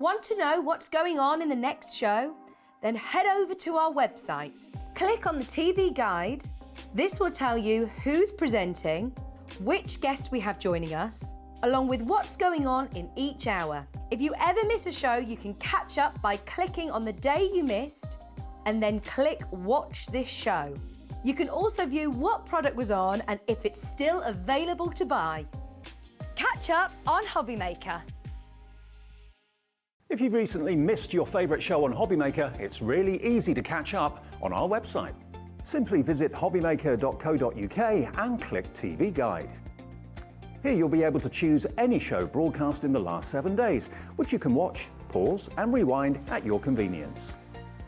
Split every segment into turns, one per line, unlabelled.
Want to know what's going on in the next show? Then head over to our website. Click on the TV guide. This will tell you who's presenting, which guest we have joining us, along with what's going on in each hour. If you ever miss a show, you can catch up by clicking on the day you missed and then click Watch This Show. You can also view what product was on and if it's still available to buy. Catch up on HobbyMaker.
If you've recently missed your favourite show on HobbyMaker, it's really easy to catch up on our website. Simply visit hobbymaker.co.uk and click TV Guide. Here you'll be able to choose any show broadcast in the last 7 days, which you can watch, pause and rewind at your convenience.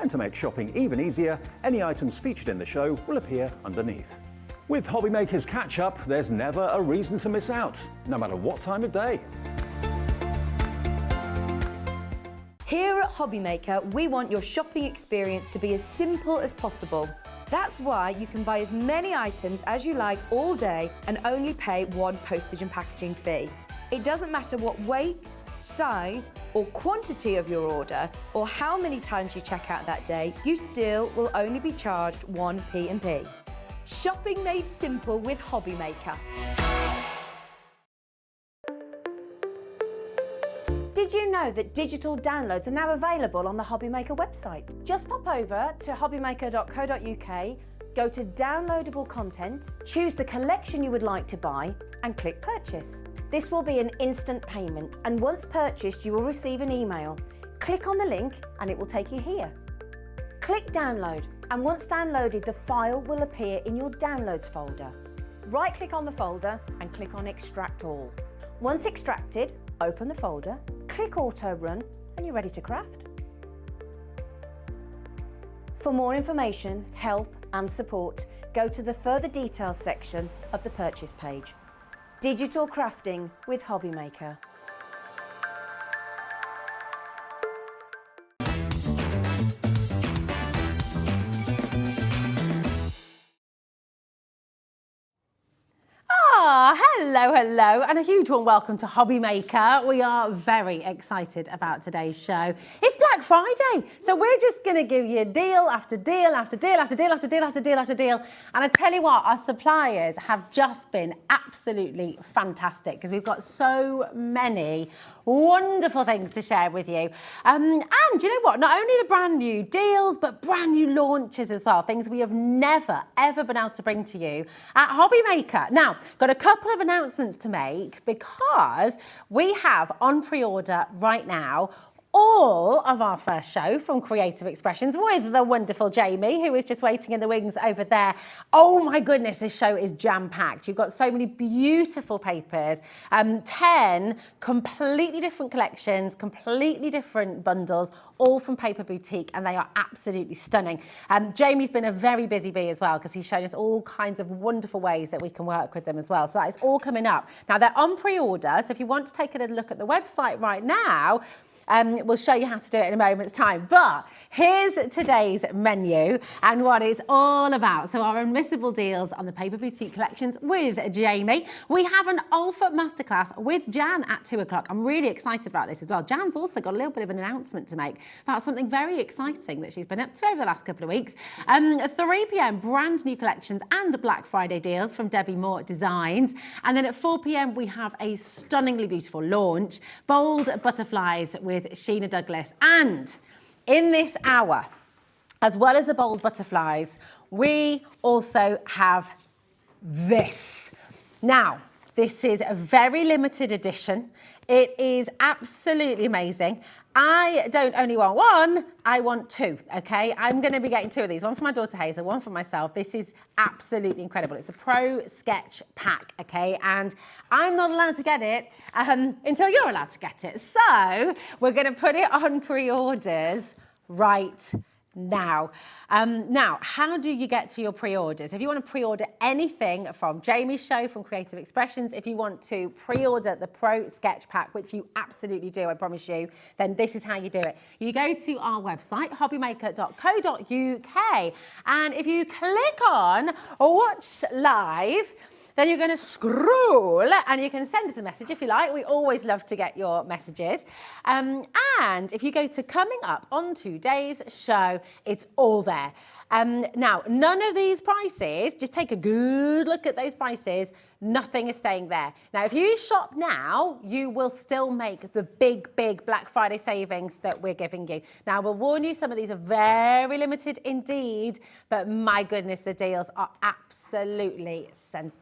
And to make shopping even easier, any items featured in the show will appear underneath. With HobbyMaker's catch-up, there's never a reason to miss out, no matter what time of day.
Here at HobbyMaker, we want your shopping experience to be as simple as possible. That's why you can buy as many items as you like all day and only pay one postage and packaging fee. It doesn't matter what weight, size or quantity of your order or how many times you check out that day, you still will only be charged one P&P. Shopping made simple with HobbyMaker. Did you know that digital downloads are now available on the HobbyMaker website? Just pop over to hobbymaker.co.uk, go to downloadable content, choose the collection you would like to buy and click purchase. This will be an instant payment and once purchased you will receive an email. Click on the link and it will take you here. Click download and once downloaded the file will appear in your downloads folder. Right click on the folder and click on extract all. Once extracted, open the folder, click auto run and you're ready to craft. For more information, help and support, go to the further details section of the purchase page. Digital crafting with HobbyMaker.
Hello, and a huge warm welcome to HobbyMaker. We are very excited about today's show. It's Black Friday, so we're just going to give you deal after deal after deal after deal after deal after deal after deal. And I tell you what, our suppliers have just been absolutely fantastic because we've got so many wonderful things to share with you. And you know what? Not only the brand new deals, but brand new launches as well. Things we have never, ever been able to bring to you at HobbyMaker. Now, got a couple of announcements to make because we have on pre-order right now all of our first show from Creative Expressions with the wonderful Jamie, who is just waiting in the wings over there. Oh my goodness, this show is jam-packed. You've got so many beautiful papers, 10 completely different collections, completely different bundles, all from Paper Boutique, and they are absolutely stunning. Jamie's been a very busy bee as well because he's shown us all kinds of wonderful ways that we can work with them as well. So that is all coming up. Now, they're on pre-order, so if you want to take a look at the website right now, we'll show you how to do it in a moment's time. But here's today's menu and what it's all about. So our unmissable deals on the Paper Boutique collections with Jamie. We have an Olfa masterclass with Jan at 2 o'clock. I'm really excited about this as well. Jan's also got a little bit of an announcement to make about something very exciting that she's been up to over the last couple of weeks. 3 p.m, brand new collections and Black Friday deals from Debbi Moore Designs. And then at 4 p.m, we have a stunningly beautiful launch, Bold Butterflies with Sheena Douglas. And in this hour, as well as the Bold Butterflies, we also have this. Now, this is a very limited edition. It is absolutely amazing. I don't only want one, I want 2, okay? I'm going to be getting 2 of these, one for my daughter Hazel, one for myself. This is absolutely incredible. It's the Pro Sketch Pack, okay? And I'm not allowed to get it until you're allowed to get it. So we're going to put it on pre-orders right now. Now, how do you get to your pre-orders? If you want to pre-order anything from Jamie's show, from Creative Expressions, if you want to pre-order the Pro Sketch Pack, which you absolutely do, I promise you, then this is how you do it. You go to our website, hobbymaker.co.uk, and if you click on Watch Live, Then you're going to scroll and you can send us a message if you like. We always love to get your messages. And if you go to coming up on today's show, it's all there. Now, none of these prices, just take a good look at those prices, nothing is staying there. Now, if you shop now, you will still make the big Black Friday savings that we're giving you. Now, we'll warn you, some of these are very limited indeed, but my goodness, the deals are absolutely sensational.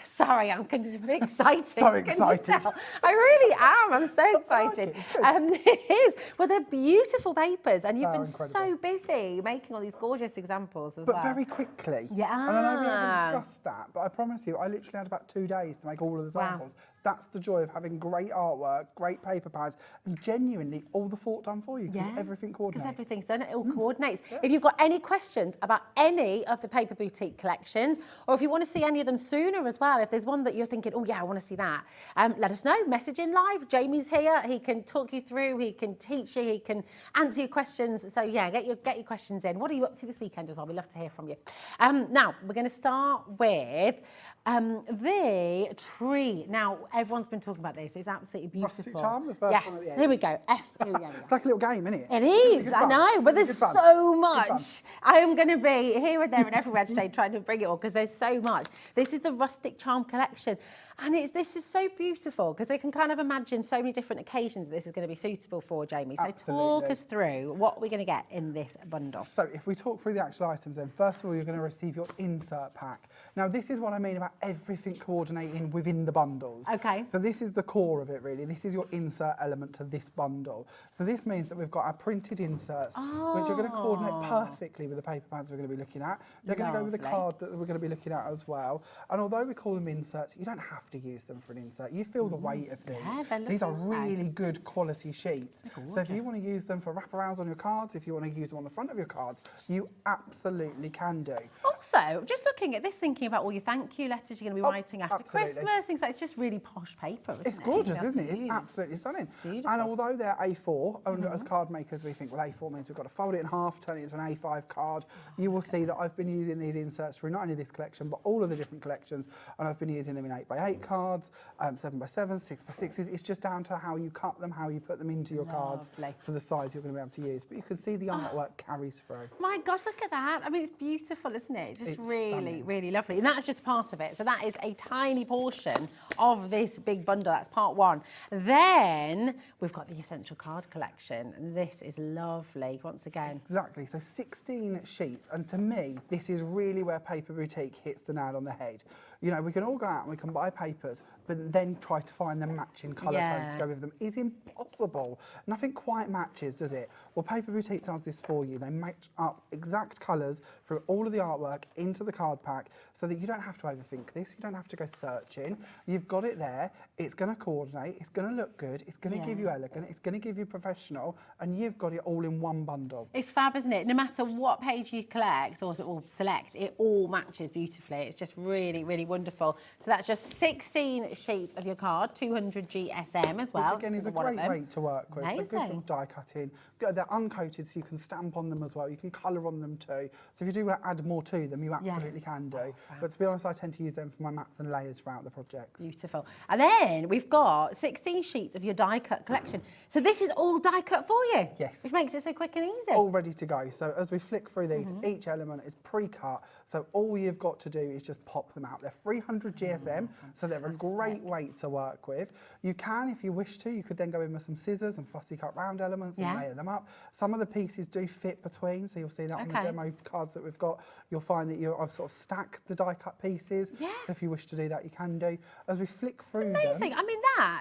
Sorry, I'm going to be excited.
So excited.
I really am. I'm so excited. It is. Well, they're beautiful papers, and you've been so busy making all these gorgeous examples as well.
But very quickly.
Yeah.
And I know we haven't discussed that, but I promise you, I literally had about 2 days to make all of the samples.
Wow.
That's the joy of having great artwork, great paper pads, and genuinely all the thought done for you, because everything coordinates.
Because everything's done, it all coordinates. Yeah. If you've got any questions about any of the Paper Boutique collections, or if you want to see any of them sooner as well, if there's one that you're thinking, oh yeah, I want to see that, let us know. Message in live. Jamie's here. He can talk you through. He can teach you. He can answer your questions. So yeah, get your questions in. What are you up to this weekend as well? We'd love to hear from you. Now, we're going to start with the tree. Now, everyone's been talking about this. It's absolutely beautiful.
Rustic charm, the first one at the
Yes,
end.
here we go. Here we go.
It's like a little game, isn't it?
It is, I know, but there's
Good fun.
so
Good
much.
fun.
I am going to be here and there and everywhere today trying to bring it all because there's so much. This is the Rustic Charm collection. And this is so beautiful because they can kind of imagine so many different occasions that this is going to be suitable for, Jamie. So
Absolutely.
talk us through what we're going to get in this bundle.
So if we talk through the actual items then, first of all, you're going to receive your insert pack. Now, this is what I mean about everything coordinating within the bundles.
Okay.
So this is the core of it, really. This is your insert element to this bundle. So this means that we've got our printed inserts, which are going to coordinate perfectly with the paper pads we're going to be looking at. They're going to go with the card that we're going to be looking at as well. And although we call them inserts, you don't have to use them for an insert. You feel the weight of these.
Yeah,
these are really good quality sheets. So if you want to use them for wraparounds on your cards, if you want to use them on the front of your cards, you absolutely can do.
Also, just looking at this, thinking about all your thank you letters you're going to be writing after
absolutely.
Christmas, things like it's just really posh paper, isn't
It's
it?
gorgeous, isn't it? It's absolutely stunning.
Beautiful.
And although they're A4, and as card makers we think, well, A4 means we've got to fold it in half, turn it into an A5 card. You will see that I've been using these inserts through not only this collection, but all of the different collections, and I've been using them in 8x8 cards, 7x7, 6x6s. It's just down to how you cut them, how you put them into your cards for the size you're going to be able to use. But you can see the artwork carries through.
My gosh, look at that. I mean, it's beautiful, isn't it? Just
It's
really,
stunning.
really lovely. And that's just part of it. So that is a tiny portion of this big bundle. That's part one. Then we've got the Essential Card Collection. And this is lovely, once again.
Exactly, so 16 sheets, and to me, this is really where Paper Boutique hits the nail on the head. You know, we can all go out and we can buy papers, but then try to find the matching colour tones to go with them is impossible. Nothing quite matches, does it? Well, Paper Boutique does this for you. They match up exact colours through all of the artwork into the card pack so that you don't have to overthink this, you don't have to go searching. You've got it there, it's going to coordinate, it's going to look good, it's going to give you elegant, it's going to give you professional, and you've got it all in one bundle.
It's fab, isn't it? No matter what page you collect or select, it all matches beautifully. It's just really, really wonderful. So that's just 16 sheets of your card, 200 GSM as well.
Which again is a great weight to work with. So good for die cutting. They're uncoated, so you can stamp on them as well. You can colour on them too. So if you do want to add more to them, you absolutely can do. But to be honest, I tend to use them for my mats and layers throughout the projects.
Beautiful. And then we've got 16 sheets of your die cut collection. So this is all die cut for you?
Yes.
Which makes it so quick and easy.
All ready to go. So as we flick through these, each element is pre-cut. So all you've got to do is just pop them out. They're 300 GSM, so they're a great weight to work with. You can, if you wish to, you could then go in with some scissors and fussy cut round elements and layer them up. Some of the pieces do fit between, so you'll see that on the demo cards that we've got. You'll find that I've sort of stacked the die cut pieces. Yeah. So if you wish to do that, you can do. As we flick through
amazing. I mean,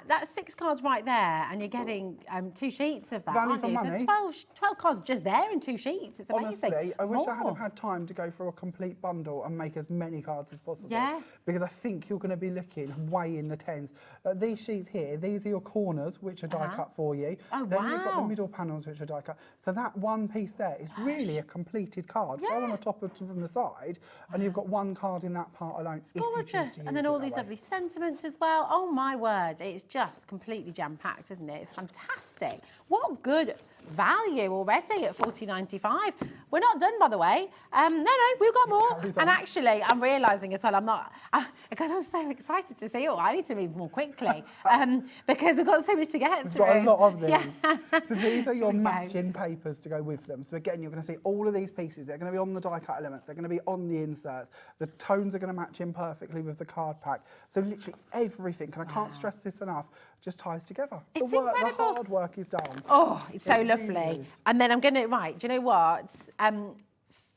that's 6 cards right there, and you're getting 2 sheets of that,
Value
aren't
for
you?
money.
So there's 12 cards just there in 2 sheets. It's amazing.
Honestly, I wish I hadn't had time to go through a complete bundle and make as many cards as possible.
Yeah.
Because I think you're going to be looking way in the tens. These sheets here, these are your corners, which are die cut for you.
Oh,
then you've got the
wow.
middle panels, which are die cut. So that one piece there is really a completed card. Throw on the top and from the side, and you've got one card in that part alone.
It's gorgeous. And then all these lovely sentiments as well. Oh my word, it's just completely jam-packed, isn't it? It's fantastic. What good value already at £40.95. We're not done, by the way. No, we've got more. And actually, I'm realising as well, because I'm so excited to see all, I need to move more quickly because we've got so much to get through.
We've got a lot of these.
Yeah.
So these are your matching papers to go with them. So again, you're going to see all of these pieces. They're going to be on the die cut elements. They're going to be on the inserts. The tones are going to match in perfectly with the card pack. So literally everything, and I can't stress this enough, just ties together.
It's
the
incredible.
The hard work is done.
Oh, it's so
It
lovely.
really is.
And then I'm going to, right, do you know what?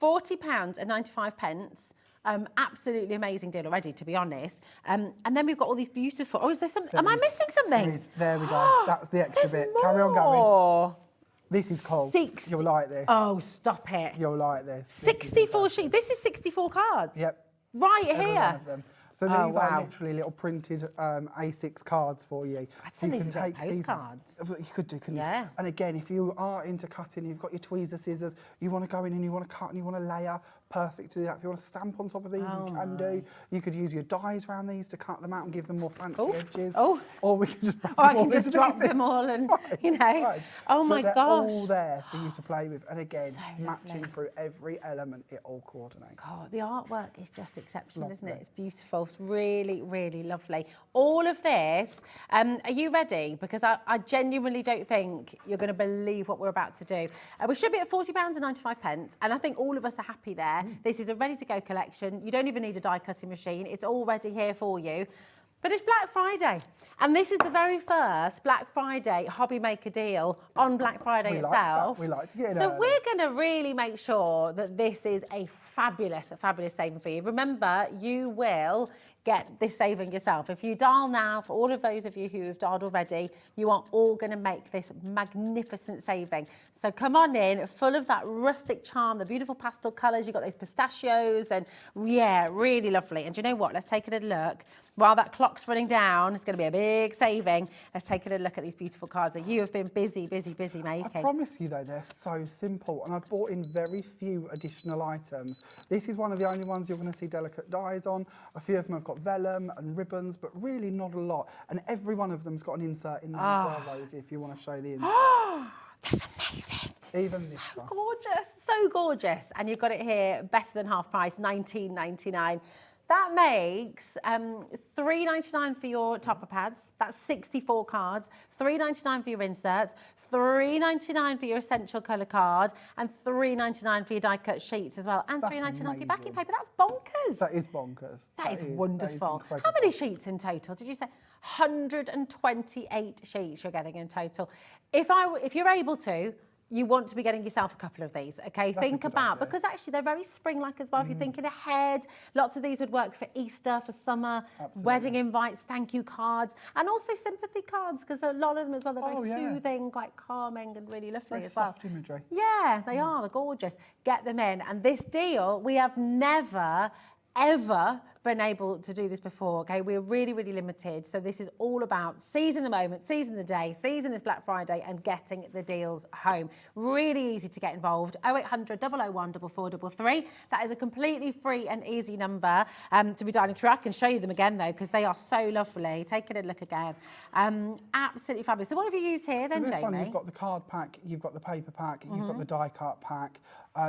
£40.95. Absolutely amazing deal already, to be honest. And then we've got all these beautiful, is there something, am I missing something?
There we go. That's the extra
There's
bit.
more.
Carry on going. This is cool.
60.
You'll like this.
Oh, stop it.
You'll like this.
64 sheets. This is 64 cards.
Yep.
Right
Every one
here.
of them. So these are literally little printed A6 cards for you.
I'd say these are
these-
postcards.
You could do, couldn't
Yeah.
you? And again, if you are into cutting, you've got your tweezer scissors, you want to go in and you want to cut and you want to layer, perfect to do that. If you want to stamp on top of these, you can do. You could use your dies around these to cut them out and give them more fancy edges.
Oh.
Or we can just break
Or I
them all
can just
into
drop
pieces.
them all and,
It's fine,
you know.
it's fine.
Oh my
But
gosh.
they're all there for you to play with. And again,
So
matching
lovely.
through every element, it all coordinates.
God, the artwork is just exceptional, isn't it?
Lovely.
It's beautiful. It's really, really lovely. All of this, are you ready? Because I genuinely don't think you're going to believe what we're about to do. We should be at £40.95, and I think all of us are happy there. This is a ready-to-go collection. You don't even need a die-cutting machine. It's already here for you. But it's Black Friday, and this is the very first Black Friday HobbyMaker deal on Black Friday
We like
itself.
that. We like to get in
So
early.
we're going to really make sure that this is a fabulous saving for you. Remember, you will get this saving yourself. If you dial now, for all of those of you who have dialed already, you are all going to make this magnificent saving. So come on in, full of that rustic charm, the beautiful pastel colours. You've got those pistachios and yeah, really lovely. And do you know what? Let's take a little look. While that clock's running down, it's going to be a big saving. Let's take a little look at these beautiful cards that you have been busy making.
I promise you though, they're so simple, and I've bought in very few additional items. This is one of the only ones you're going to see delicate dies on. A few of them have got vellum and ribbons, but really not a lot. And every one of them's got an insert in there as well, Rosie, if you want to show the insert.
That's amazing.
Even this
so
one.
gorgeous, so gorgeous. And you've got it here, better than half price, $19.99. That makes $3.99 for your topper pads. That's 64 cards. $3.99 for your inserts. $3.99 for your essential colour card, and $3.99 for your die-cut sheets as well, and
That's
$3.99 for your backing
amazing.
paper. That's bonkers.
That is bonkers.
That is wonderful.
incredible.
How many sheets in total? Did you say 128 sheets you're getting in total? If you're able to, you want to be getting yourself a couple of these, okay?
That's
Think
a good
about,
idea.
because actually they're very spring-like as well. If you're thinking ahead, lots of these would work for Easter, for summer, wedding invites, thank you cards, and also sympathy cards, because a lot of them as well, they're very soothing, quite calming and really lovely
Very
as well.
soft imagery.
Yeah, they are, they're gorgeous. Get them in. And this deal, we have never, ever been able to do this before, okay? We're really, really limited. So this is all about seizing the moment, seizing the day, seizing this Black Friday and getting the deals home. Really easy to get involved. 0800 001 4433. That is a completely free and easy number to be dialing through. I can show you them again though, because they are so lovely. Take a look again. Absolutely fabulous. So what have you used here then,
So this
Jamie?
one, you've got the card pack, you've got the paper pack, you've got the die cut pack.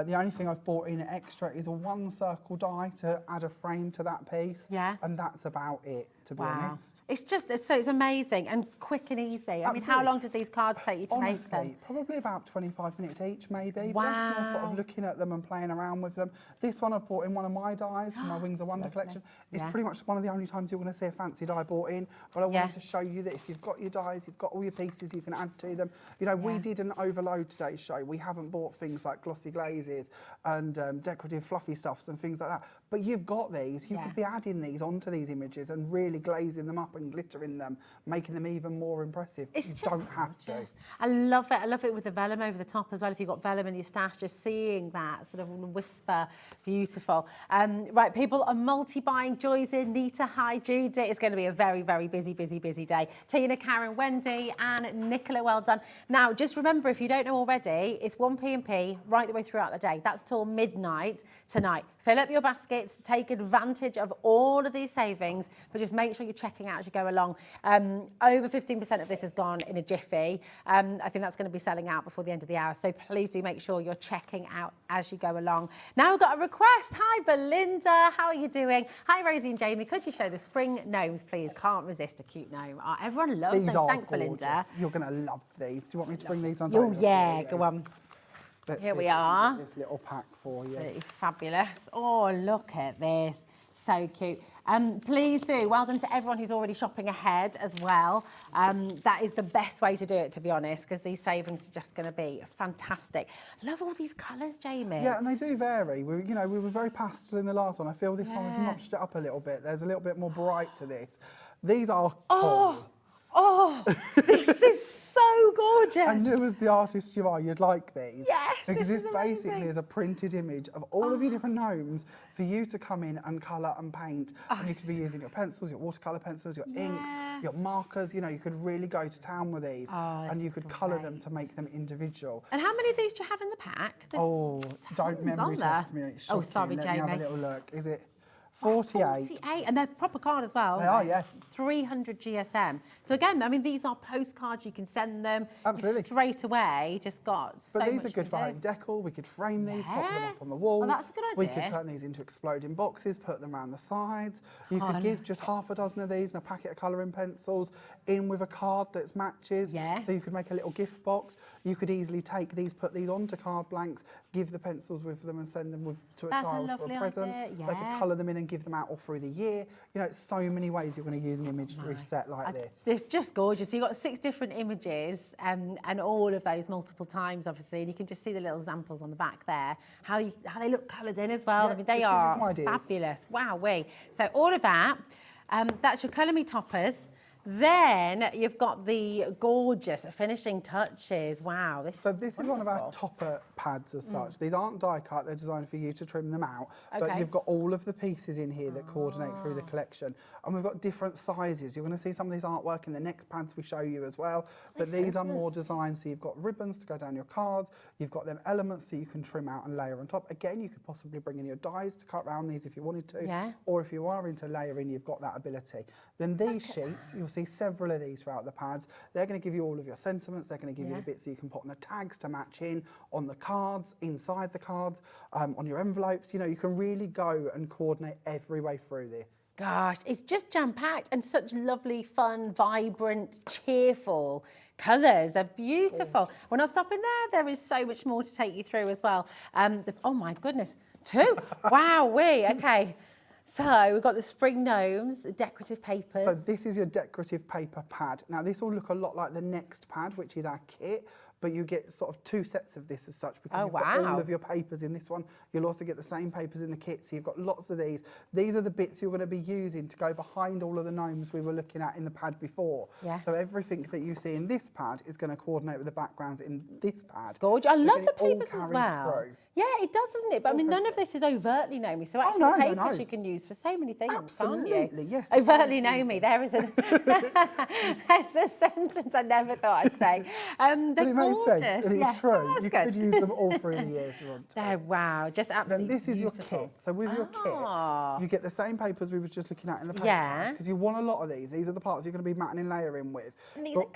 The only thing I've bought in extra is a one circle die to add a frame to that piece.
Yeah.
And that's about it, to be
Wow.
honest.
It's just, it's amazing and quick and easy. I mean, how
Absolutely.
long did these cards take you to make them?
Honestly, probably about 25 minutes each, maybe.
Wow.
But that's more sort of looking at them and playing around with them. This one I've bought in one of my dies from my Wings of Wonder
Lovely.
collection. It's
Yeah.
pretty much one of the only times you're going to see a fancy die bought in. But I
Yeah.
wanted to show you that if you've got your dies, you've got all your pieces, you can add to them. You know, we didn't overload today's show. We haven't bought things like glossy glazes and decorative fluffy stuffs and things like that. But you've got these. You could be adding these onto these images and really glazing them up and glittering them, making them even more impressive.
It's
you
just
don't have to.
gorgeous. I love it. I love it with the vellum over the top as well. If you've got vellum in your stash, just seeing that sort of whisper, beautiful. Right, people are multi-buying. Joy's in, Nita, hi, Judy. It's going to be a very, very busy day. Tina, Karen, Wendy, and Nicola, well done. Now, just remember, if you don't know already, it's 1 p.m. right the way throughout the day. That's till midnight tonight. Fill up your basket. it, take advantage of all of these savings, but just make sure you're checking out as you go along. Over 15% of this has gone in a jiffy. I think that's going to be selling out before the end of the hour, so please do make sure you're checking out as you go along. Now we've got a request. Hi, Belinda. How are you doing? Hi, Rosie and Jamie. Could you show the spring gnomes, please? Can't resist a cute gnome. Oh, everyone loves
These
those.
are
Thanks,
gorgeous.
Belinda.
You're going to love these. Do you want me to bring these on?
Oh, yeah, go on.
Let's
Here
see
we
if can
are.
get this little pack for you.
Absolutely fabulous. Oh, look at this. So cute. Please do. Well done to everyone who's already shopping ahead as well. That is the best way to do it, to be honest, because these savings are just going to be fantastic. Love all these colours, Jamie.
Yeah, and they do vary. We were very pastel in the last one. I feel this one has notched it up a little bit. There's a little bit more bright to this. These are cool.
Oh, this is so gorgeous.
I knew as the artist you are, you'd like these.
Yes,
because
this
this
is
basically
amazing.
is a printed image of all of your different gnomes for you to come in and colour and paint. And you could be using your pencils, your watercolour pencils, your inks, your markers. You know, you could really go to town with these, and you could colour them to make them individual.
And how many of these do you have in the pack? There's
Oh, don't memory
on there.
test me. It's
Oh,
shocking.
sorry,
Let
Jamie.
me have a little look. Is it 48?
48, and they're proper card as well.
They are, yeah.
300 GSM. So again, I mean, these are postcards. You can send them.
Absolutely.
You straight away. Just got so
But these
much
are good
to
for
do.
home decor. We could frame these, pop them
Yeah.
up on the wall.
Oh, that's a good
We
idea.
could turn these into exploding boxes, put them around the sides. You
Oh,
could give just half a dozen of these and a packet of colouring pencils in with a card that matches.
Yeah.
So you could make a little gift box. You could easily take these, put these onto card blanks, give the pencils with them and send them to a
That's a
child for
lovely
a present.
idea,
They could
yeah.
colour them in and give them out all through the year. You know, it's so many ways you're going to use an imagery set like this.
It's just gorgeous. So you've got 6 different images and all of those multiple times, obviously. And you can just see the little examples on the back there, how they look coloured in as well.
Yeah,
I mean, they
just gives you
are
some ideas.
fabulous. Wow-wee. So all of that, that's your Colour Me toppers. Then you've got the gorgeous finishing touches. Wow, this
So this is one of our
wonderful.
topper pads as such. These aren't die cut, they're designed for you to trim them out. But
Okay.
you've got all of the pieces in here that coordinate through the collection. And we've got different sizes. You're going to see some of these artwork in the next pads we show you as well. But these are more designed, so you've got ribbons to go down your cards. You've got them elements that you can trim out and layer on top. Again, you could possibly bring in your dies to cut around these if you wanted to.
Yeah.
Or if you are into layering, you've got that ability. Then these sheets, you'll see several of these throughout the pads. They're going to give you all of your sentiments. They're going to give you the bits that you can put on the tags to match in, on the cards, inside the cards, on your envelopes. You know, you can really go and coordinate every way through this.
Gosh, it's just jam-packed and such lovely, fun, vibrant, cheerful colours. They're beautiful. We're not stopping there. There is so much more to take you through as well. Oh my goodness, 2. Wow-wee, okay. So we've got the spring gnomes, the decorative papers.
So this is your decorative paper pad. Now this will look a lot like the next pad, which is our kit, but you get sort of 2 sets of this as such because you've got all of your papers in this one. You'll also get the same papers in the kit, so you've got lots of these. These are the bits you're going to be using to go behind all of the gnomes we were looking at in the pad before.
Yeah.
So everything that you see in this pad is going to coordinate with the backgrounds in this pad.
Gorgeous. I
So
love
again,
the
it all
papers as
carries
well.
through.
Yeah, it does, doesn't it? But I mean, none of this is overtly gnomey. So actually,
no,
the
no,
papers
no.
you can use for so many things, can't
Absolutely,
you?
yes.
Overtly gnomey. There is there's a sentence I never thought I'd say. They're
But it made
gorgeous.
sense, and
Yeah,
it's true.
that's
You
good.
could use them all through the year if you want to.
Oh, wow, just
Then
absolutely
this is your
beautiful.
kit. So with your
Ah.
kit, you get the same papers we were just looking at in the paper
Yeah.
because you want a lot of these. These are the parts you're going to be matting and layering with.
And these
But
are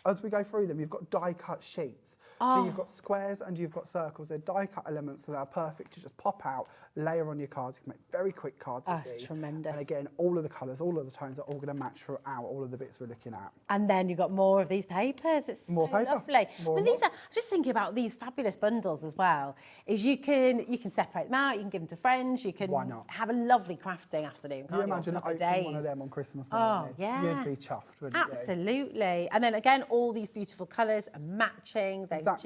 cut.
as we go through them, you've got die-cut sheets. So you've got squares and you've got circles. They're die-cut elements that are perfect to just pop out, layer on your cards. You can make very quick cards with
That's
these.
tremendous.
And again, all of the colours, all of the tones are all going to match throughout all of the bits we're looking at.
And then you've got more of these papers. It's
More
so
paper.
lovely.
More
But
and
these
more.
are, I'm just thinking about these fabulous bundles as well. Is you can separate them out, you can give them to friends, you can
Why not?
have a lovely crafting afternoon. Can't
You imagine
A couple of
opening one
days.
of them on Christmas
Oh,
morning.
yeah.
You'd be chuffed, wouldn't you?
Absolutely. And then again, all these beautiful colours are matching. They're just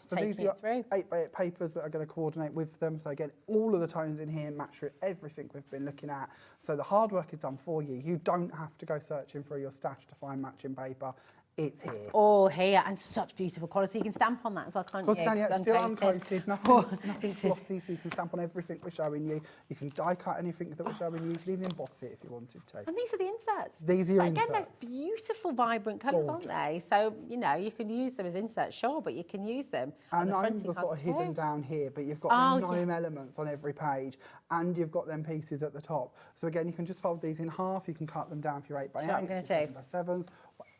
So
taking
these are
it
your
through.
8x8 papers that are going to coordinate with them. So again, all of the tones in here match through everything we've been looking at. So the hard work is done for you. You don't have to go searching through your stash to find matching paper. it's here.
All here, and such beautiful quality. You can stamp on that as well, can't you?
Of course, yeah, it's still uncoated, nothing's glossy, so you can stamp on everything we're showing you. You can die cut anything that we're showing you. You can even emboss it if you wanted to.
And these are the inserts.
These are your
Again,
inserts.
they're beautiful, vibrant colours, aren't they? So, you know, you can use them as inserts, sure, but you can use them on
And
the
gnomes
fronting
are sort
cards
of hidden
too.
down here, but you've got the gnome elements on every page, and you've got them pieces at the top. So again, you can just fold these in half. You can cut them down for your 8x8s,
I'm gonna do.
7x7s,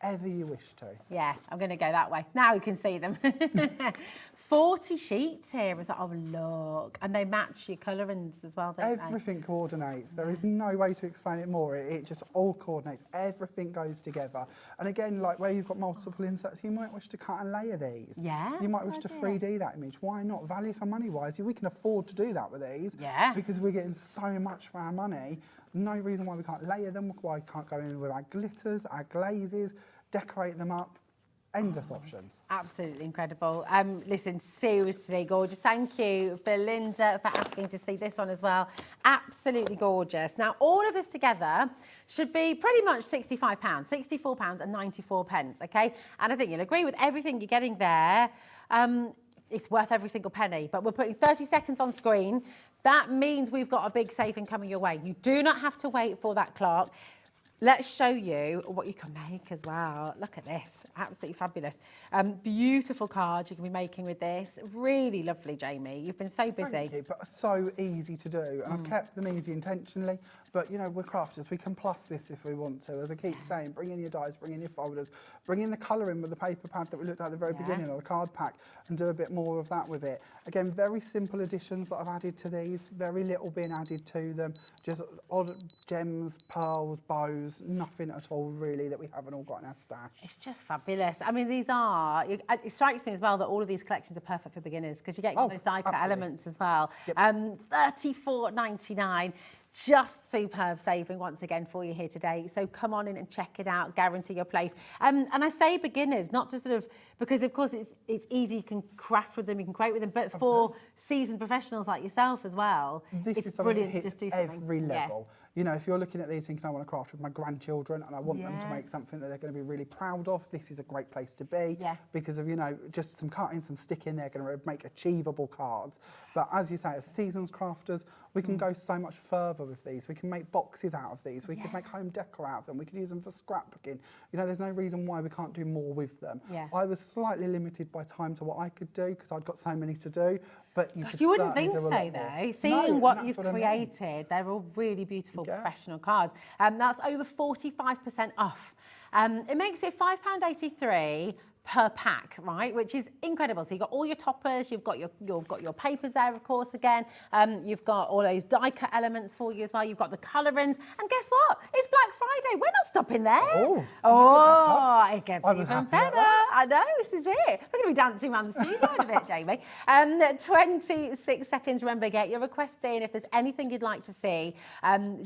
whatever you wish to.
Yeah, I'm going to go that way. Now you can see them. 40 sheets here. Is like, oh, look. And they match your colourings as well, don't they?
Everything coordinates. There is no way to explain it more. It just all coordinates. Everything goes together. And again, like where you've got multiple inserts, you might wish to cut and layer these.
Yeah,
You might
that's
wish to
a good
3D that image. Why not? Value for money wise, we can afford to do that with these.
Yeah.
Because we're getting so much for our money. No reason why we can't layer them, why we can't go in with our glitters, our glazes, decorate them up. Endless options.
Absolutely incredible. Listen, seriously gorgeous. Thank you, Belinda, for asking to see this one as well. Absolutely gorgeous. Now, all of this together should be pretty much £65, £64 and 94 pence, okay? And I think you'll agree with everything you're getting there. It's worth every single penny, but we're putting 30 seconds on screen. That means we've got a big saving coming your way. You do not have to wait for that clock. Let's show you what you can make as well. Look at this, absolutely fabulous. Beautiful cards you can be making with this. Really lovely, Jamie. You've been so busy.
Thank you, but so easy to do. And I've kept them easy intentionally, but you know, we're crafters. We can plus this if we want to. As I keep saying, bring in your dies, bring in your folders, bring in the colouring with the paper pad that we looked at the very beginning, or the card pack, and do a bit more of that with it. Again, very simple additions that I've added to these, very little being added to them, just odd gems, pearls, bows, nothing at all really that we haven't all got in our stash.
It's just fabulous. I mean, these are, it strikes me as well that all of these collections are perfect for beginners because you're getting those die cut elements as well.
Yep.
$34.99. Just superb saving once again for you here today. So come on in and check it out, guarantee your place. And I say beginners, not to sort of, because of course it's easy, you can craft with them, you can create with them, but for seasoned professionals like yourself as well, it's brilliant to just do something.
Every level. You know, if you're looking at these thinking, I want to craft with my grandchildren and I want them to make something that they're going to be really proud of, this is a great place to be because of, you know, just some cutting, some sticking, they're going to make achievable cards. But as you say, as seasons crafters, we can go so much further with these. We can make boxes out of these. We could make home decor out of them. We could use them for scrapbooking. You know, there's no reason why we can't do more with them. I was slightly limited by time to what I could do because I'd got so many to do. But you
wouldn't think so, though. Seeing what you've created, they're all really beautiful professional cards. That's over 45% off. It makes it £5.83 per pack, right? Which is incredible. So you've got all your toppers, you've got your papers there, of course, again. You've got all those die cut elements for you as well. You've got the colourings. And guess what? It's Black Friday. We're not stopping there. It gets even better. I know, this is it. We're going to be dancing around the studio in a bit, Jamie. 26 seconds. Remember, get your requests in. If there's anything you'd like to see,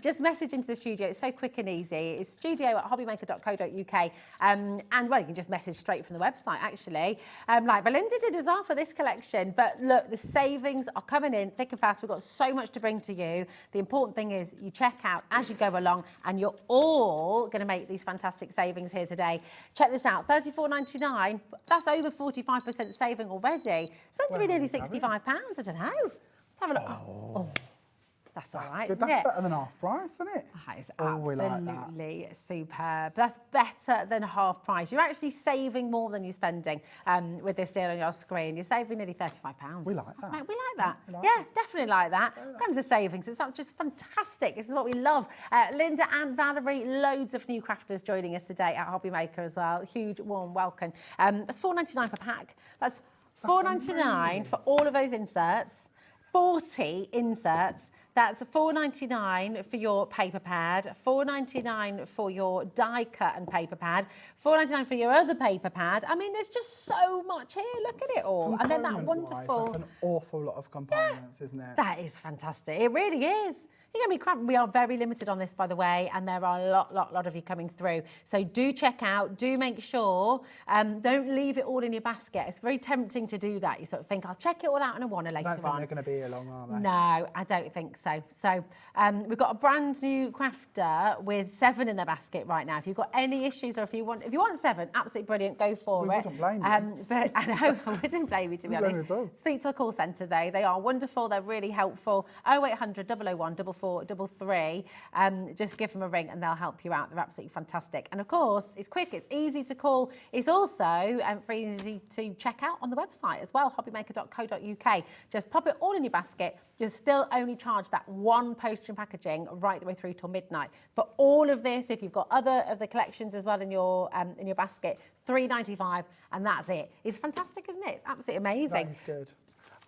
just message into the studio. It's so quick and easy. It's studio@hobbymaker.co.uk. And, well, you can just message straight from the website, actually, like Belinda did as well for this collection. But look, the savings are coming in thick and fast. We've got so much to bring to you. The important thing is you check out as you go along, and you're all going to make these fantastic savings here today. Check this out, $34.99. That's over 45% saving already. It's meant to be nearly £65. I don't know. Let's have a look. That's all right, isn't it?
That's better than half price, isn't it?
That is absolutely superb. That's better than half price. You're actually saving more than you're spending with this deal on your screen. You're saving nearly £35.
We like that.
We like that. Yeah, definitely like that. Kinds of savings. It's just fantastic. This is what we love. Linda and Valerie, loads of new crafters joining us today at HobbyMaker as well. Huge warm welcome. That's $4.99 per pack. That's $4.99 for all of those inserts. 40 inserts. That's $4.99 for your paper pad, $4.99 for your die cut and paper pad, $4.99 for your other paper pad. I mean, there's just so much here. Look at it all. And then that wonderful...
That's an awful lot of components, isn't it?
That is fantastic. It really is. You're going to be crap. We are very limited on this, by the way, and there are a lot of you coming through. So do check out, do make sure, don't leave it all in your basket. It's very tempting to do that. You sort of think, I'll check it all out in a wanna later on.
I don't think they're going to be here long, are they?
No, I don't think so. So we've got a brand new crafter with 7 in the basket right now. If you've got any issues or if you want 7, absolutely brilliant, go for it.
We wouldn't blame you.
But I know, I wouldn't blame you, to be honest.
At all.
Speak to a call centre though. They are wonderful. They're really helpful. 0800 001 4433. Just give them a ring and they'll help you out. They're absolutely fantastic. And of course, it's quick, it's easy to call. It's also very easy to check out on the website as well, hobbymaker.co.uk. Just pop it all in your basket. You'll still only charge that one postage and packaging right the way through till midnight. For all of this, if you've got other of the collections as well in your basket, $3.95, and that's it. It's fantastic, isn't it? It's absolutely amazing.
That is good.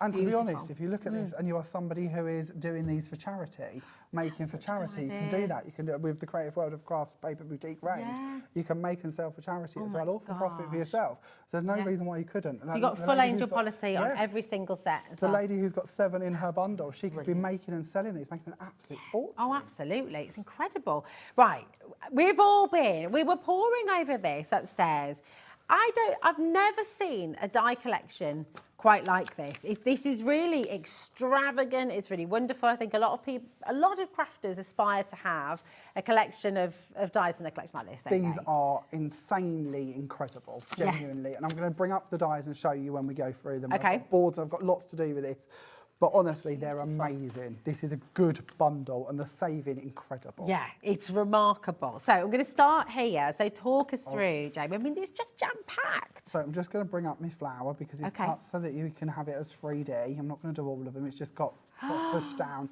And to be honest, if you look at this and you are somebody who is doing these for charity, making for charity, you can do that. You can do it with the Creative World of Crafts Paper Boutique range. Yeah. You can make and sell for charity as well, or for profit for yourself. So there's no reason why you couldn't.
So you've got full angel policy on every single set as well.
The lady who's got 7 in her bundle, she could be making and selling these, making an absolute fortune.
Oh, absolutely. It's incredible. Right. We were poring over this upstairs. I've never seen a die collection quite like this. This is really extravagant. It's really wonderful. I think a lot of crafters aspire to have a collection of dies in their collection like this.
These are insanely incredible, genuinely. And I'm going to bring up the dies and show you when we go through them.
Okay.
I've got boards, I've got lots to do with this. But honestly, they're amazing. This is a good bundle and the saving incredible.
Yeah, it's remarkable. So I'm going to start here. So talk us through, Jamie. I mean, it's just jam-packed.
So I'm just going to bring up my flower because it's cut so that you can have it as 3D. I'm not going to do all of them. It's just got sort of pushed down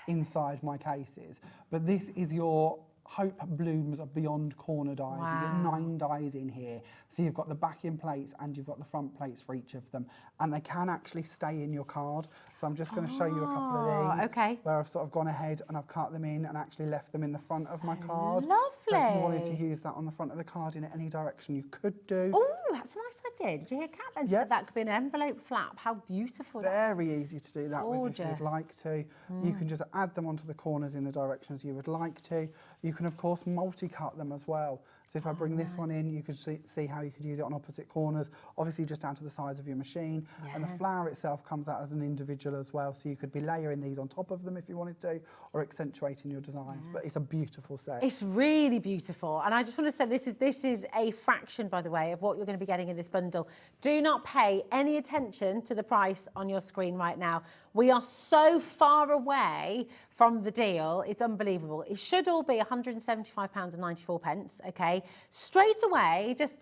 inside my cases. But this is your Hope Blooms Beyond corner dies.
Wow.
You get 9 dies in here. So you've got the backing plates and you've got the front plates for each of them. And they can actually stay in your card. So I'm just going to show you a couple of these. Where I've sort of gone ahead and I've cut them in and actually left them in the front of my card.
Lovely.
So if you wanted to use that on the front of the card in any direction, you could do.
Oh, that's a nice idea. Did you hear Kat then?
Yeah.
So that could be an envelope flap. How beautiful.
Very easy to do that with if
Gorgeous.
you'd like to. You can just add them onto the corners in the directions you would like to. You can, of course, multi-cut them as well. So if I bring this one in, you could see how you could use it on opposite corners, obviously just down to the size of your machine. Yeah. And the flower itself comes out as an individual as well, so you could be layering these on top of them if you wanted to, or accentuating your designs. But it's a beautiful set.
It's really beautiful. And I just want to say this is a fraction, by the way, of what you're going to be getting in this bundle. Do not pay any attention to the price on your screen right now. We are so far away from the deal. It's unbelievable. It should all be £175.94, okay? Straight away, just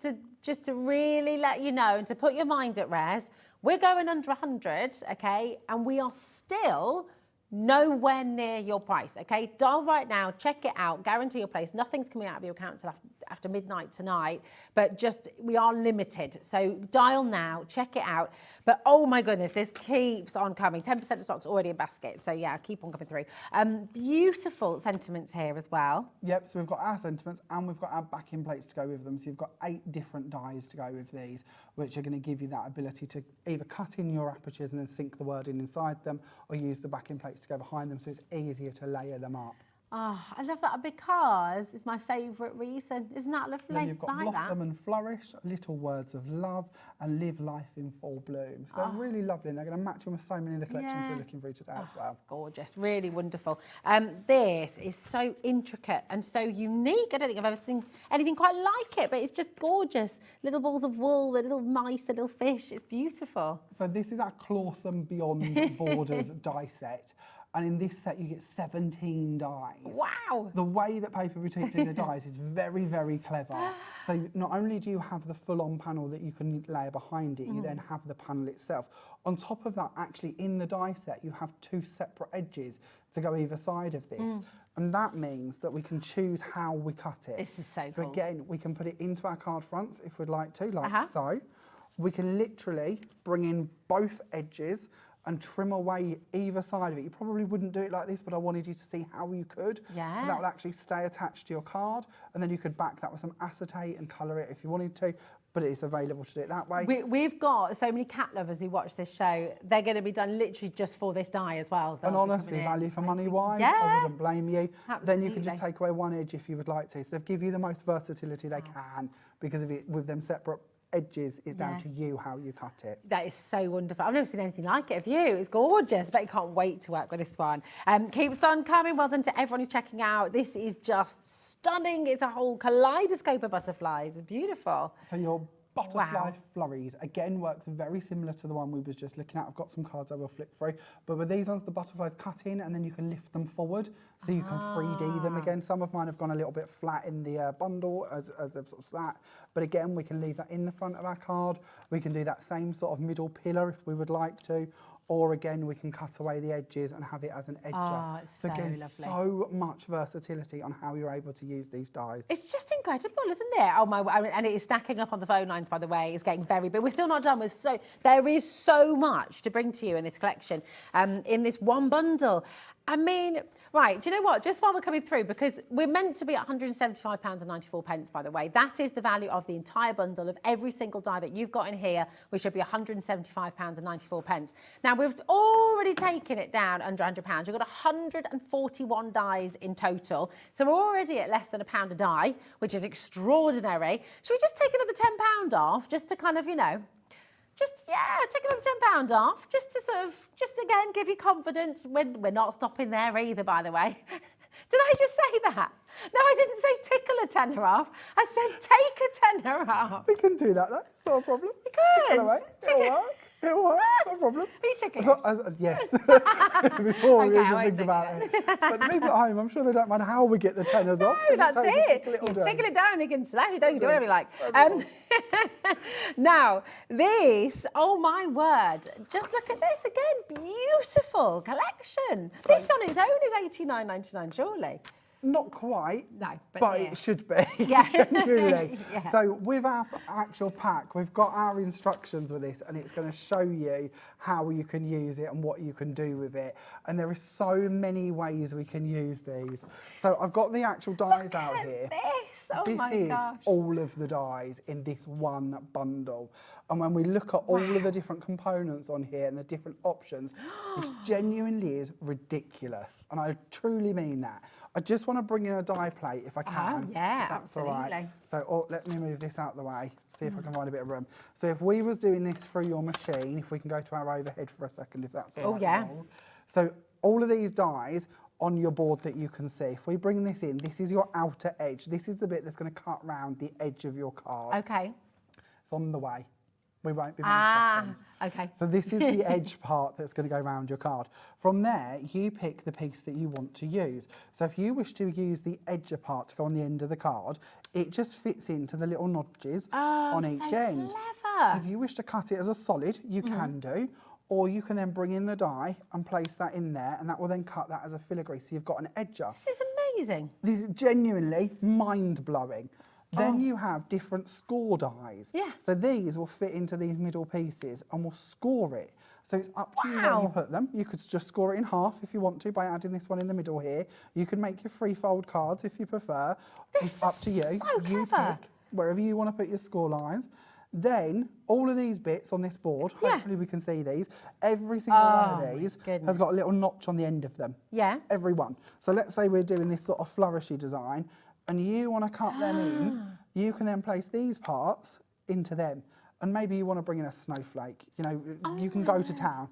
to really let you know and to put your mind at rest, we're going under 100, okay? And we are still nowhere near your price, okay? Dial right now, check it out, guarantee your place. Nothing's coming out of your account until after midnight tonight, but we are limited. So dial now, check it out. But oh my goodness, this keeps on coming. 10% of stock's already in basket. So yeah, keep on coming through. Beautiful sentiments here as well.
Yep, so we've got our sentiments and we've got our backing plates to go with them. So you've got 8 different dies to go with these, which are going to give you that ability to either cut in your apertures and then sink the word in inside them, or use the backing plates to go behind them, so it's easier to layer them up.
Oh, I love that because it's my favourite reason. Isn't that lovely?
Then you've got Blossom and Flourish, Little Words of Love, and Live Life in Full Bloom. So they're really lovely, and they're going to match them with so many of the collections we're looking through today as well.
It's gorgeous, really wonderful. This is so intricate and so unique. I don't think I've ever seen anything quite like it, but it's just gorgeous. Little balls of wool, the little mice, the little fish. It's beautiful.
So this is our Clawsome Beyond Borders die set. And in this set, you get 17 dies.
Wow!
The way that Paper Boutique do the dies is very, very clever. So not only do you have the full-on panel that you can layer behind it, you then have the panel itself. On top of that, actually, in the die set, you have 2 separate edges to go either side of this. And that means that we can choose how we cut it.
This is so cool.
So again, we can put it into our card fronts if we'd like to, like so. We can literally bring in both edges and trim away either side of it. You probably wouldn't do it like this, but I wanted you to see how you could.
Yeah.
So that would actually stay attached to your card, and then you could back that with some acetate and colour it if you wanted to, but it's available to do it that way.
We've got so many cat lovers who watch this show. They're going to be done literally just for this die as well.
And honestly, value for money wise,
Yeah.
I wouldn't blame you.
Absolutely.
Then you can just take away one edge if you would like to. So they've give you the most versatility they can, because of it, with them separate edges, it's down to you how you cut it.
That is so wonderful. I've never seen anything like it of you. It's gorgeous. But you can't wait to work with this one. Keeps on coming. Well done to everyone who's checking out. This is just stunning. It's a whole kaleidoscope of butterflies. It's beautiful.
So your butterfly
Wow.
flurries, again, works very similar to the one we was just looking at. I've got some cards I will flip through. But with these ones, the butterflies cut in and then you can lift them forward. So you can 3D them again. Some of mine have gone a little bit flat in the bundle as they've sort of sat. But again, we can leave that in the front of our card. We can do that same sort of middle pillar if we would like to. Or again, we can cut away the edges and have it as an edger.
Oh, it's so
again,
lovely.
so much versatility on how you're able to use these dies.
It's just incredible, isn't it? Oh my! And it is stacking up on the phone lines, by the way. It's getting very big. We're still not done. There is so much to bring to you in this collection, in this one bundle. I mean, right, do you know what? Just while we're coming through, because we're meant to be at £175.94, by the way. That is the value of the entire bundle of every single die that you've got in here, which should be £175.94. Now, we've already taken it down under £100. You've got 141 dies in total. So we're already at less than £1 a die, which is extraordinary. Should we just take another £10 off, just to kind of, you know, take another £10 off, just to sort of, just again, give you confidence. We're not stopping there either, by the way. Did I just say that? No, I didn't say tickle a tenner off. I said take a tenner off.
We can do that though, it's not a problem.
We could.
Tickle away. It'll work. It'll work, no problem.
Are you tickling?
Yes. Before we
Okay, I
even
won't
think about
tickle
it. But the people at home, I'm sure they don't mind how we get the tenors off.
No, that's it.
Tickle
You
down.
tickle it down, you can slash it down, you can do whatever you like. Now, this, oh my word, just look at this again. Beautiful collection. This on its own is £89.99, surely.
Not quite,
No,
but
yeah.
it should be,
Yeah.
genuinely.
Yeah.
So with our actual pack, we've got our instructions with this, and it's going to show you how you can use it and what you can do with it. And there are so many ways we can use these. So I've got the actual dies out here.
This, oh
This
my
is
gosh.
all of the dies in this one bundle. And when we look at all of the different components on here and the different options, this genuinely is ridiculous. And I truly mean that. I just want to bring in a die plate if I can.
yeah,
if that's all right.
absolutely.
So let me move this out the way, see if I can find a bit of room. So if we was doing this through your machine, if we can go to our overhead for a second, if that's all right.
yeah.
Noel. So all of these dies on your board that you can see. If we bring this in, this is your outer edge. This is the bit that's going to cut round the edge of your card.
Okay.
It's on the way. We won't be many seconds.
Okay.
So this is the edge part that's going to go around your card. From there, you pick the piece that you want to use. So if you wish to use the edger part to go on the end of the card, it just fits into the little notches on each end.
Clever.
So if you wish to cut it as a solid, you can do. Or you can then bring in the die and place that in there, and that will then cut that as a filigree. So you've got an edger.
This is amazing.
This is genuinely mind-blowing. Then you have different score dies.
Yeah.
So these will fit into these middle pieces and will score it. So it's up to you where you
Wow.
put them. You could just score it in half if you want to by adding this one in the middle here. You can make your free fold cards if you prefer. It's up to you.
so
You
clever.
pick wherever you want to put your score lines. Then all of these bits on this board,
Yeah.
hopefully we can see these, every single one
Oh, my
of these
goodness.
has got a little notch on the end of them.
Yeah.
Every one. So let's say we're doing this sort of flourishy design and you want to cut them in, you can then place these parts into them. And maybe you want to bring in a snowflake. You know, you can go to town.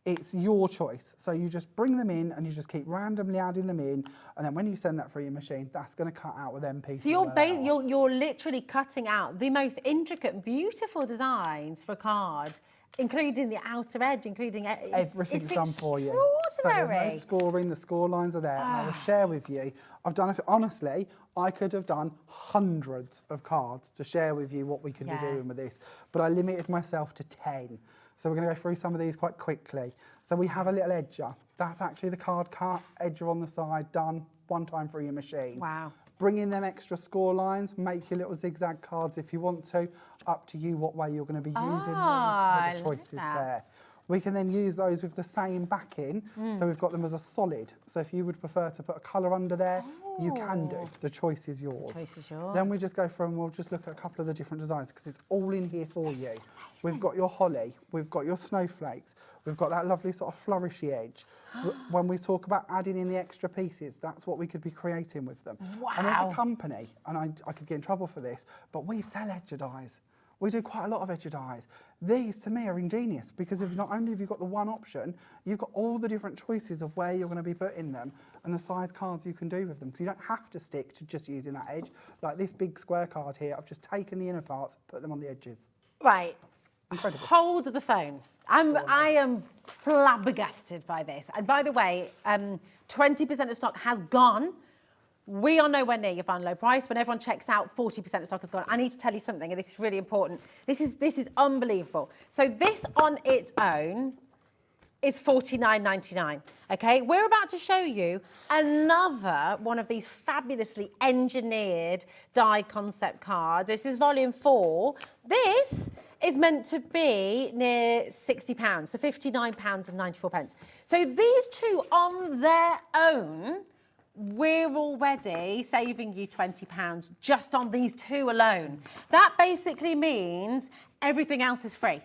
It's your choice. So you just bring them in and you just keep randomly adding them in. And then when you send that through your machine, that's going to cut out with them pieces.
So you're,
where they are.
you're literally cutting out the most intricate, beautiful designs for a card, including the outer edge, including
Everything's done for you. So
Extraordinary.
there's no scoring, the score lines are there. And I will share with you. I've done it, honestly, I could have done hundreds of cards to share with you what we could be
Yeah.
doing with this, but I limited myself to 10. So we're going to go through some of these quite quickly. So we have a little edger. That's actually the card cut, edger on the side, done one time through your machine.
Wow.
Bring in them extra score lines, make your little zigzag cards if you want to. Up to you what way you're going to be using these,
I
but the
like
choice is
that.
there. We can then use those with the same backing, so we've got them as a solid. So if you would prefer to put a colour under there, you can do. The choice is yours.
The choice is yours.
Then we just go through and we'll just look at a couple of the different designs because it's all in here for you. We've got your holly, we've got your snowflakes, we've got that lovely sort of flourishy edge. When we talk about adding in the extra pieces, that's what we could be creating with them.
Wow.
And as a company, and I could get in trouble for this, but we sell edge dies. We do quite a lot of edge dies. These, to me, are ingenious because if not only have you got the one option, you've got all the different choices of where you're going to be putting them and the size cards you can do with them. Because you don't have to stick to just using that edge. Like this big square card here, I've just taken the inner parts, put them on the edges.
Right.
Incredible.
Hold the phone. I am flabbergasted by this. And by the way, 20% of stock has gone. We are nowhere near your final low price. When everyone checks out, 40% of stock has gone. I need to tell you something, and this is really important. This is unbelievable. So this on its own is $49.99. Okay, we're about to show you another one of these fabulously engineered die concept cards. This is volume 4. This is meant to be near £60, so £59.94. So these two on their own, we're already saving you £20 just on these two alone. That basically means everything else is free.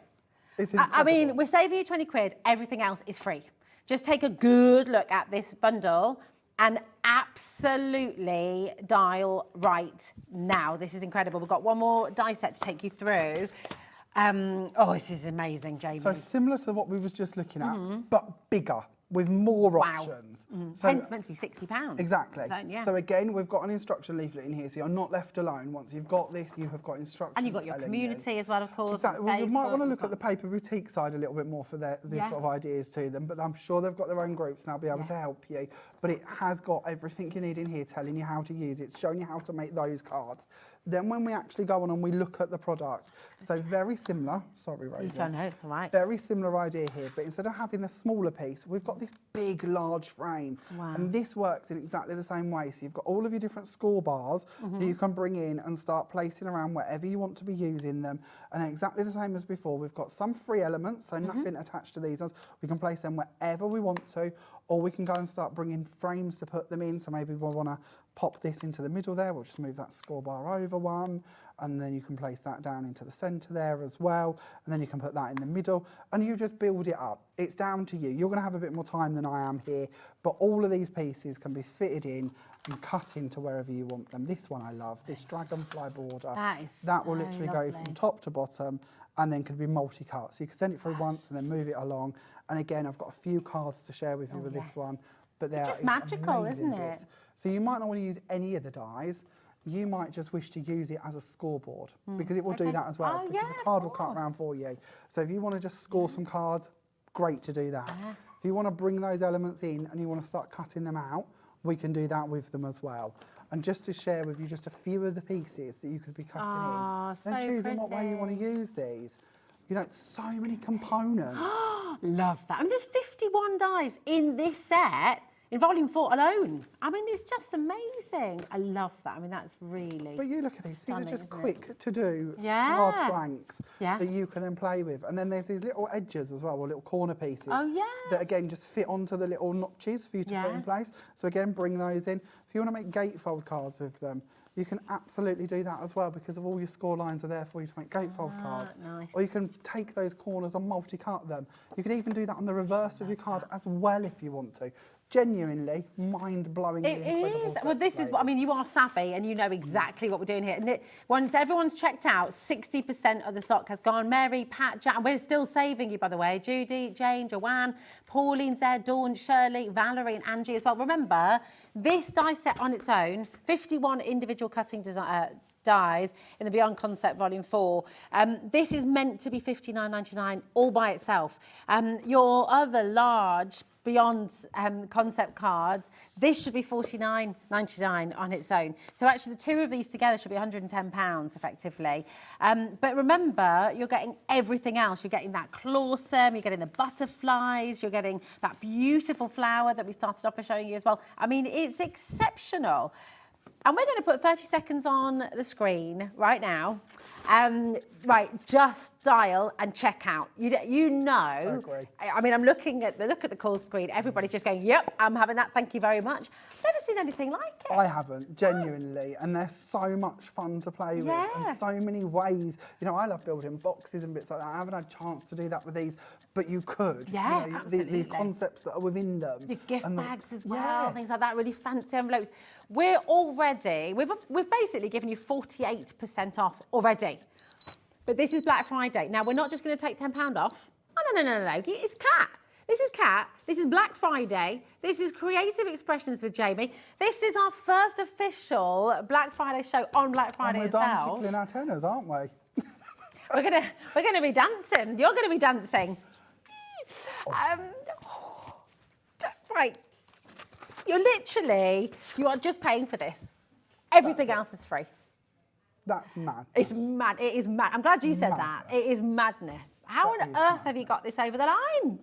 I mean, we're saving you 20 quid, everything else is free. Just take a good look at this bundle and absolutely dial right now. This is incredible. We've got one more die set to take you through. Oh, this is amazing, Jamie.
So similar to what we was just looking at, but bigger, with more options. So
hence meant to be £60.
Exactly.
So, yeah.
So again, we've got an instruction leaflet in here, so you're not left alone. Once you've got this, you have got instructions.
And you've got your community as well, of course.
Exactly. Well, you might want to look at the paper boutique side a little bit more for these sort of ideas to them, but I'm sure they've got their own groups and they'll be able to help you. But it has got everything you need in here, telling you how to use it, showing you how to make those cards. Then when we actually go on and we look at the product, so very similar, sorry Rosie.
No, it's all right.
Very similar idea here, but instead of having the smaller piece, we've got this big, large frame.
Wow.
And this works in exactly the same way. So you've got all of your different score bars that you can bring in and start placing around wherever you want to be using them. And exactly the same as before, we've got some free elements, so nothing attached to these ones. We can place them wherever we want to, or we can go and start bringing frames to put them in. So maybe we'll want to pop this into the middle there. We'll just move that score bar over one, and then you can place that down into the centre there as well, and then you can put that in the middle, and you just build it up. It's down to you. You're going to have a bit more time than I am here, but all of these pieces can be fitted in and cut into wherever you want them. This one I love, this dragonfly border. That will literally go from top to bottom, and then could be multi-cut. So you can send it through once and then move it along. And again, I've got a few cards to share with you with this one. But they're
just magical, isn't it?
bits. So you might not want to use any of the dies. You might just wish to use it as a scoreboard because it will do that as well. Because the card will cut around for you. So if you want to just score some cards, great to do that. If you want to bring those elements in and you want to start cutting them out, we can do that with them as well. And just to share with you just a few of the pieces that you could be cutting in, then choosing what way you want to use these. You know, so many components.
Love that. I mean, there's 51 dies in this set, in volume 4 alone. I mean, it's just amazing. I love that. I mean, that's really
But you look at these.
stunning,
These are just
isn't it?
quick to do
Yeah.
card blanks that you can then play with. And then there's these little edges as well, or little corner pieces.
Oh, yeah.
That again just fit onto the little notches for you to put in place. So again, bring those in. If you want to make gatefold cards with them, you can absolutely do that as well because of all your score lines are there for you to make gatefold cards.
Nice.
Or you can take those corners and multi-cut them. You could even do that on the reverse of your card as well if you want to. Genuinely mind-blowingly incredible.
It is.
set,
Well, this is what I mean. You are savvy and you know exactly what we're doing here. And once everyone's checked out, 60% of the stock has gone. Mary, Pat, Jack, and we're still saving you, by the way. Judy, Jane, Joanne, Pauline's there, Dawn, Shirley, Valerie, and Angie as well. Remember, this die set on its own, 51 individual cutting dies in the Beyond Concept Volume 4. This is meant to be $59.99 all by itself. Your other large Beyond Concept cards, this should be $49.99 on its own. So actually the two of these together should be £110 effectively. But remember, you're getting everything else. You're getting that clawsome, you're getting the butterflies, you're getting that beautiful flower that we started off by showing you as well. I mean, it's exceptional. And we're going to put 30 seconds on the screen right now. Right, just dial and check out. You know.
I agree.
I mean, I'm looking at the call screen. Everybody's just going, yep, I'm having that. Thank you very much. I've never seen anything like it.
I haven't, genuinely, and they're so much fun to play with,
Yeah.
and so many ways. You know, I love building boxes and bits like that. I haven't had a chance to do that with these, but you could.
Yeah,
you know,
absolutely.
the concepts that are within them.
Your gift
and
bags as well,
yeah.
things like that, really fancy envelopes. We're already, we've basically given you 48% off already. But this is Black Friday. Now, we're not just going to take £10 off. Oh, no. It's Cat. This is Cat. This is Black Friday. This is Creative Expressions with Jamie. This is our first official Black Friday show on Black Friday
And we're done
itself.
tickling our tenors, aren't we?
We're gonna be dancing. You're gonna be dancing. Right. You are just paying for this. Everything else is free.
That's mad.
It's mad. It is mad. I'm glad you said that. It is madness. How on earth have you got this over the line?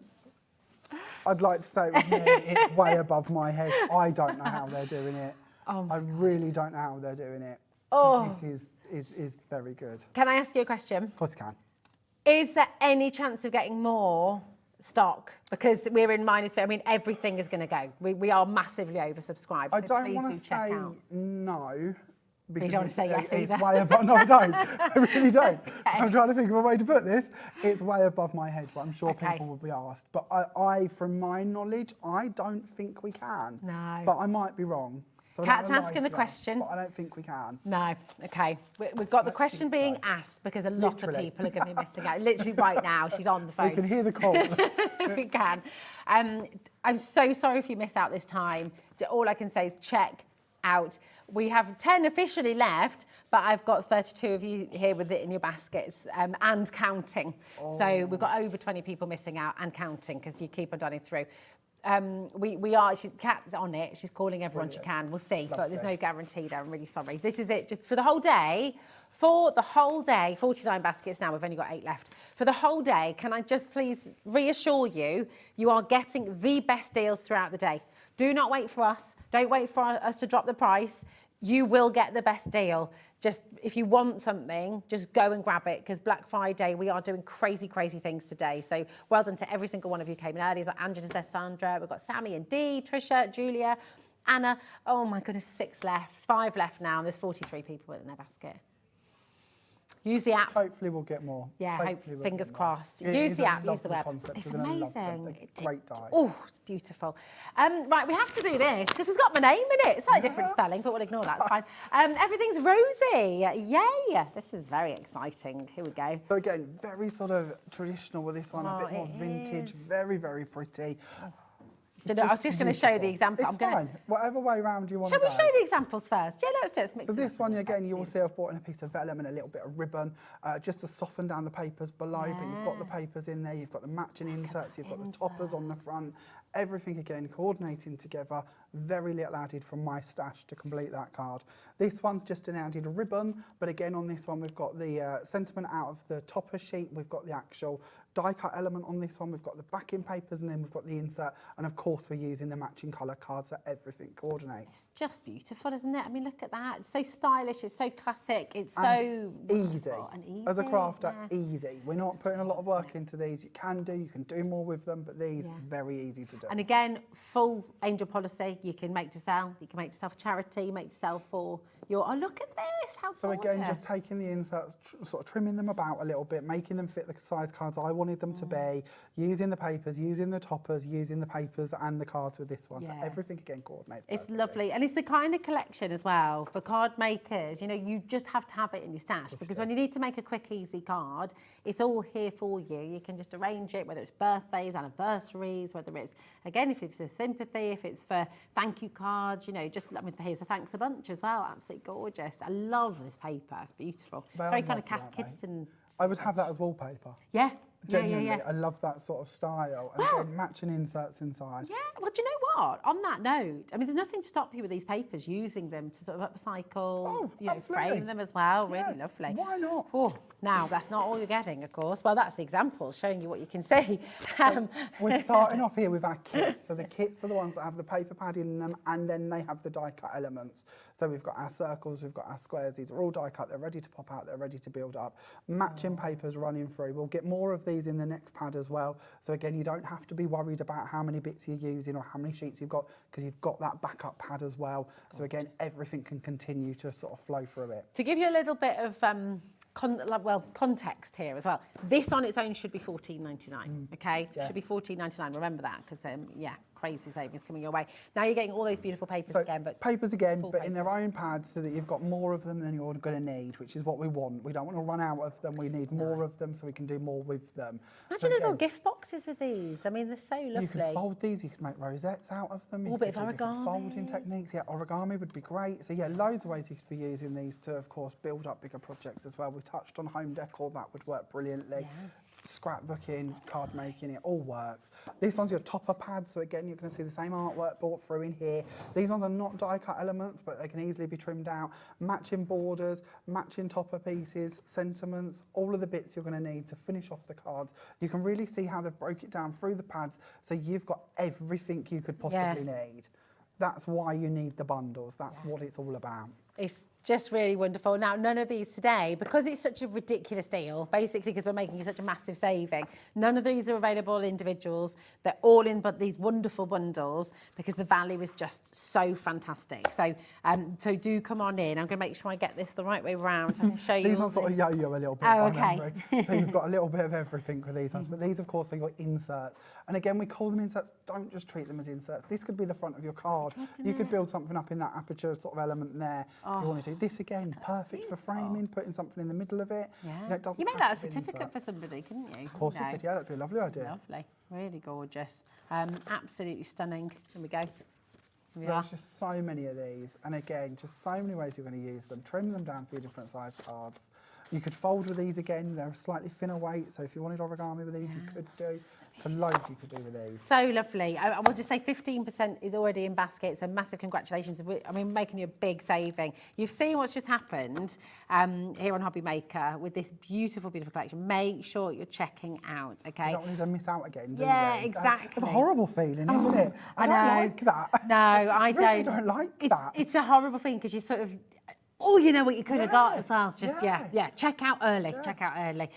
I'd like to say it was me. It's way above my head. I don't know how they're doing it. I really don't know how they're doing it. This is very good.
Can I ask you a question?
Of course you can.
Is there any chance of getting more stock? Because we're in minus, I mean, everything is going to go. We are massively oversubscribed.
I
So
don't
please
want
do
to
check
say
out.
no. Because
don't want to say yes
it's
either.
way above. No, I don't. I really don't. So I'm trying to think of a way to put this. It's way above my head, but I'm sure people will be asked. But I, from my knowledge, I don't think we can.
No.
But I might be wrong. So I don't
Kat's
wanna lie
asking the
to you,
question.
But I don't think we can.
No, okay. We've got the question being asked because a lot of people are going to be missing out. Literally right now, she's on the phone.
We can hear the call.
We can. I'm so sorry if you miss out this time. All I can say is check out. We have 10 officially left, but I've got 32 of you here with it in your baskets and counting. So we've got over 20 people missing out and counting because you keep on dialing through. Kat's on it. She's calling everyone she can. We'll see, but there's no guarantee there. I'm really sorry. This is it, just for the whole day. For the whole day, 49 baskets now. We've only got 8 left. For the whole day, can I just please reassure you, you are getting the best deals throughout the day. Do not wait for us. Don't wait for us to drop the price. You will get the best deal. Just if you want something, just go and grab it because Black Friday, we are doing crazy, crazy things today. So well done to every single one of you came in early. So Angela says Sandra, we've got Sammy and Dee, Trisha, Julia, Anna. Oh my goodness, 6 left, 5 left now. And there's 43 people in their basket. Use the app.
Hopefully we'll get more.
Yeah,
Hopefully we'll
fingers
get more.
crossed.
It
Use
is
the
a
app, use the
lovely
web.
concept.
It's
We're gonna love them.
amazing.
They're great die.
Oh, it's beautiful. Right, we have to do this because it's got my name in it. It's like different spelling, but we'll ignore that. It's fine. Everything's rosy. Yay! This is very exciting. Here we go.
So again, very sort of traditional with this one, a bit more
it
vintage,
is.
very, very pretty.
Do you know, I was just going to show you the example.
It's fine. Whatever way round you want
Shall
to
we
go.
show the examples first? Yeah, let's do it.
So this one, again, you will see I've brought in a piece of vellum and a little bit of ribbon just to soften down the papers below, but you've got the papers in there, you've got the matching inserts, you've got the toppers on the front, everything again coordinating together, very little added from my stash to complete that card. This one, just an added ribbon, but again on this one we've got the sentiment out of the topper sheet, we've got the actual die cut element on this one, we've got the backing papers and then we've got the insert, and of course we're using the matching colour cards so everything coordinates.
It's just beautiful, isn't it? I mean, look at that. It's so stylish, it's so classic, it's
And
so
easy.
wonderful and easy.
As a crafter,
yeah.
easy. We're not putting a lot of work into these. You can do more with them, but these, very easy to do.
And again, full angel policy. You can make to sell, you can make to sell for charity, you make to sell for your, oh, look at this, how
So
gorgeous.
again, just taking the inserts, sort of trimming them about a little bit, making them fit the size cards I wanted them to be, using the papers, using the toppers, using the papers and the cards with this one. So
Yeah.
everything again coordinates
It's
perfectly.
lovely, and it's the kind of collection as well for card makers. You know, you just have to have it in your stash because when you need to make a quick, easy card, it's all here for you. You can just arrange it, whether it's birthdays, anniversaries, whether it's, again, if it's for sympathy, if it's for thank you cards, you know, just, I mean, here's a thanks a bunch as well. Absolutely gorgeous. I love this paper. It's beautiful.
They are
Very kind of
lovely,
Kath
aren't they?
Kidston.
I would have that as wallpaper.
Yeah,
Genuinely, I love that sort of style. And again, matching inserts inside.
Yeah, well, do you know what? On that note, I mean, there's nothing to stop you with these papers using them to sort of upcycle, you know,
absolutely.
frame them as well.
Yeah,
Really lovely.
why not?
Oh, now, that's not all you're getting, of course. Well, that's the example, showing you what you can see.
We're starting off here with our kits. So the kits are the ones that have the paper pad in them, and then they have the die cut elements. So we've got our circles, we've got our squares. These are all die cut. They're ready to pop out. They're ready to build up. Matching papers running through. We'll get more of these in the next pad as well. So again, you don't have to be worried about how many bits you're using or how many sheets you've got, because you've got that backup pad as well. So again, everything can continue to sort of flow through it.
To give you a little bit of context here as well, this on its own should be $14.99. Okay, so it should be $14.99. Remember that, because yeah, crazy savings coming your way. Now you're getting all those beautiful papers again, but
papers again, but
papers
in their own pads, so that you've got more of them than you're going to need, which is what we want. We don't want to run out of them. We need more of them so we can do more with them.
Imagine little gift boxes with these. I mean, they're so lovely.
You can fold these. You can make rosettes out of them.
A
You
bit
can
of
do different
origami.
folding techniques. Yeah, origami would be great. So yeah, loads of ways you could be using these to, of course, build up bigger projects as well. We touched on home decor. That would work brilliantly.
Yeah.
Scrapbooking, card making, it all works. This one's your topper pad, so again you're going to see the same artwork brought through in here. These ones are not die cut elements, but they can easily be trimmed out. Matching borders, matching topper pieces, sentiments, all of the bits you're going to need to finish off the cards. You can really see how they've broke it down through the pads, so you've got everything you could possibly need. That's why you need the bundles. That's what it's all about.
It's just really wonderful. Now, none of these today, because it's such a ridiculous deal, basically because we're making such a massive saving, none of these are available individuals. They're all in but these wonderful bundles, because the value is just so fantastic. So so do come on in. I'm going to make sure I get this the right way round. I can show you.
These ones sort of yo-yo a little bit.
Oh, okay.
So you've got a little bit of everything with these ones, but these, of course, are your inserts. And again, we call them inserts. Don't just treat them as inserts. This could be the front of your card. You could build something up in that aperture sort of element there. You want to do this again, perfect for framing, putting something in the middle of it.
Yeah.
You know, it doesn't
You make
have
that a
to be an
certificate
insert.
for somebody, couldn't you?
Of course you could, yeah, that'd be a lovely idea.
Lovely, really gorgeous. Absolutely stunning. Here we go. Here we are.
There's just so many of these, and again, just so many ways you're going to use them. Trim them down for your different size cards. You could fold with these again. They're a slightly thinner weight, so if you wanted origami with these, you could do. So loads you could do with these.
So lovely. I will just say 15% is already in basket, so massive congratulations. I mean, making you a big saving. You've seen what's just happened here on HobbyMaker with this beautiful, beautiful collection. Make sure you're checking out, okay?
You don't want to miss out again, do you?
Yeah, exactly.
It's a horrible feeling, isn't it? I don't like that.
No, I
really don't like that.
It's a horrible thing, because you sort of, you know what you could have got as well. It's just, yeah. Check out early. Check out early.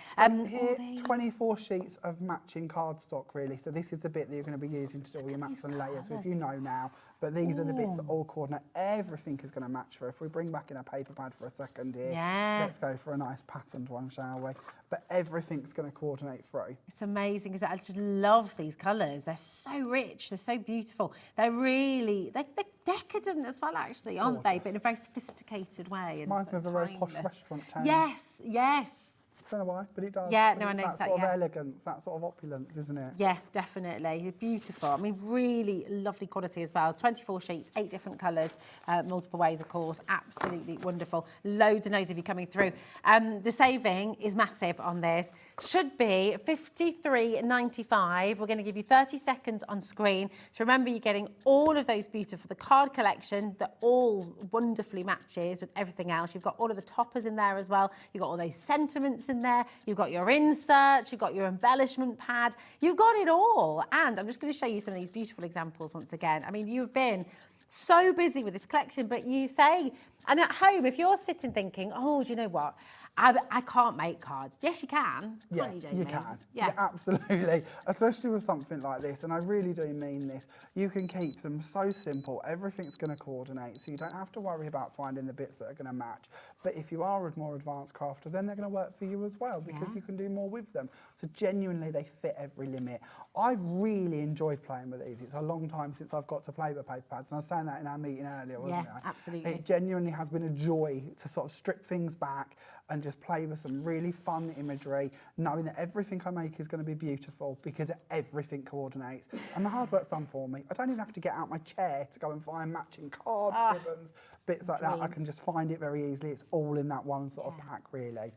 Here, 24 sheets of matching cardstock, really. So this is the bit that you're going to be using to do all your mats and layers with. You know now. But these are the bits that all coordinate. Everything is going to match through. If we bring back in a paper pad for a second here, let's go for a nice patterned one, shall we? But everything's going to coordinate through.
It's amazing, because I just love these colours. They're so rich. They're so beautiful. They're really, they're decadent as well, actually, aren't they? But in a very sophisticated way.
Reminds me of a very posh restaurant chain.
Yes, yes.
I don't know why, but it does.
Yeah,
But
no, I
it's
know
that
exactly.
sort of elegance, that sort of opulence, isn't it?
Yeah, definitely. They're beautiful. I mean, really lovely quality as well. 24 sheets, 8 different colours, multiple ways, of course. Absolutely wonderful. Loads and loads of you coming through. The saving is massive on this. Should be $53.95. We're going to give you 30 seconds on screen. So remember, you're getting all of those beautiful, the card collection that all wonderfully matches with everything else. You've got all of the toppers in there as well. You've got all those sentiments in there. You've got your inserts, you've got your embellishment pad. You've got it all. And I'm just going to show you some of these beautiful examples once again. I mean, you've been so busy with this collection, but you say, and at home, if you're sitting thinking, oh, do you know what? I can't make cards. Yes, you can.
Yeah, you can. Yeah, absolutely. Especially with something like this, and I really do mean this. You can keep them so simple. Everything's going to coordinate, so you don't have to worry about finding the bits that are going to match. But if you are a more advanced crafter, then they're going to work for you as well, because you can do more with them. So genuinely, they fit every limit. I've really enjoyed playing with these. It's a long time since I've got to play with paper pads, and I was saying that in our meeting earlier, wasn't I?
Absolutely.
It genuinely has been a joy to sort of strip things back and just play with some really fun imagery, knowing that everything I make is going to be beautiful because everything coordinates. And the hard work's done for me. I don't even have to get out my chair to go and find matching card ribbons, bits like that. I can just find it very easily. It's all in that one sort of pack, really.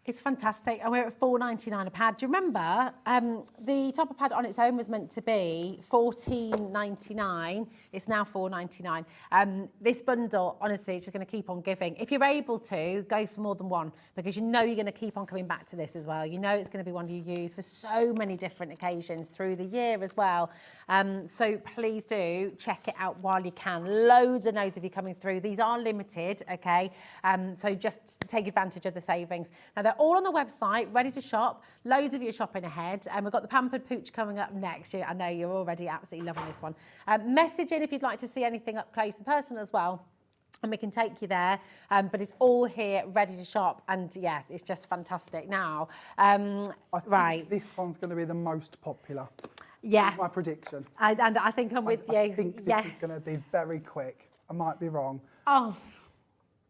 It's fantastic, and we're at $4.99 a pad. Do you remember the topper pad on its own was meant to be $14.99? It's now $4.99. This bundle, honestly, is just going to keep on giving. If you're able to, go for more than one, because you know you're going to keep on coming back to this as well. You know it's going to be one you use for so many different occasions through the year as well. So please do check it out while you can. Loads of you coming through. These are limited, okay? So just take advantage of the savings. Now, they're all on the website, ready to shop. Loads of you are shopping ahead. And we've got the Pampered Pooch coming up next. I know you're already absolutely loving this one. Message in if you'd like to see anything up close and personal as well, and we can take you there. But it's all here, ready to shop. And yeah, it's just fantastic now.
I think this one's going to be the most popular.
Yeah.
That's my prediction.
And I think I'm with you.
I think this is going to be very quick. I might be wrong.
Oh.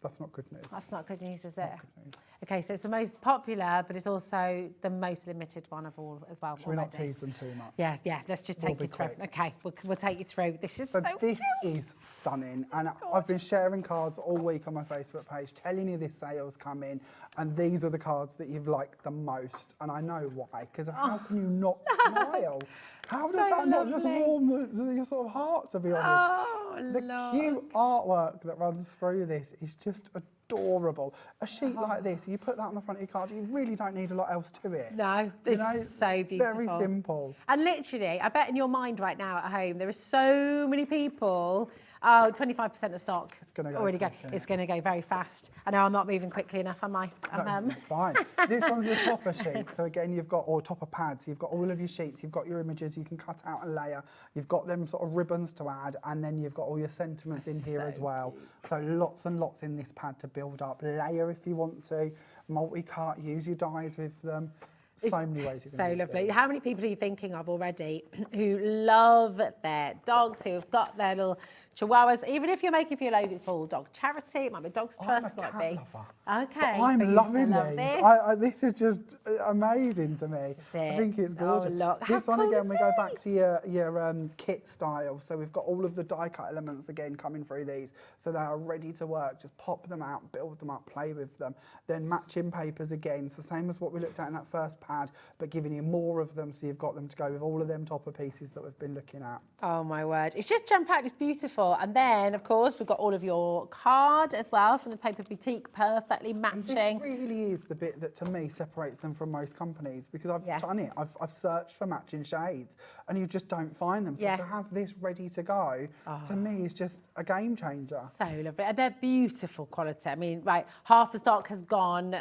That's not good news.
That's not good news, is it?
Not good news.
Okay, so it's the most popular, but it's also the most limited one of all as well.
Should we not tease them too much?
Yeah, let's just take you through. Okay, we'll take you through. This is so
this
cute.
is stunning, and I've been sharing cards all week on my Facebook page, telling you this sale's coming, and these are the cards that you've liked the most, and I know why, because how can you not smile? How does that not just warm your sort of heart, to be honest?
Oh,
the cute artwork that runs through this is just adorable. A sheet like this, you put that on the front of your card, you really don't need a lot else to it.
No, this is so beautiful.
Very simple.
And literally, I bet in your mind right now at home, there are so many people. Oh, 25% of stock.
It's going to go
already
quick,
It's going to go very fast. I know I'm not moving quickly enough, am I?
No, fine. This one's your topper sheet. So again, you've got, or topper pads, you've got all of your sheets, you've got your images you can cut out and layer, you've got them sort of ribbons to add, and then you've got all your sentiments in here as well. Cute. So lots and lots in this pad to build up. Layer if you want to, multi-cut, use your dies with them. So many ways you can use
lovely.
these.
How many people are you thinking of already who love their dogs, who have got their little chihuahuas? Even if you're making for your local dog charity, it might be Dogs Trust,
I'm a
might be.
cat lover.
Okay.
But I'm loving
love
these. This is just amazing to me. I think it's gorgeous.
Oh, look.
This
How
one
cool
again,
is
we go
it?
back to your kit style. So we've got all of the die cut elements again coming through these, so they are ready to work. Just pop them out, build them up, play with them. Then matching papers again, so same as what we looked at in that first pad, but giving you more of them, so you've got them to go with all of them topper pieces that we've been looking at.
Oh my word, it's just jam-packed, it's beautiful. And then, of course, we've got all of your card as well from the Paper Boutique, perfectly matching.
This really is the bit that, to me, separates them from most companies, because I've done it. I've searched for matching shades, and you just don't find them. So to have this ready to go, to me, is just a game changer.
So lovely. And they're beautiful quality. I mean, right, half the stock has gone.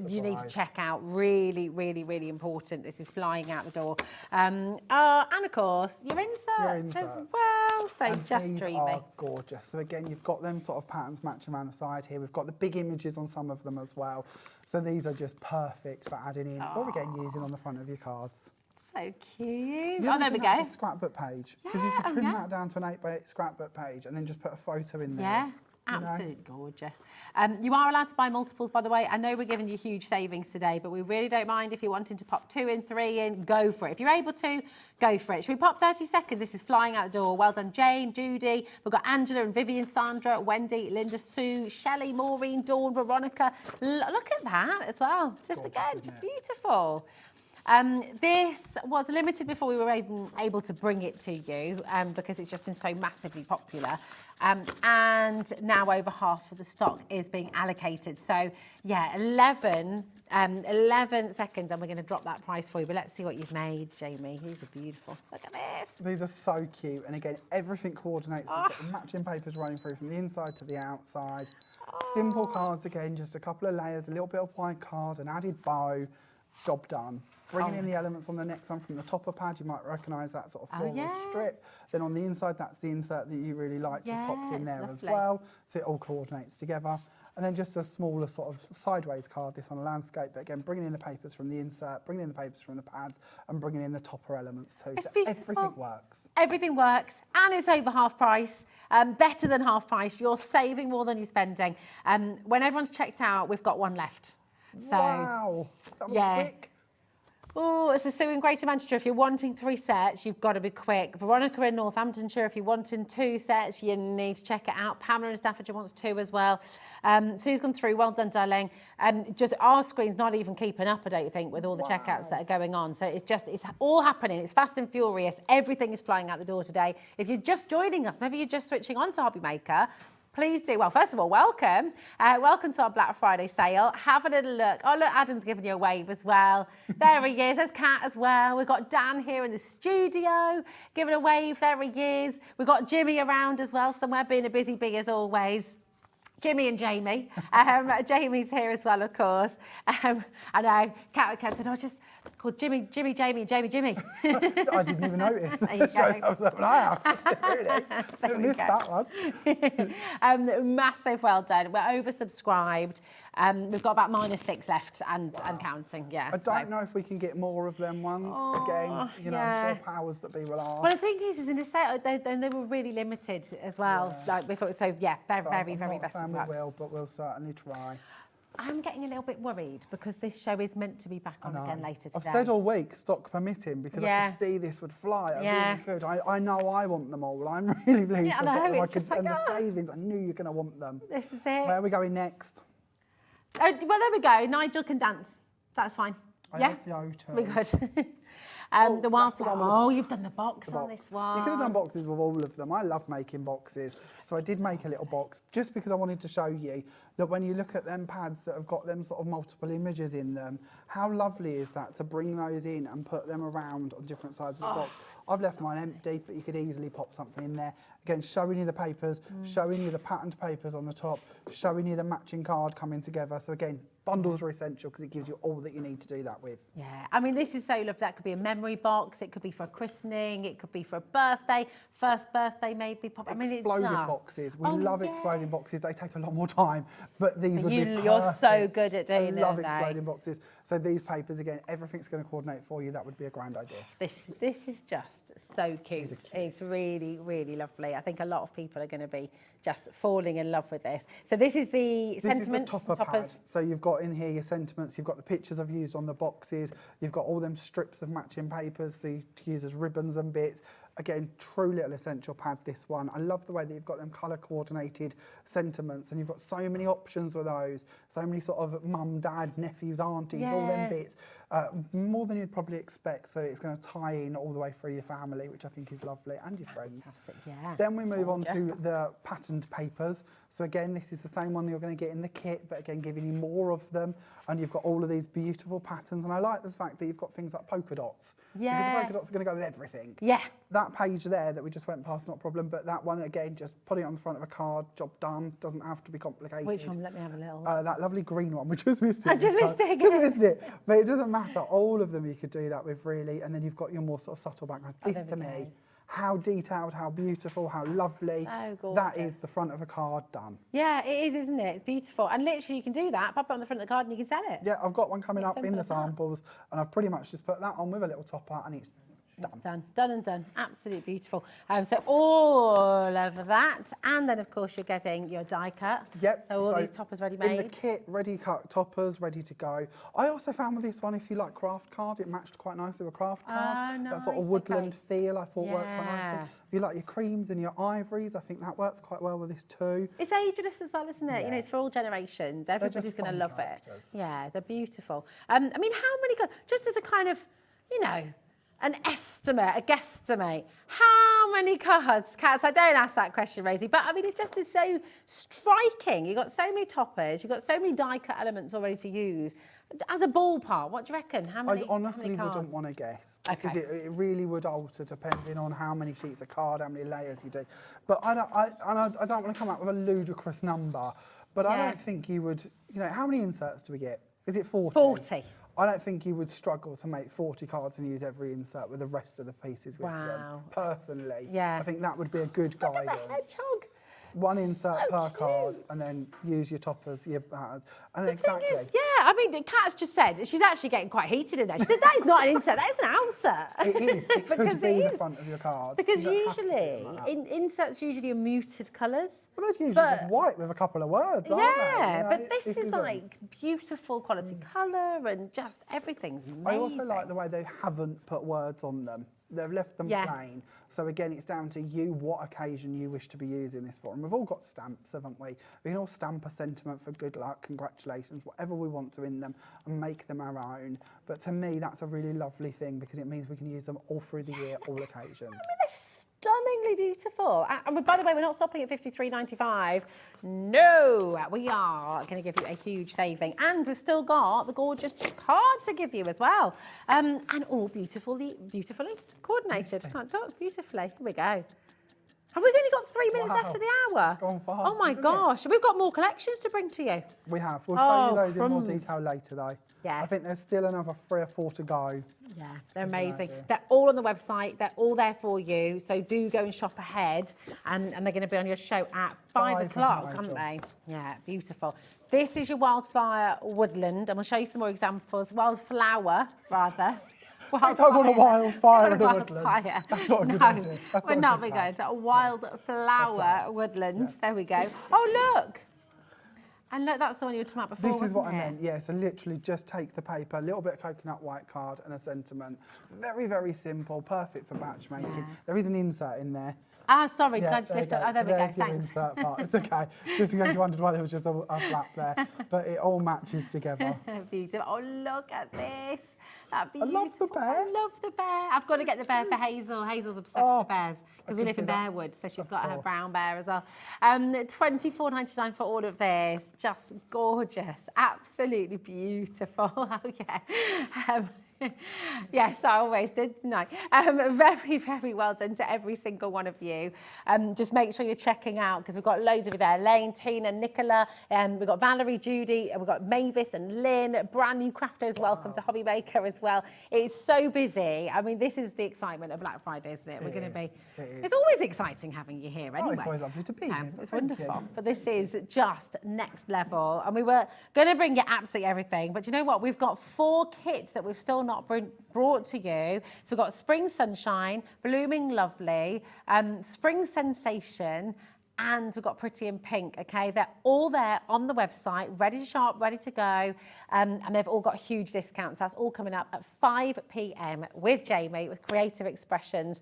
You need to check out. Really, really, really important. This is flying out the door. And of course, your inserts as well. So
and
just
these
dreamy.
Are gorgeous. So again, you've got them sort of patterns matching around the side here. We've got the big images on some of them as well. So these are just perfect for adding in, or again, using on the front of your cards.
So cute.
Oh,
there we go.
A scrapbook page, because you can trim that down to an 8x8 scrapbook page and then just put a photo in there.
Yeah. Absolutely gorgeous. You are allowed to buy multiples, by the way. I know we're giving you huge savings today, but we really don't mind if you're wanting to pop 2 in, 3 in, go for it. If you're able to, go for it. Should we pop 30 seconds? This is flying out the door. Well done, Jane, Judy. We've got Angela and Vivian, Sandra, Wendy, Linda, Sue, Shelley, Maureen, Dawn, Veronica. Look at that as well. Just again, just beautiful. This was limited before we were able to bring it to you because it's just been so massively popular. And now over half of the stock is being allocated. So yeah, 11 seconds and we're going to drop that price for you. But let's see what you've made, Jamie. These are beautiful. Look at this.
These are so cute. And again, everything coordinates. You've got the matching papers running through from the inside to the outside. Simple cards again, just a couple of layers, a little bit of white card, an added bow, job done. Bringing in the elements on the next one from the topper pad, you might recognise that sort of floral strip. Then on the inside, that's the insert that you really liked. You popped in there as well, so it all coordinates together. And then just a smaller sort of sideways card, this on a landscape, but again, bringing in the papers from the insert, bringing in the papers from the pads, and bringing in the topper elements too.
It's
so
beautiful.
Everything works.
Everything works, and it's over half price, better than half price. You're saving more than you're spending. When everyone's checked out, we've got one left. So,
wow, that was quick.
Oh, it's a Sue in Greater Manchester. If you're wanting 3 sets, you've got to be quick. Veronica in Northamptonshire, if you're wanting 2 sets, you need to check it out. Pamela in Staffordshire wants 2 as well. Sue's gone through. Well done, darling. Just our screen's not even keeping up, I don't think, with all the checkouts that are going on. So it's all happening. It's fast and furious. Everything is flying out the door today. If you're just joining us, maybe you're just switching on to HobbyMaker, please do. Well, first of all, welcome. Welcome to our Black Friday sale. Have a little look. Oh, look, Adam's giving you a wave as well. There he is. There's Kat as well. We've got Dan here in the studio giving a wave. There he is. We've got Jimmy around as well, somewhere being a busy bee as always. Jimmy and Jamie. Jamie's here as well, of course. I know. Kat said, oh, just called Jamie, Jamie.
I didn't even notice. Shows how something I have. Really? Missed that one.
Massive well done. We're oversubscribed. We've got about -6 left and counting. Yeah.
I don't know if we can get more of them ones. Again, you know, I'm sure powers that be will ask.
Well, the thing is in the sale, they were really limited as well. Like we thought. So yeah, very best of luck.
We will, but we'll certainly try.
I'm getting a little bit worried because this show is meant to be back on again later today.
I've said all week, stock permitting, because I could see this would fly. I really could. I know I want them all. I'm really pleased.
Yeah, I know. It's just like,
and the savings, I knew you're going to want them.
This is it.
Where are we going next?
Oh, well, there we go. Nigel can dance. That's fine.
Yeah?
We're good. The wildflower. Oh, you've done the box on this one.
You could have done boxes with all of them. I love making boxes. So I did make a little box just because I wanted to show you that when you look at them pads that have got them sort of multiple images in them, how lovely is that to bring those in and put them around on different sides of the box. I've left mine empty, but you could easily pop something in there. Again, showing you the papers, showing you the patterned papers on the top, showing you the matching card coming together. So again, bundles are essential because it gives you all that you need to do that with.
Yeah, I mean, this is so lovely. That could be a memory box. It could be for a christening. It could be for a birthday, first birthday maybe. I mean,
exploding boxes. We love exploding boxes. They take a lot more time, but these would be perfect.
You're so good at doing them.
I love exploding boxes. So these papers, again, everything's going to coordinate for you. That would be a grand idea.
This is just so cute. It's really, really lovely. I think a lot of people are going to be just falling in love with this. So this is the sentiments,
toppers. Pad. So you've got in here your sentiments, you've got the pictures I've used on the boxes, you've got all them strips of matching papers so you to use as ribbons and bits. Again, true little essential pad, this one. I love the way that you've got them colour coordinated sentiments and you've got so many options with those, so many sort of mum, dad, nephews, aunties, all them bits. More than you'd probably expect, so it's going to tie in all the way through your family, which I think is lovely, and your friends.
Fantastic, yeah.
Then we move on to the patterned papers. So again, this is the same one you're going to get in the kit, but again, giving you more of them, and you've got all of these beautiful patterns, and I like the fact that you've got things like polka dots.
Yeah.
Because the polka dots are going to go with everything.
Yeah.
That page there that we just went past, not a problem, but that one, again, just put it on the front of a card, job done, doesn't have to be complicated.
Which one? Let me have a little.
That lovely green one, we just missed it.
I just missed it again.
Just missed it. But it doesn't matter, all of them you could do that with, really, and then you've got your more sort of subtle background. This, to me, how detailed, how beautiful, how lovely.
So gorgeous.
That is the front of a card done.
Yeah, it is, isn't it? It's beautiful. And literally you can do that, pop it on the front of the card and you can sell it.
Yeah, I've got one coming
It's
up in
simple
the
as that.
samples, and I've pretty much just put that on with a little topper, and it's
done. Done and done. Absolutely beautiful. So all of that, and then of course you're getting your die cut.
Yep.
So all these toppers ready made.
In the kit, ready cut toppers, ready to go. I also found with this one, if you like craft card, it matched quite nicely with a craft card.
Oh,
that sort of
nice,
woodland
okay.
feel I thought worked quite nicely. If you like your creams and your ivories, I think that works quite well with this too.
It's ageless as well, isn't it?
Yeah.
You know, it's for all generations. Everybody's going to
fun
love
characters.
it. Yeah, they're beautiful. I mean, how many, just as a kind of, you know, an estimate, a guesstimate, how many cards, Cats, I don't ask that question, Rosie, but I mean, it just is so striking. You've got so many toppers, you've got so many die cut elements already to use. As a ballpark, what do you reckon? How many?
I honestly
how many cards?
wouldn't want to guess, because it really would alter depending on how many sheets of card, how many layers you do. But I don't want to come up with a ludicrous number, but I don't think you would, you know, how many inserts do we get? Is it 40?
40.
I don't think you would struggle to make 40 cards and use every insert with the rest of the pieces with them. Personally, I think that would be a good guidance.
Look at the hedgehog.
one insert per card, and then use your toppers, your batters, and exactly.
Thing is, yeah, I mean, Kat's just said, she's actually getting quite heated in there. She said, that is not an insert, that is an outsert.
It is. It could
Because
be
it
the
is.
front of your card.
Because
You don't have to do it
usually,
like that.
inserts usually are muted colours.
Well, they're usually
but-
just white with a couple of words, aren't they?
Yeah,
You know,
but this is
isn't.
like beautiful quality colour and just everything's amazing.
I also like the way they haven't put words on them. They've left them
Yeah.
plain. So again, it's down to you what occasion you wish to be using this for. And we've all got stamps, haven't we? We can all stamp a sentiment for good luck, congratulations, whatever we want to in them, and make them our own. But to me, that's a really lovely thing because it means we can use them all through the year, all occasions.
They're stunningly beautiful. And by the way, we're not stopping at $53.95. No, we are going to give you a huge saving. And we've still got the gorgeous card to give you as well. And all beautifully coordinated. Can't talk beautifully. Here we go. Have we only got 3 minutes
Wow.
left of the hour?
It's gone fast,
oh my
isn't it?
gosh. We've got more collections to bring to you.
We have. We'll
Oh,
show you those in more
crumbs.
detail later, though.
Yeah.
I think there's still another 3 or 4 to go.
Yeah, they're
Good
amazing.
idea.
They're all on the website. They're all there for you. So do go and shop ahead. And they're going to be on your show at 5
5
o'clock,
o'clock.
aren't they? Yeah, beautiful. This is your wildflower woodland. And we'll show you some more examples. Wildflower, rather.
We don't want a wildfire in a woodland.
Wildfire.
That's not a good
No,
idea. That's
we're
not a
not
good
going
plan.
to. A wildflower woodland. There we go. Oh, look. And look, that's the one you were talking about before,
This is what I
wasn't it?
meant, yeah. So literally just take the paper, a little bit of coconut white card and a sentiment. Very, very simple, perfect for batch making.
Yeah.
There is an insert in there.
Ah, sorry, because
Yeah,
I just
there you
lifted
go.
up. Oh, there
So
we go.
there's your
Thanks.
insert part. It's okay. Just in case you wondered why there was just a flap there. But it all matches together.
Beautiful. Oh, look at this. That
I love the
beautiful.
bear.
I love the bear. I've got to get the bear for Hazel. Hazel's obsessed
Oh,
with bears because we
can
live in
see that.
Bearwood, so she's
Of
got her
course.
brown bear as well. $24.99 for all of this. Just gorgeous. Absolutely beautiful. Oh, yeah. Yes, I always did, didn't I? Very, very well done to every single one of you. Just make sure you're checking out because we've got loads of you there. Lane, Tina, Nicola, we've got Valerie, Judy, we've got Mavis and Lynn, brand new crafters. Welcome to HobbyMaker as well. It's so busy. I mean, this is the excitement of Black Friday, isn't it? We're going to be. It's always exciting having you here anyway.
It's always lovely to be
So,
here.
it's
Thank
wonderful.
you.
But this is just next level. And we were going to bring you absolutely everything. But you know what? We've got 4 kits that we've still not brought to you. So we've got Spring Sunshine, Blooming Lovely, Spring Sensation, and we've got Pretty in Pink, okay? They're all there on the website, ready to shop, ready to go, and they've all got huge discounts. That's all coming up at 5 p.m. with Jamie, with Creative Expressions.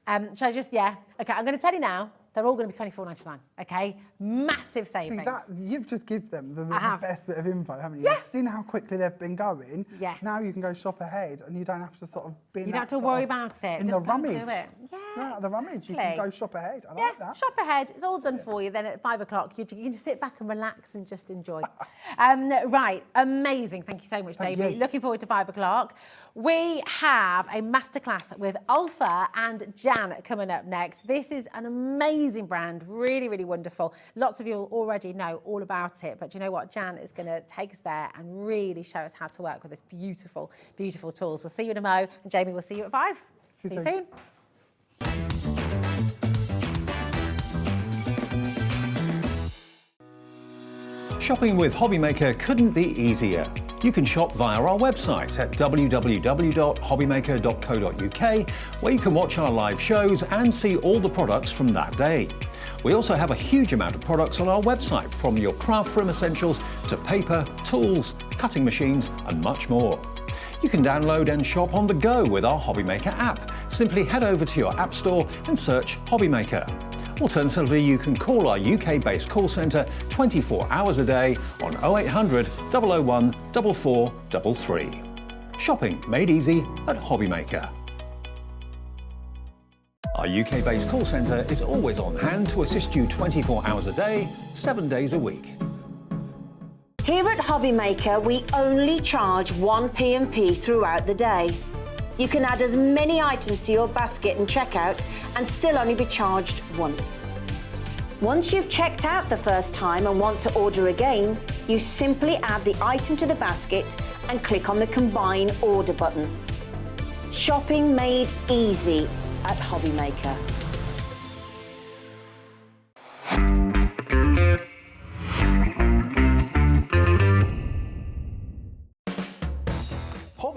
Shall I just, yeah? Okay, I'm going to tell you now, they're all going to be $24.99, okay? Massive savings.
See, that, you've just given them the
have.
best bit of info, haven't you?
Yeah.
You've seen how quickly they've been going.
Yeah.
Now you can go shop ahead and you don't have to sort of be in
You don't have
that
to
sort
worry
of-
about it.
In
Just
the
go and
rummage.
do it. Yeah,
the rummage. You can
exactly.
go shop ahead. I
Yeah,
like that.
shop ahead. It's all done for you. Then at 5 o'clock, you can just sit back and relax and just enjoy. Right, amazing. Thank you so much,
Thank
David.
you.
Looking forward to 5 o'clock. We have a masterclass with Olfa and Jan coming up next. This is an amazing brand, really, really wonderful. Lots of you already know all about it, but you know what? Jan is going to take us there and really show us how to work with this beautiful, beautiful tools. We'll see you in a mo, and Jamie, we'll see you at 5.
See you
you
soon.
soon.
Shopping with HobbyMaker couldn't be easier. You can shop via our website at www.hobbymaker.co.uk, where you can watch our live shows and see all the products from that day. We also have a huge amount of products on our website, from your craft room essentials to paper, tools, cutting machines and much more. You can download and shop on the go with our HobbyMaker app. Simply head over to your app store and search HobbyMaker. Alternatively, you can call our UK-based call centre 24 hours a day on 0800 001 4433. Shopping made easy at HobbyMaker. Our UK-based call centre is always on hand to assist you 24 hours a day, 7 days a week.
Here at HobbyMaker, we only charge 1 P&P throughout the day. You can add as many items to your basket and checkout and still only be charged once. Once you've checked out the first time and want to order again, you simply add the item to the basket and click on the Combine Order button. Shopping made easy at HobbyMaker.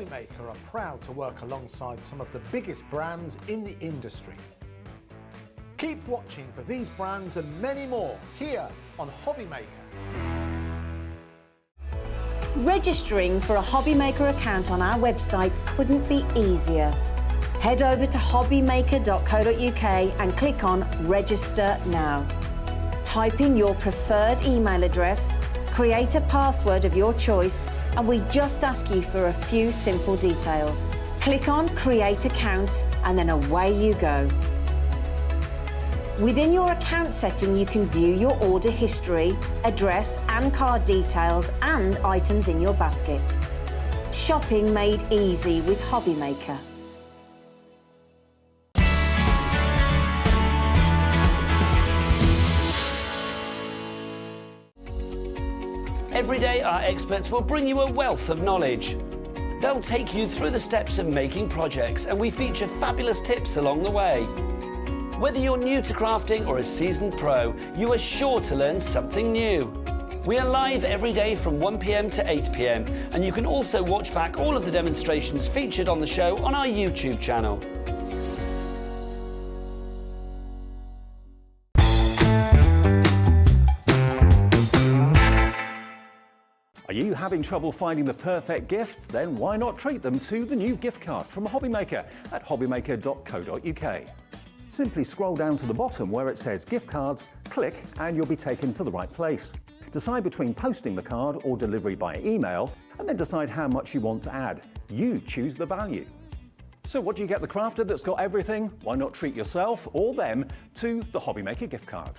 HobbyMaker are proud to work alongside some of the biggest brands in the industry. Keep watching for these brands and many more here on HobbyMaker.
Registering for a HobbyMaker account on our website couldn't be easier. Head over to hobbymaker.co.uk and click on Register Now. Type in your preferred email address, create a password of your choice, and we just ask you for a few simple details. Click on Create Account and then away you go. Within your account setting, you can view your order history, address and card details and items in your basket. Shopping made easy with HobbyMaker.
Every day, our experts will bring you a wealth of knowledge. They'll take you through the steps of making projects, and we feature fabulous tips along the way. Whether you're new to crafting or a seasoned pro, you are sure to learn something new. We are live every day from 1 p.m. to 8 p.m, and you can also watch back all of the demonstrations featured on the show on our YouTube channel.
Are you having trouble finding the perfect gift? Then why not treat them to the new gift card from HobbyMaker at hobbymaker.co.uk. Simply scroll down to the bottom where it says gift cards, click and you'll be taken to the right place. Decide between posting the card or delivery by email and then decide how much you want to add. You choose the value. So what do you get the crafter that's got everything? Why not treat yourself or them to the HobbyMaker gift card?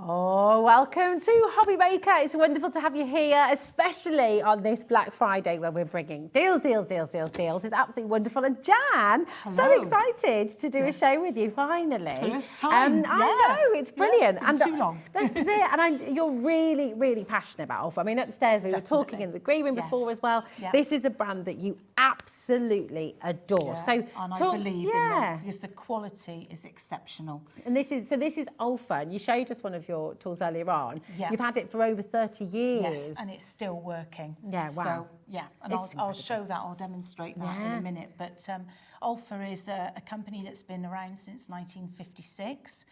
Oh, welcome to HobbyMaker. It's wonderful to have you here, especially on this Black Friday when we're bringing deals, deals, deals, deals, deals. It's absolutely wonderful. And Jan, so excited to do a show with you finally.
First time.
I know, it's brilliant.
Yeah, too long.
This is it. And you're really, really passionate about Olfa. I mean, upstairs we were talking in the green room before as well. Yeah. This is a brand that you absolutely adore.
Yeah.
So,
and I believe in them because the quality is exceptional.
And this is Olfa, and you showed us one of your tools earlier on. Yeah. You've had it for over 30 years.
Yes, and it's still working.
Yeah, wow.
So, yeah, and I'll show that, I'll demonstrate that in a minute. But Olfa is a company that's been around since 1956.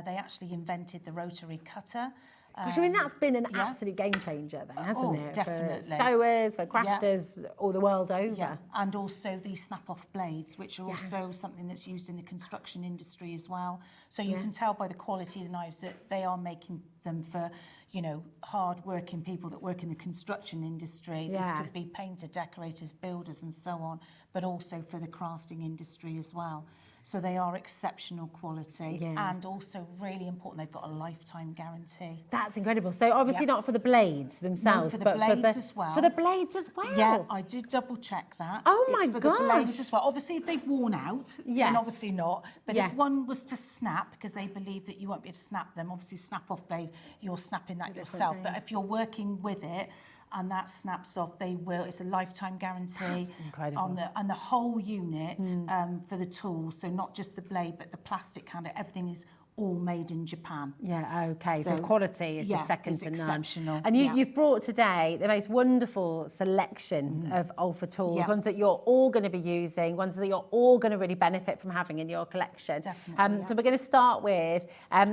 They actually invented the rotary cutter.
Gosh, I mean, that's been an absolute game changer then, hasn't it?
Definitely.
For sewers, for crafters, all the world over.
Yeah, and also the snap-off blades, which are also something that's used in the construction industry as well. So you can tell by the quality of the knives that they are making them for, you know, hard-working people that work in the construction industry. This could be painters, decorators, builders and so on, but also for the crafting industry as well. So they are exceptional quality and also really important, they've got a lifetime guarantee.
That's incredible. So obviously not for the blades themselves,
no, for the
but
blades as well.
For the blades as well?
Yeah, I did double check that.
Oh
it's
my
for
gosh.
the blades as well. Obviously if they've worn out, then obviously not. But if one was to snap, because they believe that you won't be able to snap them, obviously snap off blade, you're snapping that yourself. But if you're working with it, and that snaps off, they will. It's a lifetime guarantee on the whole unit for the tools. So not just the blade, but the plastic handle. Everything is all made in Japan.
Yeah, okay. So quality is just second to none.
Exceptional.
And you've brought today the most wonderful selection of Olfa tools, ones that you're all going to be using, ones that you're all going to really benefit from having in your collection.
Definitely.
So we're going to start with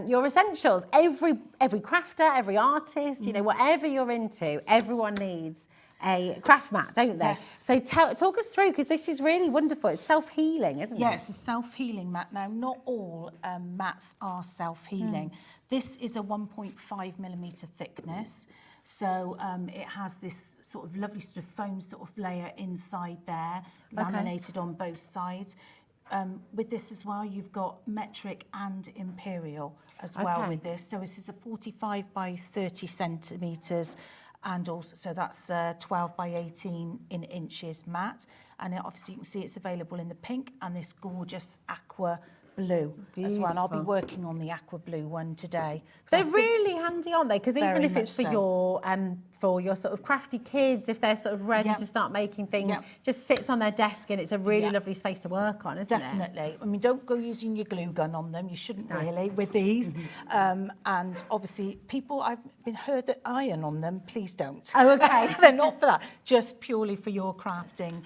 your essentials. Every crafter, every artist, you know, whatever you're into, everyone needs a craft mat, don't they?
Yes.
So talk us through, because this is really wonderful. It's self-healing, isn't it?
Yeah, it's a self-healing mat. Now, not all mats are self-healing. This is a 1.5 millimetre thickness. So it has this sort of lovely sort of foam sort of layer inside there, laminated on both sides. With this as well, you've got metric and imperial as well with this. So this is a 45 by 30 centimetres. And also, so that's 12 by 18 in inches mat. And obviously you can see it's available in the pink and this gorgeous aqua blue as well. And I'll be working on the aqua blue one today.
They're really handy, aren't they? Because even if it's for your for your sort of crafty kids, if they're sort of ready to start making things, just sits on their desk and it's a really lovely space to work on, isn't it?
Definitely. I mean, don't go using your glue gun on them. You shouldn't really with these. And obviously, people, I've been heard that iron on them. Please don't.
Oh, okay.
They're not for that. Just purely for your crafting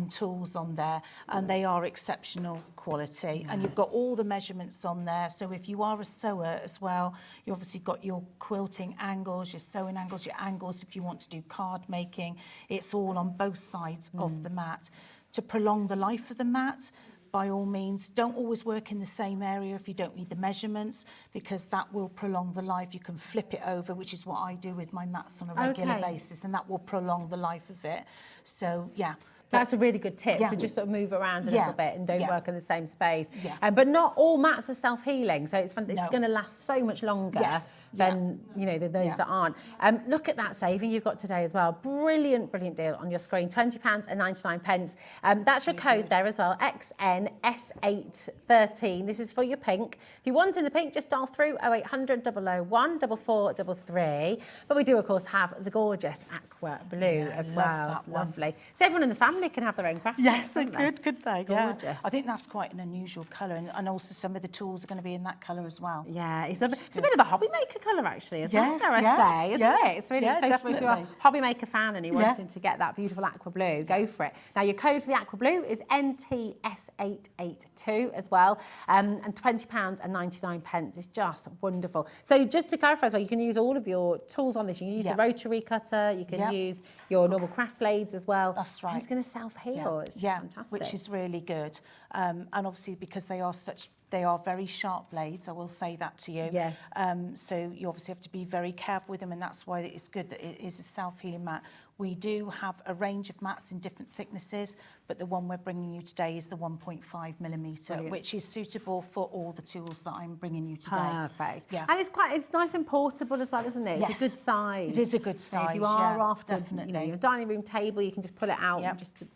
tools on there. And they are exceptional quality. And you've got all the measurements on there. So if you are a sewer as well, you obviously got your quilting angles, your sewing angles, your angles if you want to do card making. It's all on both sides of the mat. To prolong the life of the mat, by all means, don't always work in the same area if you don't need the measurements, because that will prolong the life. You can flip it over, which is what I do with my mats on a regular basis, and that will prolong the life of it. So, yeah.
That's a really good tip, to just sort of move around a little bit and don't work in the same space. But not all mats are self-healing, so it's going to last so much longer than than those that aren't. Look at that saving you've got today as well. Brilliant, brilliant deal on your screen. £20.99. That's your code there as well, XNS813. This is for your pink. If you want in the pink, just dial through 0800 001 4433. But we do, of course, have the gorgeous aqua blue as well. Lovely. So everyone in the family can have their own craft.
Yes, they could they?
Gorgeous.
Yeah. I think that's quite an unusual colour, and also some of the tools are going to be in that colour as well.
Yeah, it's a bit of a HobbyMaker colour actually, isn't it? Dare I say, isn't it? It's really so if you're a HobbyMaker fan and you wanted to get that beautiful aqua blue, go for it. Now your code for the aqua blue is NTS882 as well, and £20.99 is just wonderful. So just to clarify as well, you can use all of your tools on this. You can use the rotary cutter, you can use your normal craft blades as well.
That's right.
It's going to self-heal. It's fantastic.
Which is really good. And obviously because they are very sharp blades, I will say that to you.
Yeah.
So you obviously have to be very careful with them, and that's why it's good that it is a self-healing mat. We do have a range of mats in different thicknesses, but the one we're bringing you today is the 1.5 millimetre, which is suitable for all the tools that I'm bringing you today.
Perfect.
Yeah.
And it's nice and portable as well, isn't it? It's a good size.
It is a good size.
So if you are after
definitely.
your dining room table, you can just pull it out and just put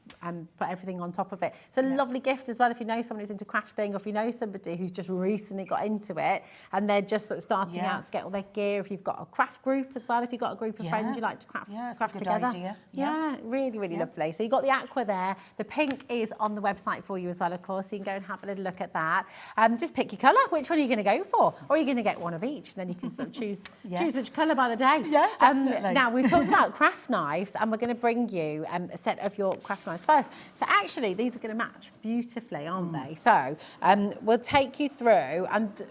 everything on top of it. It's a lovely gift as well if you know someone who's into crafting, or if you know somebody who's just recently got into it and they're just sort of starting out to get all their gear. If you've got a craft group as well, if you've got a group of friends you like to craft together. Yeah, really, really lovely. So you've got the aqua there. The pink is on the website for you as well, of course. So you can go and have a little look at that. Just pick your colour. Which one are you going to go for? Or are you going to get one of each? And then you can sort of choose which colour by the day.
Yeah, definitely.
Now, we've talked about craft knives, and we're going to bring you a set of your craft knives first. So actually, these are going to match beautifully, aren't they? So we'll take you through. And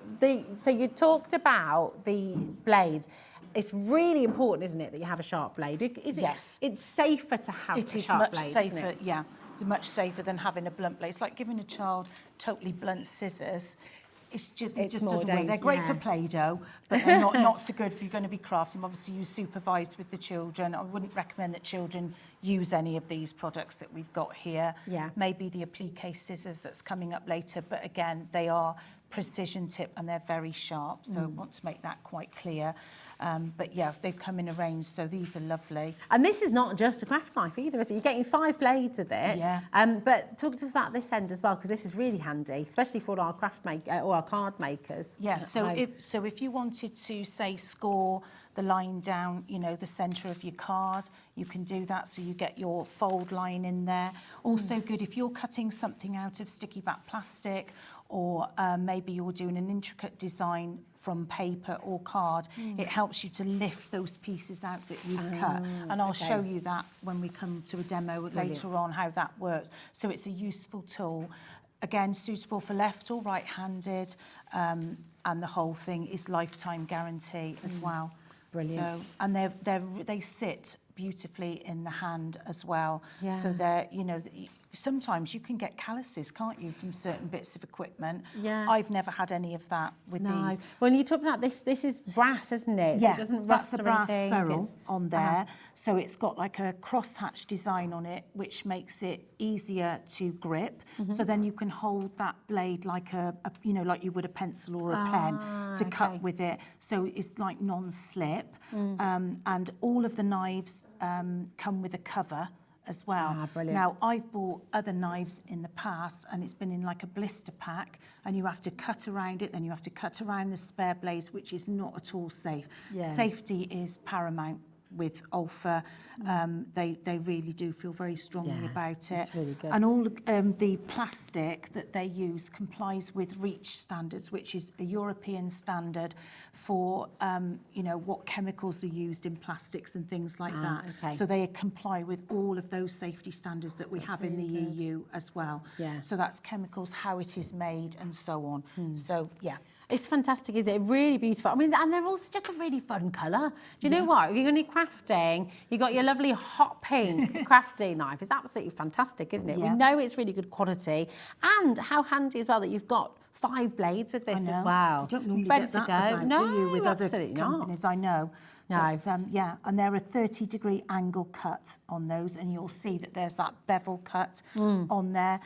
so you talked about the blades. It's really important, isn't it, that you have a sharp blade?
Yes.
It's safer to have a sharp blade,
safer,
isn't it?
yeah. It's much safer than having a blunt blade. It's like giving a child totally blunt scissors. It just doesn't work. They're great for Play-Doh, but they're not so good if you're going to be crafting. Obviously, you supervise with the children. I wouldn't recommend that children use any of these products that we've got here.
Yeah.
Maybe the applique scissors that's coming up later, but again, they are precision tip and they're very sharp. So I want to make that quite clear. But yeah, they've come in a range, so these are lovely.
And this is not just a craft knife either, is it? You're getting 5 blades with it.
Yeah.
But talk to us about this end as well, because this is really handy, especially for our or our card makers.
Yeah. So if you wanted to say score the line down, the centre of your card, you can do that. So you get your fold line in there. Also good if you're cutting something out of sticky back plastic, or maybe you're doing an intricate design from paper or card, it helps you to lift those pieces out that you've cut. And I'll show you that when we come to a demo later on, how that works. So it's a useful tool. Again, suitable for left or right-handed, and the whole thing is lifetime guarantee as well.
Brilliant.
So, and they sit beautifully in the hand as well.
Yeah.
So they're, sometimes you can get calluses, can't you, from certain bits of equipment.
Yeah.
I've never had any of that with these.
Well, you talk about this is brass, isn't it?
Yeah,
so it doesn't
that's
rust
a
or
brass
anything.
ferrule on there. So it's got like a crosshatch design on it, which makes it easier to grip. So then you can hold that blade like like you would a pencil or a pen to cut with it. So it's like non-slip. And all of the knives come with a cover as well.
Brilliant.
Now, I've bought other knives in the past, and it's been in like a blister pack, and you have to cut around it, then you have to cut around the spare blades, which is not at all safe.
Yeah.
Safety is paramount with Olfa. They really do feel very strongly about it.
it's really good.
And all the plastic that they use complies with REACH standards, which is a European standard for you know, what chemicals are used in plastics and things like that.
Okay.
So they comply with all of those safety standards that we have in the EU as well.
Yeah.
So that's chemicals, how it is made, and so on. So yeah.
It's fantastic, isn't it? Really beautiful. I mean, and they're also just a really fun colour. Do you know what? If you're going to be crafting, you've got your lovely hot pink crafty knife. It's absolutely fantastic, isn't it?
Yeah.
We know it's really good quality. And how handy as well that you've got 5 blades with this as well.
You don't normally
Ready
get
to
that
go.
about,
No,
do you, with other
absolutely not.
companies, I know.
No.
But, yeah, and they're a 30-degree angle cut on those, and you'll see that there's that bevel cut on there.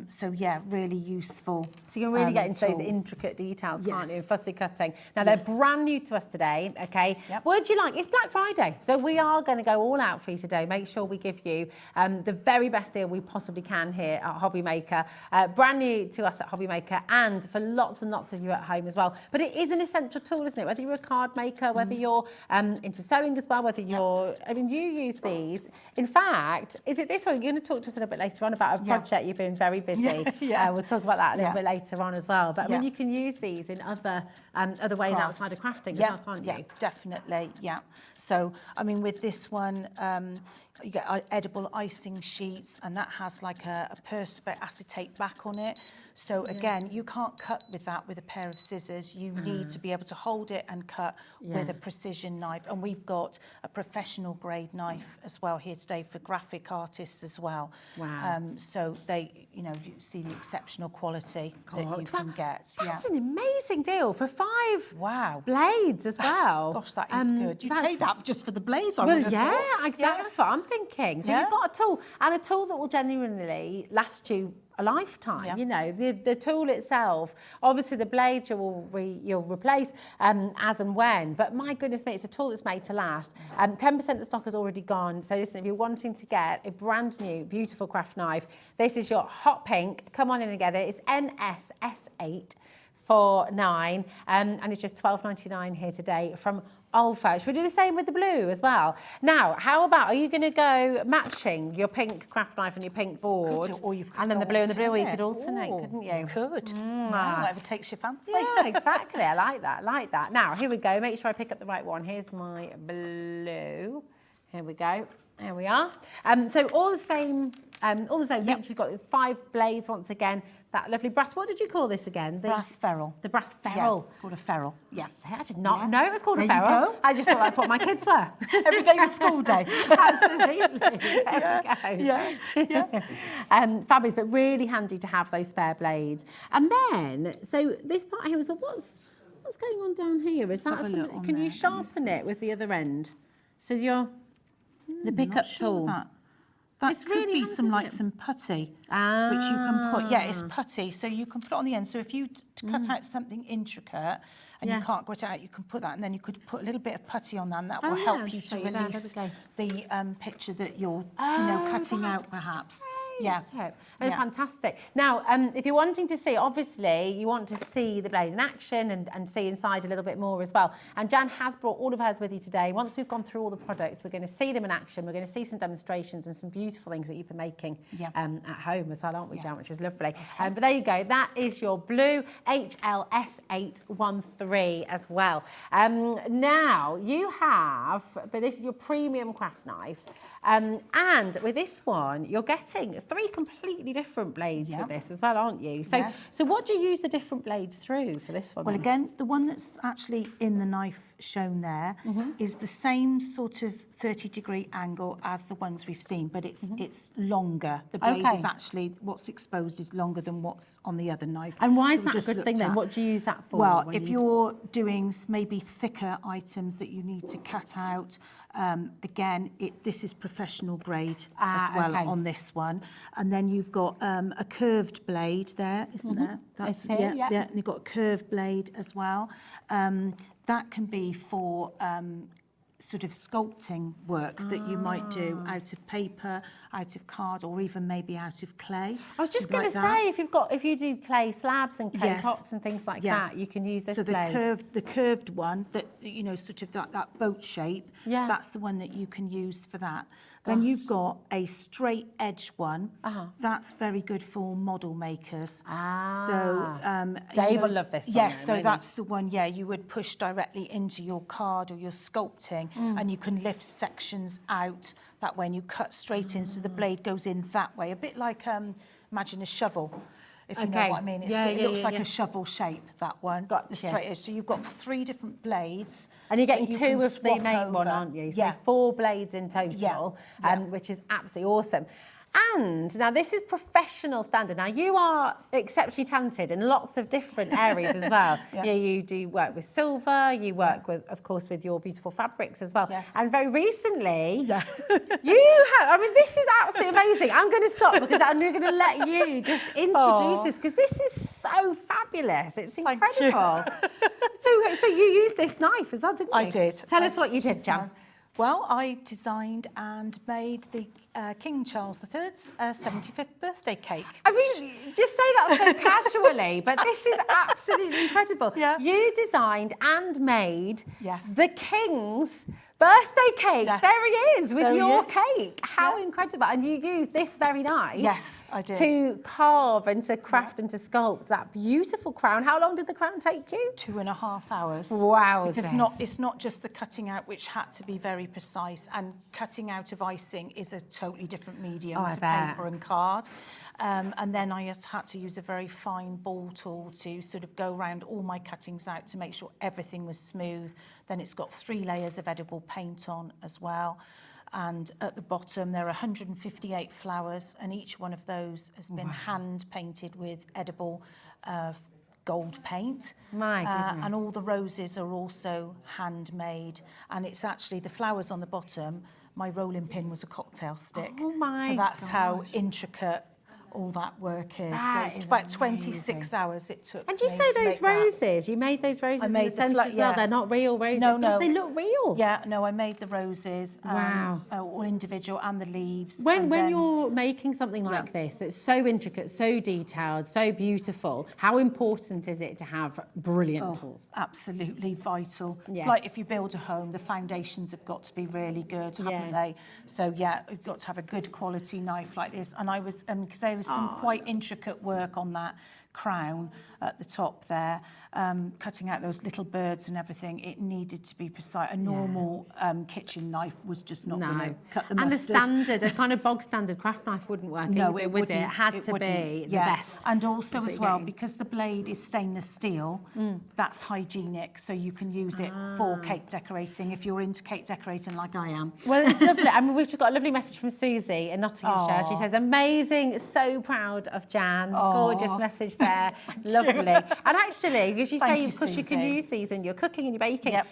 So, yeah, really useful.
So you can really get into those
tool.
intricate details,
Yes.
can't you? Fussy cutting. Now, they're brand new to us today, okay?
Yep.
Would you like, it's Black Friday, so we are going to go all out for you today. Make sure we give you the very best deal we possibly can here at HobbyMaker. Brand new to us at HobbyMaker, and for lots and lots of you at home as well. But it is an essential tool, isn't it? Whether you're a card maker, whether you're into sewing as well, whether you're, I mean, you use these. In fact, is it this one? You're going to talk to us a little bit later on about a project you've been very busy. We'll talk about that a little bit later on as well. But I mean, you can use these in other ways outside of crafting as well, can't you?
Yeah, definitely, yeah. So, I mean, with this one, you get edible icing sheets, and that has like a perspex acetate back on it. So again, you can't cut with that with a pair of scissors. You need to be able to hold it and cut with a precision knife. And we've got a professional grade knife as well here today for graphic artists as well.
Wow.
So they, you know, you see the exceptional quality that you can get.
That's an amazing deal for 5
Wow.
blades as well.
Gosh, that is good. You pay that just for the blades, I
Well,
would have
yeah,
thought.
exactly.
Yes.
That's what I'm thinking. So you've got a tool, and a tool that will genuinely last you a lifetime.
Yeah.
You know, the tool itself, obviously the blade you'll replace as and when, but my goodness me, it's a tool that's made to last. 10% of the stock has already gone. So listen, if you're wanting to get a brand new, beautiful craft knife, this is your hot pink. Come on in and get it. It's NSS849, and it's just $12.99 here today from Olfa. Should we do the same with the blue as well? Now, how about, are you going to go matching your pink craft knife and your pink board?
Could, or you could
and then the blue and the blue, or you could
alternate.
alternate, couldn't you?
You could. Yeah, whatever takes your fancy.
Yeah, exactly. I like that. I like that. Now, here we go. Make sure I pick up the right one. Here's my blue. Here we go. There we are. So all the same. Yep. You've got 5 blades once again. That lovely brass. What did you call this again?
Brass ferrule.
The brass ferrule.
Yeah, it's called a ferrule. Yes.
I did not know it was called a
There you
ferrule.
go.
I just thought that's what my kids were.
Every day's a school day.
Absolutely. There we go.
Yeah.
Fabulous, but really handy to have those spare blades. And then, so this part here was, what's going on down here? Is that
have a look on
can you
there.
sharpen it with the other end? So the pickup tool.
That
It's
could
really
be
handy,
some
isn't
like
it?
some putty, which you can put. Yeah, it's putty, so you can put on the end. So if you cut out something intricate and you can't get it out, you can put that, and then you could put a little bit of putty on that, and that will help you to
show you that,
release
there
the picture that you're, cutting out, perhaps.
Yeah, fantastic. Now, if you're wanting to see, obviously, you want to see the blade in action and see inside a little bit more as well. And Jan has brought all of hers with you today. Once we've gone through all the products, we're going to see them in action. We're going to see some demonstrations and some beautiful things that you've been making at home as well, aren't we, Jan, which is lovely. But there you go. That is your blue HLS813 as well. Now, you have, but this is your premium craft knife. And with this one, you're getting 3 completely different blades with this as well, aren't you? So, so what do you use the different blades through for this one?
Well,
then?
again, the one that's actually in the knife shown there is the same sort of 30-degree angle as the ones we've seen, but it's longer. The blade is actually, what's exposed is longer than what's on the other knife.
And why is
we
that a
just
good thing
looked
then?
at.
What do you use that for?
Well, if you're doing maybe thicker items that you need to cut out, again, this is professional grade as well on this one. And then you've got a curved blade there, isn't there?
It's here, yeah.
And you've got a curved blade as well. That can be for sort of sculpting work that you might do out of paper, out of card, or even maybe out of clay.
I was just
Something
going to
like that.
say, if you do clay slabs and clay
Yes.
pots and things like that, you can use this
so
blade.
the curved one that, you know, sort of that boat shape, that's the one that you can use for that. Then you've got a straight edge one. That's very good for model makers. So
Dave will love this one.
Yes,
then,
so
won't he?
that's the one, you would push directly into your card or your sculpting, and you can lift sections out that way, and you cut straight in, so the blade goes in that way. A bit like, imagine a shovel, if you know what I mean. It looks like a shovel shape, that one.
Gotcha.
The straight edge. So you've got 3 different blades.
And you're getting
that you
2
can
of the
swap
main one,
over.
aren't you? So 4 blades in total, which is absolutely awesome. And now this is professional standard. Now you are exceptionally talented in lots of different areas as well. You do work with silver, you work with, of course, with your beautiful fabrics as well.
Yes.
And very recently, you have, I mean, this is absolutely amazing. I'm going to stop because I'm going to let you just introduce this, because this is so fabulous. It's incredible. So you used this knife as well, didn't you?
I did.
Tell us what you did, Jan.
Well, I designed and made the King Charles III's 75th birthday cake.
I mean, just say that so casually, but this is absolutely incredible. You designed and made the King's birthday cake.
Yes.
There he is with
There he
your
is.
cake. How incredible. And you used this very knife.
Yes, I did.
To carve and to craft and to sculpt that beautiful crown. How long did the crown take you?
2.5 hours.
Wow.
Because it's not just the cutting out, which had to be very precise, and cutting out of icing is a totally different medium to paper and card. And then I just had to use a very fine ball tool to sort of go around all my cuttings out to make sure everything was smooth. Then it's got 3 layers of edible paint on as well. And at the bottom there are 158 flowers, and each one of those has been hand painted with edible gold paint.
My goodness.
And all the roses are also handmade. And it's actually the flowers on the bottom. My rolling pin was a cocktail stick.
Oh my
So that's how
gosh.
intricate all that work is.
That
So it's
is
about 26
amazing.
hours it took.
And you
me
say
to
those
make that.
roses, you made those roses in the
made the
centre as well.
yeah.
They're not real roses.
No,
because
no.
they look real.
Yeah, no, I made the roses,
Wow.
all individual, and the leaves.
When
and then-
you're making something like this that's so intricate, so detailed, so beautiful, how important is it to have brilliant tools?
Absolutely vital.
Yeah.
It's like if you build a home, the foundations have got to be really good, haven't they? So yeah, you've got to have a good quality knife like this. And I was, because there was some quite intricate work on that crown at the top there, cutting out those little birds and everything. It needed to be precise. A normal kitchen knife was just not going to cut the
And
mustard.
the standard, a kind of bog standard craft knife wouldn't work
No,
either,
it
would
wouldn't.
it? It had to
wouldn't.
be the best.
And also
That's
as
what you're
well,
getting.
because the blade is stainless steel, that's hygienic, so you can use it for cake decorating if you're into cake decorating like I am.
Well, it's lovely. I mean, we've just got a lovely message from Susie in Nottinghamshire. She says, amazing, so proud of Jan. Gorgeous message there. Lovely. And actually, because you
Thank
say,
you,
of course, you can
Susie.
use these in your cooking and your baking.
Yep.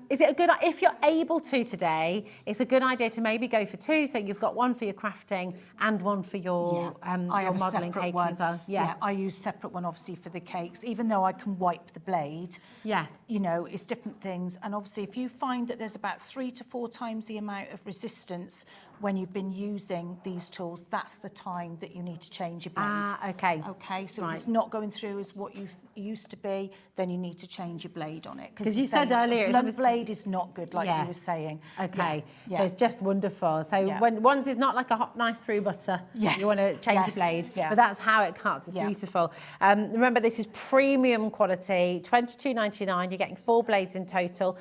Is it a good, if you're able to today, it's a good idea to maybe go for 2. So you've got one for your crafting and one for your,
I
your
have a
modelling
separate
cake
one.
as well.
Yeah, I use separate one obviously for the cakes, even though I can wipe the blade.
Yeah.
You know, it's different things. And obviously if you find that there's about 3 to 4 times the amount of resistance when you've been using these tools, that's the time that you need to change your blade.
Okay.
Okay, so
Right.
if it's not going through as what you used to be, then you need to change your blade on it.
'Cause you said earlier it
blunt
was-
blade is not good, like you were saying.
Okay,
Yeah.
so it's just wonderful. So
Yeah.
when one's is not like a hot knife through butter,
Yes.
you want to change
Yes.
your blade,
Yeah.
but that's how it cuts. It's
Yeah.
beautiful. Remember, this is premium quality, $22.99. You're getting 4 blades in total,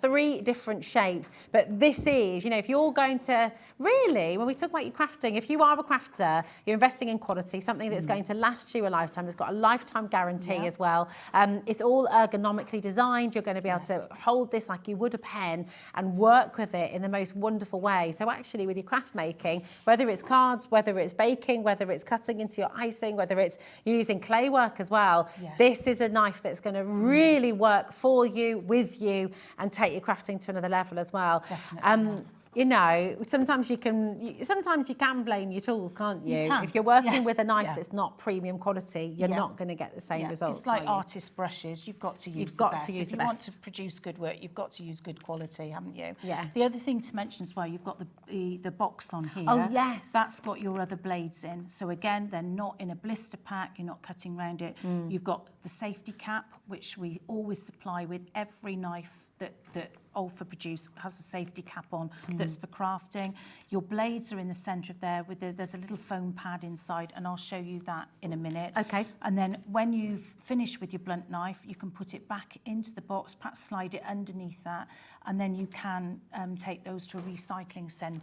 3 different shapes. But this is, you know, if you're going to really, when we talk about your crafting, if you are a crafter, you're investing in quality, something that's going to last you a lifetime. It's got a lifetime guarantee as well. It's all ergonomically designed. You're going to be able to hold this like you would a pen and work with it in the most wonderful way. So actually with your craft making, whether it's cards, whether it's baking, whether it's cutting into your icing, whether it's using clay work as well, this is a knife that's going to really work for you, with you, and take your crafting to another level as well.
Definitely.
you know, sometimes you can blame your tools, can't you?
You can,
If you're working
yeah,
with a knife
yeah.
that's not premium quality, you're
Yeah.
not going to get the same results.
It's like
are you?
artist brushes. You've got to use
You've
the
got to
best.
use
If
the
you want
best.
to produce good work, you've got to use good quality, haven't you?
Yeah.
The other thing to mention as well, you've got the box on here.
Oh, yes.
That's got your other blades in. So again, they're not in a blister pack. You're not cutting around it. You've got the safety cap, which we always supply with every knife that Olfa produce has a safety cap on that's for crafting. Your blades are in the centre of there there's a little foam pad inside, and I'll show you that in a minute.
Okay.
And then when you've finished with your blunt knife, you can put it back into the box, perhaps slide it underneath that, and then you can take those to a recycling centre.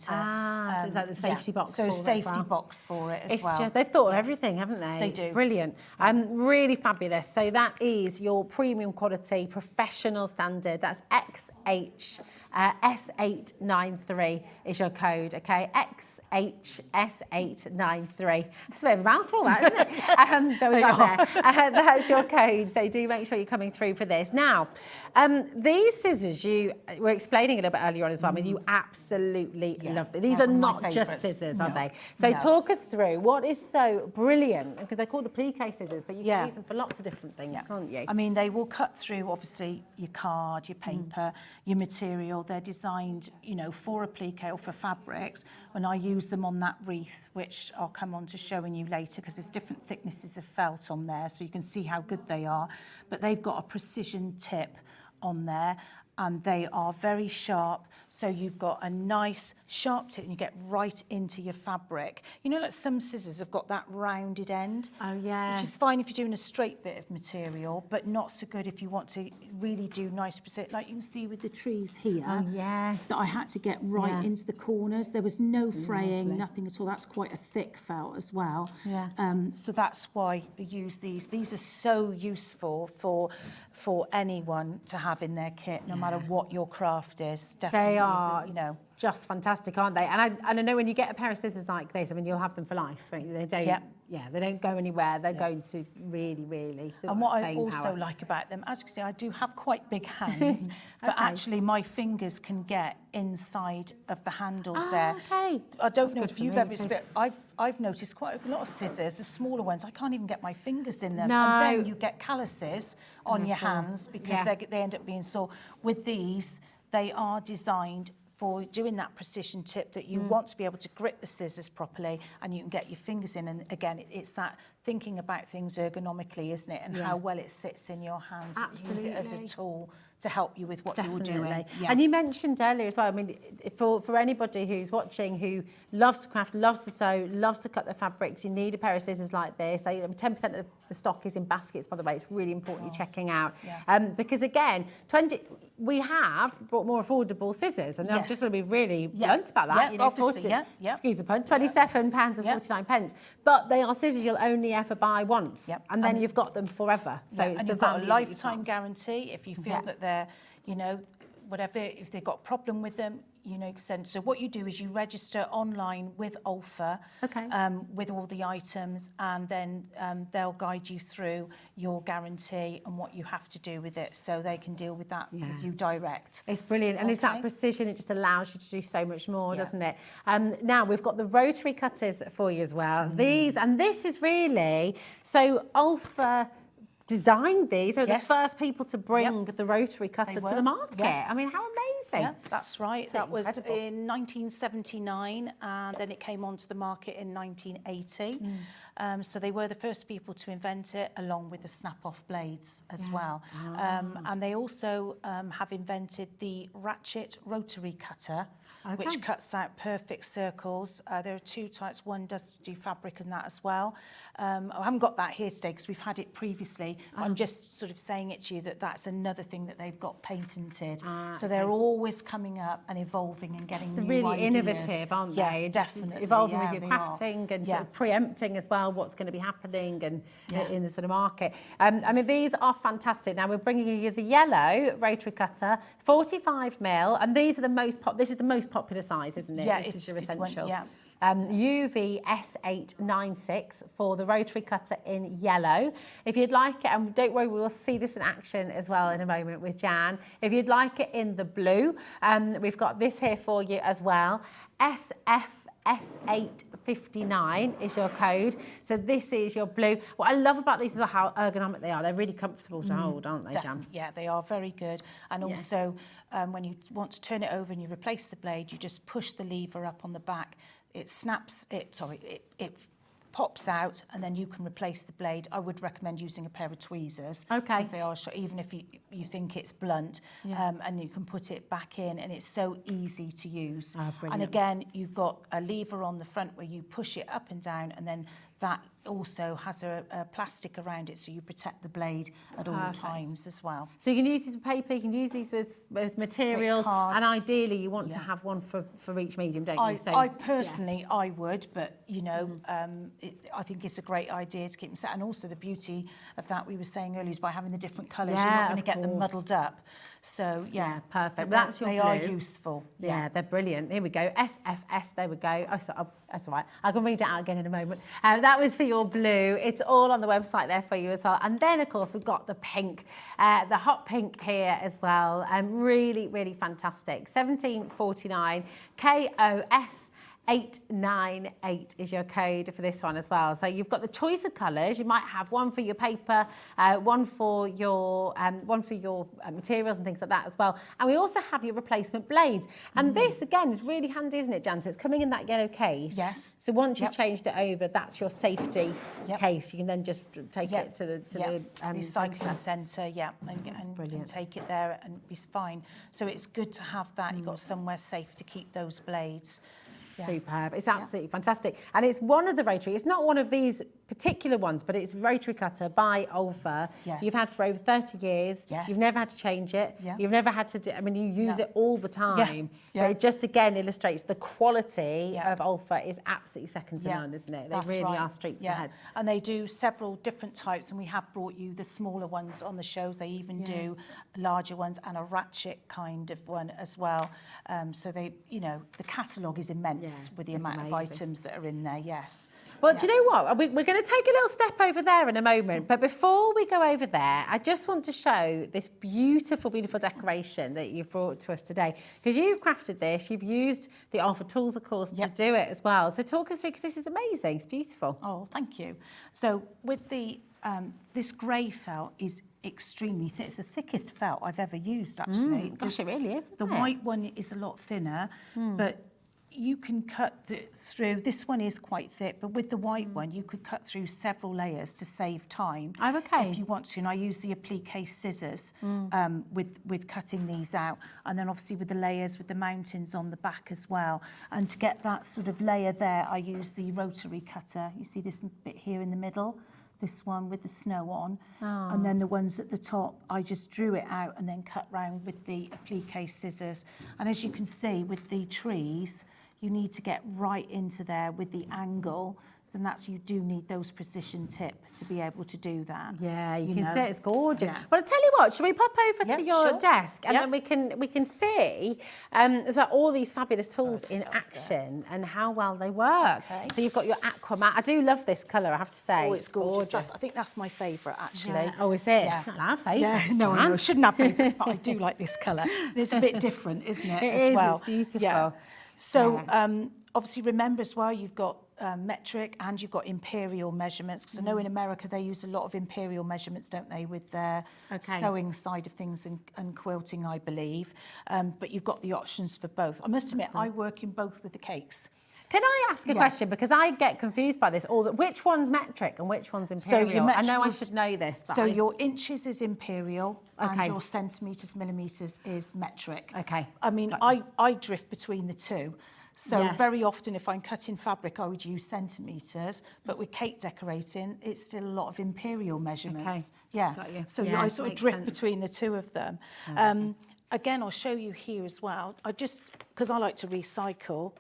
So is that the safety box
So
for it as
safety
well?
box for it as
It's
well.
just, they've thought of everything, haven't they?
They
It's
do.
Brilliant. Really fabulous. So that is your premium quality, professional standard. That's S893 is your code, okay? XHS893. It's a bit of a mouthful, that, isn't it? But we got there. That's your code, so do make sure you're coming through for this. Now, these scissors, you were explaining a little bit earlier on as well. I mean, you absolutely love them. These
They're
are
one of my
not just
favourites.
scissors, are
No,
they? So
no.
talk us through what is so brilliant, because they're called applique scissors, but you
Yeah.
can use them for lots of different things, can't you?
I mean, they will cut through, obviously, your card, your paper, your material. They're designed, you know, for applique or for fabrics. When I use them on that wreath, which I'll come on to showing you later, because there's different thicknesses of felt on there, so you can see how good they are. But they've got a precision tip on there, and they are very sharp, so you've got a nice sharp tip and you get right into your fabric. You know, like some scissors have got that rounded end,
Oh, yeah.
which is fine if you're doing a straight bit of material, but not so good if you want to really do nice precision, like you can see with the trees here.
Oh, yes.
That I had to get right
Yeah.
into the corners. There was no fraying, nothing at all. That's quite a thick felt as well.
Yeah.
So that's why I use these. These are so useful for anyone to have in their kit, no matter what your craft is. Definitely,
They are,
you know.
just fantastic, aren't they? And I know when you get a pair of scissors like this, I mean, you'll have them for life. Right? They don't, they don't go anywhere. They're going to really.
And what I
staying
also
power.
like about them, as you can see, I do have quite big hands, but actually my fingers can get inside of the handles there.
Okay.
I don't know
good
if
for
you've
me
ever
too.
experienced, I've noticed quite a lot of scissors, the smaller ones, I can't even get my fingers in them.
No.
And then you get calluses on your
sore.
hands because
Yeah.
they end up being sore. With these, they are designed for doing that precision tip that you want to be able to grip the scissors properly and you can get your fingers in. And again, it's that thinking about things ergonomically, isn't it? And how well it sits in your hands. Use it as a
Absolutely.
tool to help you with what you're doing.
Definitely.
Yeah.
And you mentioned earlier as well, I mean, for anybody who's watching who loves to craft, loves to sew, loves to cut the fabrics, you need a pair of scissors like this. 10% of the stock is in baskets, by the way. It's really important you're checking out.
Yeah.
Because again, we have brought more affordable scissors, and I'm
Yes.
just going to be really
Yeah.
blunt about that.
Yeah,
You know,
obviously, yeah.
Excuse the pun, £27.49. But they are scissors you'll only ever buy once,
Yep.
and then
And-
you've got them forever. So
Yeah,
it's
and
the
you've got a
value that you've
lifetime
got.
guarantee if you feel that they're, you know, whatever, if they've got a problem with them, you know, so what you do is you register online with Olfa,
Okay.
with all the items, and then they'll guide you through your guarantee and what you have to do with it, so they can deal with that with you direct.
It's brilliant, and it's that
Okay.
precision. It just allows you to do so much more,
Yeah.
doesn't it? Now we've got the rotary cutters for you as well. This is really so Olfa designed these. They were
Yes.
the first people to bring the rotary cutter
They
to the
were,
market.
yes.
I mean, how amazing!
Yeah, that's right. That was
incredible.
in 1979, and then it came onto the market in 1980. So they were the first people to invent it, along with the snap-off blades as well. And they also have invented the ratchet rotary cutter, which cuts out perfect circles. There are two types. One does do fabric and that as well. I haven't got that here today because we've had it previously. I'm just sort of saying it to you that that's another thing that they've got patented. So they're always coming up and evolving and getting
They're
new
really
ideas.
innovative, aren't
Yeah,
they? Just
definitely.
evolving
Yeah,
with your
they are.
crafting and
Yeah.
sort of preempting as well what's going to be happening and
Yeah.
in the sort of market. I mean, these are fantastic. Now we're bringing you the yellow rotary cutter, 45mm, and these are the most this is the most popular size, isn't it?
Yeah,
this is your
it's one-
essential.
yeah.
UV S896 for the rotary cutter in yellow. If you'd like it, and don't worry, we will see this in action as well in a moment with Jan. If you'd like it in the blue, we've got this here for you as well. SFS859 is your code. So this is your blue. What I love about these is how ergonomic they are. They're really comfortable to hold, aren't they, Jan?
Yeah, they are very good. And also, when you want to turn it over and you replace the blade, you just push the lever up on the back. It snaps, it pops out, and then you can replace the blade. I would recommend using a pair of tweezers.
Okay.
Because they are even if you think it's blunt, and you can put it back in, and it's so easy to use.
Oh, brilliant.
And again, you've got a lever on the front where you push it up and down, and then that also has a plastic around it, so you protect the blade at all times as well.
So you can use these with paper, you can use these with materials,
card.
and ideally you want to have one for each medium, don't you? So,
I personally, I would, but you know, I think it's a great idea to keep them set. And also the beauty of that, we were saying earlier, is by having the different colours, you're not going to get them muddled up. So yeah,
perfect.
But
That's your
they
blue.
are useful.
Yeah, they're brilliant. Here we go. SFS, there we go. Oh, so, that's all right. I can read it out again in a moment. That was for your blue. It's all on the website there for you as well. And then, of course, we've got the pink, the hot pink here as well. Really, really fantastic. 1749 KOS 898 is your code for this one as well. So you've got the choice of colours. You might have one for your paper, one for your materials and things like that as well. And we also have your replacement blades. And this again is really handy, isn't it, Jan? So it's coming in that yellow case.
Yes.
So once you've changed it over, that's your safety case. You can then just take it to the
recycling centre. And
brilliant.
take it there and be fine. So it's good to have that. You've got somewhere safe to keep those blades. Yeah.
Superb. It's absolutely fantastic. And it's one of the rotary, it's not one of these particular ones, but it's rotary cutter by Olfa.
Yes.
You've had for over 30 years.
Yes.
You've never had to change it.
Yeah.
You've never had to do, I mean, you use it all the time.
Yeah.
But it just again illustrates the quality of Olfa is absolutely second to none, isn't it? They really are streets ahead.
And they do several different types, and we have brought you the smaller ones on the shows. They even do larger ones and a ratchet kind of one as well. So they, you know, the catalogue is immense with the amount of items that are in there,
Well, do you know what? We're going to take a little step over there in a moment. But before we go over there, I just want to show this beautiful, beautiful decoration that you've brought to us today. Because you've crafted this, you've used the Olfa tools, of course, to do it as well. So talk us through, because this is amazing. It's beautiful.
Oh, thank you. So with the this grey felt is extremely thick. It's the thickest felt I've ever used, actually.
Gosh, it really is, isn't
The
it?
white one is a lot thinner, but you can cut through. This one is quite thick, but with the white one, you could cut through several layers to save time.
Oh, okay.
If you want to, and I use the applique scissors with cutting these out, and then obviously with the layers, with the mountains on the back as well. And to get that sort of layer there, I use the rotary cutter. You see this bit here in the middle? This one with the snow on, and then the ones at the top, I just drew it out and then cut round with the applique scissors. And as you can see with the trees, you need to get right into there with the angle. Then that's, you do need those precision tip to be able to do that.
Yeah, you can see it's gorgeous.
Yeah.
Well, I'll tell you what, shall we pop over to your desk and
Yep.
then we can see as well all these fabulous tools in action and how well they work.
Okay.
So you've got your aqua mat. I do love this colour, I have to say.
Oh, it's gorgeous. I think that's my favourite, actually.
Yeah. Oh, is it?
Yeah.
Not loud favourite.
Yeah, no, I know. I shouldn't have favourites, but I do like this colour. It's a bit different, isn't it?
It
as
is,
well.
it's beautiful.
Yeah. So obviously remember as well, you've got metric and you've got imperial measurements, because I know in America they use a lot of imperial measurements, don't they, with their sewing side of things and quilting, I believe. But you've got the options for both. I must admit, I work in both with the cakes.
Can I ask a question? Because I get confused by this. Which one's metric and which one's imperial? I know I should know this. But
So your inches is imperial and your centimetres, millimetres is metric.
Okay.
I mean, I drift between the two. So very often if I'm cutting fabric, I would use centimetres, but with cake decorating, it's still a lot of imperial measurements. Yeah.
Got you.
So
Yeah,
I sort of
makes
drift
sense.
between the two of them. Again, I'll show you here as well. Because I like to recycle,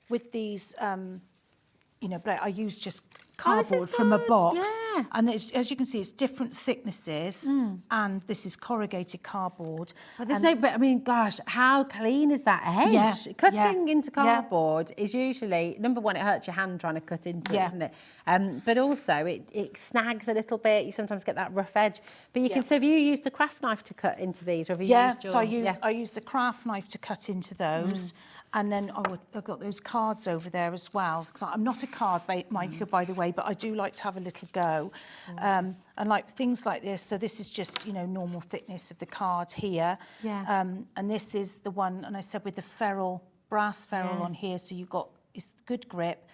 with these, you know, I use just cardboard from a
good,
box.
yeah.
And as you can see, it's different thicknesses, and this is corrugated cardboard.
But I mean, gosh, how clean is that edge?
Yeah,
Cutting
yeah,
into cardboard is usually, number one, it hurts your hand trying to cut into it, isn't it? But also, it snags a little bit. You sometimes get that rough edge. But you can, so have you used the craft knife to cut into these? Or have you used your,
so I use the craft knife to cut into those. And then I've got those cards over there as well. Because I'm not a card maker, by the way, but I do like to have a little go. And like things like this, so this is just, you know, normal thickness of the card here.
Yeah.
And this is the one, and I said with the ferrule, brass ferrule on here, so you've got it's good grip,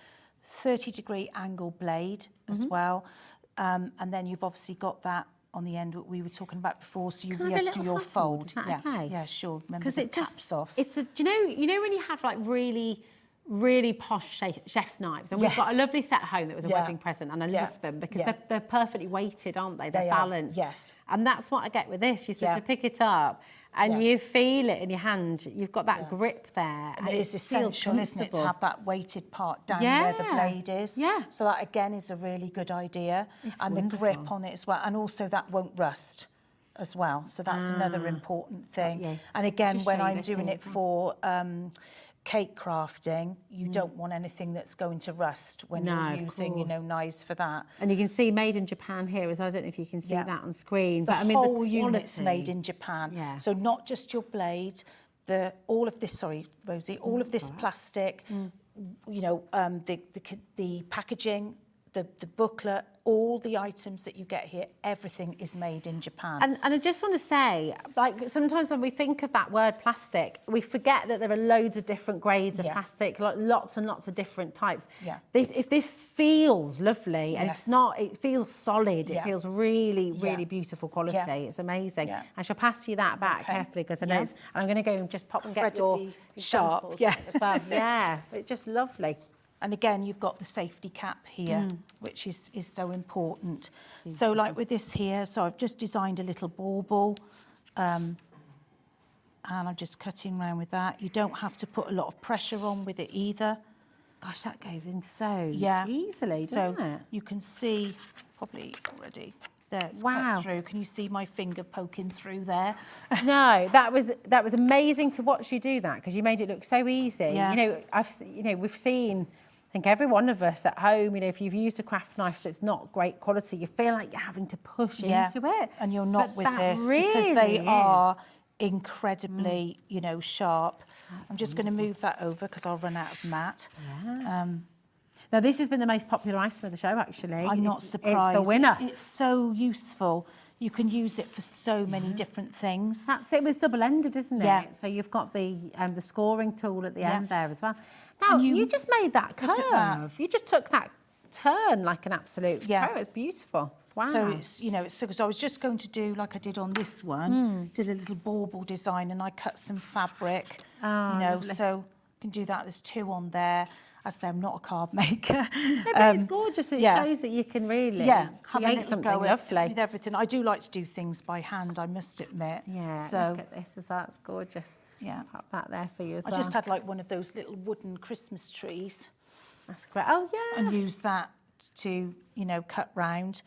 30-degree angle blade as well. And then you've obviously got that on the end what we were talking about before, so you'll be able to do your fold.
Is that
yeah,
okay?
yeah, sure. Remember
Because
the
it
taps
just
off.
It's a, do you know when you have like really posh chef's knives, and we've got a lovely set at home that was a wedding present, and I love them because they're perfectly weighted, aren't they? They're balanced.
Yes.
And that's what I get with this. You sort of pick it up and you feel it in your hand. You've got that grip there.
And it is essential, isn't it, to have that weighted part down where the blade is.
Yeah.
So that, again, is a really good idea. And the grip on it as well. And also that won't rust as well. So that's another important thing. And again,
Just
when
show you
I'm
this
doing
here
it for cake crafting, you don't want anything that's going to rust when you're using, you know, knives for that.
And you can see made in Japan here, as I don't know if you can see that on screen. But I mean,
whole
the
unit's
quality.
made in Japan.
Yeah.
So not just your blade, all of this, sorry, Rosie, all of this plastic, you know, the packaging, the booklet, all the items that you get here, everything is made in Japan.
And I just want to say, like, sometimes when we think of that word plastic, we forget that there are loads of different grades of plastic, like lots and lots of different types.
Yeah.
If this feels lovely and it's not, it feels solid, it feels really, really beautiful quality. It's amazing. I shall pass you that back carefully because I know it's, and I'm going to go and just pop and get your
Incredibly sharp.
examples as well. Yeah, it's just lovely.
And again, you've got the safety cap here, which is so important. So like with this here, so I've just designed a little bauble, and I'm just cutting around with that. You don't have to put a lot of pressure on with it either.
Gosh, that goes in so easily,
so
doesn't it?
you can see probably already. There, it's
Wow.
cut through. Can you see my finger poking through there?
No, that was amazing to watch you do that because you made it look so easy.
Yeah.
You know, we've seen, I think every one of us at home, you know, if you've used a craft knife that's not great quality, you feel like you're having to push into it.
And you're not
But
with
that
this
really
because they
is.
are incredibly, you know, sharp. I'm just going to move that over because I'll run out of mat.
Now, this has been the most popular item of the show, actually.
I'm not surprised.
It's the winner.
It's so useful. You can use it for so many different things.
That's it. It was double-ended, isn't it?
Yeah.
So you've got the scoring tool at the end there as well. Now, you just made that
look at that.
curve. You just took that turn like an absolute pro. It's beautiful. Wow.
So it's, you know, it's so I was just going to do like I did on this one, did a little bauble design and I cut some fabric, you know,
lovely.
so you can do that. There's 2 on there. I say I'm not a card maker.
No, but it's gorgeous. It shows that you can really
have a
create
little
something
go
lovely.
with everything. I do like to do things by hand, I must admit.
Yeah,
So
look at this as well. It's gorgeous.
yeah,
Pop that there for you as
I
well.
just had like one of those little wooden Christmas trees
That's great. Oh, yeah.
and used that to, you know, cut round.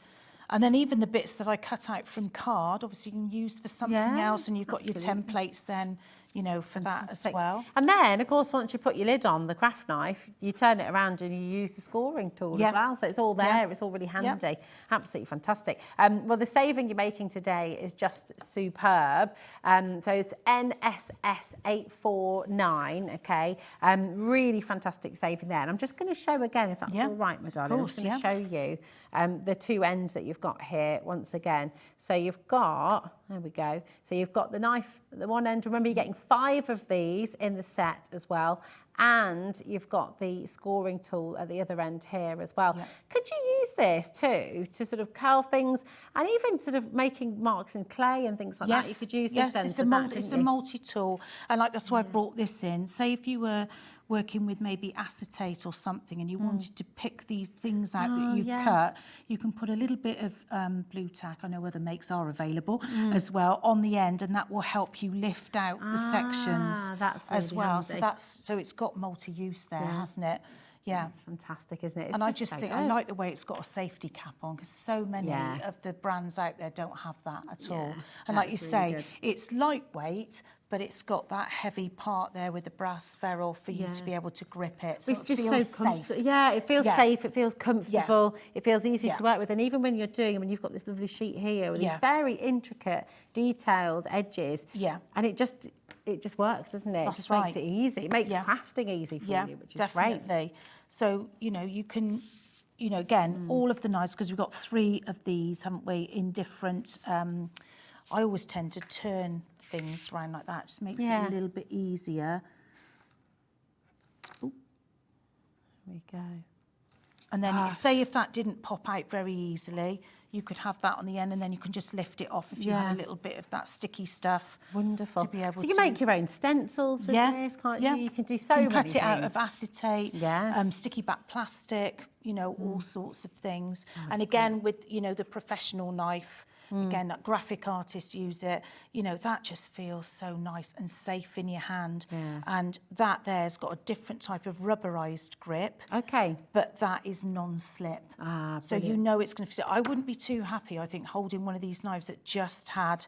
And then even the bits that I cut out from card, obviously you can use for something else, and you've got your templates then, you know, for that as well.
And then, of course, once you put your lid on the craft knife, you turn it around and you use the scoring tool as well. So it's all there. It's all really handy. Absolutely fantastic. Well, the saving you're making today is just superb. So it's NSS849, okay? Really fantastic saving there. And I'm just going to show again, if that's all right, my darling.
Of course,
I'm just going to show you the 2 ends that you've got here once again. So you've got, there we go. So you've got the knife at the one end. Remember, you're getting 5 of these in the set as well. And you've got the scoring tool at the other end here as well. Could you use this too to sort of curl things and even sort of making marks in clay and things like that? You could use this
it's
it's
a multi-tool. And like that's why I brought this in. Say if you were working with maybe acetate or something and you wanted to pick these things out that you've cut, you can put a little bit of blue tack, I know other makes are available as well, on the end, and that will help you lift out the sections
that's
as
really
well.
handy.
So it's got multi-use there, hasn't it? Yeah.
It's fantastic, isn't it? It's
And I
just
just
so
think,
good.
I like the way it's got a safety cap on, because so many of the brands out there don't have that at all. And like you
that's really
say,
good.
it's lightweight, but it's got that heavy part there with the brass ferrule for you to be able to grip it. So
It's
it
just
feels
so
safe.
Yeah, it feels safe, it feels comfortable, it feels easy
Yeah.
to work with. And even when you're doing, when you've got this lovely sheet here with these very intricate, detailed edges, and it just works, doesn't it?
That's
it just
right.
makes it easy. It makes crafting easy for you, which is
definitely.
great.
So, you know, you can, you know, again, all of the knives, because we've got 3 of these, haven't we, in different, I always tend to turn things around like that. Just makes it a little bit easier. Ooh.
There we go.
And then say if that didn't pop out very easily, you could have that on the end, and then you can just lift it off if you had a little bit of that sticky stuff.
Wonderful.
To be able
so you make your own stencils with this, can't you? You can do so many things.
You can cut it out of acetate, sticky back plastic, you know, all sorts of things. And again, with, you know, the professional knife, again, that graphic artists use it, you know, that just feels so nice and safe in your hand. And that there's got a different type of rubberized grip. But that is non-slip. So you know it's going to fit. I wouldn't be too happy, I think, holding one of these knives that just had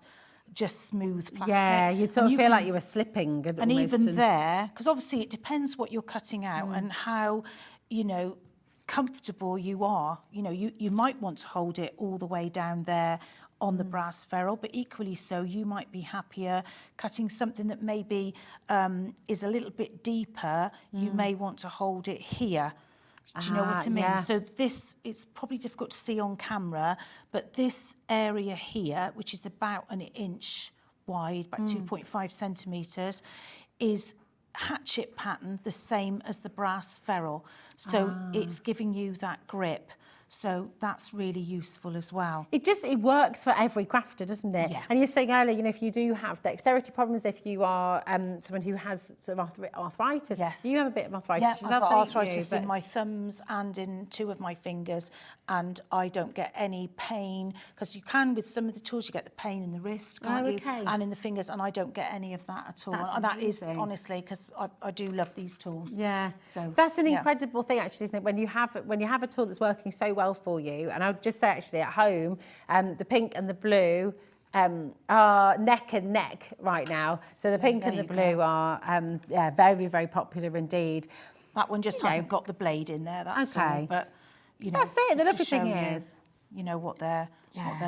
smooth plastic.
Yeah, you'd sort of feel like you were slipping.
And even there, because obviously it depends what you're cutting out and how, you know, comfortable you are. You know, you might want to hold it all the way down there on the brass ferrule, but equally so, you might be happier cutting something that maybe is a little bit deeper. You may want to hold it here. Do you know what I mean? So this, it's probably difficult to see on camera, but this area here, which is about an inch wide, about 2.5 centimetres, is hatchet pattern, the same as the brass ferrule. So it's giving you that grip. So that's really useful as well.
It works for every crafter, doesn't it?
Yeah.
And you're saying earlier, you know, if you do have dexterity problems, if you are someone who has sort of arthritis, you have a bit of arthritis.
Yeah, I've got arthritis in
but
my thumbs and in 2 of my fingers, and I don't get any pain, because you can with some of the tools, you get the pain in the wrist, can't you? And in the fingers, and I don't get any of that at all. And that is honestly because I do love these tools.
Yeah,
so
that's an incredible thing, actually, isn't it? When you have a tool that's working so well for you, and I would just say actually at home, the pink and the blue are neck and neck right now. So the pink and the blue are very, very popular indeed.
That one just hasn't got the blade in there. That's all. But you know,
that's it. The lovely thing
is, you know what they're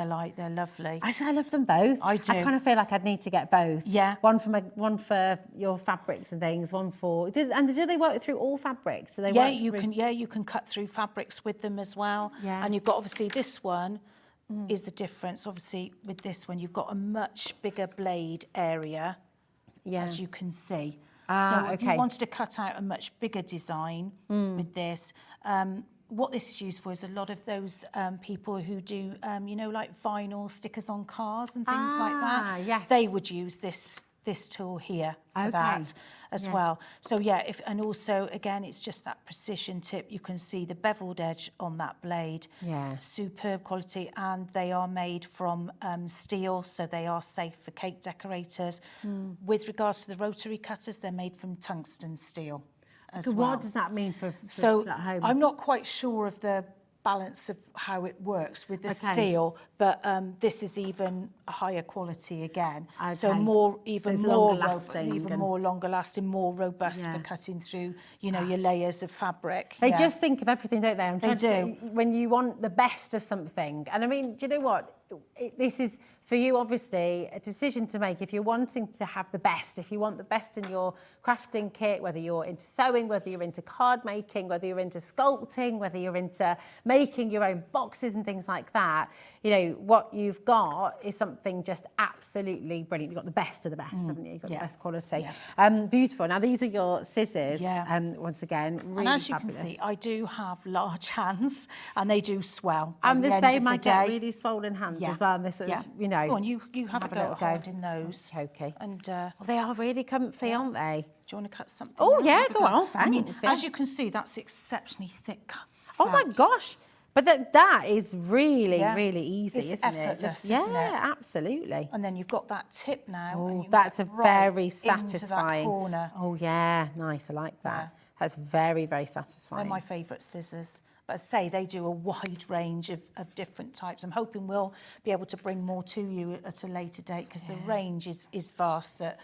like. They're lovely.
I love them both.
I do.
I kind of feel like I'd need to get both.
Yeah.
One for your fabrics and things. One for do they work through all fabrics? Do they
you can cut through fabrics with them as well.
Yeah.
And you've got obviously this one is the difference. Obviously with this one you've got a much bigger blade area. As you can see. So if you wanted to cut out a much bigger design with this, what this is used for is a lot of those people who do, you know, like vinyl stickers on cars and things like that.
Yes.
They would use this tool here for that as well. So and also again, it's just that precision tip. You can see the beveled edge on that blade.
Yeah.
Superb quality, and they are made from steel, so they are safe for cake decorators. With regards to the rotary cutters, they're made from tungsten steel.
So what does that mean for
so
at home?
I'm not quite sure of the balance of how it works with the steel, but this is even a higher quality again. So more longer lasting, more robust for cutting through, you know, your layers of fabric.
They just think of everything, don't they?
They do.
When you want the best of something, and I mean, do you know what? This is for you, obviously, a decision to make. If you're wanting to have the best, if you want the best in your crafting kit, whether you're into sewing, whether you're into card making, whether you're into sculpting, whether you're into making your own boxes and things like that, you know, what you've got is something just absolutely brilliant. You've got the best of the best, haven't you? You've got the best quality. Beautiful. Now, these are your scissors, once again, really
And as you
fabulous.
can see, I do have large hands, and they do swell.
I'm the same. I get
day.
really swollen hands as well. And this sort of, you know.
Go on, you have a go at holding those.
Okay.
And
well, they are really comfy, aren't they?
do you want to cut something?
Oh,
out?
yeah, go on, thanks.
I mean, as you can see, that's exceptionally thick.
Oh my gosh. But that is really, really easy,
it's
isn't
effortless,
it?
isn't it?
Absolutely.
And then you've got that tip now.
Oh,
and you
that's a
get right
very
into that
satisfying.
corner.
Oh, yeah, nice. I like that. That's very, very satisfying.
They're my favourite scissors. But as I say, they do a wide range of different types. I'm hoping we'll be able to bring more to you at a later date, because the range is vast that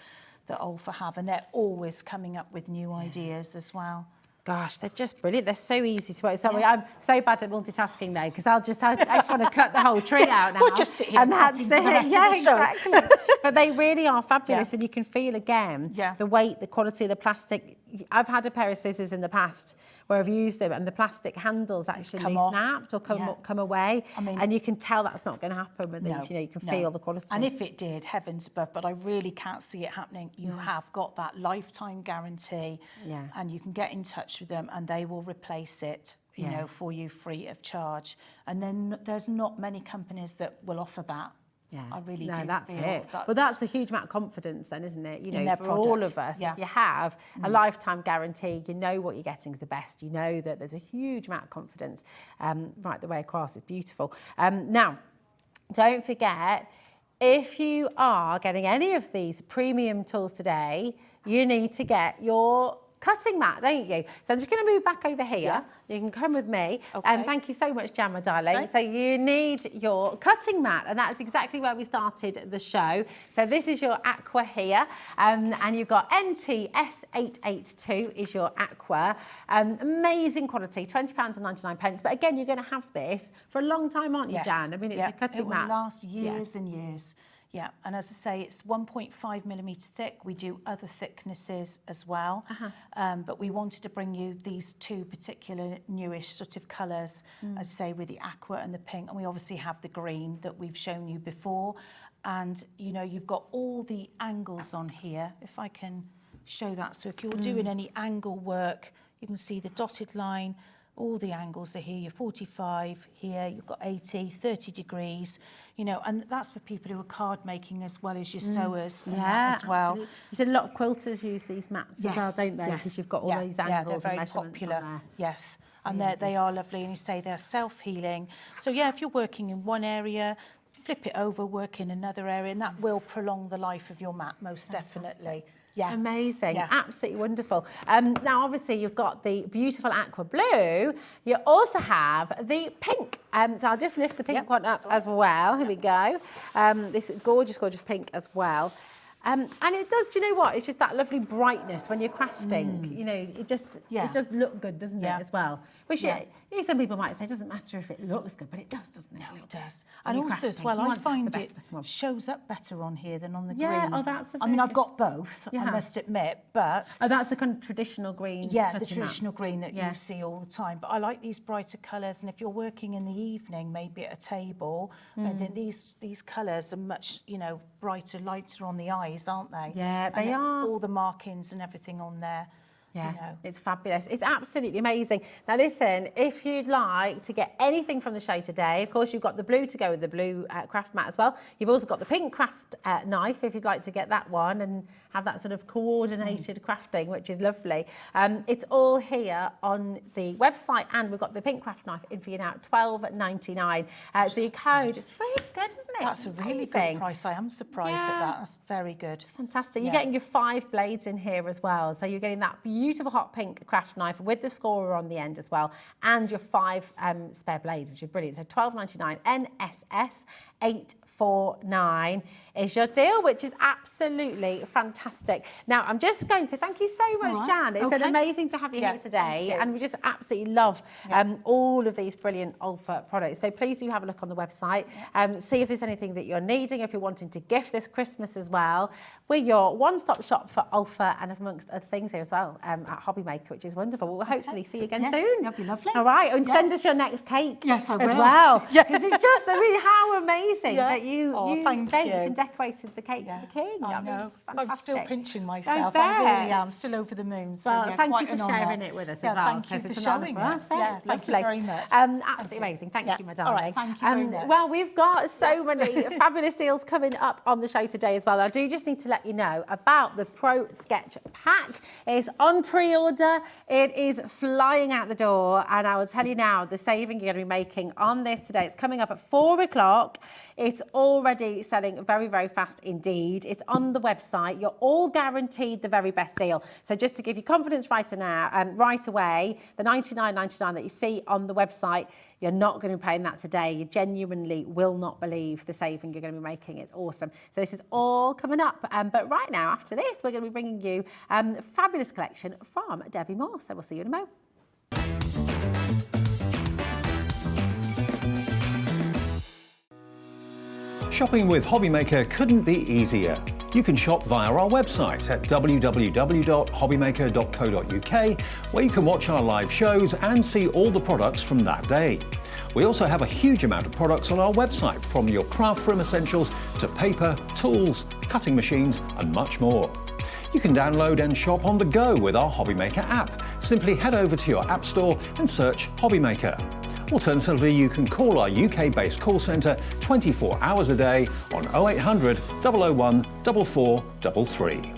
Olfa have, and they're always coming up with new ideas as well.
Gosh, they're just brilliant. They're so easy to work. Sorry, I'm so bad at multitasking now, because I just want to cut the whole tree out now.
We'll just sit here and that's it.
Yeah, exactly. But they really are fabulous, and you can feel again the weight, the quality of the plastic. I've had a pair of scissors in the past where I've used them, and the plastic handles actually snapped or come away. I mean, and you can tell that's not going to happen with these. You know, you can feel the quality.
And if it did, heavens above, but I really can't see it happening. You have got that lifetime guarantee, and you can get in touch with them, and they will replace it, you know, for you free of charge. And then there's not many companies that will offer that.
Yeah,
I really do
that's
feel
it. Well, that's a huge amount of confidence then, isn't it? You know, for all of us, if you have a lifetime guarantee, you know what you're getting is the best. You know that there's a huge amount of confidence right the way across. It's beautiful. Now, don't forget, if you are getting any of these premium tools today, you need to get your cutting mat, don't you? So I'm just going to move back over here. You can come with me. And thank you so much, Jan, my darling. So you need your cutting mat, and that's exactly where we started the show. So this is your aqua here, and you've got NTS882 is your aqua. Amazing quality, £20.99. But again, you're going to have this for a long time, aren't you, Jan? I mean, it's a cutting mat.
It will last years and years. Yeah, and as I say, it's 1.5 millimetre thick. We do other thicknesses as well, but we wanted to bring you these two particular newish sort of colours, as I say, with the aqua and the pink, and we obviously have the green that we've shown you before. And, you know, you've got all the angles on here, if I can show that. So if you're doing any angle work, you can see the dotted line, all the angles are here. You're 45 here, you've got 80, 30 degrees, you know, and that's for people who are card making as well as your sewers as well.
Absolutely. You said a lot of quilters use these mats as well, don't they? Because you've got all these angles
they're very
and
popular.
on there.
Yes, and they are lovely, and you say they're self-healing. So yeah, if you're working in one area, flip it over, work in another area, and that will prolong the life of your mat, most definitely. Yeah.
Amazing, absolutely wonderful. Now, obviously, you've got the beautiful aqua blue. You also have the pink. So I'll just lift the pink one up as well. Here we go. This gorgeous, gorgeous pink as well. And it does, do you know what? It's just that lovely brightness when you're crafting. You know, it does look good, doesn't it, as well? Which some people might say it doesn't matter if it looks good, but it does, doesn't it?
No, it does. And also as well, I find it shows up better on here than on the green.
Oh, that's
I mean, I've got both, I must admit, but...
Oh, that's the kind of traditional green.
Yeah, the traditional green that you see all the time. But I like these brighter colours, and if you're working in the evening, maybe at a table, then these colours are much, you know, brighter, lighter on the eyes, aren't they?
Yeah, they are.
All the markings and everything on there.
Yeah,
you know.
It's fabulous. It's absolutely amazing. Now, listen, if you'd like to get anything from the show today, of course, you've got the blue to go with the blue craft mat as well. You've also got the pink craft knife, if you'd like to get that one and have that sort of coordinated crafting, which is lovely. It's all here on the website, and we've got the pink craft knife in for you now at $12.99. So your code is really good, isn't it?
That's a really good price. I am surprised at that. That's very good.
It's fantastic. You're getting your 5 blades in here as well. So you're getting that beautiful hot pink craft knife with the scorer on the end as well, and your 5 spare blades, which is brilliant. So $12.99 NSS 849 is your deal, which is absolutely fantastic. Now, I'm just going to thank you so much, Jan. It's been amazing to have you here today, and we just absolutely love all of these brilliant Olfa products. So please do have a look on the website, see if there's anything that you're needing, if you're wanting to gift this Christmas as well. We're your one-stop shop for Olfa and amongst other things here as well at HobbyMaker, which is wonderful. We'll hopefully see you again soon.
That'll be lovely.
All right, and send us your next cake
as
well.
Yeah.
Because it's just, I mean, how amazing that you baked and decorated the cake for the king.
I know. I'm still pinching
I
myself.
bet.
I really am. Still over the moon. So
Well, thank
quite
you for
an honour.
sharing it with us as well.
Thank you for
it's an honour
showing
for
it.
us.
Yeah,
It's
thank you
lovely.
very much.
Absolutely amazing. Thank you, my darling.
All right, thank you very much.
Well, we've got so many fabulous deals coming up on the show today as well. I do just need to let you know about the Pro Sketch Pack. It's on pre-order. It is flying out the door, and I will tell you now, the saving you're going to be making on this today, it's coming up at 4 o'clock. It's already selling very, very fast indeed. It's on the website. You're all guaranteed the very best deal. So just to give you confidence right away, the $99.99 that you see on the website, you're not going to be paying that today. You genuinely will not believe the saving you're going to be making. It's awesome. So this is all coming up. But right now, after this, we're going to be bringing you a fabulous collection from Debbi Moore. So we'll see you in a moment.
Shopping with HobbyMaker couldn't be easier. You can shop via our website at www.hobbymaker.co.uk, where you can watch our live shows and see all the products from that day. We also have a huge amount of products on our website, from your craft room essentials to paper, tools, cutting machines and much more. You can download and shop on the go with our HobbyMaker app. Simply head over to your app store and search HobbyMaker. Alternatively, you can call our UK-based call centre 24 hours a day on 0800 001 4433.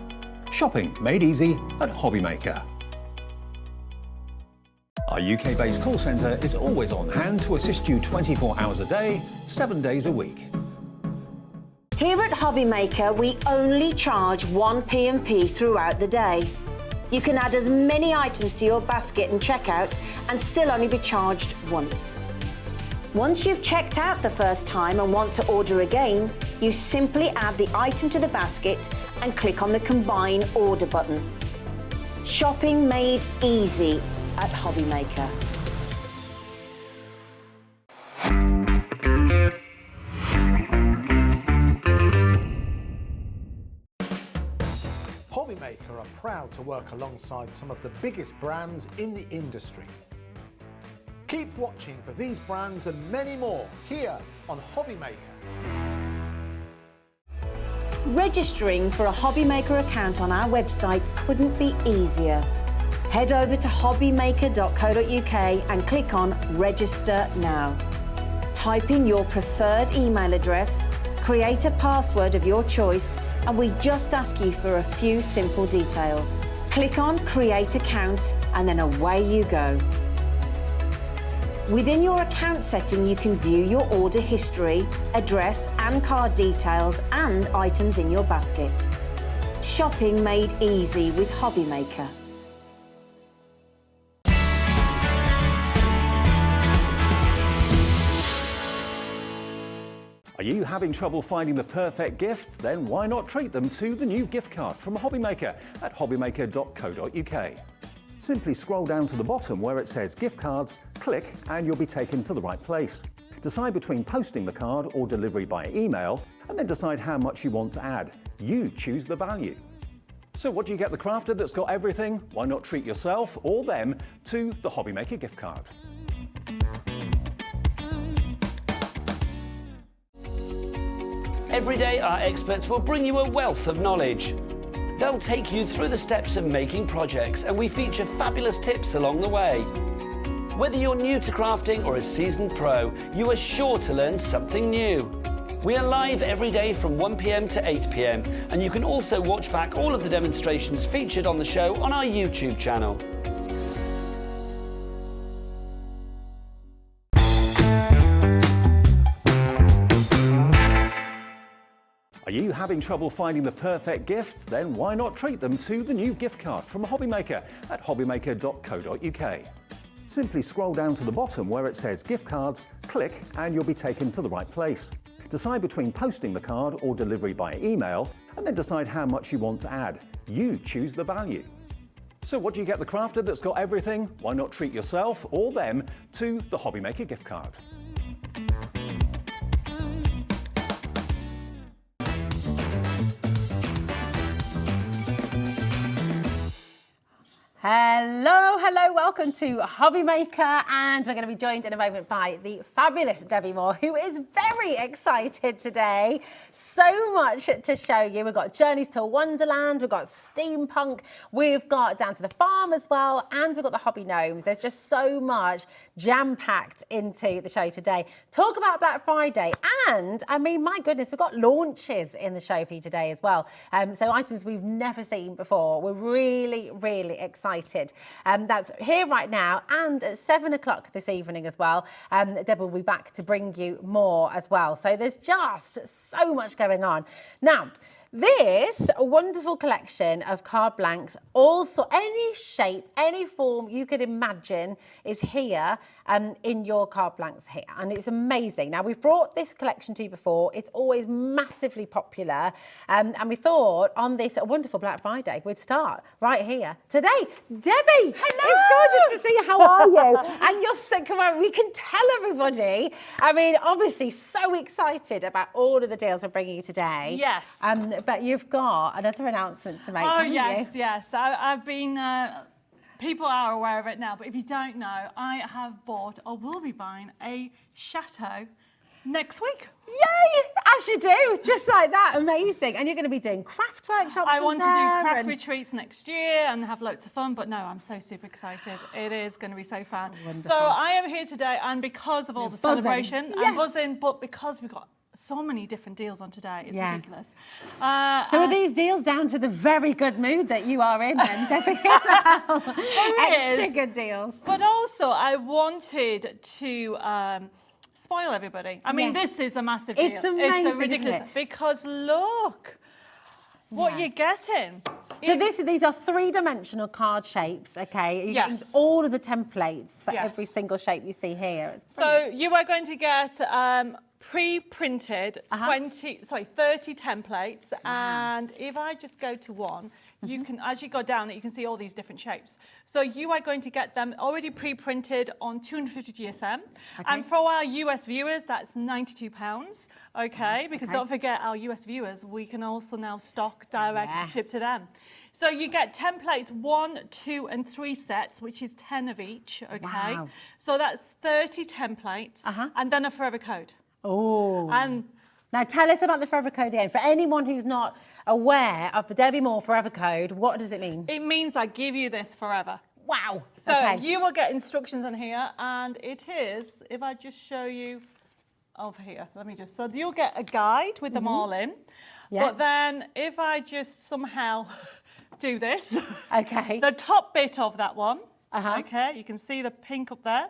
Shopping made easy at HobbyMaker. Our UK-based call centre is always on hand to assist you 24 hours a day, 7 days a week.
Here at HobbyMaker, we only charge 1 P&P throughout the day. You can add as many items to your basket and checkout and still only be charged once. Once you've checked out the first time and want to order again, you simply add the item to the basket and click on the Combine Order button. Shopping made easy at HobbyMaker.
HobbyMaker are proud to work alongside some of the biggest brands in the industry. Keep watching for these brands and many more here on HobbyMaker.
Registering for a HobbyMaker account on our website couldn't be easier. Head over to hobbymaker.co.uk and click on Register Now. Type in your preferred email address, create a password of your choice, and we just ask you for a few simple details. Click on Create Account and then away you go. Within your account setting, you can view your order history, address and card details and items in your basket. Shopping made easy with HobbyMaker.
Are you having trouble finding the perfect gift? Then why not treat them to the new gift card from HobbyMaker at hobbymaker.co.uk. Simply scroll down to the bottom where it says gift cards, click and you'll be taken to the right place. Decide between posting the card or delivery by email and then decide how much you want to add. You choose the value. So what do you get the crafter that's got everything? Why not treat yourself or them to the HobbyMaker gift card?
Every day, our experts will bring you a wealth of knowledge. They'll take you through the steps of making projects, and we feature fabulous tips along the way. Whether you're new to crafting or a seasoned pro, you are sure to learn something new. We are live every day from 1 p.m. to 8 p.m, and you can also watch back all of the demonstrations featured on the show on our YouTube channel.
Are you having trouble finding the perfect gift? Then why not treat them to the new gift card from HobbyMaker at hobbymaker.co.uk. Simply scroll down to the bottom where it says gift cards, click and you'll be taken to the right place. Decide between posting the card or delivery by email and then decide how much you want to add. You choose the value. So what do you get the crafter that's got everything? Why not treat yourself or them to the HobbyMaker gift card?
Hello, welcome to HobbyMaker, and we're going to be joined in a moment by the fabulous Debbi Moore, who is very excited today. So much to show you. We've got Journeys to Wonderland, we've got Steampunk, we've got Down to the Farm as well, and we've got the Hobby Gnomes. There's just so much jam-packed into the show today. Talk about Black Friday, and I mean, my goodness, we've got launches in the show for you today as well. So items we've never seen before. We're really, really excited excited. That's here right now and at 7 o'clock this evening as well. Deb will be back to bring you more as well. So there's just so much going on. Now, this wonderful collection of card blanks, also any shape, any form you could imagine is here in your card blanks here. And it's amazing. Now, we've brought this collection to you before. It's always massively popular. And we thought on this wonderful Black Friday, we'd start right here today. Debbie, hello. It's gorgeous to see you. How are you? And you're so, come on, we can tell everybody. I mean, obviously so excited about all of the deals we're bringing you today.
Yes.
But you've got another announcement to make, haven't
yes,
you?
yes. I've been, people are aware of it now, but if you don't know, I have bought or will be buying a chateau next week.
Yay! As you do, just like that, amazing. And you're going to be doing craft workshops.
I want to do craft retreats next year and have loads of fun, but no, I'm so super excited. It is going to be so fun.
Wonderful.
So I am here today, and because of all the celebration, I'm buzzing, but because we've got so many different deals on today, it's ridiculous.
So are these deals down to the very good mood that you are in then, Debbie, as well? Extra good deals.
But also, I wanted to spoil everybody. I mean, this is a massive deal.
It's amazing,
it's so ridiculous.
isn't it?
Because look what you're getting.
So these are three-dimensional card shapes, okay? You're getting all of the templates for every single shape you see here.
So you are going to get pre-printed 30 templates, and if I just go to one, you can, as you go down it, you can see all these different shapes. So you are going to get them already pre-printed on 250 GSM, and for our US viewers, that's £92, okay? Because don't forget, our US viewers, we can also now stock direct ship to them. So you get templates 1, 2, and 3 sets, which is 10 of each, okay?
Wow.
So that's 30 templates, and then a forever code.
Oh.
And
now tell us about the forever code again. For anyone who's not aware of the Debbi Moore forever code, what does it mean?
it means I give you this forever.
Wow.
So you will get instructions on here, and it is, if I just show you over here, so you'll get a guide with them all in. But then if I just somehow do this, the top bit of that one, okay, you can see the pink up there.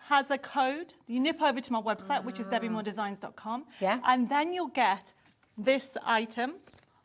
Has a code. You nip over to my website, which is debbimoredesigns.com. And then you'll get this item,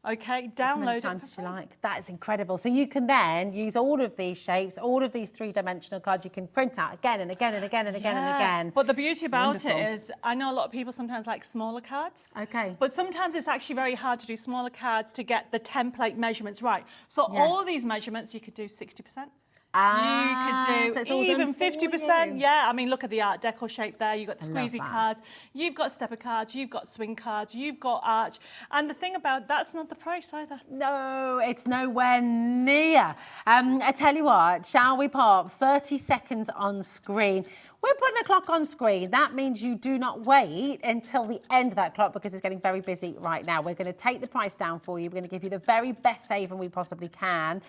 okay, download
as many times as you like. That is incredible. So you can then use all of these shapes, all of these three-dimensional cards. You can print out again and again and again and again and again.
But the beauty about it is, I know a lot of people sometimes like smaller cards. But sometimes it's actually very hard to do smaller cards to get the template measurements right. So all these measurements, you could do 60%. You could do even 50%. I mean, look at the Art Deco shape there. You've got the squeezy cards, you've got stepper cards, you've got swing cards, you've got arch. And the thing about that's not the price either.
No, it's nowhere near. I tell you what, shall we pop 30 seconds on screen? We're putting a clock on screen. That means you do not wait until the end of that clock because it's getting very busy right now. We're going to take the price down for you. We're going to give you the very best saving we possibly can.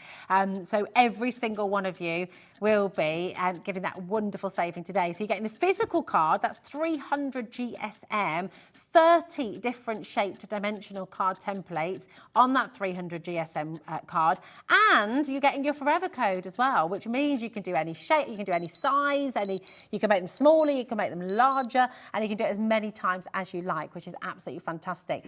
So every single one of you will be giving that wonderful saving today. So you're getting the physical card, that's 300 GSM, 30 different shaped dimensional card templates on that 300 GSM card. And you're getting your forever code as well, which means you can do any shape, you can do any size, you can make them smaller, you can make them larger, and you can do it as many times as you like, which is absolutely fantastic.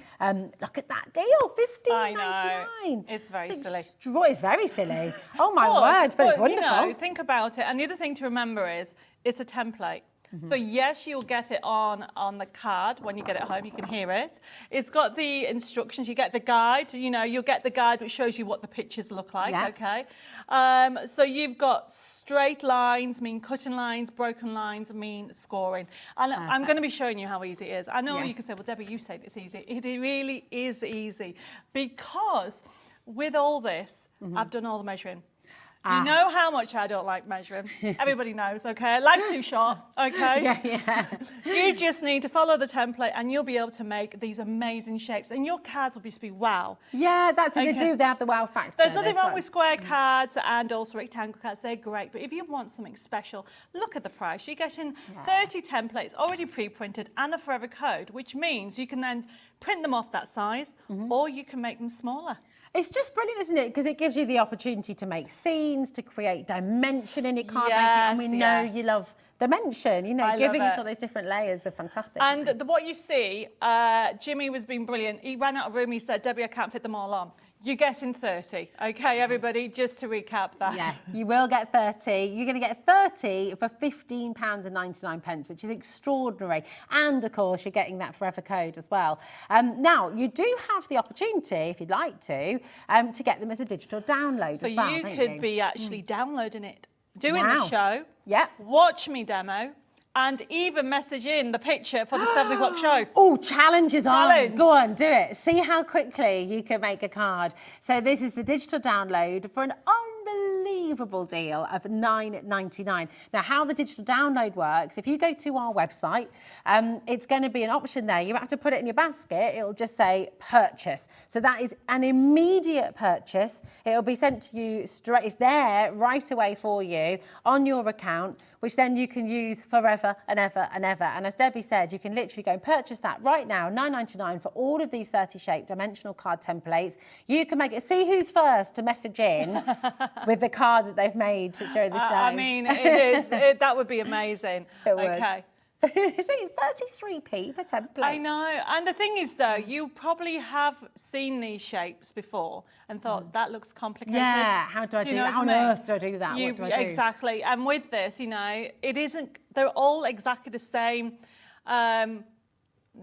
Look at that deal, $15.99.
It's very silly.
It's very silly. Oh my word, but it's wonderful.
You know, think about it. And the other thing to remember is it's a template. So yes, you'll get it on the card when you get it home. You can hear it. It's got the instructions. You get the guide. You know, you'll get the guide which shows you what the pictures look like. Okay. So you've got straight lines mean cutting lines, broken lines mean scoring. And I'm going to be showing you how easy it is. I know you can say, well, Debbie, you said it's easy. It really is easy because with all this, I've done all the measuring. You know how much I don't like measuring. Everybody knows, okay? Life's too short, okay? You just need to follow the template and you'll be able to make these amazing shapes. And your cards will just be wow.
Yeah, that's what they do. They have the wow factor.
There's nothing wrong with square cards and also rectangle cards. They're great. But if you want something special, look at the price. You're getting 30 templates already pre-printed and a forever code, which means you can then print them off that size or you can make them smaller.
It's just brilliant, isn't it? Because it gives you the opportunity to make scenes, to create dimension in your card making. And we know you love dimension, you know,
I
giving
love
us all those different layers are fantastic.
And what you see, Jimmy was being brilliant. He ran out of room. He said, Debbie, I can't fit them all on. You're getting 30, okay, everybody, just to recap that.
Yeah, you will get 30. You're going to get 30 for £15.99, which is extraordinary. And, of course, you're getting that forever code as well. Now, you do have the opportunity, if you'd like to get them as a digital download
so
as well,
you could be actually downloading it, doing
Wow.
the show, watch me demo, and even message in the picture for the 7 o'clock show.
Oh, challenges
Challenge.
on. Go on, do it. See how quickly you can make a card. So this is the digital download for an unbelievable deal of £9.99. Now, how the digital download works, if you go to our website, it's going to be an option there. You have to put it in your basket. It'll just say purchase. So that is an immediate purchase. It'll be sent to you straight. It's there right away for you on your account, which then you can use forever and ever and ever. And as Debbie said, you can literally go and purchase that right now, £9.99 for all of these 30-shape dimensional card templates. You can make it. See who's first to message in with the card that they've made during the show.
I mean, that would be amazing.
It would.
Okay.
So it's 33p per template.
I know. And the thing is, though, you probably have seen these shapes before and thought, that looks complicated.
Yeah, how do I do that? How on earth do I do that? What do I do?
Exactly. And with this, you know, it isn't, they're all exactly the same.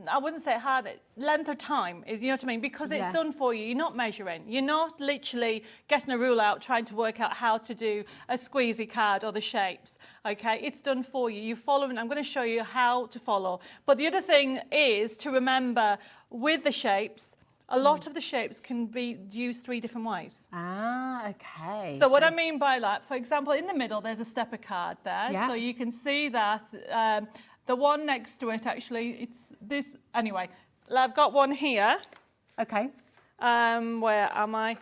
I wouldn't say hard, length of time is, you know what I mean? Because it's done for you. You're not measuring. You're not literally getting a rule out, trying to work out how to do a squeezy card or the shapes, okay? It's done for you. You follow, and I'm going to show you how to follow. But the other thing is to remember with the shapes, a lot of the shapes can be used 3 different ways.
Ah, okay.
So what I mean by that, for example, in the middle, there's a stepper card there.
Yeah.
So you can see that the one next to it, actually, it's this. Anyway, I've got one here.
Okay.
Where am I?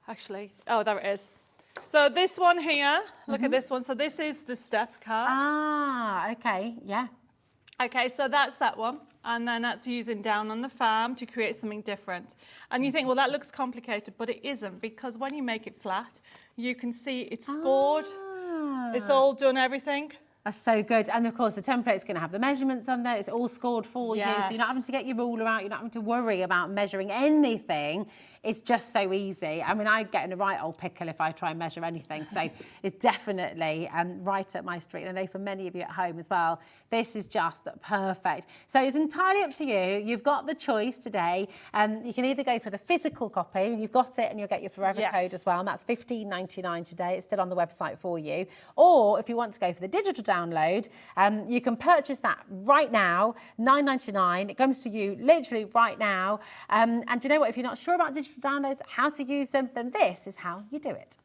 Actually, oh, there it is. So this one here, look at this one. So this is the step card.
Ah, okay, yeah.
Okay, so that's that one. And then that's using down on the farm to create something different. And you think, well, that looks complicated, but it isn't, because when you make it flat, you can see it's scored. It's all done, everything.
That's so good. And of course, the template's going to have the measurements on there. It's all scored for you. So you're not having to get your ruler out. You're not having to worry about measuring anything. It's just so easy. I mean, I get in a right old pickle if I try and measure anything. So it's definitely right up my street. And I know for many of you at home as well, this is just perfect. So it's entirely up to you. You've got the choice today. You can either go for the physical copy, and you've got it, and you'll get your forever code as well. And that's $15.99 today. It's still on the website for you. Or if you want to go for the digital download, you can purchase that right now, $9.99. It comes to you literally right now. And do you know what? If you're not sure about digital downloads, how to use them, then this is how you do it.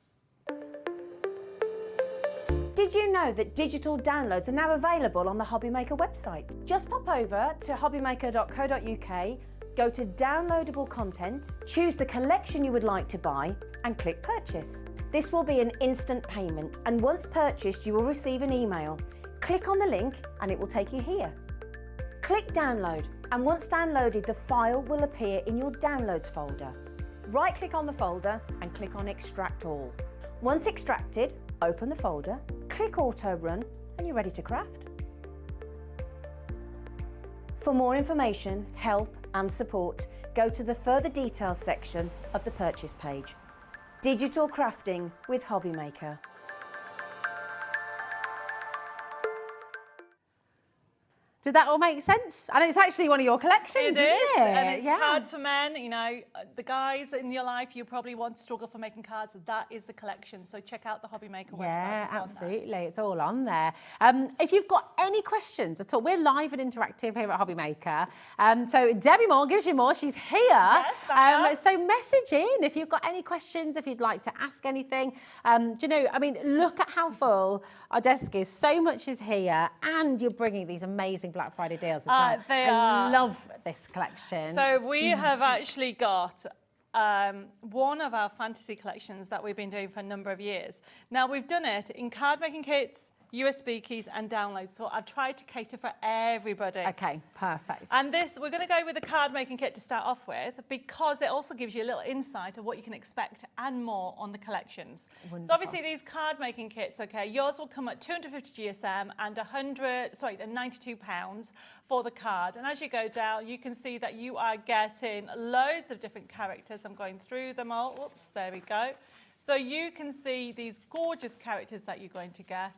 Did you know that digital downloads are now available on the HobbyMaker website? Just pop over to hobbymaker.co.uk, go to downloadable content, choose the collection you would like to buy, and click purchase. This will be an instant payment, and once purchased, you will receive an email. Click on the link and it will take you here. Click download, and once downloaded, the file will appear in your downloads folder. Right-click on the folder and click on extract all. Once extracted, open the folder, click auto run, and you're ready to craft. For more information, help and support, go to the further details section of the purchase page. Digital crafting with HobbyMaker.
Did that all make sense? And it's actually one of your collections,
It is,
isn't it?
and it's cards for men. You know, the guys in your life, you probably want to struggle for making cards. That is the collection. So check out the HobbyMaker website.
Yeah,
It's on there.
absolutely. It's all on there. If you've got any questions at all, we're live and interactive here at HobbyMaker. So Debbi Moore gives you more. She's here.
Yes, I am.
So message in if you've got any questions, if you'd like to ask anything. Do you know, I mean, look at how full our desk is. So much is here, and you're bringing these amazing Black Friday deals as well.
They
I
are.
love this collection.
So we have actually got one of our fantasy collections that we've been doing for a number of years. Now, we've done it in card making kits, USB keys and downloads. So I've tried to cater for everybody.
Okay, perfect.
And this, we're going to go with the card making kit to start off with, because it also gives you a little insight of what you can expect and more on the collections.
Wonderful.
So obviously these card making kits, okay, yours will come at 250 GSM and £92 for the card. And as you go down, you can see that you are getting loads of different characters. I'm going through them all. Oops, there we go. So you can see these gorgeous characters that you're going to get,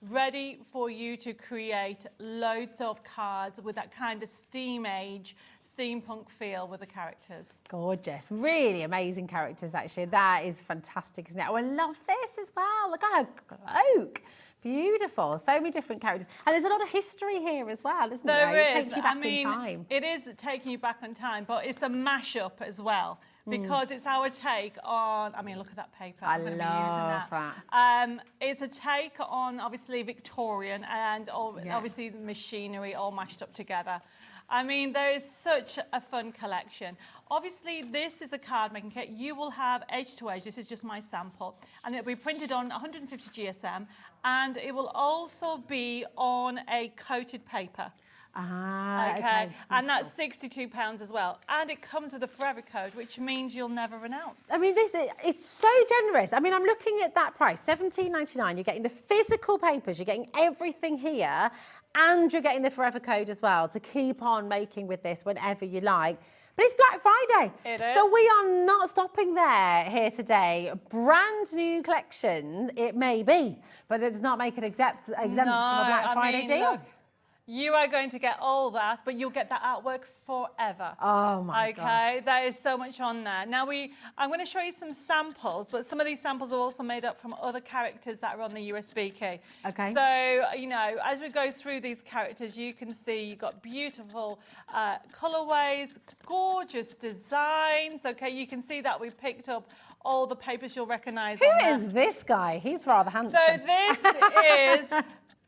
ready for you to create loads of cards with that kind of steam age, steampunk feel with the characters.
Gorgeous, really amazing characters actually. That is fantastic, isn't it? Oh, I love this as well. Look at her cloak. Beautiful, so many different characters. And there's a lot of history here as well, isn't there?
There
It takes you back in time.
It is taking you back in time, but it's a mashup as well. Because it's our take on, I mean, look at that paper. I'm going to be using that. It's a take on, obviously, Victorian and obviously the machinery all mashed up together. I mean, there is such a fun collection. Obviously, this is a card making kit. You will have edge to edge. This is just my sample. And it'll be printed on 150 GSM. And it will also be on a coated paper. Okay. And that's £62 as well. And it comes with a forever code, which means you'll never run out.
I mean, it's so generous. I mean, I'm looking at that price, £17.99. You're getting the physical papers, you're getting everything here, and you're getting the forever code as well to keep on making with this whenever you like. But it's Black Friday.
It is.
So we are not stopping there here today. Brand new collection, it may be, but it does not make it exempt from a Black Friday deal.
Look, you are going to get all that, but you'll get that artwork forever.
Oh my gosh.
Okay, there is so much on there. Now I'm going to show you some samples, but some of these samples are also made up from other characters that are on the USB key.
Okay.
So, you know, as we go through these characters, you can see you've got beautiful colorways, gorgeous designs. Okay, you can see that we've picked up all the papers you'll recognize.
Who is this guy? He's rather handsome.
So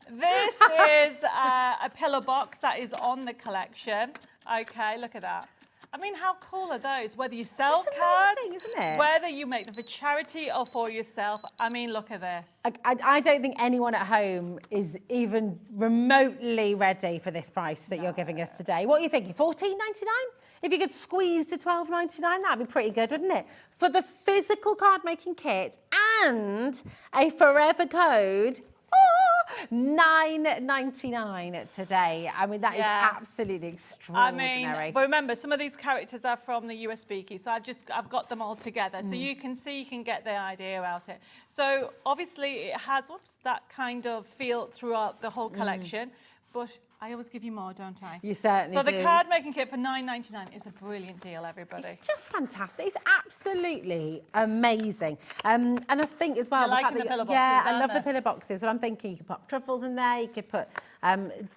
this is a pillar box that is on the collection. Okay, look at that. I mean, how cool are those? Whether you sell cards,
isn't it?
whether you make them for charity or for yourself. I mean, look at this.
I don't think anyone at home is even remotely ready for this price that you're giving us today. What are you thinking? $14.99? If you could squeeze to $12.99, that'd be pretty good, wouldn't it? For the physical card making kit and a forever code. $9.99 today. I mean, that is absolutely extraordinary.
I mean, but remember, some of these characters are from the USB key, so I've got them all together, so you can get the idea about it. So obviously, it has that kind of feel throughout the whole collection, but I always give you more, don't I?
You certainly do.
So the card making kit for $9.99 is a brilliant deal, everybody.
It's just fantastic. It's absolutely amazing. And I think as well,
You're liking the pillar boxes,
I love
aren't
the pillar boxes. But I'm thinking you could put truffles in there. You could put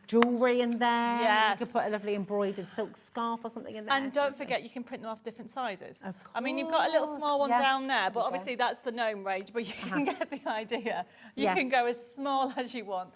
jewellery in there.
Yes.
You could put a lovely embroidered silk scarf or something in there.
And don't forget, you can print them off different sizes.
Of course.
I mean, you've got a little small one down there, but obviously that's the gnome range, but you can get the idea. You can go as small as you want.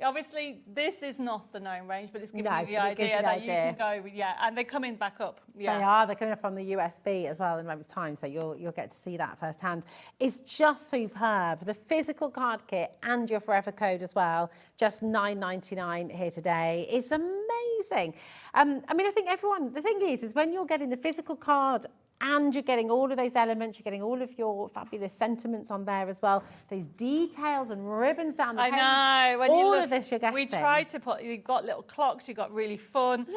Obviously, this is not the gnome range, but it's giving you the idea that you can go, and they're coming back up. Yeah.
They are. They're coming up on the USB as well in a moment's time, so you'll get to see that firsthand. It's just superb. The physical card kit and your forever code as well, just $9.99 here today. It's amazing. I mean, I think the thing is when you're getting the physical card and you're getting all of those elements, you're getting all of your fabulous sentiments on there as well. Those details and ribbons down the page.
I know. When
all
you look,
of this you're getting.
We try to put, you've got little clocks, you've got really fun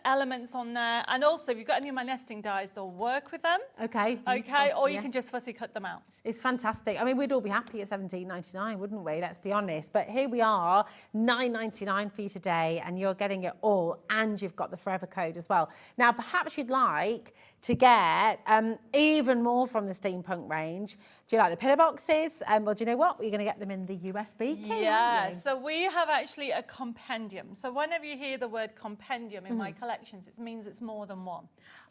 elements on there. And also, if you've got any of my nesting dies, they'll work with them.
Okay.
Okay, or you can just fussy cut them out.
It's fantastic. I mean, we'd all be happy at $17.99, wouldn't we? Let's be honest. But here we are, $9.99 for you today, and you're getting it all, and you've got the forever code as well. Now, perhaps you'd like to get even more from the steampunk range. Do you like the pillar boxes? Well, do you know what? You're going to get them in the USB key.
Yeah, so we have actually a compendium. So whenever you hear the word compendium in my collections, it means it's more than one.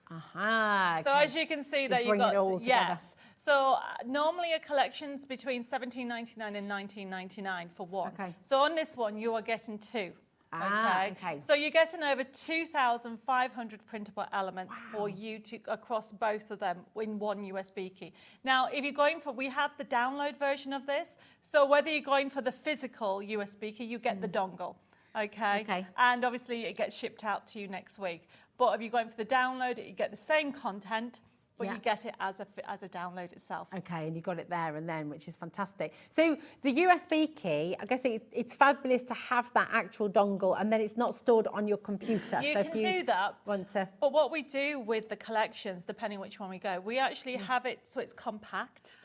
Aha.
So as you can see that you've got,
it all together.
So normally a collection's between $17.99 and $19.99 for one.
Okay.
So on this one, you are getting two.
Okay.
So you're getting over 2,500 printable elements for you to across both of them in one USB key. Now, if you're going for, we have the download version of this. So whether you're going for the physical USB key, you get the dongle. Okay. And obviously it gets shipped out to you next week. But if you're going for the download, you get the same content, but you get it as a download itself.
Okay, and you got it there and then, which is fantastic. So the USB key, I guess it's fabulous to have that actual dongle, and then it's not stored on your computer.
You
so
can
if you
do that.
Want to...
But what we do with the collections, depending which one we go, we actually have it so it's compact.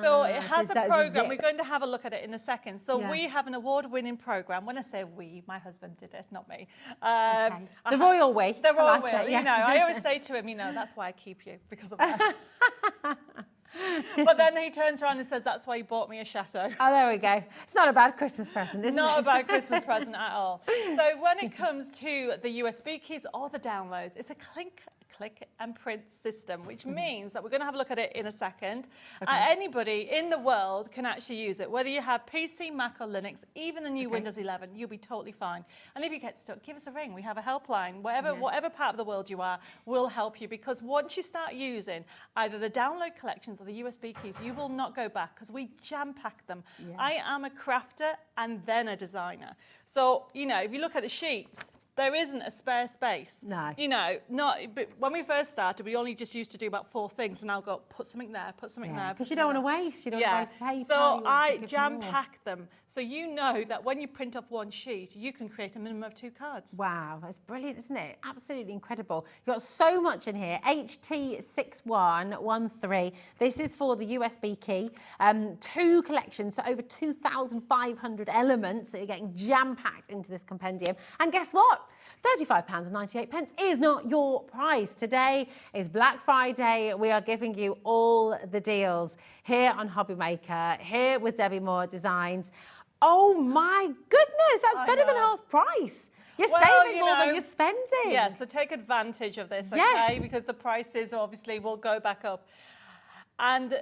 So it has a program. We're going to have a look at it in a second. So we have an award-winning program. When I say we, my husband did it, not me.
The royal we.
The royal we. You know, I always say to him, you know, that's why I keep you, because of that. But then he turns around and says, that's why you bought me a chateau.
Oh, there we go. It's not a bad Christmas present, is it?
Not a bad Christmas present at all. So when it comes to the USB keys or the downloads, it's a click and print system, which means that we're going to have a look at it in a second. Anybody in the world can actually use it, whether you have PC, Mac or Linux, even the new Windows 11, you'll be totally fine. And if you get stuck, give us a ring. We have a helpline. Whatever part of the world you are, we'll help you, because once you start using either the download collections or the USB keys, you will not go back, because we jam-pack them. I am a crafter and then a designer. So, you know, if you look at the sheets, there isn't a spare space.
No.
You know, but when we first started, we only just used to do about 4 things, and now go put something there, put something there.
Because you don't want to waste. You don't want to waste paper.
So I jam-pack them. So you know that when you print off one sheet, you can create a minimum of 2 cards.
Wow, that's brilliant, isn't it? Absolutely incredible. You've got so much in here. HT6113. This is for the USB key. 2 collections, so over 2,500 elements that you're getting jam-packed into this compendium. And guess what? £35.98 is not your price. Today is Black Friday. We are giving you all the deals here on HobbyMaker, here with Debbi Moore Designs. Oh my goodness, that's better than half price. You're saving more than you're spending.
Yeah, so take advantage of this, okay? Because the prices obviously will go back up. And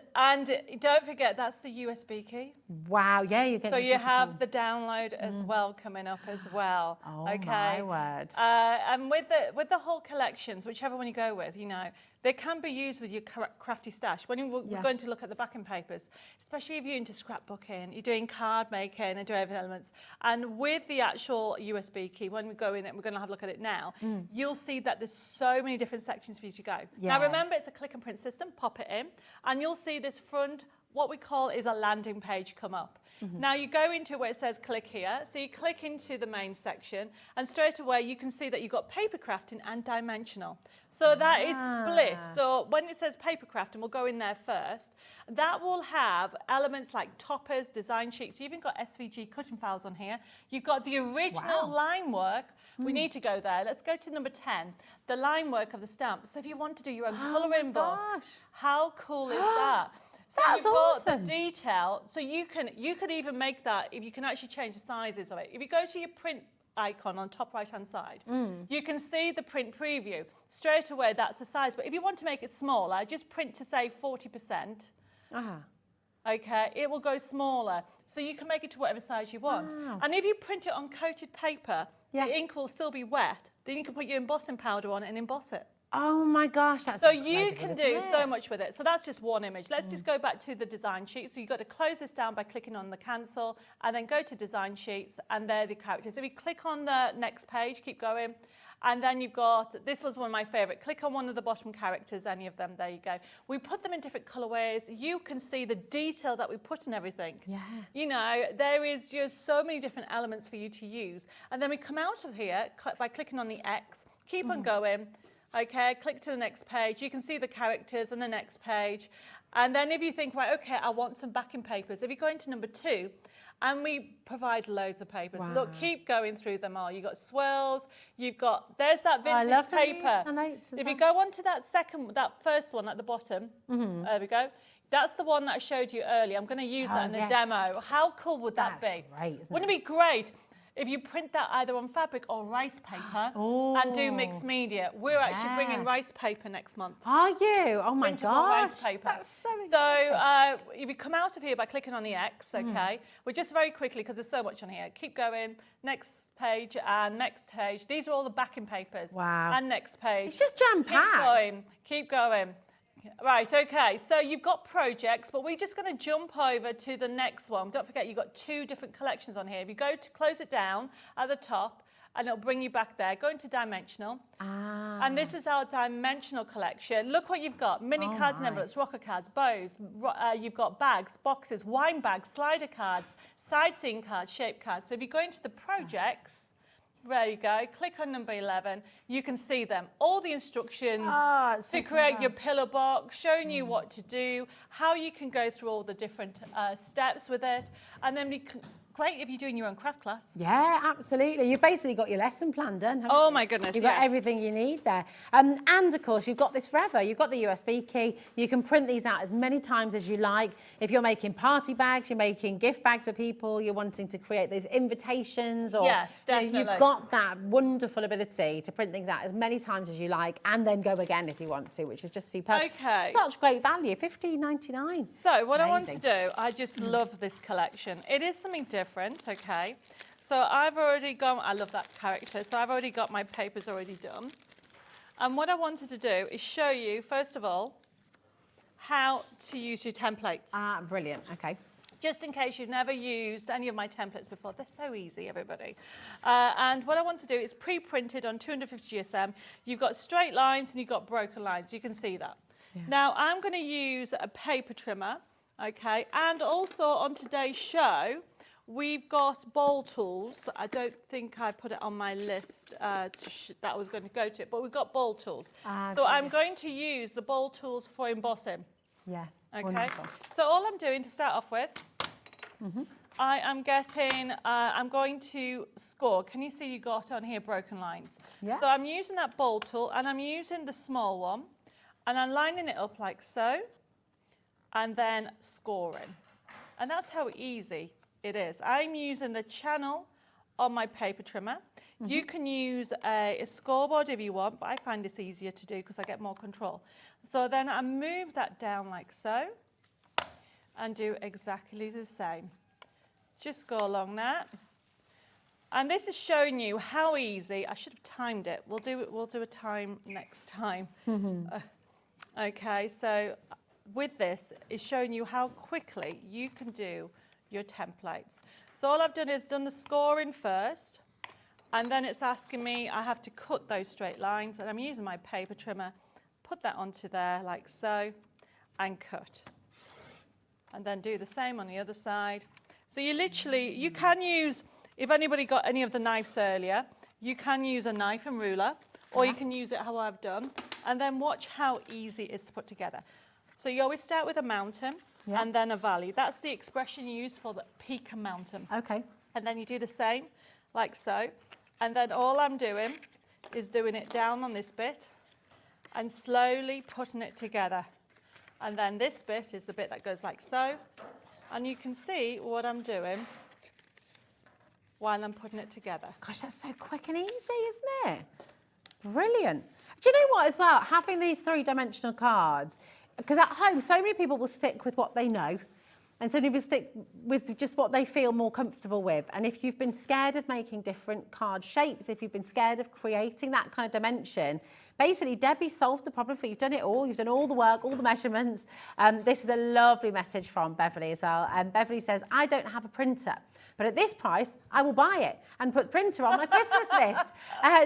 don't forget, that's the USB key.
Wow, yeah, you get.
So you have the download as well coming up as well.
Oh
okay?
My word!
And with the whole collections, whichever one you go with, you know, they can be used with your crafty stash. When we're going to look at the backing papers, especially if you're into scrapbooking, you're doing card making and doing elements. And with the actual USB key, when we go in it, we're going to have a look at it now, you'll see that there's so many different sections for you to go. Now remember, it's a click and print system, pop it in, and you'll see this front, what we call is a landing page come up. Now you go into where it says click here, so you click into the main section, and straight away you can see that you've got paper crafting and dimensional. So that is split. So when it says paper crafting, we'll go in there first. That will have elements like toppers, design sheets. You've even got SVG cutting files on here. You've got the original line work. We need to go there. Let's go to number 10, the line work of the stamp. So if you want to do your own colouring book, how cool is that? So
That's
you've got
awesome.
the detail, so you could even make that, if you can actually change the sizes of it. If you go to your print icon on top right hand side, you can see the print preview. Straight away that's the size, but if you want to make it smaller, just print to say 40%. Okay, it will go smaller. So you can make it to whatever size you want. And if you print it on coated paper, the ink will still be wet. Then you can put your embossing powder on it and emboss it.
Oh my gosh, that's
so you can do so much with it. So that's just one image. Let's just go back to the design sheet. So you've got to close this down by clicking on the cancel and then go to design sheets, and they're the characters. If you click on the next page, keep going, and then you've got, this was one of my favorite, click on one of the bottom characters, any of them, there you go. We put them in different colorways. You can see the detail that we put in everything. You know, there is just so many different elements for you to use. And then we come out of here by clicking on the X, keep on going. Okay, click to the next page. You can see the characters on the next page. And then if you think, right, okay, I want some backing papers. If you go into number 2, and we provide loads of papers. Look, keep going through them all. You've got swirls, you've got, there's that vintage paper. If you go on to that first one at the bottom, there we go. That's the one that I showed you earlier. I'm going to use that in the demo. How cool would that be?
Great,
Wouldn't it be great? if you print that either on fabric or rice paper and do mixed media. We're actually bringing rice paper next month.
Are you? Oh my
Printable
gosh.
rice paper.
That's so exciting.
So if you come out of here by clicking on the X, okay, we're just very quickly, because there's so much on here, keep going, next page and next page. These are all the backing papers.
Wow.
And next page.
It's just jam-packed.
Keep going. Right, okay, so you've got projects, but we're just going to jump over to the next one. Don't forget, you've got 2 different collections on here. If you go to close it down at the top, and it'll bring you back there. Go into dimensional. And this is our dimensional collection. Look what you've got. Mini cards and envelopes, rocker cards, bows. You've got bags, boxes, wine bags, slider cards, sightseeing cards, shape cards. So if you go into the projects, there you go, click on number 11, you can see them. All the instructions to create your pillow box, showing you what to do, how you can go through all the different steps with it. And then great if you're doing your own craft class.
Yeah, absolutely. You've basically got your lesson plan done, haven't you?
Oh my goodness,
You've got everything you need there. And of course, you've got this forever. You've got the USB key. You can print these out as many times as you like. If you're making party bags, you're making gift bags for people, you're wanting to create those invitations, or
yes, definitely.
You've got that wonderful ability to print things out as many times as you like, and then go again if you want to, which is just superb.
Okay.
Such great value, $15.99.
So what I want to do, I just love this collection. It is something different, okay? So I've already gone, I love that character, so I've already got my papers already done. And what I wanted to do is show you, first of all, how to use your templates.
Ah, brilliant, okay.
Just in case you've never used any of my templates before. They're so easy, everybody. And what I want to do is pre-printed on 250 GSM. You've got straight lines and you've got broken lines. You can see that. Yeah. Now, I'm going to use a paper trimmer, okay? And also on today's show, we've got bowl tools. I don't think I put it on my list that I was going to go to it, but we've got bowl tools. So I'm going to use the bowl tools for embossing.
Yeah,
okay.
Wonderful.
So all I'm doing to start off with, I am getting, I'm going to score. Can you see you got on here broken lines?
Yeah.
So I'm using that bowl tool and I'm using the small one and I'm lining it up like so and then scoring. And that's how easy it is. I'm using the channel on my paper trimmer. You can use a scoreboard if you want, but I find this easier to do because I get more control. So then I move that down like so and do exactly the same. Just go along that. And this is showing you how easy, I should have timed it. We'll do a time next time. Okay, so with this, it's showing you how quickly you can do your templates. So all I've done is done the scoring first, and then it's asking me, I have to cut those straight lines, and I'm using my paper trimmer, put that onto there like so, and cut. And then do the same on the other side. So you literally, you can use, if anybody got any of the knives earlier, you can use a knife and ruler, or you can use it how I've done, and then watch how easy it is to put together. So you always start with a mountain, and then a valley. That's the expression you use for the peak and mountain.
Okay.
And then you do the same, like so. And then all I'm doing is doing it down on this bit and slowly putting it together. And then this bit is the bit that goes like so. And you can see what I'm doing while I'm putting it together.
Gosh, that's so quick and easy, isn't it? Brilliant. Do you know what as well? Having these 3-dimensional cards, because at home, so many people will stick with what they know, and so many people stick with just what they feel more comfortable with. And if you've been scared of making different card shapes, if you've been scared of creating that kind of dimension, basically Debbie solved the problem for you. You've done it all. You've done all the work, all the measurements. This is a lovely message from Beverly as well. And Beverly says, I don't have a printer, but at this price, I will buy it and put printer on my Christmas list.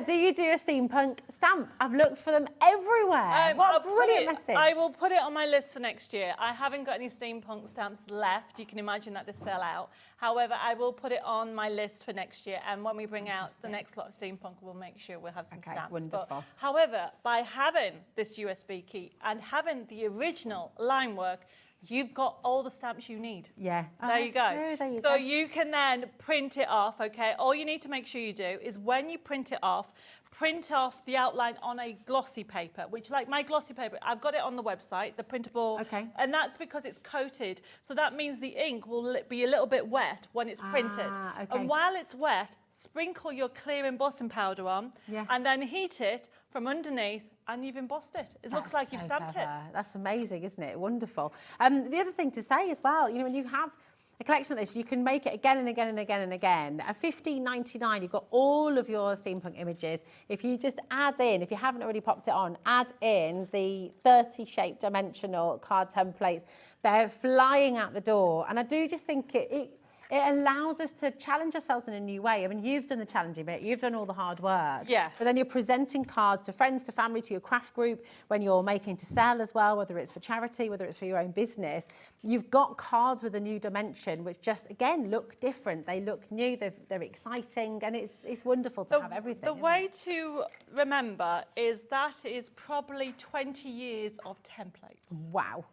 Do you do a steampunk stamp? I've looked for them everywhere. What a brilliant message.
I will put it on my list for next year. I haven't got any steampunk stamps left. You can imagine that they sell out. However, I will put it on my list for next year. And when we bring out the next lot of steampunk, we'll make sure we'll have some stamps.
Wonderful.
But, however, by having this USB key and having the original line work, you've got all the stamps you need.
Yeah.
There you go.
True. There you
so
go.
you can then print it off, okay? All you need to make sure you do is when you print it off, print off the outline on a glossy paper, which like my glossy paper, I've got it on the website, the printable,
Okay.
and that's because it's coated. So that means the ink will be a little bit wet when it's printed.
Okay.
And while it's wet, sprinkle your clear embossing powder on,
Yeah.
and then heat it from underneath, and you've embossed it. It looks like you've
so
stamped
clever.
it.
That's amazing, isn't it? Wonderful. The other thing to say as well, you know, when you have a collection of this, you can make it again and again and again and again. At $15.99, you've got all of your steampunk images. If you just add in, if you haven't already popped it on, add in the 30 shape dimensional card templates. They're flying out the door. And I do just think it allows us to challenge ourselves in a new way. I mean, you've done the challenging bit, you've done all the hard work.
Yes.
But then you're presenting cards to friends, to family, to your craft group, when you're making to sell as well, whether it's for charity, whether it's for your own business. You've got cards with a new dimension, which just, again, look different. They look new, they're exciting, and it's wonderful to have everything.
The way to remember is that is probably 20 years of templates.
Wow.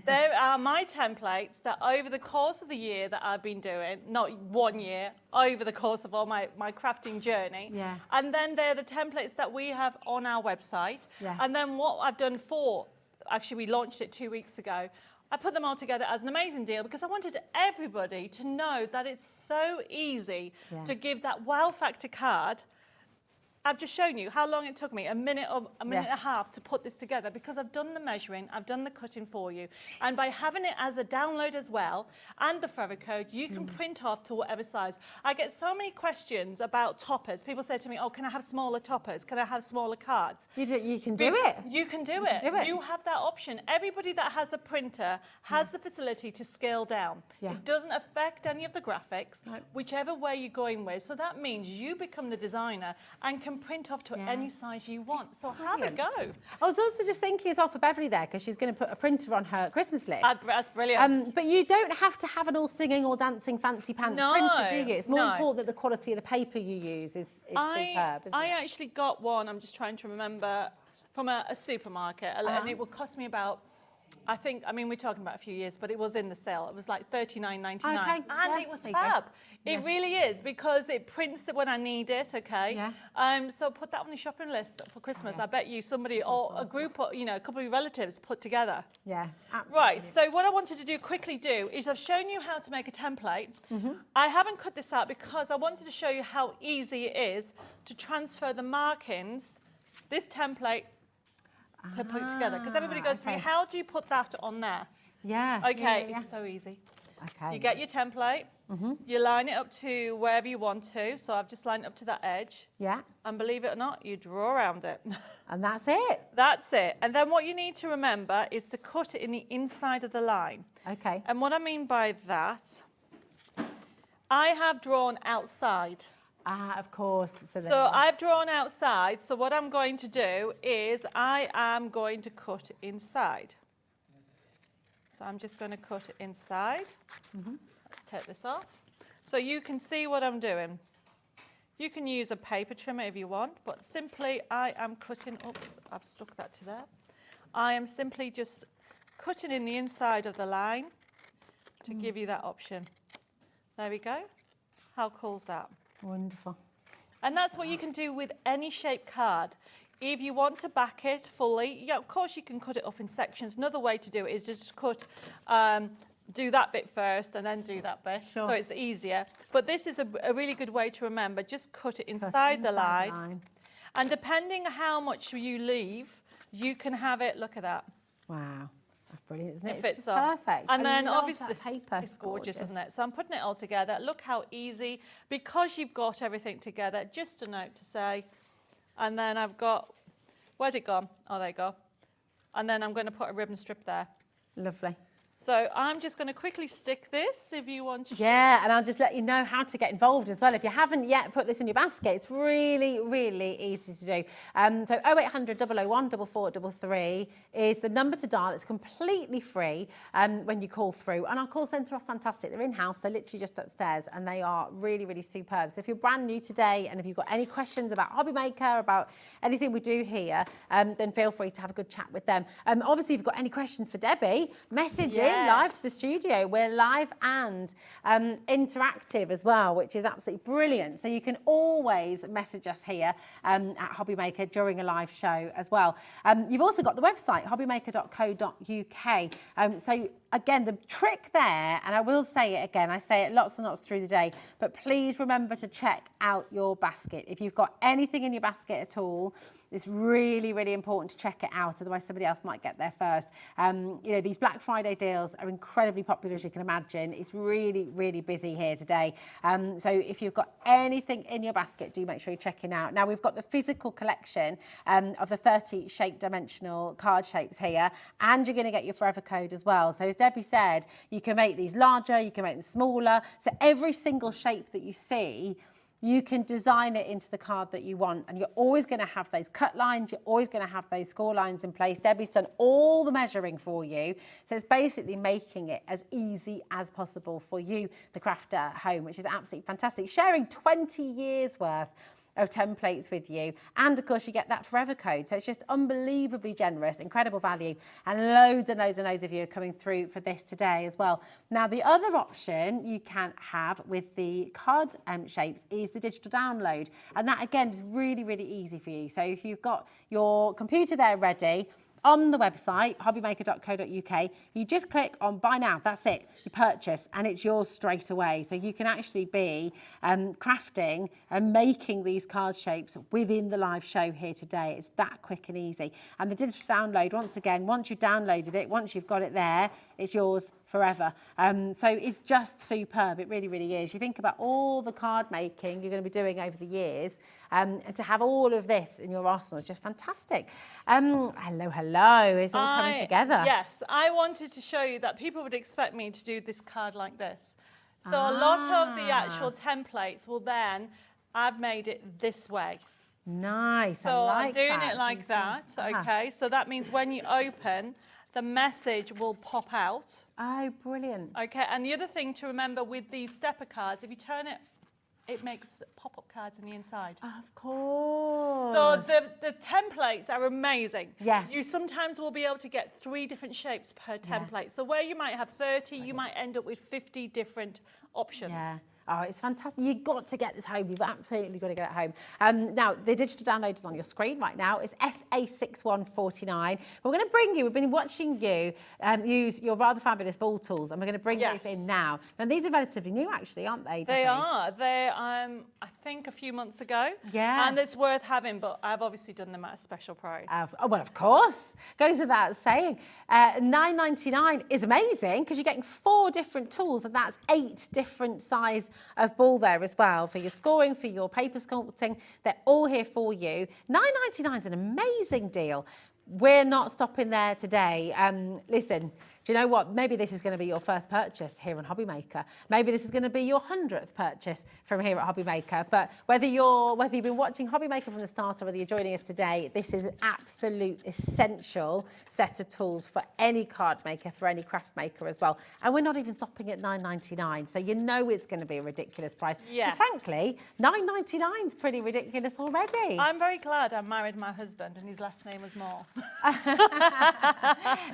There are my templates that over the course of the year that I've been doing, not 1 year, over the course of all my crafting journey.
Yeah.
And then they're the templates that we have on our website.
Yeah.
And then what I've done actually we launched it 2 weeks ago, I put them all together as an amazing deal because I wanted everybody to know that it's so easy to give that wow factor card. I've just shown you how long it took me, a minute and a half to put this together because I've done the measuring, I've done the cutting for you. And by having it as a download as well, and the forever code, you can print off to whatever size. I get so many questions about toppers. People say to me, oh, can I have smaller toppers? Can I have smaller cards?
You can do it.
You can do it. You have that option. Everybody that has a printer has the facility to scale down.
Yeah.
It doesn't affect any of the graphics, whichever way you're going with. So that means you become the designer and can print off to any size you want. So have a go.
I was also just thinking as well for Beverly there, because she's going to put a printer on her Christmas list.
That's brilliant.
But you don't have to have an all singing or dancing fancy pants printer, do you? It's more important that the quality of the paper you use is superb, isn't
I
it?
actually got one, I'm just trying to remember, from a supermarket, and it would cost me about, I mean, we're talking about a few years, but it was in the sale. It was like $39.99.
Okay,
And it was fab. It really is, because it prints it when I need it, okay?
Yeah.
So put that on your shopping list for Christmas. I bet you somebody or a group, or, you know, a couple of your relatives put together.
Yeah, absolutely.
Right, so what I wanted to quickly do is I've shown you how to make a template. I haven't cut this out because I wanted to show you how easy it is to transfer the markings, this template, to put it together. Because everybody goes to me, how do you put that on there?
Yeah.
Okay,
yeah.
it's so easy.
Okay.
You get your template, you line it up to wherever you want to. So I've just lined it up to that edge.
Yeah.
And believe it or not, you draw around it.
And that's it.
That's it. And then what you need to remember is to cut it in the inside of the line.
Okay.
And what I mean by that, I have drawn outside.
Of course.
So I've drawn outside. So what I'm going to do is I am going to cut inside. So I'm just going to cut it inside. Let's take this off. So you can see what I'm doing. You can use a paper trimmer if you want, but simply I am cutting, oops, I've stuck that to there. I am simply just cutting in the inside of the line to give you that option. There we go. How cool is that?
Wonderful.
And that's what you can do with any shaped card. If you want to back it fully, yeah, of course you can cut it up in sections. Another way to do it is just cut, do that bit first and then do that bit.
Sure.
So it's easier. But this is a really good way to remember. Just cut it inside the line. And depending on how much you leave, you can have it, look at that.
Wow. That's brilliant, isn't it?
It fits
just
on.
perfect.
And
I
then
love
obviously
that paper.
it's gorgeous, isn't it? So I'm putting it all together. Look how easy, because you've got everything together. Just a note to say, and then I've got, where's it gone? Oh, there you go. And then I'm going to put a ribbon strip there.
Lovely.
So I'm just going to quickly stick this if you want to.
Yeah, and I'll just let you know how to get involved as well. If you haven't yet put this in your basket, it's really, really easy to do. So 0800 001 4433 is the number to dial. It's completely free when you call through. And our call centre are fantastic. They're in-house. They're literally just upstairs and they are really, really superb. So if you're brand new today and if you've got any questions about HobbyMaker, about anything we do here, then feel free to have a good chat with them. Obviously, if you've got any questions for Debbie, message in. in live to the studio. We're live and interactive as well, which is absolutely brilliant. So you can always message us here at HobbyMaker during a live show as well. You've also got the website, hobbymaker.co.uk. So again, the trick there, and I will say it again, I say it lots and lots through the day, but please remember to check out your basket. If you've got anything in your basket at all, it's really, really important to check it out, otherwise somebody else might get there first. You know, these Black Friday deals are incredibly popular, as you can imagine. It's really, really busy here today. So if you've got anything in your basket, do make sure you're checking out. Now, we've got the physical collection of the 30 shape dimensional card shapes here, and you're going to get your forever code as well. So as Debbie said, you can make these larger, you can make them smaller. So every single shape that you see, you can design it into the card that you want, and you're always going to have those cut lines, you're always going to have those score lines in place. Debbie's done all the measuring for you, so it's basically making it as easy as possible for you, the crafter at home, which is absolutely fantastic. Sharing 20 years worth of templates with you, and of course you get that forever code, so it's just unbelievably generous, incredible value, and loads and loads and loads of you are coming through for this today as well. Now, the other option you can have with the card shapes is the digital download, and that again is really, really easy for you. So if you've got your computer there ready, on the website, hobbymaker.co.uk, you just click on buy now, that's it, you purchase, and it's yours straight away. So you can actually be crafting and making these card shapes within the live show here today. It's that quick and easy. And the digital download, once again, once you've downloaded it, once you've got it there, it's yours forever. So it's just superb, it really, really is. You think about all the card making you're going to be doing over the years, and to have all of this in your arsenal is just fantastic. Hello, it's all coming together.
Yes, I wanted to show you that people would expect me to do this card like this. So a lot of the actual templates will then, I've made it this way.
Nice,
So
I like
I'm doing
that.
it like that, okay? So that means when you open, the message will pop out.
Oh, brilliant.
Okay, and the other thing to remember with these stepper cards, if you turn it, it makes pop-up cards on the inside.
Of course.
So the templates are amazing.
Yeah.
You sometimes will be able to get 3 different shapes per template. So where you might have 30, you might end up with 50 different options.
Yeah. Oh, it's fantastic. You've got to get this home. You've absolutely got to get it home. Now, the digital download is on your screen right now. It's SA6149. We're going to bring you, we've been watching you use your rather fabulous ball tools, and we're going to bring these in now. And these are relatively new, actually, aren't they?
They are. They're, I think, a few months ago.
Yeah.
And it's worth having, but I've obviously done them at a special price.
Oh, well, of course. Goes without saying. $9.99 is amazing because you're getting 4 different tools, and that's 8 different size of ball there as well for your scoring, for your paper sculpting. They're all here for you. $9.99 is an amazing deal. We're not stopping there today. Listen, do you know what? Maybe this is going to be your first purchase here on HobbyMaker. Maybe this is going to be your 100th purchase from here at HobbyMaker. But whether you've been watching HobbyMaker from the start or whether you're joining us today, this is an absolute essential set of tools for any card maker, for any craft maker as well. And we're not even stopping at $9.99, so you know it's going to be a ridiculous price.
Yes.
But frankly, $9.99 is pretty ridiculous already.
I'm very glad I married my husband and his last name was Moore.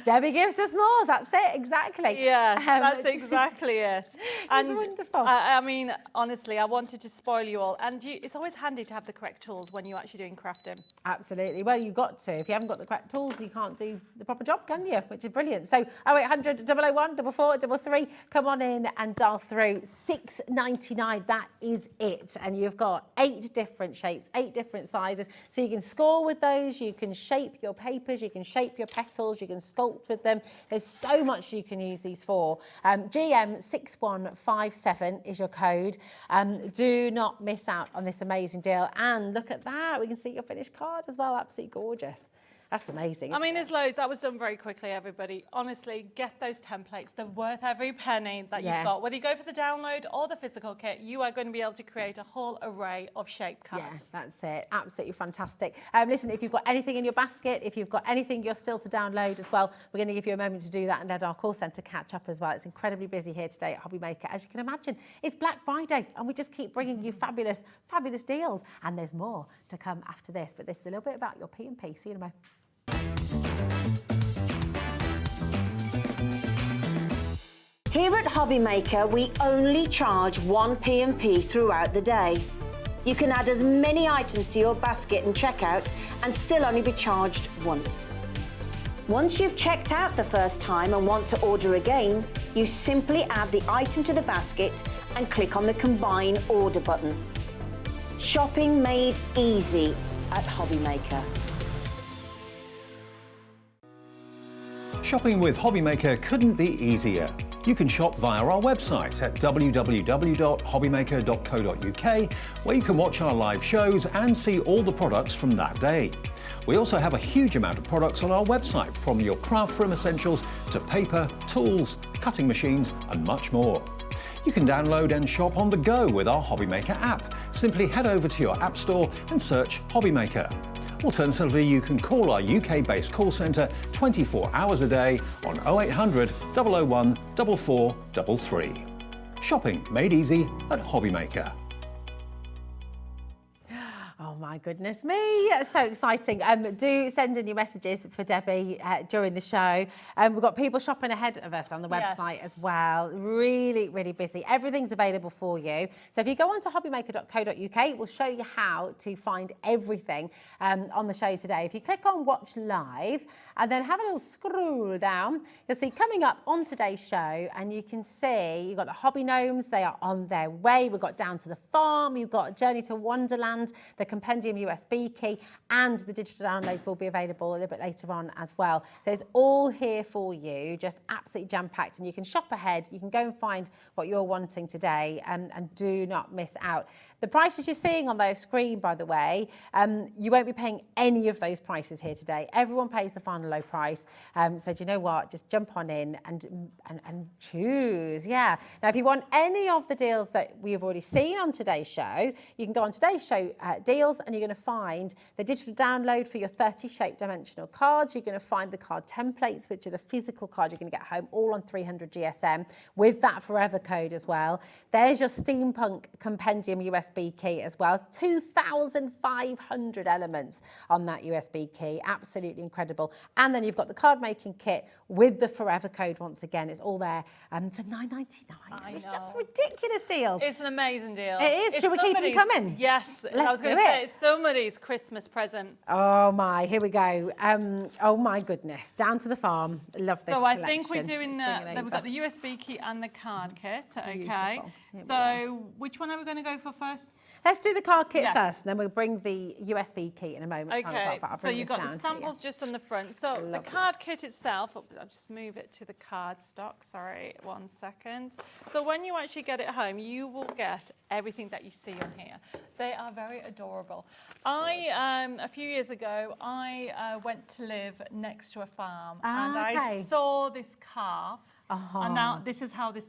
Debbie gives us more. That's it, exactly.
Yes, that's exactly it.
And wonderful.
I mean, honestly, I wanted to spoil you all. And it's always handy to have the correct tools when you're actually doing crafting.
Absolutely. Well, you've got to. If you haven't got the correct tools, you can't do the proper job, can you? Which is brilliant. So 0800 001 44 33. Come on in and dial through. $6.99. That is it. And you've got 8 different shapes, 8 different sizes. So you can score with those. You can shape your papers. You can shape your petals. You can sculpt with them. There's so much you can use these for. GM6157 is your code. Do not miss out on this amazing deal. And look at that. We can see your finished card as well. Absolutely gorgeous. That's amazing.
I mean, there's loads. That was done very quickly, everybody. Honestly, get those templates. They're worth every penny that you've got. Whether you go for the download or the physical kit, you are going to be able to create a whole array of shape cards.
Yes, that's it. Absolutely fantastic. Listen, if you've got anything in your basket, if you've got anything you're still to download as well, we're going to give you a moment to do that and let our call centre catch up as well. It's incredibly busy here today at HobbyMaker. As you can imagine, it's Black Friday and we just keep bringing you fabulous, fabulous deals. And there's more to come after this. But this is a little bit about your P&P. See you in a moment.
At HobbyMaker, we only charge 1 P&P throughout the day. You can add as many items to your basket and checkout and still only be charged once. Once you've checked out the first time and want to order again, you simply add the item to the basket and click on the Combine Order button. Shopping made easy at HobbyMaker.
Shopping with HobbyMaker couldn't be easier. You can shop via our website at www.hobbymaker.co.uk, where you can watch our live shows and see all the products from that day. We also have a huge amount of products on our website, from your craft room essentials to paper, tools, cutting machines and much more. You can download and shop on the go with our HobbyMaker app. Simply head over to your app store and search HobbyMaker. Alternatively, you can call our UK-based call centre 24 hours a day on 0800 001 4433. Shopping made easy at HobbyMaker.
Oh my goodness me, so exciting. Do send in your messages for Debbie during the show. We've got people shopping ahead of us on the website as well. Really, really busy. Everything's available for you. So if you go on to hobbymaker.co.uk, we'll show you how to find everything on the show today. If you click on Watch Live and then have a little scroll down, you'll see coming up on today's show, and you can see you've got the Hobby Gnomes, they are on their way. We've got Down to the Farm, you've got Journey to Wonderland, the Compendium USB key, and the digital downloads will be available a little bit later on as well. So it's all here for you, just absolutely jam-packed, and you can shop ahead. You can go and find what you're wanting today, and do not miss out. The prices you're seeing on their screen, by the way, you won't be paying any of those prices here today. Everyone pays the final low price. So do you know what? Just jump on in and choose. Yeah. Now, if you want any of the deals that we have already seen on today's show, you can go on today's show deals, and you're going to find the digital download for your 30 shape dimensional cards. You're going to find the card templates, which are the physical cards you're going to get home, all on 300 GSM with that forever code as well. There's your Steampunk Compendium USB key as well. 2,500 elements on that USB key. Absolutely incredible. And then you've got the card making kit with the forever code once again. It's all there for $9.99. It's just ridiculous deals.
It's an amazing deal.
It is. Should we keep them coming?
Yes. I
Let's
was going
do
to
it.
say, it's somebody's Christmas present.
Oh my, here we go. Oh my goodness. Down to the Farm. Love this
So I think we're
collection.
doing we've got the USB key and the card kit. Okay.
Beautiful. Here we
So which one are we going to go for first?
Let's do the card kit
Yes.
first, and then we'll bring the USB key in a moment.
Okay,
But I'll
so
bring
you've
this
got the
down
samples
here.
just on the front. So the
Lovely.
card kit itself, I'll just move it to the card stock, sorry, 1 second. So when you actually get it home, you will get everything that you see on here. They are very adorable. A few years ago, I went to live next to a farm, and I saw this calf. And now this is how this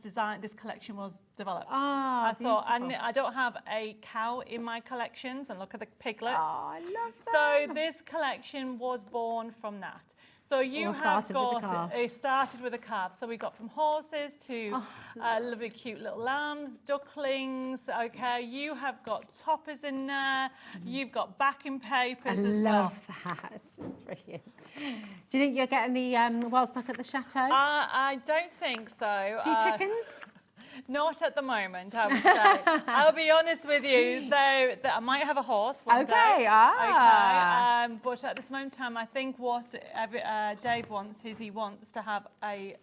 collection was developed. I saw, and I don't have a cow in my collections, and look at the piglets.
Oh, I love that.
So this collection was born from that. So you have got, it started with a calf. So we got from horses to lovely cute little lambs, ducklings, okay. You have got toppers in there. You've got backing papers as well.
I love that. Brilliant. Do you think you'll get any wild stock at the chateau?
I don't think so.
A few chickens?
Not at the moment, I would say. I'll be honest with you, though, that I might have a horse one day. Okay, but at this moment in time, I think what Dave wants is he wants to have a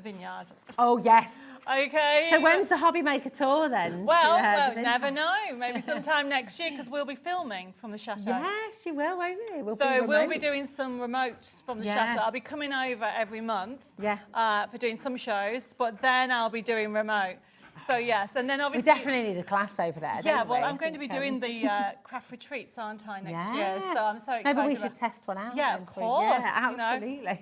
vineyard.
Oh, yes.
Okay.
So when's the HobbyMaker tour then?
Well, never know. Maybe sometime next year, because we'll be filming from the chateau.
Yes, you will, won't we?
We'll be doing some remotes from the chateau. I'll be coming over every month for doing some shows, but then I'll be doing remote. So yes, and then obviously
we definitely need a class over there.
Yeah, well, I'm going to be doing the craft retreats, aren't I, next year? So I'm so excited.
Maybe we should test one out.
Yeah, of course.
Yeah, absolutely.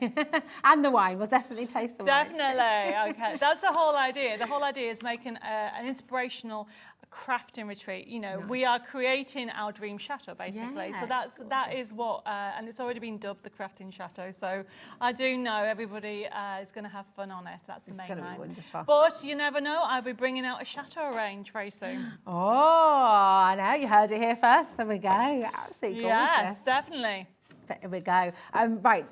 And the wine. We'll definitely taste the wine.
Definitely. Okay, that's the whole idea. The whole idea is making an inspirational crafting retreat. You know, we are creating our dream chateau basically. So that is what, and it's already been dubbed the crafting chateau. So I do know everybody is going to have fun on it. That's the main line. It's going to be wonderful. But you never know. I'll be bringing out a chateau range very soon.
Oh, I know. You heard it here first. There we go. Absolutely gorgeous.
Yes, definitely.
Here we go. Right,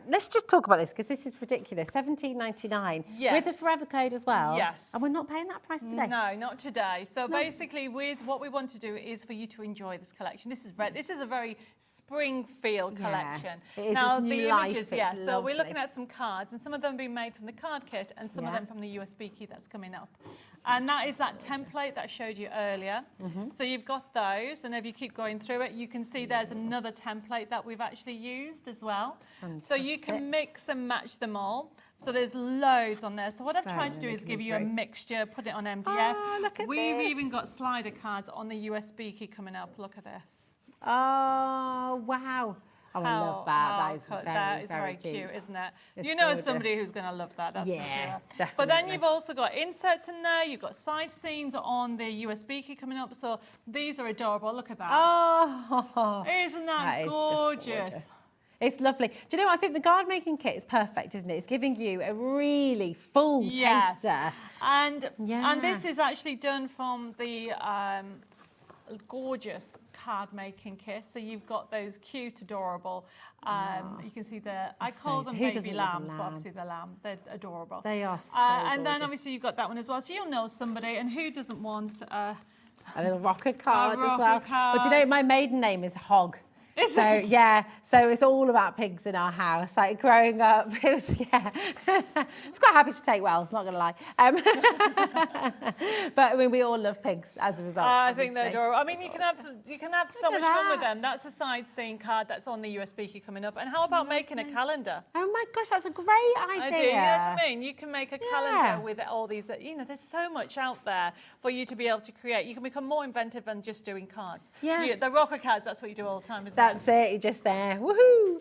let's just talk about this because this is ridiculous. $17.99 with a forever code as well.
Yes.
And we're not paying that price today.
No, not today. So basically, with what we want to do is for you to enjoy this collection. This is a very spring feel collection.
It is.
Now
It's new
the
life.
images,
It's
so we're
lovely.
looking at some cards, and some of them being made from the card kit, and some of them from the USB key that's coming up. And that is that template that I showed you earlier. So you've got those, and if you keep going through it, you can see there's another template that we've actually used as well. So you can mix and match them all. So there's loads on there. So what I've tried to do is give you a mixture, put it on MDF.
Oh, look at
We've
this.
even got slider cards on the USB key coming up. Look at this.
Oh, wow. Oh, I love that. That is
very cute, isn't it?
It's
you know
gorgeous.
somebody who's going to love that, that's for sure.
Definitely.
But then you've also got inserts in there, you've got side seams on the USB key coming up, so these are adorable. Look at that.
Oh,
Isn't that
is just
gorgeous?
It's lovely. Do you know what? I think the garden making kit is perfect, isn't it? It's giving you a really full taster.
And this is actually done from the gorgeous card making kit. So you've got those cute, adorable. You can see I call them baby lambs, but obviously they're lamb. They're adorable.
They are so
And then
gorgeous.
obviously you've got that one as well. So you'll know somebody, and who doesn't want
A little rocker card as
rocker
well.
card.
But do you know, my maiden name is Hog.
Is
So
it?
yeah, so it's all about pigs in our house. Like growing up, it was it's quite happy to take wells, not gonna lie. But I mean, we all love pigs as a result.
I think they're
obviously.
adorable. I mean, you can have so
Look
much
at
fun with
that.
them. That's a side scene card that's on the USB key coming up. And how about making a calendar?
Oh my gosh, that's a great idea.
I do. You know what I mean? You can make a calendar with all these. You know, there's so much out there for you to be able to create. You can become more inventive than just doing cards.
Yeah.
The rocker cards. That's what you do all the time, isn't
That's it, you're just there. Woohoo!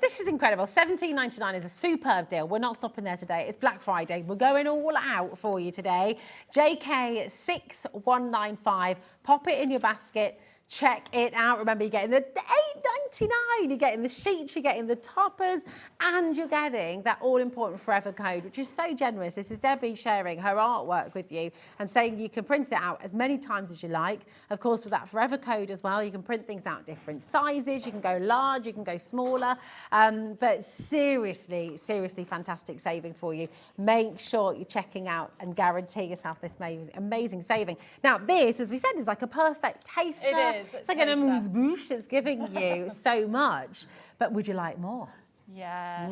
This is incredible. $17.99 is a superb deal. We're not stopping there today. It's Black Friday. We're going all out for you today. JK6195. Pop it in your basket. Check it out. Remember, you're getting the $8.99. You're getting the sheets, you're getting the toppers, and you're getting that all-important forever code, which is so generous. This is Debbie sharing her artwork with you and saying you can print it out as many times as you like. Of course, with that forever code as well, you can print things out different sizes. You can go large, you can go smaller. But seriously, seriously fantastic saving for you. Make sure you're checking out and guarantee yourself this amazing saving. Now, this, as we said, is like a perfect taster.
It is.
It's like an amuse-bouche. It's giving you so much. But would you like more?
Yes.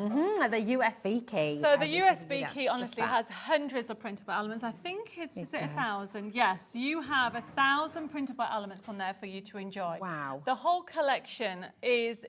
The USB key.
So the
is gonna be
USB
that,
key
just
honestly
that.
has hundreds of printable elements. I think is it 1,000? Yes, you have 1,000 printable elements on there for you to enjoy.
Wow.
The whole collection is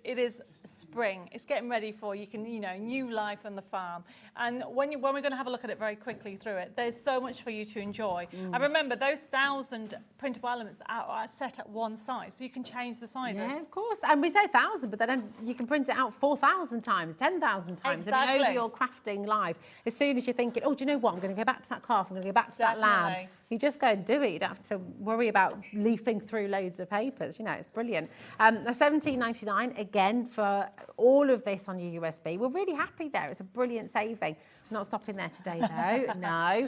spring. It's getting ready for new life on the farm. And when we're going to have a look at it very quickly through it, there's so much for you to enjoy. And remember, those 1,000 printable elements are set at one size, so you can change the sizes.
Yeah, of course. And we say 1,000, but then you can print it out 4,000 times, 10,000 times.
Exactly.
I mean, over your crafting life, as soon as you're thinking, oh, do you know what? I'm going to go back to that calf. I'm going to go back to that lamb.
Definitely.
You just go and do it. You don't have to worry about leafing through loads of papers. You know, it's brilliant. $17.99 again for all of this on your USB. We're really happy there. It's a brilliant saving. We're not stopping there today, though. No.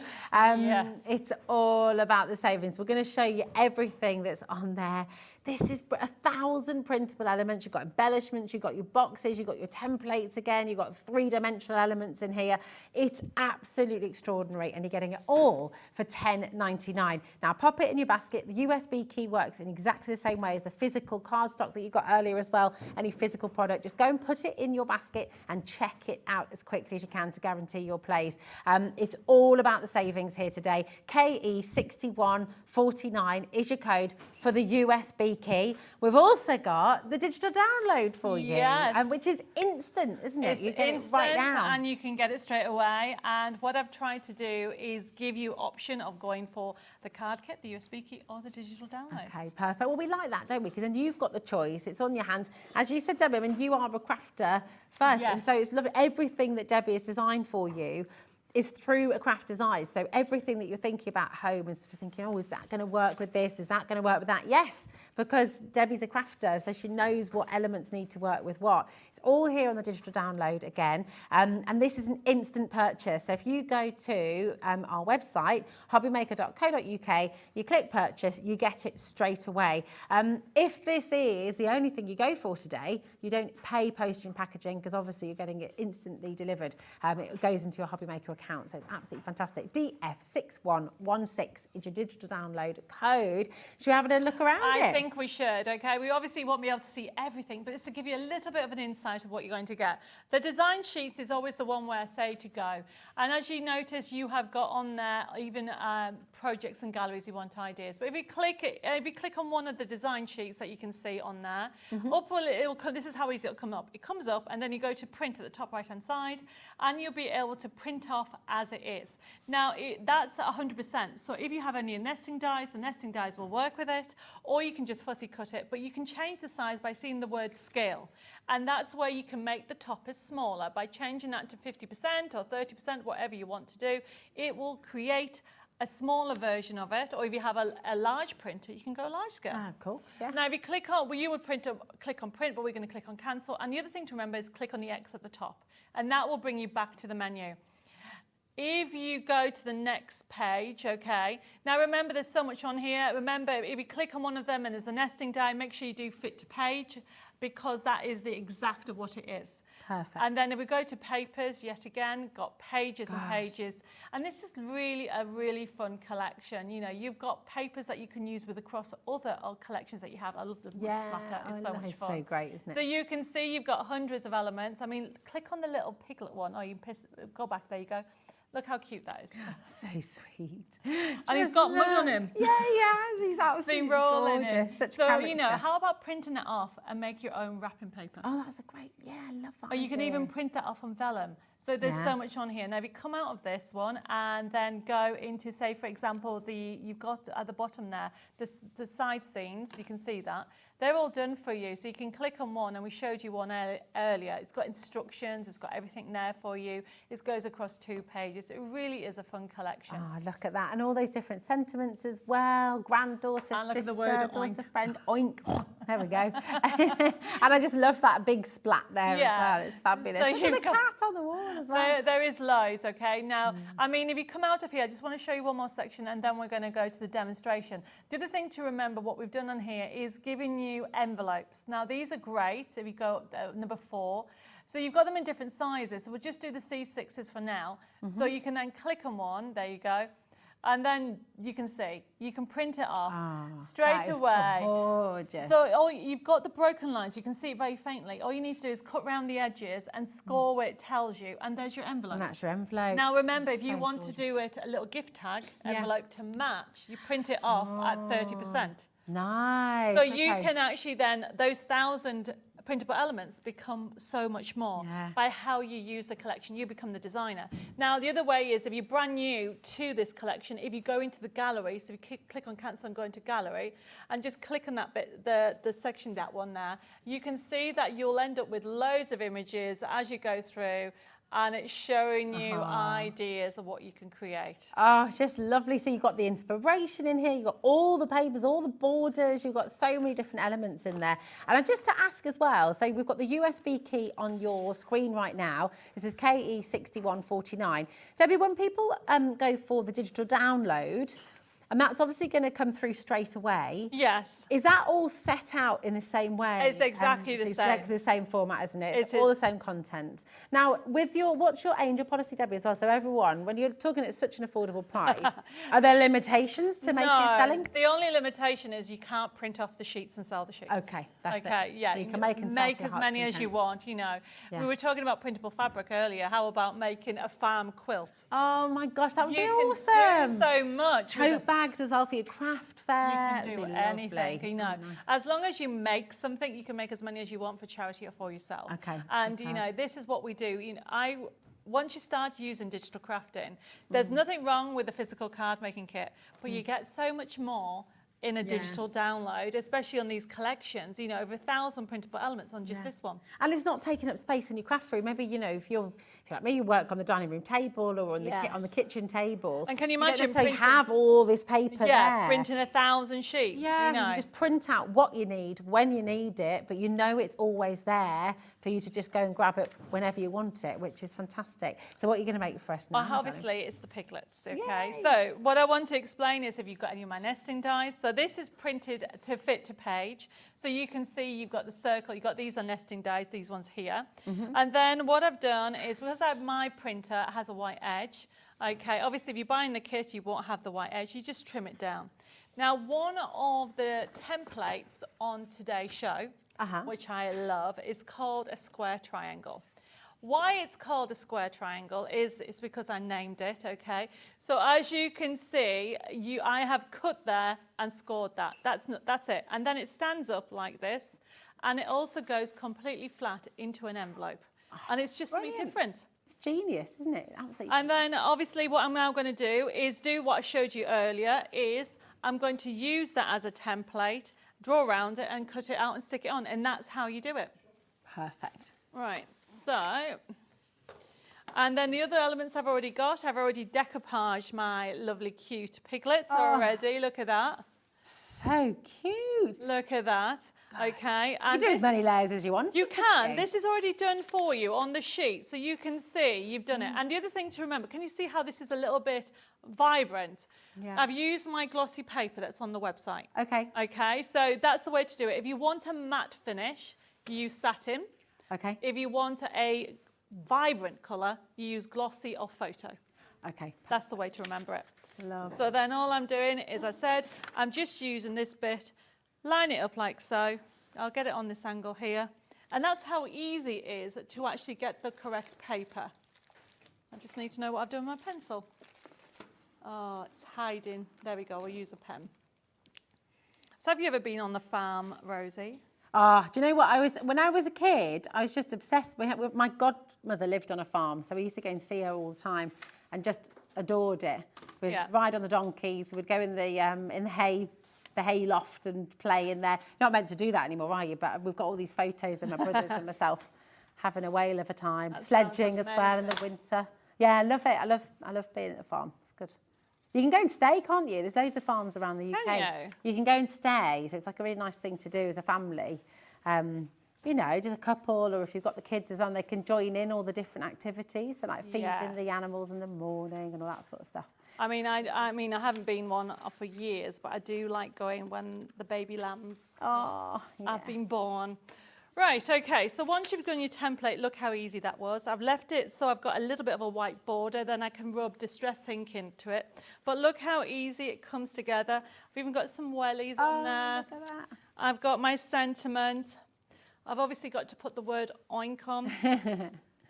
It's all about the savings. We're going to show you everything that's on there. This is 1,000 printable elements. You've got embellishments, you've got your boxes, you've got your templates again, you've got three-dimensional elements in here. It's absolutely extraordinary, and you're getting it all for $10.99. Now, pop it in your basket. The USB key works in exactly the same way as the physical cardstock that you got earlier as well. Any physical product, just go and put it in your basket and check it out as quickly as you can to guarantee your place. It's all about the savings here today. KE6149 is your code for the USB key. We've also got the digital download for you, which is instant, isn't it? You get it right now.
And you can get it straight away. And what I've tried to do is give you option of going for the card kit, the USB key, or the digital download.
Okay, perfect. Well, we like that, don't we? Because then you've got the choice. It's on your hands. As you said, Debbie, I mean, you are a crafter first, and so it's lovely. Everything that Debbie has designed for you is through a crafter's eyes. So everything that you're thinking about home and sort of thinking, oh, is that going to work with this? Is that going to work with that? Yes, because Debbie's a crafter, so she knows what elements need to work with what. It's all here on the digital download again. And this is an instant purchase. So if you go to our website, hobbymaker.co.uk, you click purchase, you get it straight away. If this is the only thing you go for today, you don't pay postage and packaging because obviously you're getting it instantly delivered. It goes into your HobbyMaker account, so it's absolutely fantastic. DF6116 is your digital download code. Should we have a look around it?
I think we should, okay? We obviously won't be able to see everything, but it's to give you a little bit of an insight of what you're going to get. The design sheets is always the one where I say to go. And as you notice, you have got on there even projects and galleries you want ideas. But if you click on one of the design sheets that you can see on there, it'll come, this is how easy it'll come up. It comes up and then you go to print at the top right-hand side and you'll be able to print off as it is. Now, that's 100%. So if you have any nesting dies, the nesting dies will work with it, or you can just fussy cut it, but you can change the size by seeing the word scale. And that's where you can make the toppers smaller. By changing that to 50% or 30%, whatever you want to do, it will create a smaller version of it, or if you have a large printer, you can go large scale.
Of course, yeah.
Now, if you click on, well, you would click on print, but we're going to click on cancel. And the other thing to remember is click on the X at the top, and that will bring you back to the menu. If you go to the next page, okay, now remember there's so much on here. Remember, if you click on one of them and there's a nesting die, make sure you do fit to page, because that is the exact of what it is.
Perfect.
And then if we go to papers, yet again, got pages and pages. And this is really a really fun collection. You know, you've got papers that you can use with across other collections that you have. I love the wood splatter. It's so much fun.
So great, isn't it?
So you can see you've got hundreds of elements. I mean, click on the little piglet one. Oh, you go back. There you go. Look how cute that is.
So sweet.
And he's got mud on him.
Yeah, he has. He's absolutely gorgeous. Such
so,
character.
you know, how about printing it off and make your own wrapping paper?
Oh, that's a great, I love that
Or you can
idea.
even print that off on vellum. So there's so much on here. Now, if you come out of this one and then go into, say, for example, you've got at the bottom there, the side scenes, you can see that. They're all done for you. So you can click on one, and we showed you one earlier. It's got instructions. It's got everything there for you. It goes across 2 pages. It really is a fun collection.
Oh, look at that. And all those different sentiments as well. Granddaughter,
And look at
sister,
the word
daughter,
oink.
friend, oink. There we go. And I just love that big splat there as well. It's fabulous.
So
Look at the
you've got-
cat on the wall as well.
There is loads, okay? Now, I mean, if you come out of here, I just want to show you one more section and then we're going to go to the demonstration. The other thing to remember, what we've done on here is giving you envelopes. Now, these are great if you go up number 4. So you've got them in different sizes. So we'll just do the C6s for now. So you can then click on one. There you go. And then you can see, you can print it off straight away.
Gorgeous.
So you've got the broken lines, you can see it very faintly. All you need to do is cut round the edges and score where it tells you, and there's your envelope.
And that's your envelope.
Now remember,
It's
if you
so
want
gorgeous.
to do it a little gift tag envelope to match, you print it off at 30%.
Nice.
So you can actually then, those 1,000 printable elements become so much more by how you use the collection. You become the designer. Now, the other way is if you're brand new to this collection, if you go into the gallery, so if you click on cancel and go into gallery and just click on that bit, the section, that one there, you can see that you'll end up with loads of images as you go through, and it's showing you ideas of what you can create.
Oh, it's just lovely. So you've got the inspiration in here, you've got all the papers, all the borders, you've got so many different elements in there. And just to ask as well, so we've got the USB key on your screen right now. This is KE6149. Debbie, when people go for the digital download, and that's obviously going to come through straight away.
Yes.
Is that all set out in the same way?
It's exactly the
it's
same.
exactly the same format, isn't it? It's
It
all
is.
the same content. Now, with what's your aim, your policy, Debbie, as well? So everyone, when you're talking at such an affordable price, are there limitations to make it selling?
The only limitation is you can't print off the sheets and sell the sheets.
Okay, that's it.
Okay, yeah.
So you can make and sell to your
as
heart's
many as you
content.
want, you know.
Yeah.
We were talking about printable fabric earlier. How about making a farm quilt?
Oh my gosh, that would be
You
awesome.
can do so much. with
Tote bags as well for your craft fair.
You can
It'd
do
be
anything,
lovely.
you know. As long as you make something, you can make as many as you want for charity or for yourself.
Okay,
And,
super.
you know, this is what we do. You know, once you start using digital crafting, there's nothing wrong with the physical card making kit, but you get so much more in a digital download, especially on these collections, you know, over 1,000 printable elements on just this one.
And it's not taking up space in your craft room. Maybe, you know, if you're if you're like me, you work on the dining room table or on the,
Yes.
on the kitchen table.
And can you
don't
imagine
necessarily
printing-
have all this paper
Yeah,
there.
printing 1,000 sheets.
Yeah,
you know.
you just print out what you need, when you need it, but you know it's always there for you to just go and grab it whenever you want it, which is fantastic. So what are you going to make for us now?
Well, obviously, it's the piglets, okay?
Yay.
So what I want to explain is if you've got any of my nesting dies. So this is printed to fit to page. So you can see you've got the circle, you've got these are nesting dies, these ones here. And then what I've done is, because my printer has a white edge, okay, obviously if you're buying the kit, you won't have the white edge, you just trim it down. Now, one of the templates on today's show, which I love, is called a square triangle. Why it's called a square triangle is because I named it, okay? So as you can see, I have cut there and scored that. That's it. And then it stands up like this, and it also goes completely flat into an envelope. And it's just something different.
It's genius, isn't it? Absolutely.
And then obviously what I'm now going to do is do what I showed you earlier, is I'm going to use that as a template, draw around it and cut it out and stick it on. And that's how you do it.
Perfect.
Right, so, and then the other elements I've already got. I've already decoupaged my lovely cute piglets already. Look at that.
So cute.
Look at that. Okay.
You
And
do as many layers as you want.
you can.
you?
This is already done for you on the sheet, so you can see you've done it. And the other thing to remember, can you see how this is a little bit vibrant?
Yeah.
I've used my glossy paper that's on the website.
Okay.
Okay, so that's the way to do it. If you want a matte finish, you use satin.
Okay.
If you want a vibrant colour, you use glossy or photo.
Okay.
That's the way to remember it.
Love.
So then all I'm doing is, I said, I'm just using this bit, line it up like so. I'll get it on this angle here. And that's how easy it is to actually get the correct paper. I just need to know what I've done with my pencil. Oh, it's hiding. There we go, I'll use a pen. So have you ever been on the farm, Rosie?
Do you know what? When I was a kid, I was just obsessed. My godmother lived on a farm, so we used to go and see her all the time and just adored it. We'd ride on the donkeys, we'd go in the hay loft and play in there. You're not meant to do that anymore, are you? But we've got all these photos of my brothers and myself having a whale of a time, sledging as well in the winter. Yeah, I love it. I love being at the farm. It's good. You can go and stay, can't you? There's loads of farms around the UK.
Can you?
You can go and stay, so it's like a really nice thing to do as a family. You know, just a couple, or if you've got the kids as well, they can join in all the different activities, so like feeding the animals in the morning and all that sort of stuff.
I mean, I haven't been one for years, but I do like going when the baby lambs have been born. Right, okay, so once you've done your template, look how easy that was. I've left it so I've got a little bit of a white border, then I can rub Distress ink into it. But look how easy it comes together. I've even got some wellies on there.
Look at that.
I've got my sentiment. I've obviously got to put the word oink on.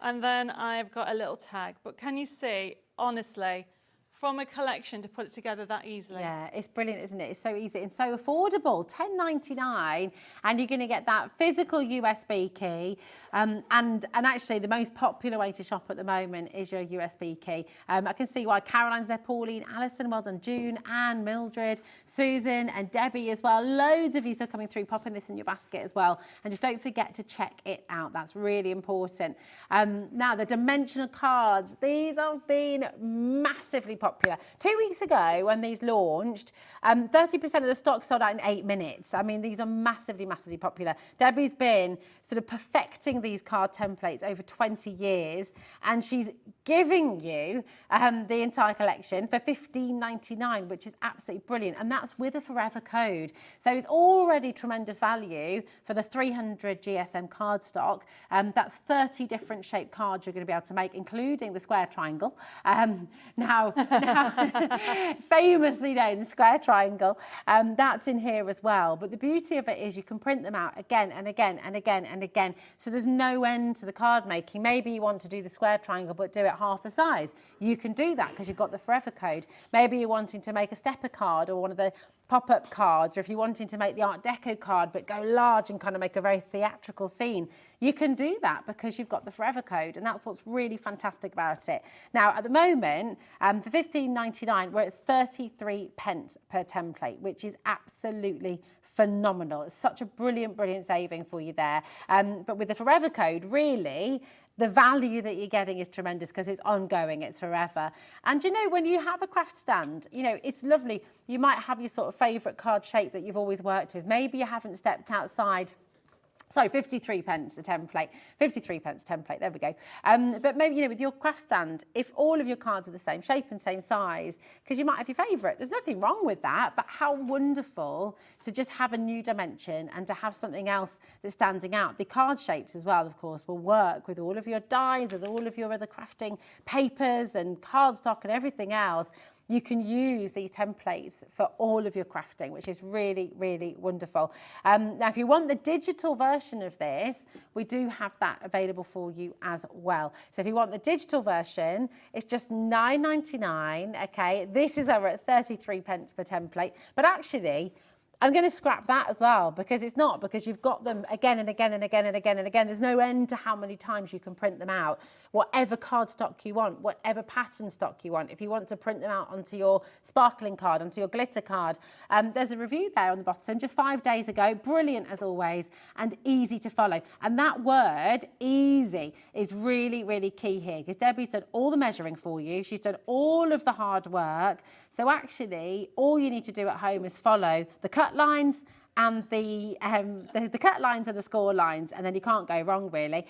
And then I've got a little tag. But can you see, honestly, from a collection to put it together that easily?
Yeah, it's brilliant, isn't it? It's so easy and so affordable. $10.99, and you're going to get that physical USB key. And actually, the most popular way to shop at the moment is your USB key. I can see why Caroline's there, Pauline, Alison, well done, June, Anne, Mildred, Susan, and Debbie as well. Loads of you are coming through, popping this in your basket as well. And just don't forget to check it out. That's really important. Now, the dimensional cards, these have been massively popular. 2 weeks ago, when these launched, 30% of the stock sold out in 8 minutes. I mean, these are massively, massively popular. Debbie's been sort of perfecting these card templates over 20 years, and she's giving you the entire collection for $15.99, which is absolutely brilliant. And that's with a forever code. So it's already tremendous value for the 300 GSM card stock. That's 30 different shaped cards you're going to be able to make, including the square triangle. Now, famously known square triangle, that's in here as well. But the beauty of it is you can print them out again and again and again and again. So there's no end to the card making. Maybe you want to do the square triangle but do it half the size. You can do that because you've got the forever code. Maybe you're wanting to make a stepper card or one of the pop-up cards, or if you're wanting to make the Art Deco card but go large and kind of make a very theatrical scene, you can do that because you've got the forever code, and that's what's really fantastic about it. Now, at the moment, for $15.99, we're at 33 pence per template, which is absolutely phenomenal. It's such a brilliant, brilliant saving for you there. But with the forever code, really, the value that you're getting is tremendous because it's ongoing, it's forever. And you know, when you have a craft stand, you know, it's lovely. You might have your sort of favourite card shape that you've always worked with. Maybe you haven't stepped outside. Sorry, 53 pence a template. 53 pence template, there we go. But maybe, you know, with your craft stand, if all of your cards are the same shape and same size, because you might have your favourite, there's nothing wrong with that, but how wonderful to just have a new dimension and to have something else that's standing out. The card shapes as well, of course, will work with all of your dies, with all of your other crafting papers and cardstock and everything else. You can use these templates for all of your crafting, which is really, really wonderful. Now, if you want the digital version of this, we do have that available for you as well. So if you want the digital version, it's just £9.99, okay? This is over at 33 pence per template, but actually, I'm going to scrap that as well because it's not, because you've got them again and again and again and again and again. There's no end to how many times you can print them out. Whatever cardstock you want, whatever pattern stock you want. If you want to print them out onto your sparkling card, onto your glitter card, there's a review there on the bottom just 5 days ago. Brilliant as always and easy to follow. And that word, easy, is really, really key here because Debbie's done all the measuring for you. She's done all of the hard work. So actually, all you need to do at home is follow the cut lines and the cut lines and the score lines, and then you can't go wrong, really.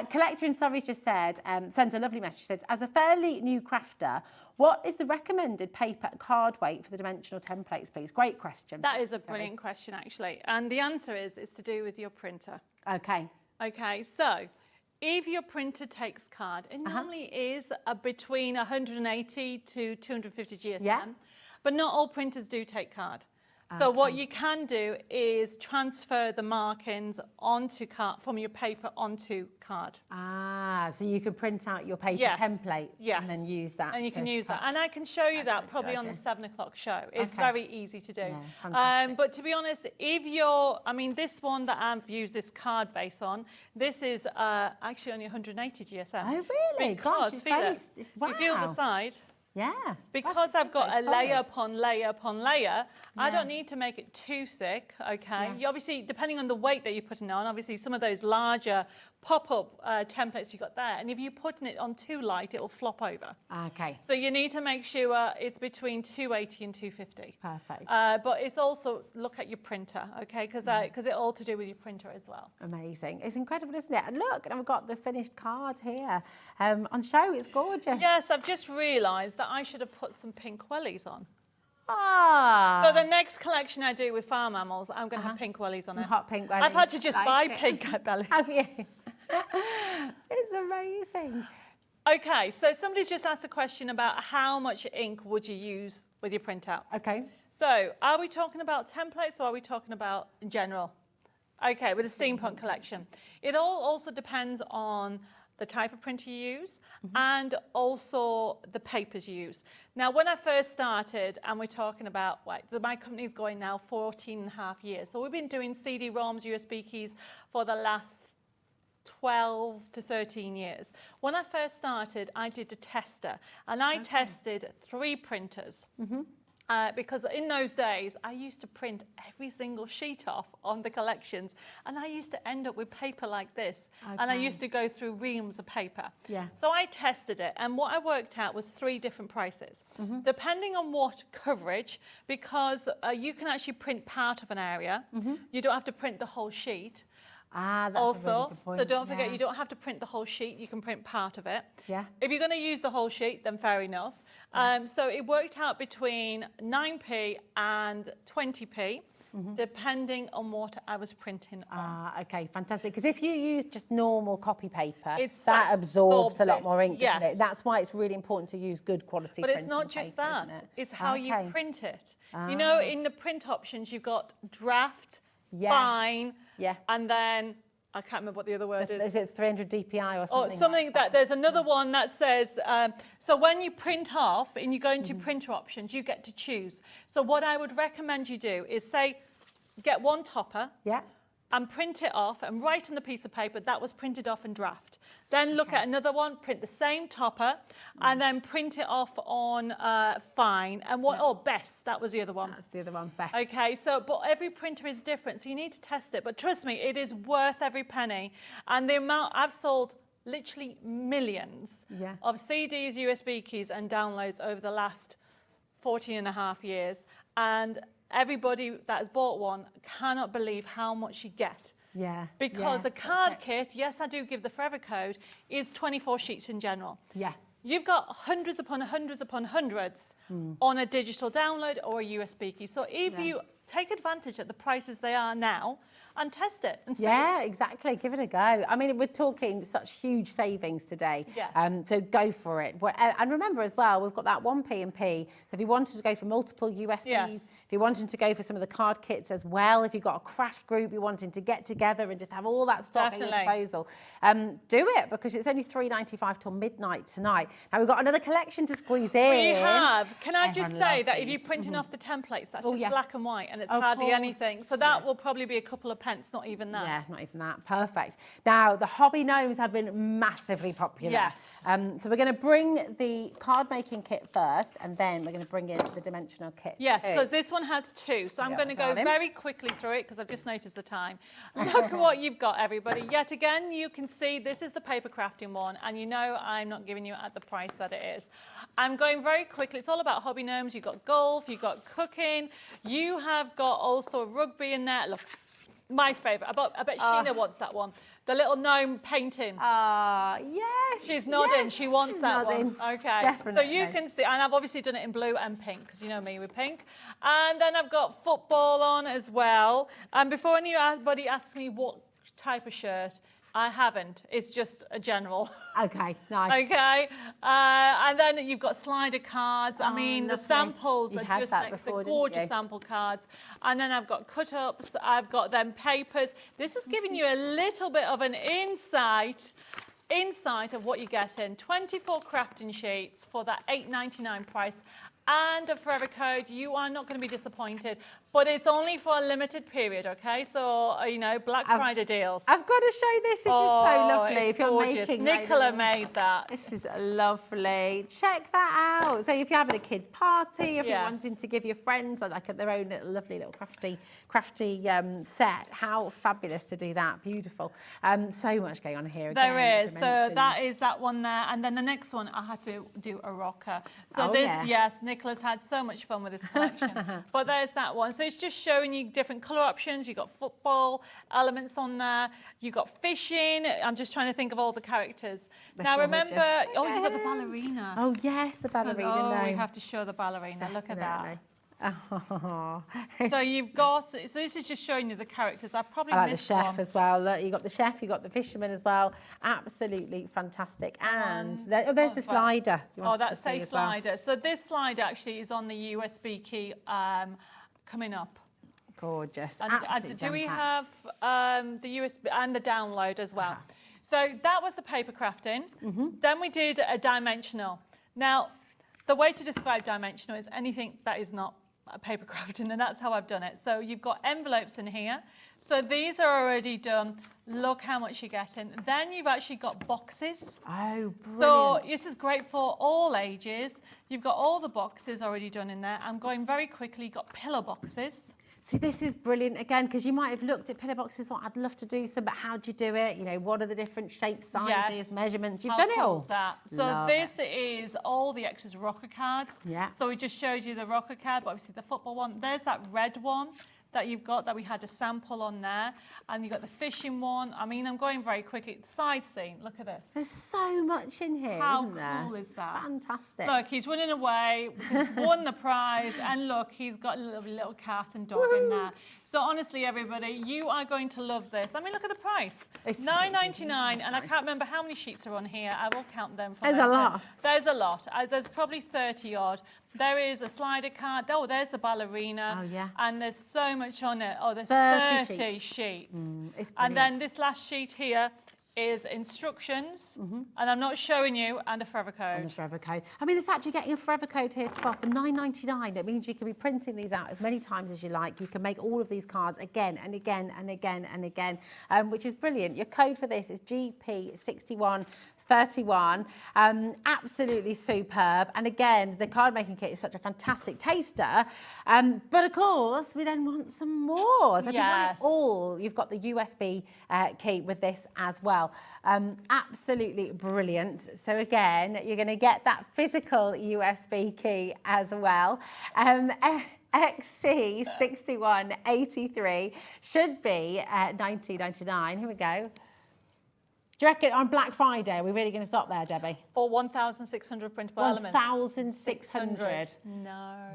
Collector in Surrey's just said, sent a lovely message. She says, as a fairly new crafter, what is the recommended paper and card weight for the dimensional templates, please? Great question.
That is a brilliant question, actually. And the answer is, it's to do with your printer.
Okay.
Okay, so if your printer takes card, it normally is between 180 to 250 GSM, but not all printers do take card. So what you can do is transfer the markings onto card, from your paper onto card.
So you can print out your paper template and then use that.
And you can use that. And I can show you that probably on the 7 o'clock show. It's very easy to do.
Yeah, fantastic.
But to be honest, if you're, I mean, this one that I've used this card base on, this is actually only 180 GSM.
Oh, really?
Because,
Gosh,
you feel the side.
Yeah.
Because I've got a layer upon layer upon layer, I don't need to make it too thick, okay? You obviously, depending on the weight that you're putting on, obviously some of those larger pop-up templates you've got there, and if you're putting it on too light, it'll flop over.
Okay.
So you need to make sure it's between 280 and 250.
Perfect.
But it's also, look at your printer, okay? Because it's all to do with your printer as well.
Amazing. It's incredible, isn't it? And look, I've got the finished card here on show. It's gorgeous.
Yes, I've just realised that I should have put some pink wellies on.
Ah.
So the next collection I do with farm animals, I'm going to have pink wellies on
Some
it.
hot pink wellies.
I've had to just buy pink belly.
Have you? It's amazing.
Okay, so somebody's just asked a question about how much ink would you use with your printouts.
Okay.
So are we talking about templates or are we talking about in general? Okay, with the steampunk collection. It all also depends on the type of printer you use and also the papers you use. Now, when I first started, and we're talking about, my company's going now 14 and a half years. So we've been doing CD-ROMs, USB keys for the last 12 to 13 years. When I first started, I did a tester and I tested 3 printers. Because in those days, I used to print every single sheet off on the collections, and I used to end up with paper like this, and I used to go through reams of paper. So I tested it, and what I worked out was 3 different prices, depending on what coverage, because you can actually print part of an area. You don't have to print the whole sheet.
That's
also,
a really good point.
so don't forget, you don't have to print the whole sheet, you can print part of it. If you're going to use the whole sheet, then fair enough. So it worked out between 9p and 20p, depending on what I was printing on.
Okay, fantastic. Because if you use just normal copy paper,
That
absorbs a lot more ink, doesn't
yes.
it? That's why it's really important to use good quality
But it's not
printing
just
paper, isn't
that,
it?
it's how you print it. You know, in the print options, you've got draft, fine, and then I can't remember what the other word is.
Is it 300 DPI or something?
Or something that there's another one that says, so when you print off and you go into printer options, you get to choose. So what I would recommend you do is say, get one topper. And print it off and write on the piece of paper that was printed off and draft. Then look at another one, print the same topper, and then print it off on fine. And best, that was the other one.
That's the other one, best.
Okay, so, but every printer is different, so you need to test it. But trust me, it is worth every penny. And the amount, I've sold literally millions
Yeah.
of CDs, USB keys and downloads over the last 14 and a half years. And everybody that has bought one cannot believe how much you get.
Yeah.
Because
yeah,
a card
that's it.
kit, yes, I do give the forever code, is 24 sheets in general.
Yeah.
You've got hundreds upon hundreds upon hundreds on a digital download or a USB key. So if you take advantage at the prices they are now and test it and see.
Yeah, exactly. Give it a go. I mean, we're talking such huge savings today.
Yes.
So go for it. And remember as well, we've got that one P&P. So if you wanted to go for multiple USBs,
Yes.
if you're wanting to go for some of the card kits as well, if you've got a craft group, you're wanting to get together and just have all that stock at your
Definitely.
disposal, do it, because it's only £3.95 till midnight tonight. Now we've got another collection to squeeze in.
We have. Can I just
Everyone
say
loves
that if
these.
you're printing off the templates, that's
Oh,
just
yeah.
black and white and it's
Of
hardly
course.
anything. So that will probably be a couple of pence, not even that.
Yeah, not even that. Perfect. Now, the hobby gnomes have been massively popular.
Yes.
So we're going to bring the card making kit first, and then we're going to bring in the dimensional kit.
Yes,
too.
because this one has two. So I'm
Yeah,
going to go
darling.
very quickly through it because I've just noticed the time. Look at what you've got, everybody. Yet again, you can see this is the paper crafting one, and you know I'm not giving you at the price that it is. I'm going very quickly. It's all about hobby gnomes. You've got golf, you've got cooking, you have got also rugby in there. Look, my favourite. I bet Sheena wants that one. The little gnome painting.
Yes.
She's nodding.
yes,
She wants
she's
that
nodding.
one. Okay.
Definitely.
So you can see, and I've obviously done it in blue and pink because you know me with pink. And then I've got football on as well. And before anybody asks me what type of shirt, I haven't. It's just a general.
Okay, nice.
Okay. And then you've got slider cards. I
Oh,
mean, the
lovely.
samples
You
are
had
just
that
next.
before,
They're
didn't
gorgeous
you?
sample cards. And then I've got cut-ups. I've got them papers. This is giving you a little bit of an insight of what you get in. 24 crafting sheets for that $8.99 price. And a forever code. You are not going to be disappointed. But it's only for a limited period, okay? So, you know, Black Friday deals.
I've got to show this. This is so lovely.
It's
If you're
gorgeous.
making like
Nicola
little-
made that.
This is lovely. Check that out. So if you're having a kids' party, if you're
Yes.
wanting to give your friends like their own little, lovely little crafty set, how fabulous to do that. Beautiful. So much going on here. Again,
There is. So
dimensions.
that is that one there. And then the next one, I had to do a rocker. So
Oh,
this,
yeah.
yes, Nicola's had so much fun with this collection. But there's that one. So it's just showing you different colour options. You've got football elements on there. You've got fishing. I'm just trying to think of all the characters. Now remember,
gorgeous.
oh, you've got the ballerina.
Oh, yes, the ballerina.
Oh, we
gnome.
have to show the ballerina. Look at that.
Oh.
So you've got, so this is just showing you the characters. I probably
I like the
missed
chef
one.
as well. Look, you got the chef, you got the fisherman as well. Absolutely fantastic. And there's the slider. You
Oh,
wanted to
that's
see
a
as well.
slider. So this slider actually is on the USB key coming up.
Gorgeous.
And
Absolutely
do we
jam-packed.
have the USB and the download as well? So that was the paper crafting. Then we did a dimensional. Now, the way to describe dimensional is anything that is not a paper crafting, and that's how I've done it. So you've got envelopes in here. So these are already done. Look how much you're getting. Then you've actually got boxes.
Oh, brilliant.
So this is great for all ages. You've got all the boxes already done in there. I'm going very quickly. You've got pillow boxes.
See, this is brilliant again, because you might have looked at pillow boxes and thought, I'd love to do some, but how do you do it? You know, what are the different shapes, sizes,
Yes.
measurements? You've
How
done it
cool
all.
is that? So
Love
this is all the extras rocker cards.
Yeah.
So we just showed you the rocker card, but obviously the football one. There's that red one that you've got that we had a sample on there. And you've got the fishing one. I mean, I'm going very quickly. Side scene, look at this.
There's so much in here,
How
isn't there?
cool is that?
Fantastic.
Look, he's running away. He's won the prize. And look, he's got a little cat and dog in there. So honestly, everybody, you are going to love this. I mean, look at the price.
It's
$9.99. And I can't remember how many sheets are on here. I will count them for
There's a
later.
lot.
There's a lot. There's probably 30 odd. There is a slider card. Oh, there's the ballerina.
Oh, yeah.
And there's so much on it. Oh, there's
30
30 sheets.
It's
And
brilliant.
then this last sheet here is instructions. And I'm not showing you, and a forever
And
code.
the forever code. I mean, the fact you're getting a forever code here as well for $9.99, it means you can be printing these out as many times as you like. You can make all of these cards again and again and again and again, which is brilliant. Your code for this is GP61 31. Absolutely superb. And again, the card making kit is such a fantastic taster. But of course, we then want some more. So if you want it all, you've got the USB key with this as well. Absolutely brilliant. So again, you're going to get that physical USB key as well. XC6183 should be $19.99. Here we go. Do you reckon on Black Friday, are we really going to stop there, Debbie?
Or 1,600 printable elements.
1,600.
No.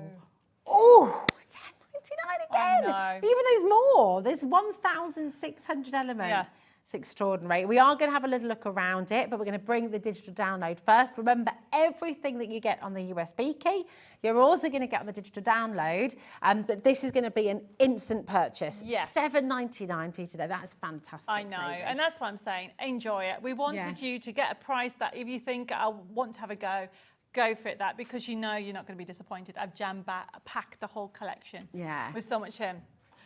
Oh, $10.99 again.
I know.
Even there's more. There's 1,600 elements.
Yeah.
It's extraordinary. We are going to have a little look around it, but we're going to bring the digital download first. Remember, everything that you get on the USB key, you're also going to get on the digital download, but this is going to be an instant purchase.
Yes.
$7.99 for you today. That is fantastic.
I know, and that's what I'm saying. Enjoy it. We wanted you to get a price that if you think I want to have a go for it, that because you know you're not going to be disappointed. I've packed the whole collection.
Yeah.
With so much in.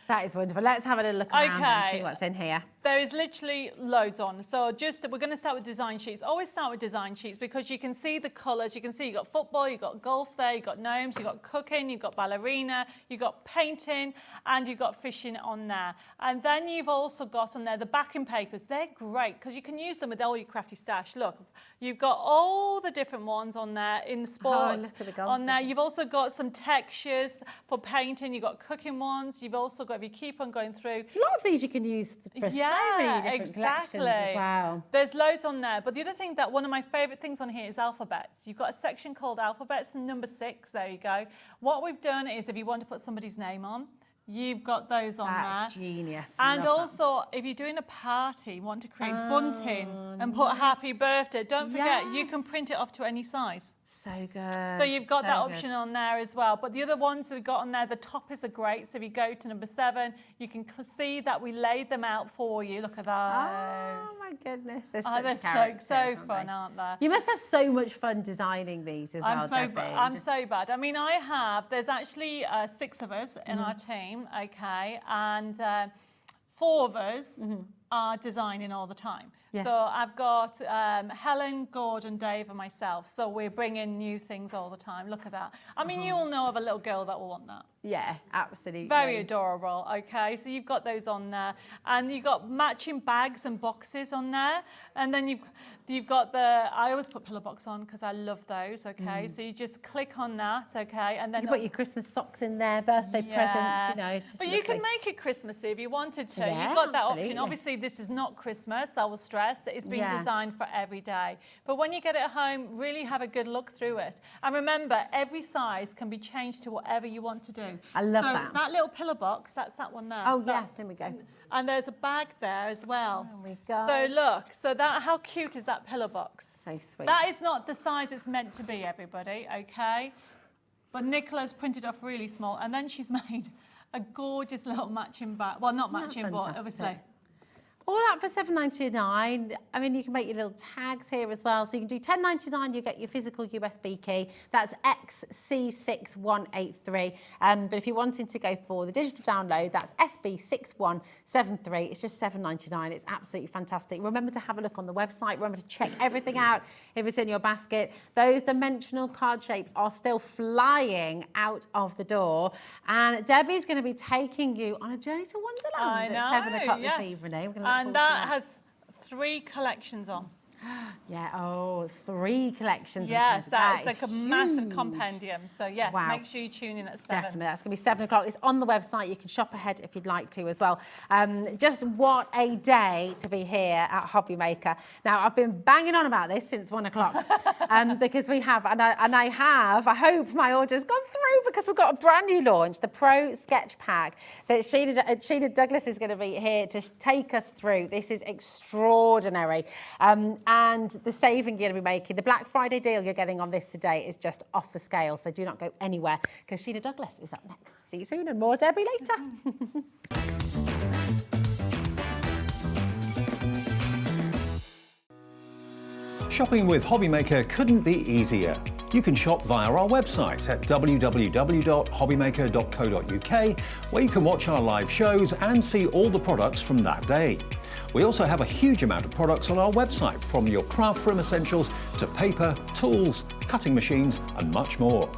That is wonderful. Let's have a little look around and see what's in here.
There is literally loads on. So we're going to start with design sheets. Always start with design sheets because you can see the colours. You can see you've got football, you've got golf there, you've got gnomes, you've got cooking, you've got ballerina, you've got painting, and you've got fishing on there. And then you've also got on there the backing papers. They're great because you can use them with all your crafty stash. Look, you've got all the different ones on there in sports.
Look at the golf
on there. You've also got some textures for painting. You've got cooking ones. You've also got, if you keep on going through.
A lot of these you can use for so many different collections as well.
There's loads on there. But the other thing one of my favourite things on here is alphabets. You've got a section called alphabets, number 6. There you go. What we've done is if you want to put somebody's name on, you've got those on there.
That's genius.
And also, if you're doing a party, you want to create bunting and put happy birthday, don't forget, you can print it off to any size.
So good.
So you've got that option on there as well. But the other ones we've got on there, the toppers are great. So if you go to number 7, you can see that we laid them out for you. Look at those.
Oh my goodness. They're
so fun, aren't they?
You must have so much fun designing these as well, Debbie.
I'm so bad. I mean, there's actually 6 of us in our team, okay, and 4 of us are designing all the time.
Yeah.
So I've got Helen, Gordon, Dave and myself. So we're bringing new things all the time. Look at that. I mean, you all know of a little girl that will want that.
Yeah, absolutely.
Very adorable, okay? So you've got those on there. And you've got matching bags and boxes on there. And then you've got I always put pillow box on because I love those, okay? So you just click on that, okay? And then
you put your Christmas socks in there, birthday presents, you know.
But you can make it Christmassy if you wanted to.
Yeah,
You've got that
absolutely.
option. Obviously, this is not Christmas, I will stress. It's been designed for every day. But when you get it at home, really have a good look through it. And remember, every size can be changed to whatever you want to do.
I love that.
So that little pillow box, that's that one there.
Oh, yeah, there we go.
And there's a bag there as well.
There we go.
So look, how cute is that pillow box?
So sweet.
That is not the size it's meant to be, everybody, okay? But Nicola's printed off really small, and then she's made a gorgeous little matching bag. Well, not matching, but obviously.
All that for $7.99. I mean, you can make your little tags here as well. So you can do $10.99, you get your physical USB key. That's XC6183. But if you're wanting to go for the digital download, that's SB6173. It's just $7.99. It's absolutely fantastic. Remember to have a look on the website. Remember to check everything out if it's in your basket. Those dimensional card shapes are still flying out of the door. And Debbie's going to be taking you on a journey to Wonderland at 7 o'clock this evening. We're gonna
and that has 3 collections on.
Yeah, 3 collections.
Yes, that's like a massive compendium. So yes, make sure you tune in at 7.
Definitely, that's going to be 7 o'clock. It's on the website. You can shop ahead if you'd like to as well. Just what a day to be here at HobbyMaker. Now, I've been banging on about this since 1 o'clock because we have, I hope my order's gone through because we've got a brand new launch, the Pro Sketch Pack that Sheena Douglas is going to be here to take us through. This is extraordinary. And the saving you're going to be making, the Black Friday deal you're getting on this today is just off the scale. So do not go anywhere because Sheena Douglas is up next. See you soon and more Debbie later.
Shopping with HobbyMaker couldn't be easier. You can shop via our website at www.hobbymaker.co.uk, where you can watch our live shows and see all the products from that day. We also have a huge amount of products on our website, from your craft room essentials to paper, tools, cutting machines and much more.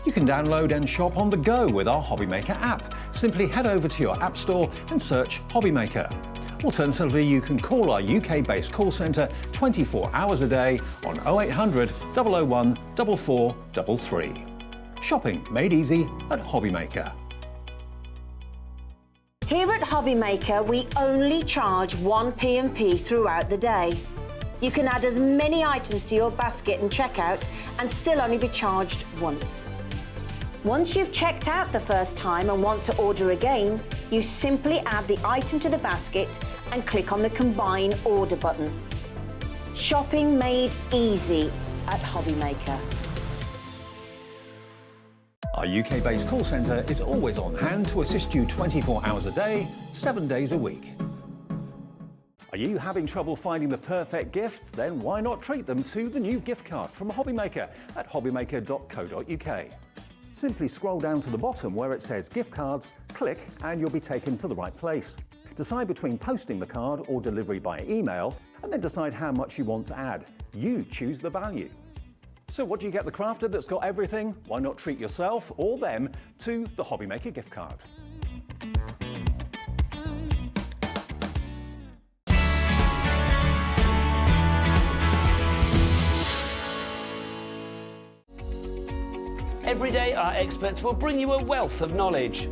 You can download and shop on the go with our HobbyMaker app. Simply head over to your app store and search HobbyMaker. Alternatively, you can call our UK-based call centre 24 hours a day on 0800 001 4433. Shopping made easy at HobbyMaker.
Here at HobbyMaker, we only charge 1 P&P throughout the day. You can add as many items to your basket and checkout and still only be charged once. Once you've checked out the first time and want to order again, you simply add the item to the basket and click on the Combine Order button. Shopping made easy at HobbyMaker.
Our UK-based call centre is always on hand to assist you 24 hours a day, 7 days a week. Are you having trouble finding the perfect gift? Then why not treat them to the new gift card from HobbyMaker at hobbymaker.co.uk. Simply scroll down to the bottom where it says gift cards, click and you'll be taken to the right place. Decide between posting the card or delivery by email, and then decide how much you want to add. You choose the value. So what do you get the crafter that's got everything? Why not treat yourself or them to the HobbyMaker gift card?
Every day, our experts will bring you a wealth of knowledge.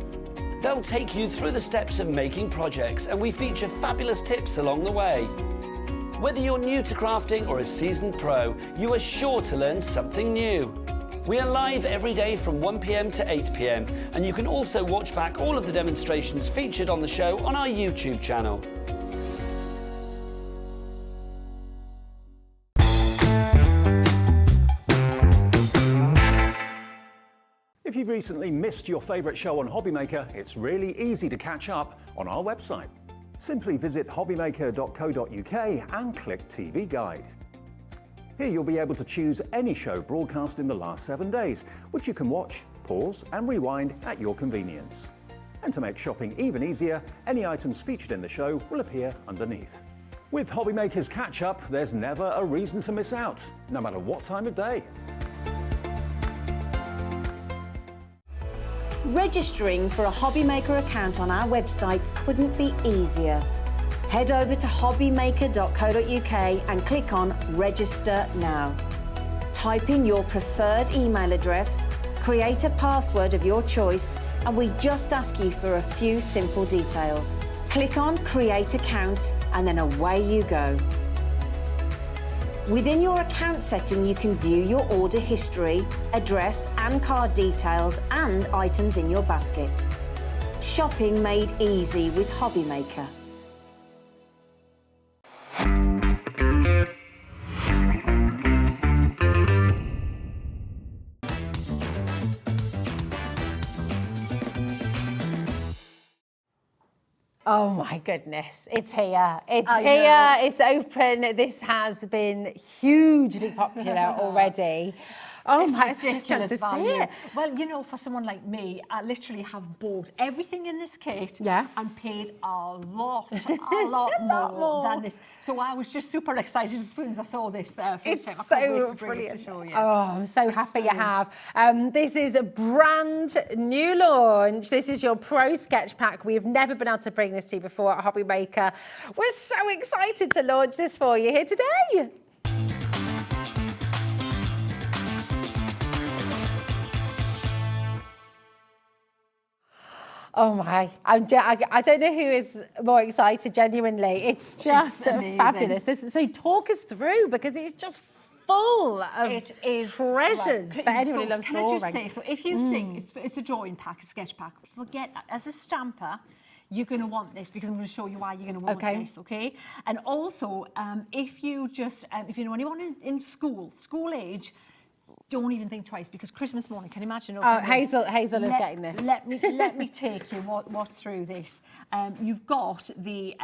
They'll take you through the steps of making projects, and we feature fabulous tips along the way. Whether you're new to crafting or a seasoned pro, you are sure to learn something new. We are live every day from 1 p.m. to 8 p.m, and you can also watch back all of the demonstrations featured on the show on our YouTube channel.
If you've recently missed your favourite show on HobbyMaker, it's really easy to catch up on our website. Simply visit hobbymaker.co.uk and click TV Guide. Here you'll be able to choose any show broadcast in the last 7 days, which you can watch, pause and rewind at your convenience. And to make shopping even easier, any items featured in the show will appear underneath. With HobbyMaker's catch-up, there's never a reason to miss out, no matter what time of day.
Registering for a HobbyMaker account on our website couldn't be easier. Head over to hobbymaker.co.uk and click on Register Now. Type in your preferred email address, create a password of your choice, and we just ask you for a few simple details. Click on Create Account and then away you go. Within your account setting, you can view your order history, address and card details and items in your basket. Shopping made easy with HobbyMaker.
Oh my goodness, it's here. It's here, it's open. This has been hugely popular already. Oh
It's
my,
ridiculous
to see
value.
it.
Well, you know, for someone like me, I literally have bought everything in this kit and paid a lot more than this. So I was just super excited as soon as I saw this there.
It's
I can't wait
so
to bring it
brilliant.
to show you.
Oh, I'm so happy you have. This is a brand new launch. This is your Pro Sketch Pack. We've never been able to bring this to you before at HobbyMaker. We're so excited to launch this for you here today. Oh my, I don't know who is more excited, genuinely. It's just fabulous. So talk us through, because it's just full of treasures for anyone who loves drawing.
Can I just say, so if you think it's a drawing pack, a sketch pack, forget that. As a stamper, you're going to want this, because I'm going to show you why you're going to want this, okay? And also, if you know anyone in school age, don't even think twice, because Christmas morning, can you imagine?
Oh, Hazel is getting this.
Let me take you what through this. You've got the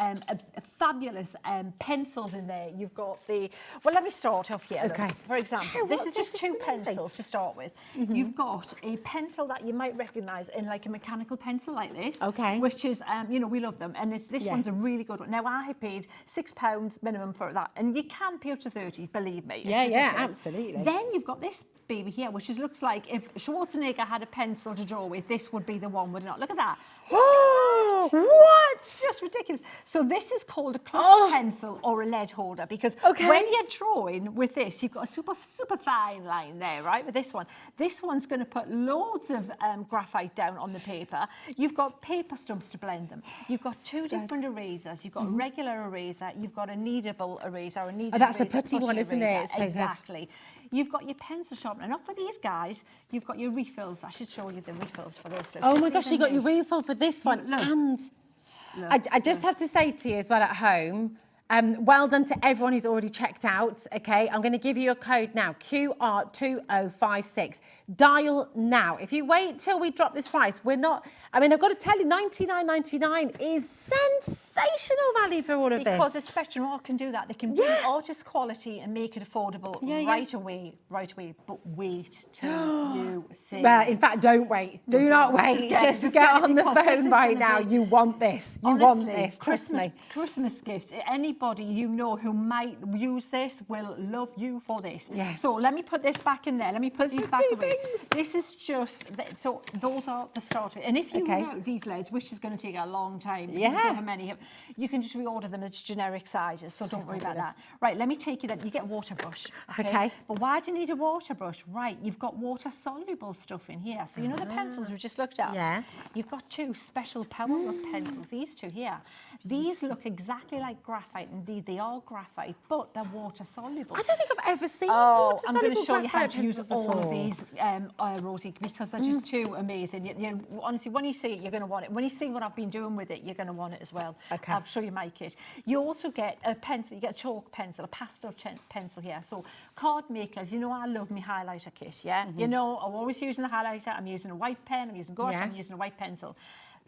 fabulous pencils in there. You've got the, well, let me start off here.
Okay.
Look. For example, this is just two pencils to start with. You've got a pencil that you might recognise in like a mechanical pencil like this.
Okay.
Which is, you know, we love them. And this one's a really good one. Now, I paid £6 minimum for that. And you can pay up to 30, believe me. It's ridiculous.
Absolutely.
Then you've got this baby here, which looks like if Schwarzenegger had a pencil to draw with, this would be the one, would it not? Look at that.
What?
It's just ridiculous. So this is called a cluster pencil or a lead holder, because when you're drawing with this, you've got a super fine line there, right? With this one's going to put loads of graphite down on the paper. You've got paper stubs to blend them. You've got two different erasers. You've got a regular eraser. You've got a kneadable eraser. Or kneaded
that's the
eraser,
putty one, isn't
eraser.
it? So
Exactly. You've got your pencil sharpener. Now for these guys, you've got your refills. I should show you the refills for this. So
Oh my
just
gosh, you
even
got your
those.
refill for this one.
Look.
And
Look,
I just have to say to you as well at home, well done to everyone who's already checked out, okay? I'm going to give you a code now, QR2056. Dial now. If you wait till we drop this price, we're not... I mean, I've got to tell you, $99.99 is sensational value for all of this.
Because the Spectrum Art can do that. They can bring artist quality and make it affordable right away. But wait till you see.
Well, in fact, don't wait. Do not wait. Just get on the phone right now. You want this. You want this. Trust me.
Christmas gifts. Anybody you know who might use this will love you for this.
Yeah.
So let me put this back in there. Let me put these back away. This is just, so those are the start of it. And if you know these leads, which is going to take a long time, because there's so many, you can just reorder them as generic sizes, so don't worry about that. Right, let me take you then. You get a water brush. Okay. But why do you need a water brush? Right, you've got water-soluble stuff in here. So you know the pencils we just looked at?
Yeah.
You've got two special power look pencils, these two here. These look exactly like graphite. Indeed, they are graphite, but they're water-soluble.
I don't think I've ever seen
I'm going to show you how
graphite
to use
pencils
all of
before.
these, Rosie, because they're just too amazing. You honestly, when you see it, you're going to want it. When you see what I've been doing with it, you're going to want it as well.
Okay.
I'll show you my kit. You also get a pencil. You get a chalk pencil, a pastel pencil here. So card makers, you know I love my highlighter kit, yeah? You know, I'm always using the highlighter. I'm using a white pen. I'm using gouache. I'm using a white pencil.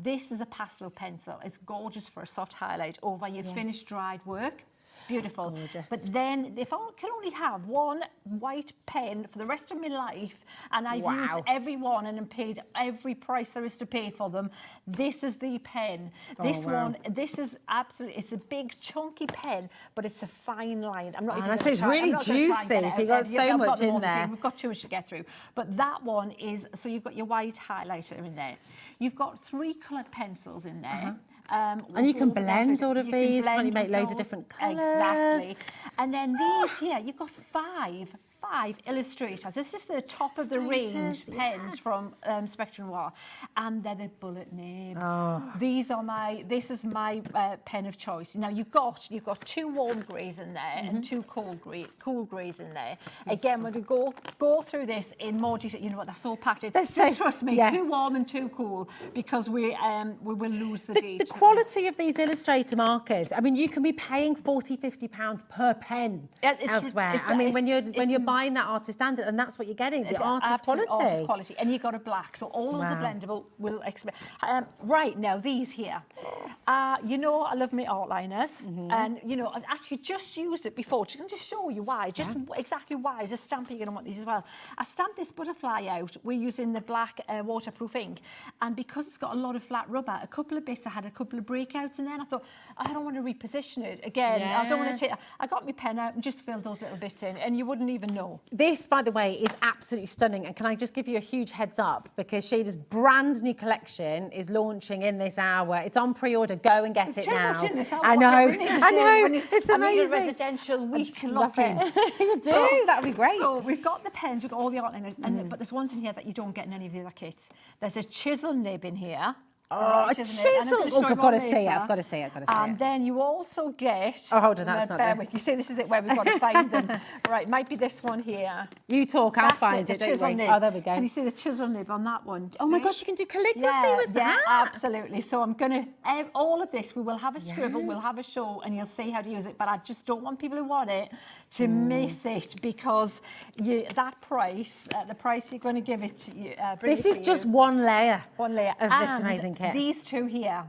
This is a pastel pencil. It's gorgeous for a soft highlight over your finished dried work. Beautiful.
Gorgeous.
But then if I can only have one white pen for the rest of my life, and I've used every one and paid every price there is to pay for them, this is the pen. This one, this is absolutely, it's a big chunky pen, but it's a fine line. I'm not even
so it's really juicy, so you've got so much in there.
We've got too much to get through. But that one is, so you've got your white highlighter in there. You've got 3 coloured pencils in there.
And you can blend all of these, can't you make loads of different colours?
Exactly. And then these here, you've got five illustrators. This is the top of the range pens from Spectrum Noir, and they're the bullet nib. This is my pen of choice. Now you've got 2 warm greys in there and 2 cool greys in there. Again, we're going to go through this in more detail. You know what? They're so packed in. Just trust me, 2 warm and 2 cool, because we will lose the date.
The quality of these illustrator markers. I mean, you can be paying £40–50 per pen elsewhere. I mean, when you're buying that artist standard, and that's what you're getting, the artist quality.
Artist quality. And you've got a black, so all those are blendable. We'll right, now these here. You know, I love my art liners, and you know, I've actually just used it before. I'm going to show you why, just exactly why. As a stamper, you're going to want these as well. I stamped this butterfly out. We're using the black waterproof ink, and because it's got a lot of flat rubber, a couple of bits, I had a couple of breakouts in there, and I thought, I don't want to reposition it again. I don't want to take. I got my pen out and just filled those little bits in, and you wouldn't even know.
This, by the way, is absolutely stunning. And can I just give you a huge heads up? Because Sheena's brand new collection is launching in this hour. It's on pre-order. Go and get it now.
Much in this hour.
I know. It's amazing.
I need a residential week lock-in.
You do. That would be great.
So we've got the pens, we've got all the outliners, but there's ones in here that you don't get in any of the other kits. There's a chisel nib in here.
Oh, a chisel. Oh, I've got to see it. I've got to see it. I've got to see
And
it.
then you also get...
Oh, hold on, that's not
bear
there.
with. You see, this is it where we've got to find them. Right, might be this one here.
You talk, I'll
That's
find
the
it, don't
chisel
we?
nib.
Oh, there we go.
Can you see the chisel nib on that one?
Oh my
See?
gosh, you can do calligraphy with
Yeah,
that.
absolutely. So I'm going to, all of this, we will have a scribble, we'll have a show, and you'll see how to use it. But I just don't want people who want it to miss it, because that price, the price you're going to give it to you,
This is just one layer.
one layer
of this
And
amazing kit.
These two here.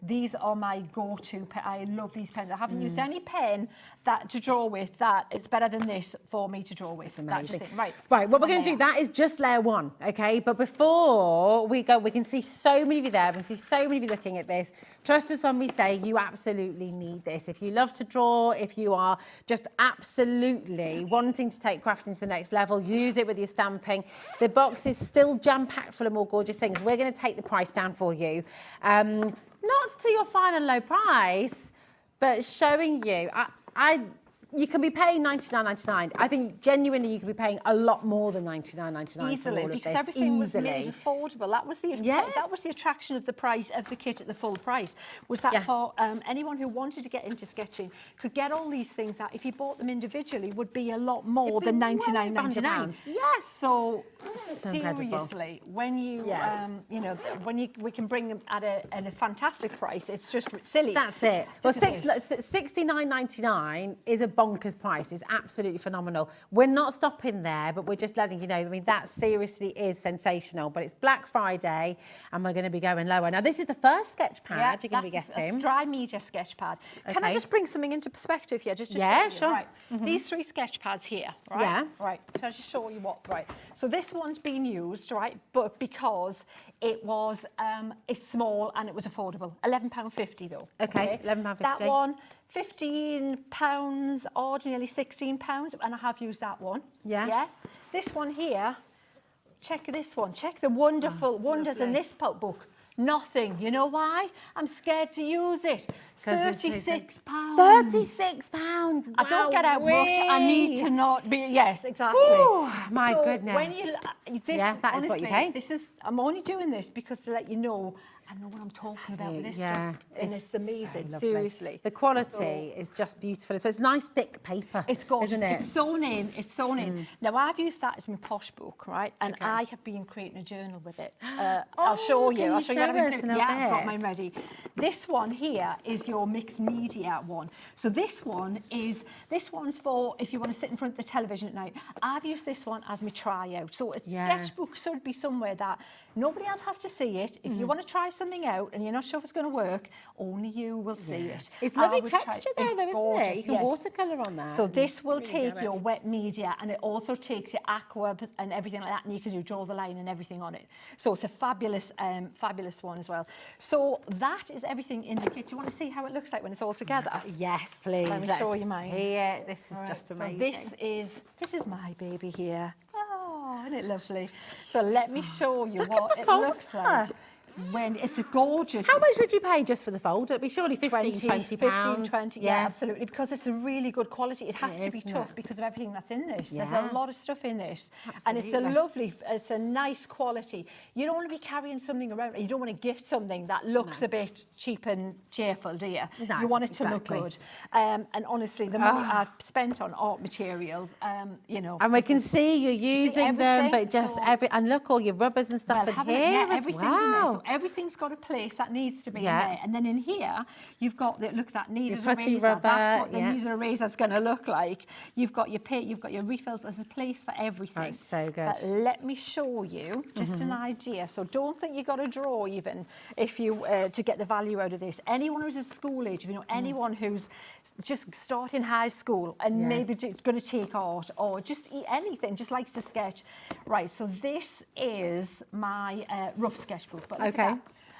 These are my go-to pen. I love these pens. I haven't used any pen that to draw with that it's better than this for me to draw with. That's just it. Right,
what we're going to do, that is just layer one, okay? But before we go, we can see so many of you there, we can see so many of you looking at this. Trust us when we say you absolutely need this. If you love to draw, if you are just absolutely wanting to take crafting to the next level, use it with your stamping. The box is still jam-packed full of more gorgeous things. We're going to take the price down for you. Not to your final low price, but showing you, you can be paying $99.99. I think genuinely you could be paying a lot more than $99.99
easily, because everything was made affordable. That was the attraction of the price of the kit at the full price. Was that for anyone who wanted to get into sketching could get all these things that if you bought them individually would be a lot more than $99.99.
Yes.
So
incredible.
seriously, when you we can bring them at a fantastic price. It's just silly.
That's it. Well, $69.99 is a bonkers price. It's absolutely phenomenal. We're not stopping there, but we're just letting you know. I mean, that seriously is sensational. But it's Black Friday, and we're going to be going lower. Now, this is the first sketch pad you're going to be getting.
That's dry media sketch pad. Can I just bring something into perspective here? Just to show you?
Sure.
Right. These three sketch pads here, right?
Yeah.
Right. Can I just show you what? Right. So this one's been used, right? But because it was, it's small and it was affordable. £11.50 though.
Okay. £11.50.
That one, £15 or nearly £16, and I have used that one. Yeah. This one here, check this one. Check the wonderful wonders in this pulp book. Nothing. You know why? I'm scared to use it. £36.
£36. Wow.
I don't get out much. I need to not be. Yes, exactly.
Ooh, my goodness.
When you this,
that
honestly,
is what you pay.
This is. I'm only doing this because to let you know. I know what I'm talking about with this stuff, and it's amazing.
So
seriously,
the quality is just beautiful. So it's nice thick paper.
It's gorgeous.
Isn't it?
It's sewn in. It's sewn in. Now I've used that as my posh book, right? And I have been creating a journal with it. I'll show you. I'll show you. I've got mine ready. This one here is your mixed media one. So this one's for if you want to sit in front of the television at night. I've used this one as my tryout. So a sketchbook should be somewhere that nobody else has to see it. If you want to try something out and you're not sure if it's going to work, only you will see it.
It's lovely texture though, isn't it? You can watercolour on that.
So this will take your wet media, and it also takes your aqua and everything like that, and you can draw the line and everything on it. So it's a fabulous, fabulous one as well. So that is everything in the kit. Do you want to see how it looks like when it's all together?
Yes, please.
Let me show you mine.
Here, this is just amazing.
So this is my baby here. Oh, isn't it lovely? So let me show you what it looks like. When it's a gorgeous.
How much would you pay just for the folder? It'd be surely 20 pounds.
20, yeah, absolutely, because it's a really good quality. It has to be tough because of everything that's in this. There's a lot of stuff in this. And it's it's a nice quality. You don't want to be carrying something around. You don't want to gift something that looks a bit cheap and cheerful, do you?
No,
you want it to look good. And honestly, the money I've spent on art materials, you know.
And we can see you're using them, but just and look, all your rubbers and stuff in here as well.
Everything's got a place that needs to be in there. And then in here, you've got that needle eraser.
Rubber,
that's what the needle eraser is going to look like. You've got your paint, you've got your refills. There's a place for everything.
That's so good.
But let me show you just an idea. So don't think you've got to draw even if you to get the value out of this. Anyone who's at school age, if you know anyone who's just starting high school and maybe going to take art or just anything, just likes to sketch. Right, so this is my rough sketchbook. But
Okay.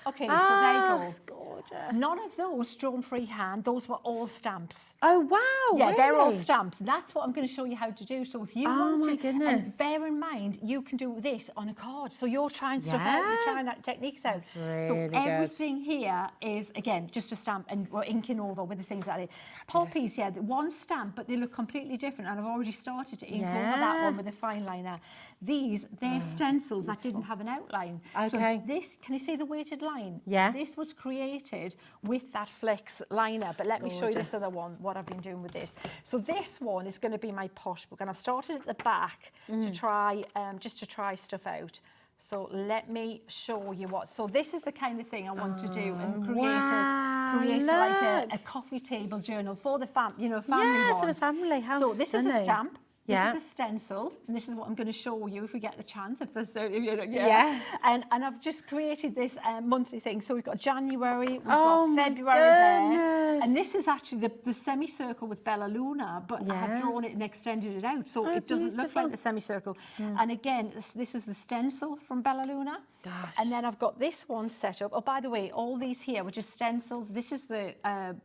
Okay, so there you go.
It's gorgeous.
None of those drawn freehand. Those were all stamps.
Oh, wow,
Yeah, they're all
really?
stamps. That's what I'm going to show you how to do. So if you
Oh,
want
my
to,
goodness.
and bear in mind, you can do this on a card. So you're trying stuff out, you're
Yeah.
trying that techniques out.
That's really
so
good.
everything here is, again, just a stamp, and we're inking over with the things that are poppies, yeah, one stamp, but they look completely different. And I've already started to ink over that one with a fine liner. These, they're stencils that didn't have an outline.
Okay.
So this, can you see the weighted line?
Yeah.
This was created with that flex liner, but let me show you this other one, what I've been doing with this. So this one is going to be my posh book, and I've started at the back to try, just to try stuff out. So let me show you what. So this is the kind of thing I want to do and create like a coffee table journal for the family one.
Yeah, for the family. How
So this is a
stunning.
stamp.
Yeah.
This is a stencil, and this is what I'm going to show you if we get the chance. If there's,
Yeah.
And I've just created this monthly thing. So we've got January, we've
Oh,
got
my
February there,
goodness.
and this is actually the semicircle with Bella Luna, but I have drawn it and extended it out, so it doesn't look
beautiful.
like the semicircle. And again, this is the stencil from Bella Luna.
Gosh.
And then I've got this one set up. Oh, by the way, all these here were just stencils. This is the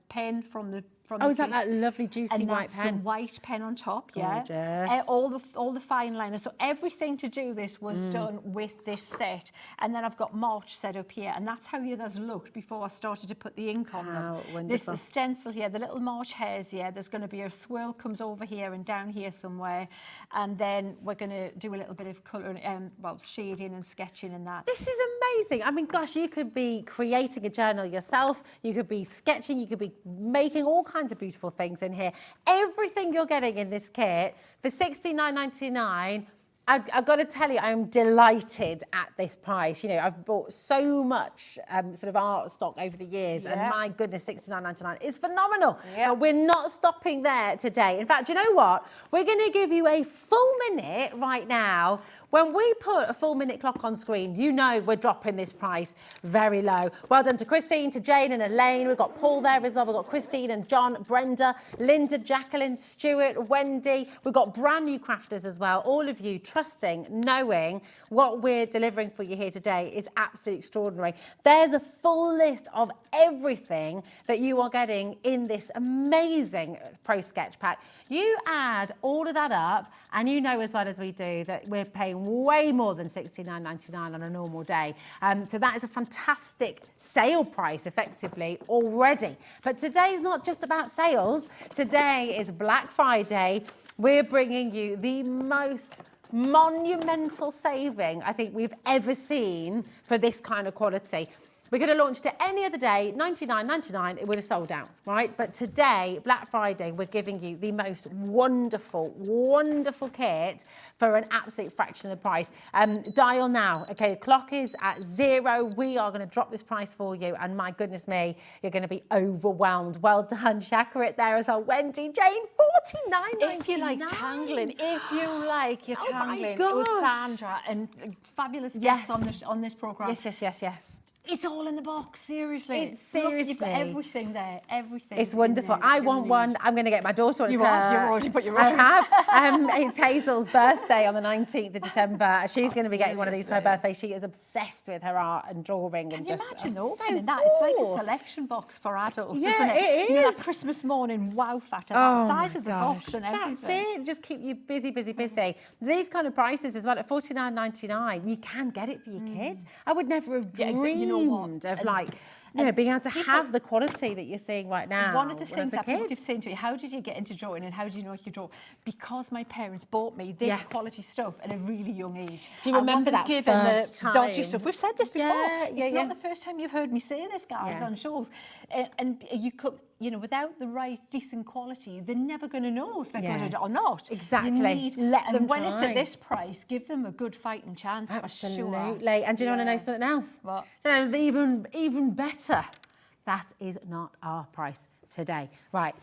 pen from the.
Oh, is that lovely juicy
and
white
that's
pen?
the white pen on top, yeah.
Gorgeous.
All the fine liners. So everything to do this was done with this set. And then I've got March set up here, and that's how the others looked before I started to put the ink on them.
How
This
wonderful.
the stencil here, the little March hairs here. There's going to be a swirl comes over here and down here somewhere, and then we're going to do a little bit of colour, well, shading and sketching and that.
This is amazing. I mean, gosh, you could be creating a journal yourself. You could be sketching. You could be making all kinds of beautiful things in here. Everything you're getting in this kit for $69.99. I've got to tell you, I'm delighted at this price. You know, I've bought so much sort of art stock over the years, and my goodness, $69.99 is phenomenal. But we're not stopping there today. In fact, you know what? We're going to give you a full minute right now. When we put a full minute clock on screen, you know we're dropping this price very low. Well done to Christine, to Jane and Elaine. We've got Paul there as well. We've got Christine and John, Brenda, Linda, Jacqueline, Stuart, Wendy. We've got brand new crafters as well. All of you trusting, knowing what we're delivering for you here today is absolutely extraordinary. There's a full list of everything that you are getting in this amazing Pro Sketch Pack. You add all of that up, and you know as well as we do that we're paying way more than $69.99 on a normal day. So that is a fantastic sale price effectively already. But today's not just about sales. Today is Black Friday. We're bringing you the most monumental saving I think we've ever seen for this kind of quality. We could have launched it any other day, $99.99, it would have sold out, right? But today, Black Friday, we're giving you the most wonderful, wonderful kit for an absolute fraction of the price. Dial now, okay? The clock is at 0. We are going to drop this price for you, and my goodness me, you're going to be overwhelmed. Well done, Shakarite there as well. Wendy, Jane, $49.99.
If you like tangling, if you like your
Oh my
tangling
gosh.
with Sandra and fabulous guests on this programme.
Yes.
It's all in the box, seriously.
It's seriously.
Look, you've got everything there, everything.
It's
in
wonderful.
there.
I want one. I'm going to get my daughter one.
You
It's
have,
her-
you've already put your
I
order.
have. It's Hazel's birthday on the 19th of December. She's going to be getting one of these for her birthday. She is obsessed with her art and drawing.
Can
and
you
just
imagine
so
opening that? It's like
cool.
a selection box for adults,
Yeah,
isn't it?
it
You know,
is.
that Christmas morning wow factor,
Oh
that size
my
of the
gosh.
box and everything.
That's it. Just keep you busy. These kind of prices as well at $49.99. You can get it for your kids. I would never have
Yeah,
dreamed
you know what?
of
And-
like, you know, being able to have the quality that you're seeing right now.
One of the
when I
things
was a
that people
kid.
keep saying to me, how did you get into drawing and how do you know you can draw? Because my parents bought me this quality stuff at a really young age.
Do you remember
I wasn't
that
given
first
the dodgy
time?
stuff. We've said this before.
Yeah,
It's not the first time you've heard me say this, guys,
Yeah.
on shows. And you could, you know, without the right, decent quality, they're never going to know if they're
Yeah.
good at it or not.
Exactly.
You need,
Let
and
them
when it's
try.
at this price, give them a good fighting chance for sure.
Absolutely. And do you want to know something else?
What?
No, even better. That is not our price today. Right.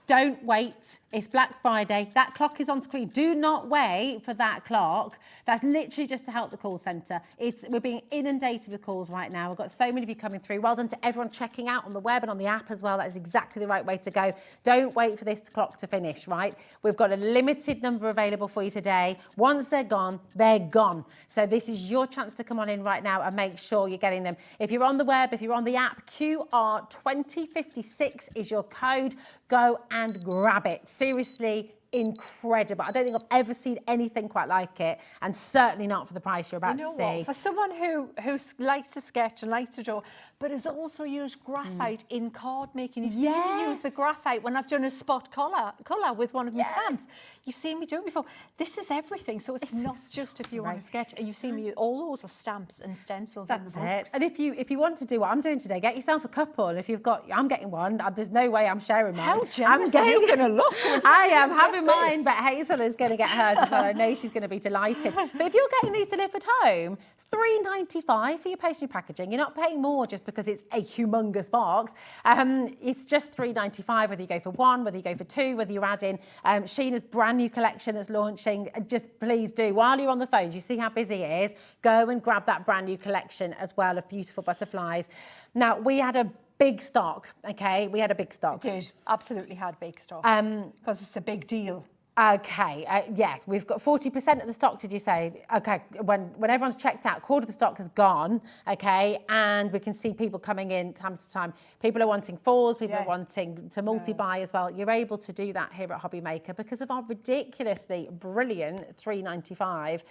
Don't wait. It's Black Friday. That clock is on screen. Do not wait for that clock. That's literally just to help the call centre. We're being inundated with calls right now. We've got so many of you coming through. Well done to everyone checking out on the web and on the app as well. That is exactly the right way to go. Don't wait for this clock to finish, right? We've got a limited number available for you today. Once they're gone, they're gone. So this is your chance to come on in right now and make sure you're getting them. If you're on the web, if you're on the app, QR2056 is your code. Go and grab it. Seriously, incredible. I don't think I've ever seen anything quite like it, and certainly not for the price you're about to see.
What? For someone who likes to sketch and likes to draw, but has also used graphite in card making. You've seen me use the graphite when I've done a spot colour with one of my stamps. You've seen me do it before. This is everything, so it's not just if you want to sketch. You've seen me use all those are stamps and stencils.
That's it. And if you want to do what I'm doing today, get yourself a couple. If you've got, I'm getting one. There's no way I'm sharing mine.
How generous are you going to look?
I am having mine, but Hazel is going to get hers as well. I know she's going to be delighted. But if you're getting these delivered home, $3.95 for your postage packaging. You're not paying more just because it's a humongous box. It's just $3.95 whether you go for one, whether you go for two, whether you're adding Sheena's brand new collection that's launching. Just please do, while you're on the phones, you see how busy it is, go and grab that brand new collection as well of beautiful butterflies. Now, we had a big stock, okay? We had a big stock.
We did, absolutely had big stock, because it's a big deal.
Okay, yes, we've got 40% of the stock, did you say? Okay, when everyone's checked out, quarter of the stock has gone, okay, and we can see people coming in time to time. People are wanting fours, people are wanting to multi-buy as well. You're able to do that here at HobbyMaker because of our ridiculously brilliant $3.95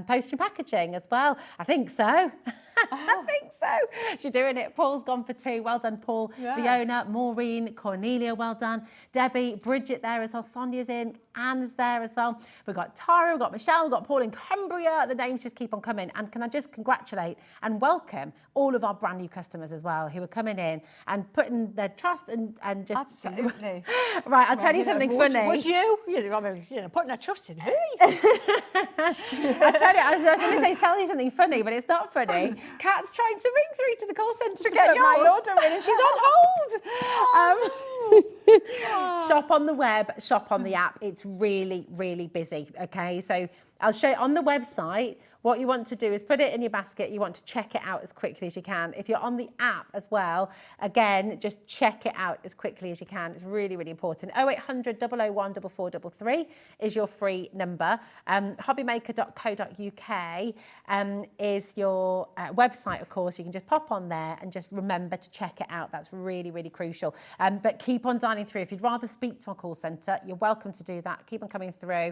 postage packaging as well. I think so. I think so. She's doing it. Paul's gone for two. Well done, Paul. Fiona, Maureen, Cornelia, well done. Debbie, Bridget there as well. Sonia's in. Anne's there as well. We've got Tara, we've got Michelle, we've got Paul in Cumbria. The names just keep on coming. And can I just congratulate and welcome all of our brand new customers as well who are coming in and putting their trust and just...
Absolutely.
Right, I'll tell you something funny.
Would you? Putting their trust in me.
I tell you, I was going to say tell you something funny, but it's not funny. Kat's trying to ring through to the call centre to
get
put my order in, and she's on hold. Shop on the web, shop on the app. It's really, really busy. Okay, so I'll show you on the website. What you want to do is put it in your basket. You want to check it out as quickly as you can. If you're on the app as well, again, just check it out as quickly as you can. It's really, really important. 0800 001 4433 is your free number. HobbyMaker.co.uk is your website, of course. You can just pop on there and just remember to check it out. That's really, really crucial. But keep on dialing through. If you'd rather speak to our call centre, you're welcome to do that. Keep on coming through.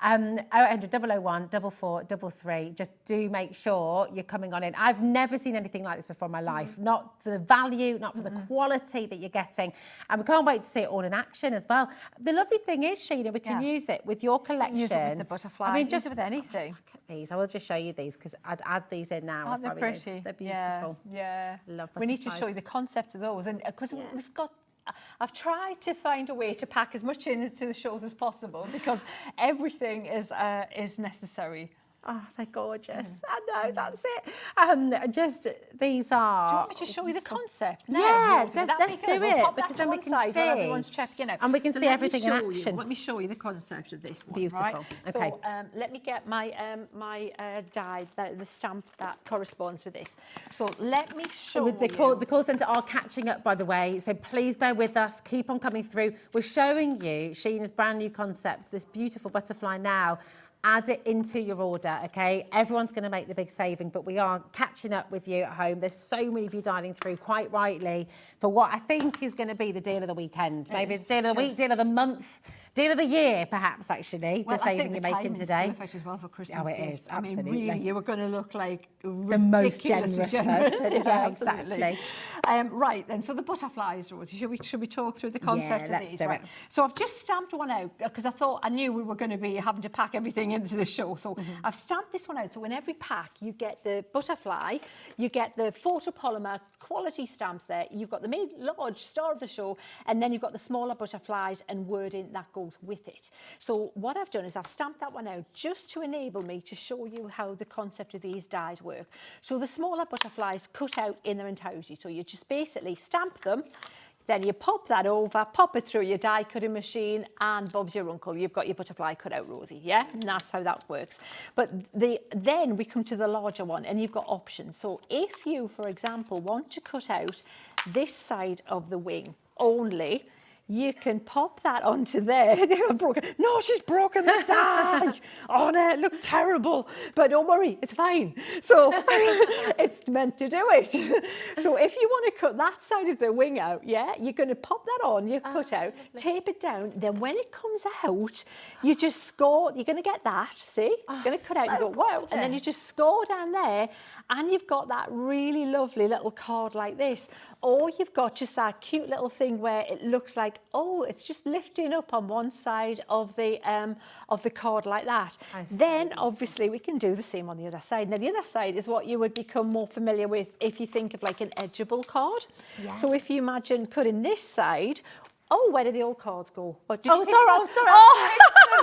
0800 001 4433. Just do make sure you're coming on in. I've never seen anything like this before in my life. Not for the value, not for the quality that you're getting. And we can't wait to see it all in action as well. The lovely thing is, Sheena, we can use it with your collection.
Use it with the butterflies.
I mean,
just with anything.
Look at these. I will just show you these because I'd add these in now.
Aren't they pretty?
They're beautiful.
Yeah.
Love
we need to
butterflies.
show you the concept of those, and because we've got. I've tried to find a way to pack as much into the shows as possible because everything is necessary.
Oh, they're gorgeous. I know, that's it. Just these are...
Do you want me to show you the concept now?
Yeah,
Let's
do it, because then we can see.
Everyone's checking out.
And we can see everything in action.
Let me show you the concept of this one,
Beautiful.
right?
Okay.
So let me get my die, the stamp that corresponds with this. So let me show you.
The call centre are catching up, by the way, so please bear with us. Keep on coming through. We're showing you Sheena's brand new concept, this beautiful butterfly now. Add it into your order, okay? Everyone's going to make the big saving, but we are catching up with you at home. There's so many of you dialing through, quite rightly, for what I think is going to be the deal of the weekend. Maybe it's deal of the week, deal of the month, deal of the year, perhaps, actually, the saving you're making today.
Perfect as well for Christmas.
Oh, it is, absolutely.
I mean, really, you were going to look like
the most generous person. Yeah, exactly.
Right then, so the butterflies, Rosie, should we talk through the concept of these? Right. So I've just stamped one out because I knew we were going to be having to pack everything into the show. So I've stamped this one out. So in every pack, you get the butterfly, you get the photopolymer quality stamps there, you've got the main large star of the show, and then you've got the smaller butterflies and wording that goes goes with it. So what I've done is I've stamped that one out just to enable me to show you how the concept of these dies work. So the smaller butterflies cut out in their entirety. So you just basically stamp them, then you pop that over, pop it through your die cutting machine, and Bob's your uncle. You've got your butterfly cut out, Rosie, yeah? And that's how that works. But then we come to the larger one, and you've got options. So if you, for example, want to cut out this side of the wing only, you can pop that onto there. They were broken. No, she's broken the die. Oh no, it looked terrible. But don't worry, it's fine. So it's meant to do it. So if you want to cut that side of the wing out, yeah, you're going to pop that on, you cut out, tape it down. Then when it comes out, you just score. You're going to get that, see? You're going to cut out, you go, wow. And then you just score down there, and you've got that really lovely little card like this. Or you've got just that cute little thing where it looks like, oh, it's just lifting up on one side of the card like that. Then, obviously, we can do the same on the other side. Now, the other side is what you would become more familiar with if you think of like an edgeable card. Yeah. So if you imagine cutting this side, oh, where did the old cards go?
Oh, sorry.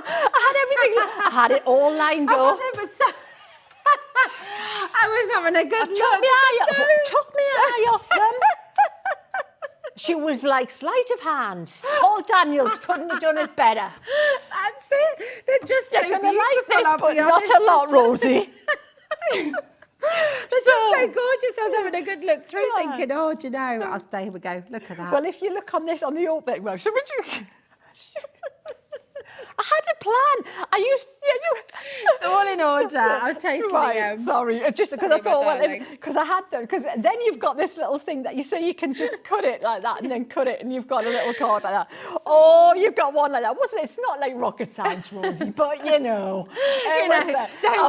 I had everything. I had it all lined up.
I was having a good look.
Took my eye off them. She was like sleight of hand. Paul Daniels couldn't have done it better.
That's it. They're just so beautiful.
Like this, but not a lot, Rosie.
They're just so gorgeous. I was having a good look through, thinking, oh, do you know? Here we go. Look at that.
Well, if you look on this on the old bit, well, should we do? I had a plan.
It's all in order. I'm totally
sorry, just because I thought, well, because I had them. Because then you've got this little thing that you say you can just cut it like that, and then cut it, and you've got a little card like that. Oh, you've got one like that. It's not like rocket science, Rosie, but
don't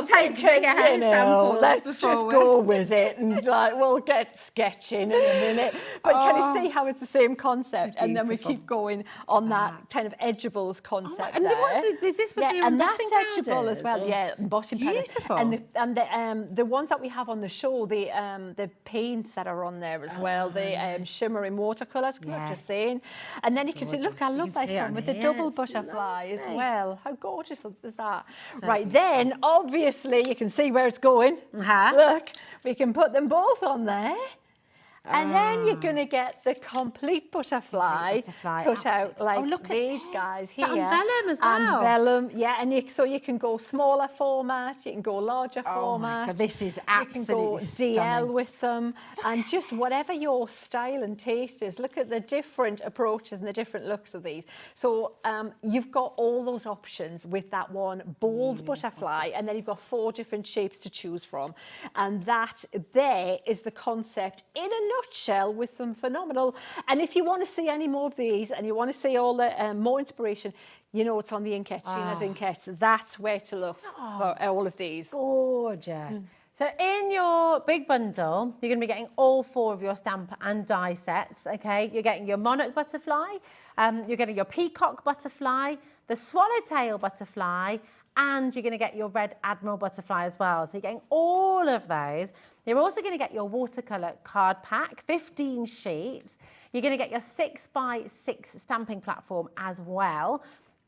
take samples.
Let's just go with it, and we'll get sketching in a minute. But can you see how it's the same concept? And then we keep going on that kind of edgeables concept.
And is this with the embossing
edgeable as well? Yeah, embossing powders.
Beautiful.
And the ones that we have on the show, the paints that are on there as well, the shimmering watercolours, just saying. And then you can see, look, I love this one with the double butterfly as well. How gorgeous is that? Right, then, obviously, you can see where it's going. Look, we can put them both on there. And then you're going to get the complete butterfly cut out like these guys here.
And vellum as well.
And vellum, yeah. And so you can go smaller format, you can go larger format.
God, this is absolutely
you can go DL with them. And just whatever your style and taste is, look at the different approaches and the different looks of these. So you've got all those options with that one bold butterfly, and then you've got 4 different shapes to choose from. And that there is the concept in a nutshell with them phenomenal. And if you want to see any more of these and you want to see all the more inspiration, you know it's on the Inkette, Sheena's Inkette. That's where to look for all of these.
Gorgeous. So in your big bundle, you're going to be getting all 4 of your stamp and die sets, okay? You're getting your monarch butterfly, you're getting your peacock butterfly, the swallowtail butterfly, and you're going to get your red admiral butterfly as well. So you're getting all of those. You're also going to get your watercolour card pack, 15 sheets. You're going to get your 6x6 stamping platform as well.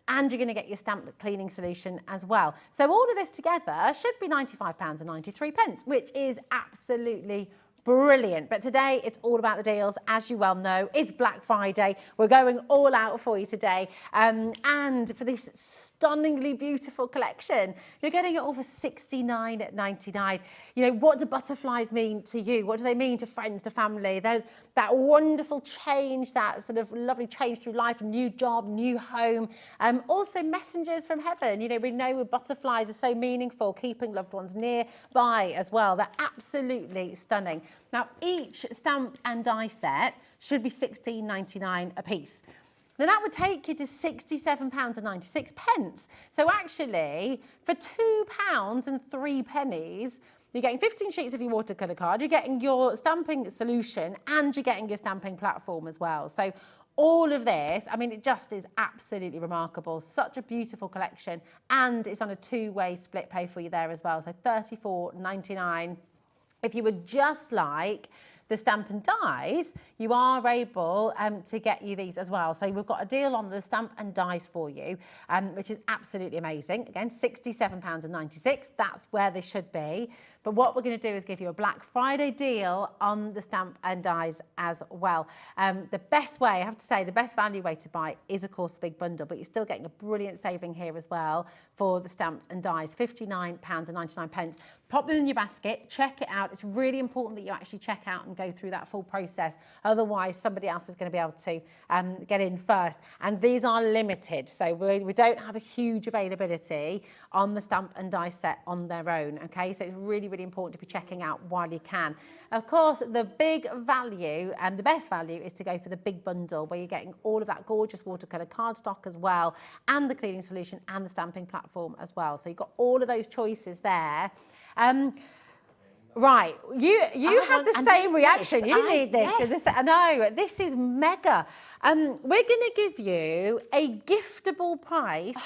And you're going to get your stamp cleaning solution as well. So all of this together should be £95.93, which is absolutely brilliant. But today it's all about the deals. As you well know, it's Black Friday. We're going all out for you today. And for this stunningly beautiful collection, you're getting it all for $69.99. You know, what do butterflies mean to you? What do they mean to friends, to family? That wonderful change, that sort of lovely change through life, new job, new home. Also messengers from heaven. You know, we know butterflies are so meaningful, keeping loved ones nearby as well. They're absolutely stunning. Now, each stamp and die set should be $16.99 a piece. Now, that would take you to £67.96. So actually, for £2.03, you're getting 15 sheets of your watercolour card, you're getting your stamping solution, and you're getting your stamping platform as well. So all of this, I mean, it just is absolutely remarkable. Such a beautiful collection, and it's on a 2-way split pay for you there as well. So $34.99. If you would just like the stamp and dies, you are able to get you these as well. So we've got a deal on the stamp and dies for you, which is absolutely amazing. Again, £67.96. That's where they should be. But what we're going to do is give you a Black Friday deal on the stamp and dies as well. The best way, I have to say, the best value way to buy is, of course, the big bundle, but you're still getting a brilliant saving here as well for the stamps and dies, £59.99. Pop them in your basket, check it out. It's really important that you actually check out and go through that full process. Otherwise, somebody else is going to be able to get in first. And these are limited, so we don't have a huge availability on the stamp and die set on their own, okay? So it's really, really important to be checking out while you can. Of course, the big value and the best value is to go for the big bundle, where you're getting all of that gorgeous watercolour cardstock as well, and the cleaning solution and the stamping platform as well. So you've got all of those choices there. Right, you had the same reaction. You need this.
Yes.
This. I know, this is mega. We're going to give you a giftable price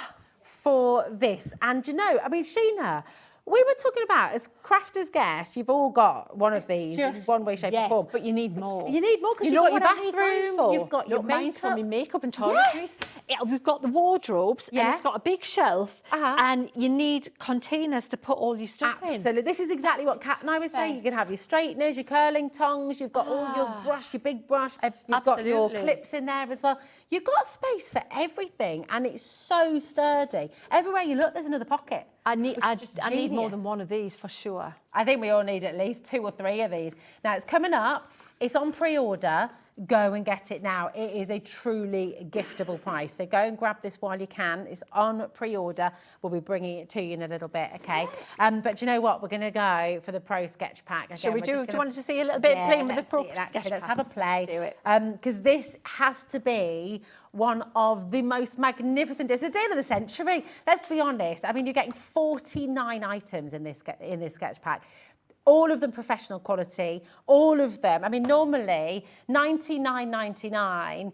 for this. And you know, I mean, Sheena, we were talking about, as crafters guests, you've all got one of these in one way, shape or form.
But you need more.
You need more because you've got your bathroom, you've got your
mine's for
makeup.
my makeup and toiletries. Yeah, we've got the wardrobes, and it's got a big shelf, and you need containers to put all your stuff in.
Absolutely. This is exactly what Kat and I were saying. You can have your straighteners, your curling tongs, you've got all your brush, your big brush, you've got your clips in there as well. You've got space for everything, and it's so sturdy. Everywhere you look, there's another pocket.
I need more than one of these for sure.
I think we all need at least 2 or 3 of these. Now, it's coming up. It's on pre-order. Go and get it now. It is a truly giftable price. So go and grab this while you can. It's on pre-order. We'll be bringing it to you in a little bit, okay? But you know what? We're going to go for the Pro Sketch Pack. Again,
Shall we do you want to see a little bit playing with the Pro Sketch Pack?
Let's have a play.
Do it.
Because this has to be one of the most magnificent deals. It's the deal of the century. Let's be honest. I mean, you're getting 49 items in this sketch pack. All of them professional quality, all of them. I mean, normally $99.99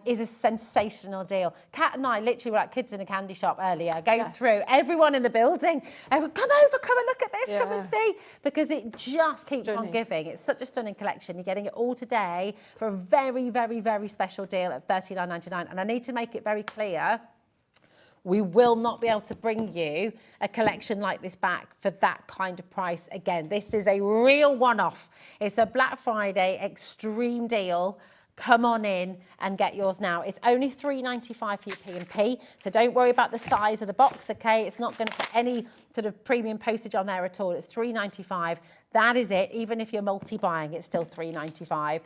is a sensational deal. Kat and I literally were like kids in a candy shop earlier, going through everyone in the building. Everyone, come over, come and look at this, come and see, because it just keeps on giving. It's such a stunning collection. You're getting it all today for a very, very, very special deal at $39.99. And I need to make it very clear, we will not be able to bring you a collection like this back for that kind of price again. This is a real one-off. It's a Black Friday extreme deal. Come on in and get yours now. It's only $3.95 for your P&P, so don't worry about the size of the box, okay? It's not going to put any sort of premium postage on there at all. It's $3.95. That is it. Even if you're multi-buying, it's still $3.95.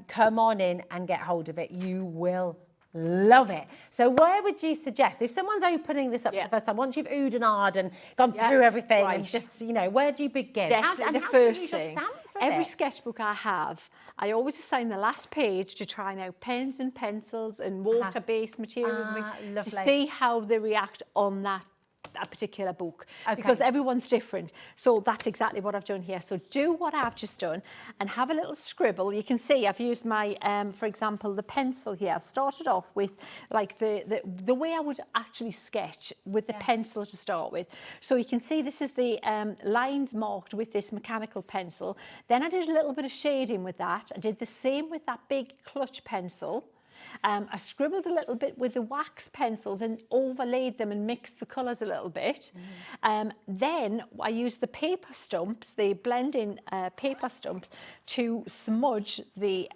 Come on in and get hold of it. You will love it. So where would you suggest, if someone's opening this up for the first time, once you've oohed and ahed and gone through everything, and just, you know, where do you begin?
Definitely the first thing. Every sketchbook I have, I always assign the last page to trying out pens and pencils and water-based materials to see how they react on that particular book, because everyone's different. So that's exactly what I've done here. So do what I've just done and have a little scribble. You can see I've used my, for example, the pencil here. I've started off with like the way I would actually sketch with the pencil to start with. So you can see this is the lines marked with this mechanical pencil. Then I did a little bit of shading with that. I did the same with that big clutch pencil. I scribbled a little bit with the wax pencils and overlaid them and mixed the colours a little bit. Then I used the paper stumps, the blending paper stumps, to smudge the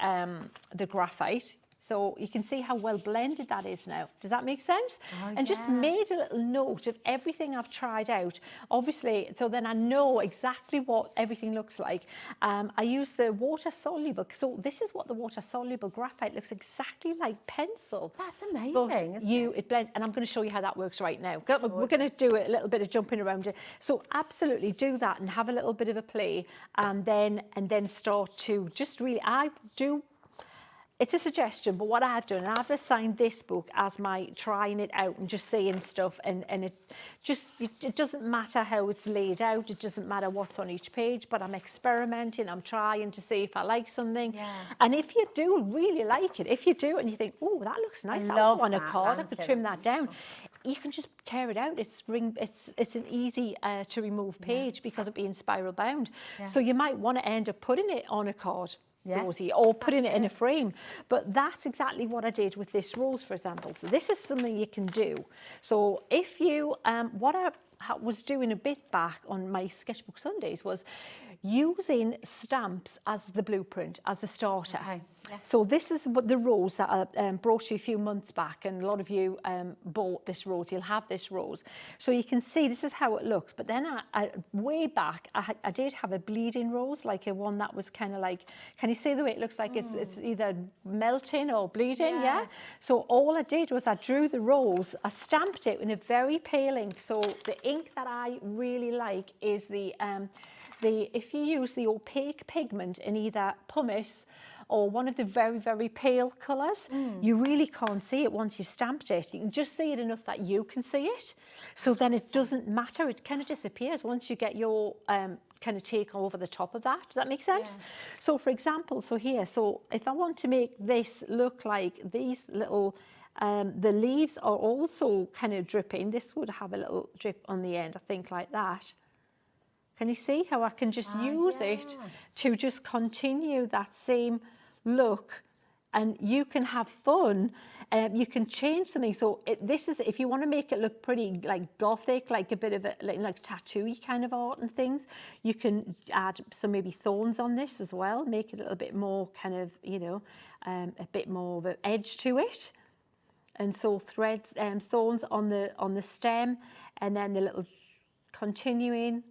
graphite. So you can see how well blended that is now. Does that make sense? And just made a little note of everything I've tried out. Obviously, so then I know exactly what everything looks like. I use the water-soluble. So this is what the water-soluble graphite looks exactly like pencil.
That's amazing,
But it blends, and I'm going to show you how that works right now. We're going to do a little bit of jumping around it. So absolutely do that and have a little bit of a play, and then start to just really, it's a suggestion, but what I've done, I've assigned this book as my trying it out and just seeing stuff, and it doesn't matter how it's laid out, it doesn't matter what's on each page, but I'm experimenting, I'm trying to see if I like something. And if you do really like it, if you do and you think, oh, that looks nice, that one on a card, I could trim that down. you can just tear it out. It's an easy to remove page because of being spiral bound. So you might want to end up putting it on a card, Rosie, or putting it in a frame. But that's exactly what I did with this rose, for example. So this is something you can do. So if you, what I was doing a bit back on my Sketchbook Sundays was using stamps as the blueprint, as the starter. So this is what the rose that I brought you a few months back, and a lot of you bought this rose. You'll have this rose. So you can see this is how it looks. But then way back, I did have a bleeding rose, like a one that was kind of like, can you see the way it looks like it's either melting or bleeding? Yeah. So all I did was I drew the rose, I stamped it in a very pale ink. So the ink that I really like is if you use the opaque pigment in either pumice or one of the very, very pale colours, you really can't see it once you've stamped it. You can just see it enough that you can see it. So then it doesn't matter. It kind of disappears once you get your kind of take over the top of that. Does that make sense? So for example, so if I want to make this look like these little, the leaves are also kind of dripping. This would have a little drip on the end, I think, like that. Can you see how I can just use it to just continue that same look, and you can have fun. You can change something. So this is, if you want to make it look pretty like gothic, like a bit of a like tattoo-y kind of art and things, you can add some maybe thorns on this as well, make it a little bit more kind of, you know, a bit more of an edge to it. And so threads, thorns on the stem, and then the little continuing.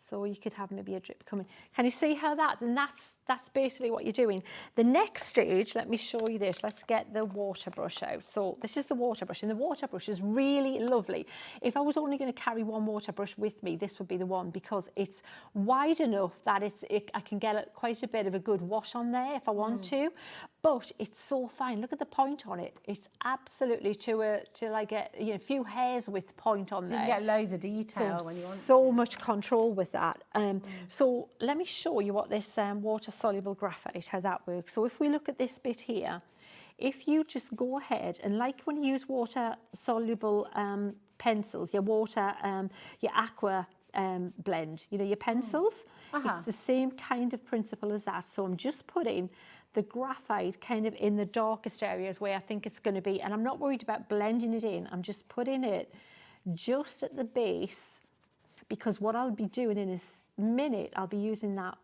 So you could have maybe a drip coming. Can you see how then that's basically what you're doing. The next stage, let me show you this. Let's get the water brush out. So this is the water brush, and the water brush is really lovely. If I was only going to carry one water brush with me, this would be the one, because it's wide enough that I can get quite a bit of a good wash on there if I want to. But it's so fine. Look at the point on it. It's absolutely to like a few hairs width point on there.
You can get loads of detail when you want.
So much control with that. So let me show you what this water soluble graphite, how that works. So if we look at this bit here, if you just go ahead and, like when you use water soluble pencils, your water, your aqua blend, you know, your pencils, it's the same kind of principle as that. So I'm just putting the graphite kind of in the darkest areas where I think it's going to be, and I'm not worried about blending it in. I'm just putting it just at the base, because what I'll be doing in a minute, I'll be using that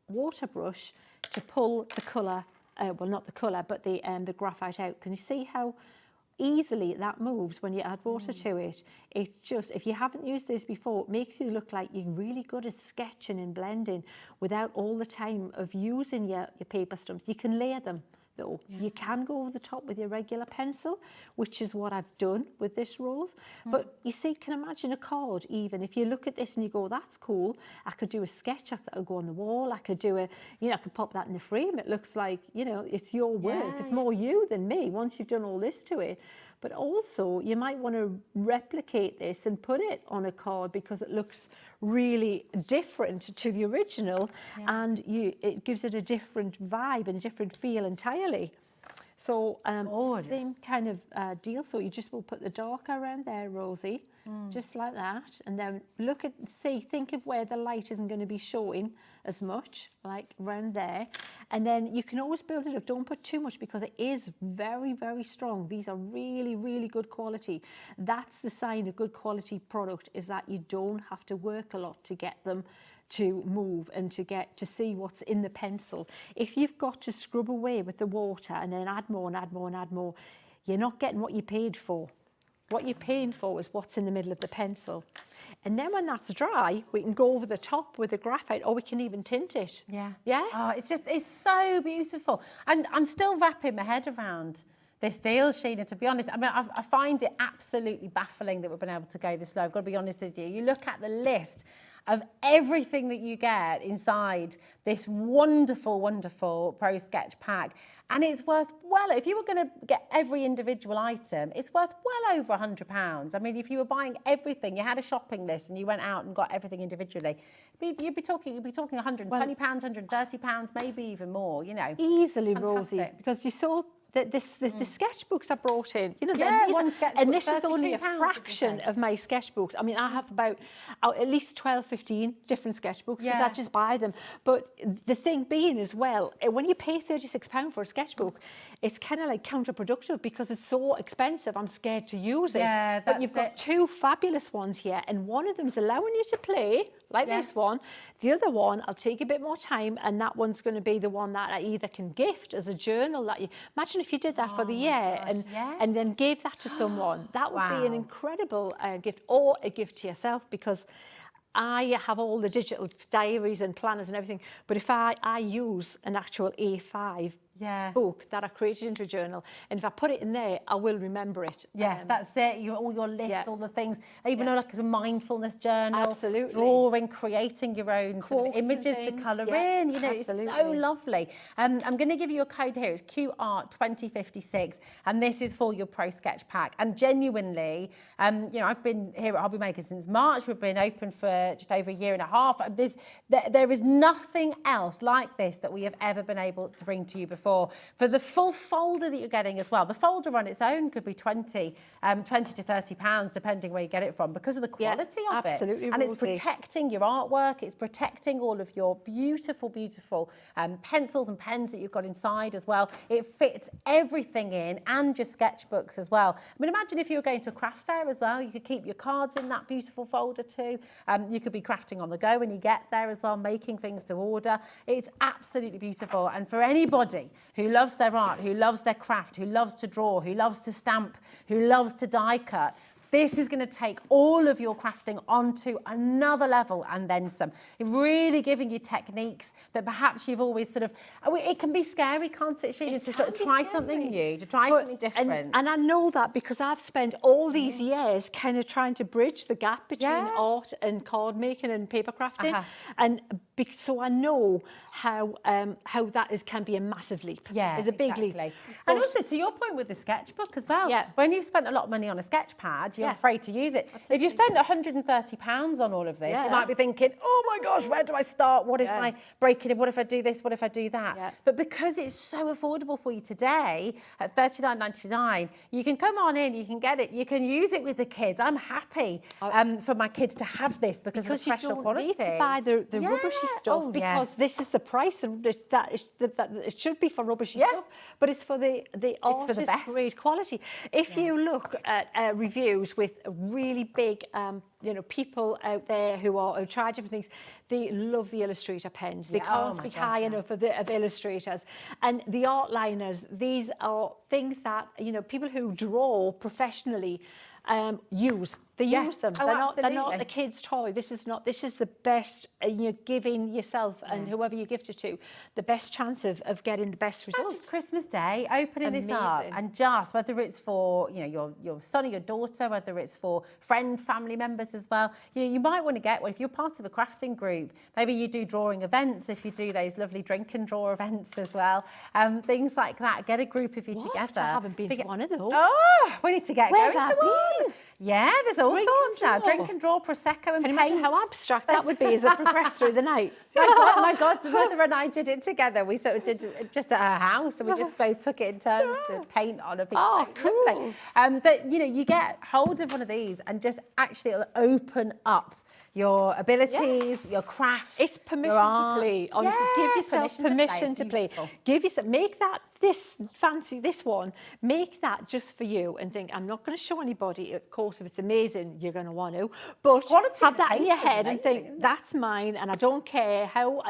water brush to pull the colour, well, not the colour, but the graphite out. Can you see how easily that moves when you add water to it? It just, if you haven't used this before, it makes you look like you're really good at sketching and blending without all the time of using your paper stumps. You can layer them, though. You can go over the top with your regular pencil, which is what I've done with this rose. But you see, can imagine a card even. If you look at this and you go, that's cool, I could do a sketch that will go on the wall. I could do I could pop that in the frame. It looks like, it's your work. It's more you than me once you've done all this to it. But also, you might want to replicate this and put it on a card because it looks really different to the original, and it gives it a different vibe and a different feel entirely. So same kind of deal. So you just will put the darker around there, Rosie, just like that, and then think of where the light isn't going to be showing as much, like around there, and then you can always build it up. Don't put too much because it is very, very strong. These are really, really good quality. That's the sign of good quality product, is that you don't have to work a lot to get them to move and to get to see what's in the pencil. If you've got to scrub away with the water and then add more and add more and add more, you're not getting what you paid for. What you're paying for is what's in the middle of the pencil. And then when that's dry, we can go over the top with the graphite, or we can even tint it. Yeah.
Oh, it's so beautiful. And I'm still wrapping my head around this deal, Sheena, to be honest. I mean, I find it absolutely baffling that we've been able to go this low. I've got to be honest with you. You look at the list of everything that you get inside this wonderful, wonderful Pro Sketch pack, and it's worth if you were going to get every individual item, it's worth well over £100. I mean, if you were buying everything, you had a shopping list and you went out and got everything individually, you'd be talking £120, £130, maybe even more,
Easily,
Fantastic.
Rosie, because you saw the sketchbooks I brought in, you know,
Yeah,
these
one
are,
sketchbook,
and this is only a
£32, did you
fraction
say?
of my sketchbooks. I mean, I have about at least 12, 15 different sketchbooks because I
Yeah.
just buy them. But the thing being as well, when you pay £36 for a sketchbook, it's kind of like counterproductive because it's so expensive. I'm scared to use it.
Yeah,
but you've got
that's it.
two fabulous ones here, and one of them is allowing you to play like
Yeah.
this one. The other one, I'll take a bit more time, and that one's going to be the one that I either can gift as a journal. That you imagine if you did that for the year and then gave that to someone. That would be an
Wow.
incredible gift, or a gift to yourself, because I have all the digital diaries and planners and everything. But if I use an actual A5 book that I created into a journal, and if I put it in there, I will remember it.
Yeah, that's it. All your lists, all the things. Even like a mindfulness journal,
Absolutely.
drawing, creating your own sort of
Quotes and
images to
things,
colour
yeah,
in. You know, it's so
absolutely.
lovely. I'm going to give you a code here. It's QArt2056, and this is for your Pro Sketch Pack. And genuinely, you know, I've been here at HobbyMaker since March. We've been open for just over a year and a half. There is nothing else like this that we have ever been able to bring to you before. For the full folder that you're getting as well, the folder on its own could be 20 to £30, depending where you get it from, because of the quality of it.
absolutely,
And it's
Rosie.
protecting your artwork, it's protecting all of your beautiful, beautiful pencils and pens that you've got inside as well. It fits everything in, and your sketchbooks as well. I mean, imagine if you were going to a craft fair as well, you could keep your cards in that beautiful folder too. You could be crafting on the go when you get there as well, making things to order. It's absolutely beautiful. And for anybody who loves their art, who loves their craft, who loves to draw, who loves to stamp, who loves to die cut, this is going to take all of your crafting onto another level and then some. Really giving you techniques that perhaps you've always sort of... It can be scary, can't it, Sheena, to sort of try something new, to try something different.
And I know that because I've spent all these years kind of trying to bridge the gap between art and card making and paper crafting. And so I know how that can be a massive leap.
Yeah,
it's a big leap.
And also, to your point with the sketchbook as well, when you've spent a lot of money on a sketch pad, you're afraid to use it. If you spend £130 on all of this, you might be thinking, oh my gosh, where do I start? What if I break it in? What if I do this? What if I do that? But because it's so affordable for you today at $39.99, you can come on in, you can get it, you can use it with the kids. I'm happy for my kids to have this because of the special quality.
You don't need to buy the rubbishy stuff because this is the price that it should be for rubbishy stuff, but it's for the artist grade quality. If you look at reviews with really big people out there who try different things, they love the Illustrator pens. They can't speak high enough of illustrators. And the art liners, these are things that people who draw professionally use. They use them. They're not the kid's toy. This is the best. You're giving yourself and whoever you gift it to the best chance of getting the best results.
Christmas Day, opening this up, and just whether it's for your son or your daughter, whether it's for family members as well. You might want to get one if you're part of a crafting group. Maybe you do drawing events. If you do those lovely drink and draw events as well, things like that. Get a group of you together.
I haven't been to one of those.
Oh, we need to get
Where's
going to
that
one.
been?
Yeah, there's all
Drink
sorts
and
now.
draw.
Drink and draw, Prosecco and
Can you
paint.
imagine how abstract that would be as it progressed through the night?
My God, Mother and I did it together. We sort of did it just at her house, and we just both took it in turns to paint on a piece of paper.
Cool.
But, you get hold of one of these and just actually it'll open up your abilities, your craft.
It's permission to play. Honestly, give yourself permission to play. Give yourself, make that this one, make that just for you and think, I'm not going to show anybody. Of course, if it's amazing, you're going to want to. But have that in your head and think, that's mine, and I don't care how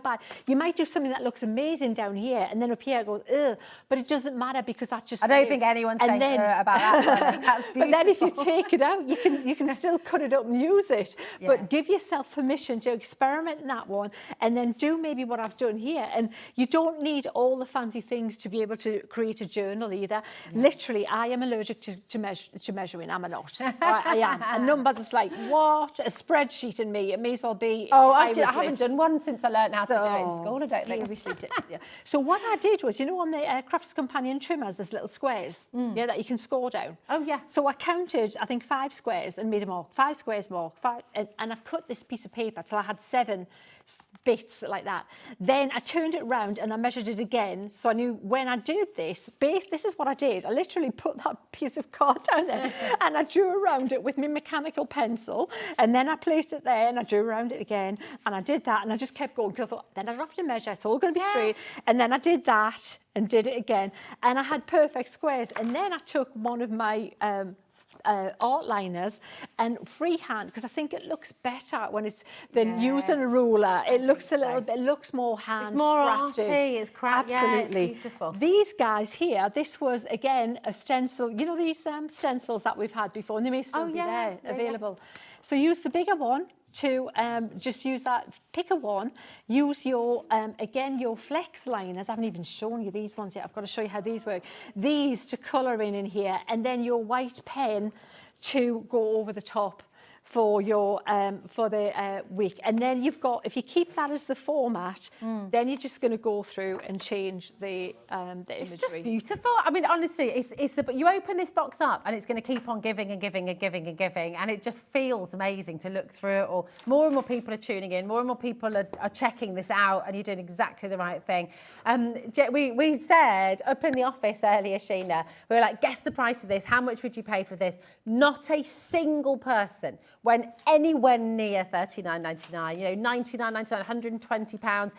bad. You might do something that looks amazing down here, and then up here it goes, ugh, but it doesn't matter because that's just
I don't think anyone's saying about that. I think that's beautiful.
But then if you take it out, you can still cut it up and use it. Yeah. But give yourself permission to experiment in that one, and then do maybe what I've done here. And you don't need all the fancy things to be able to create a journal either. Yeah. Literally, I am allergic to measuring. I'm not. I am. And numbers is like, what? A spreadsheet in me. It may as well be.
Oh, I haven't done one since I learned how to do it in school. I don't think.
Yeah. So what I did was, on the Crafter's Companion trimmers, there's little squares, that you can score down.
Oh yeah.
So I counted, I think 5 squares and made a mark. 5 squares mark. And I cut this piece of paper till I had 7 bits like that. Then I turned it around and I measured it again. So I knew when I did this, this is what I did. I literally put that piece of card down there and I drew around it with my mechanical pencil. And then I placed it there and I drew around it again. And I did that and I just kept going because I thought, then I don't have to measure, it's all going to be straight. And then I did that and did it again. And I had perfect squares. And then I took one of my art liners and freehand, because I think it looks better when it's than using a ruler. It looks a little bit, it looks more hand
It's more
crafted.
arty, it's crafty.
Absolutely.
Yeah, it's beautiful.
These guys here, this was again a stencil. You know these stencils that we've had before, and they may still be there available. So use the bigger one to just use that, pick a one, use your, again, your flex liners. I haven't even shown you these ones yet. I've got to show you how these work. These to colour in here, and then your white pen to go over the top for your for the wick. And then you've got, if you keep that as the format, then you're just going to go through and change the imagery.
It's just beautiful. I mean, honestly, but you open this box up and it's going to keep on giving and giving and giving and giving, and it just feels amazing to look through it. Or more and more people are tuning in, more and more people are checking this out, and you're doing exactly the right thing. We said up in the office earlier, Sheena, we were like, guess the price of this. How much would you pay for this? Not a single person went anywhere near $39.99, you know, $99.99, £120.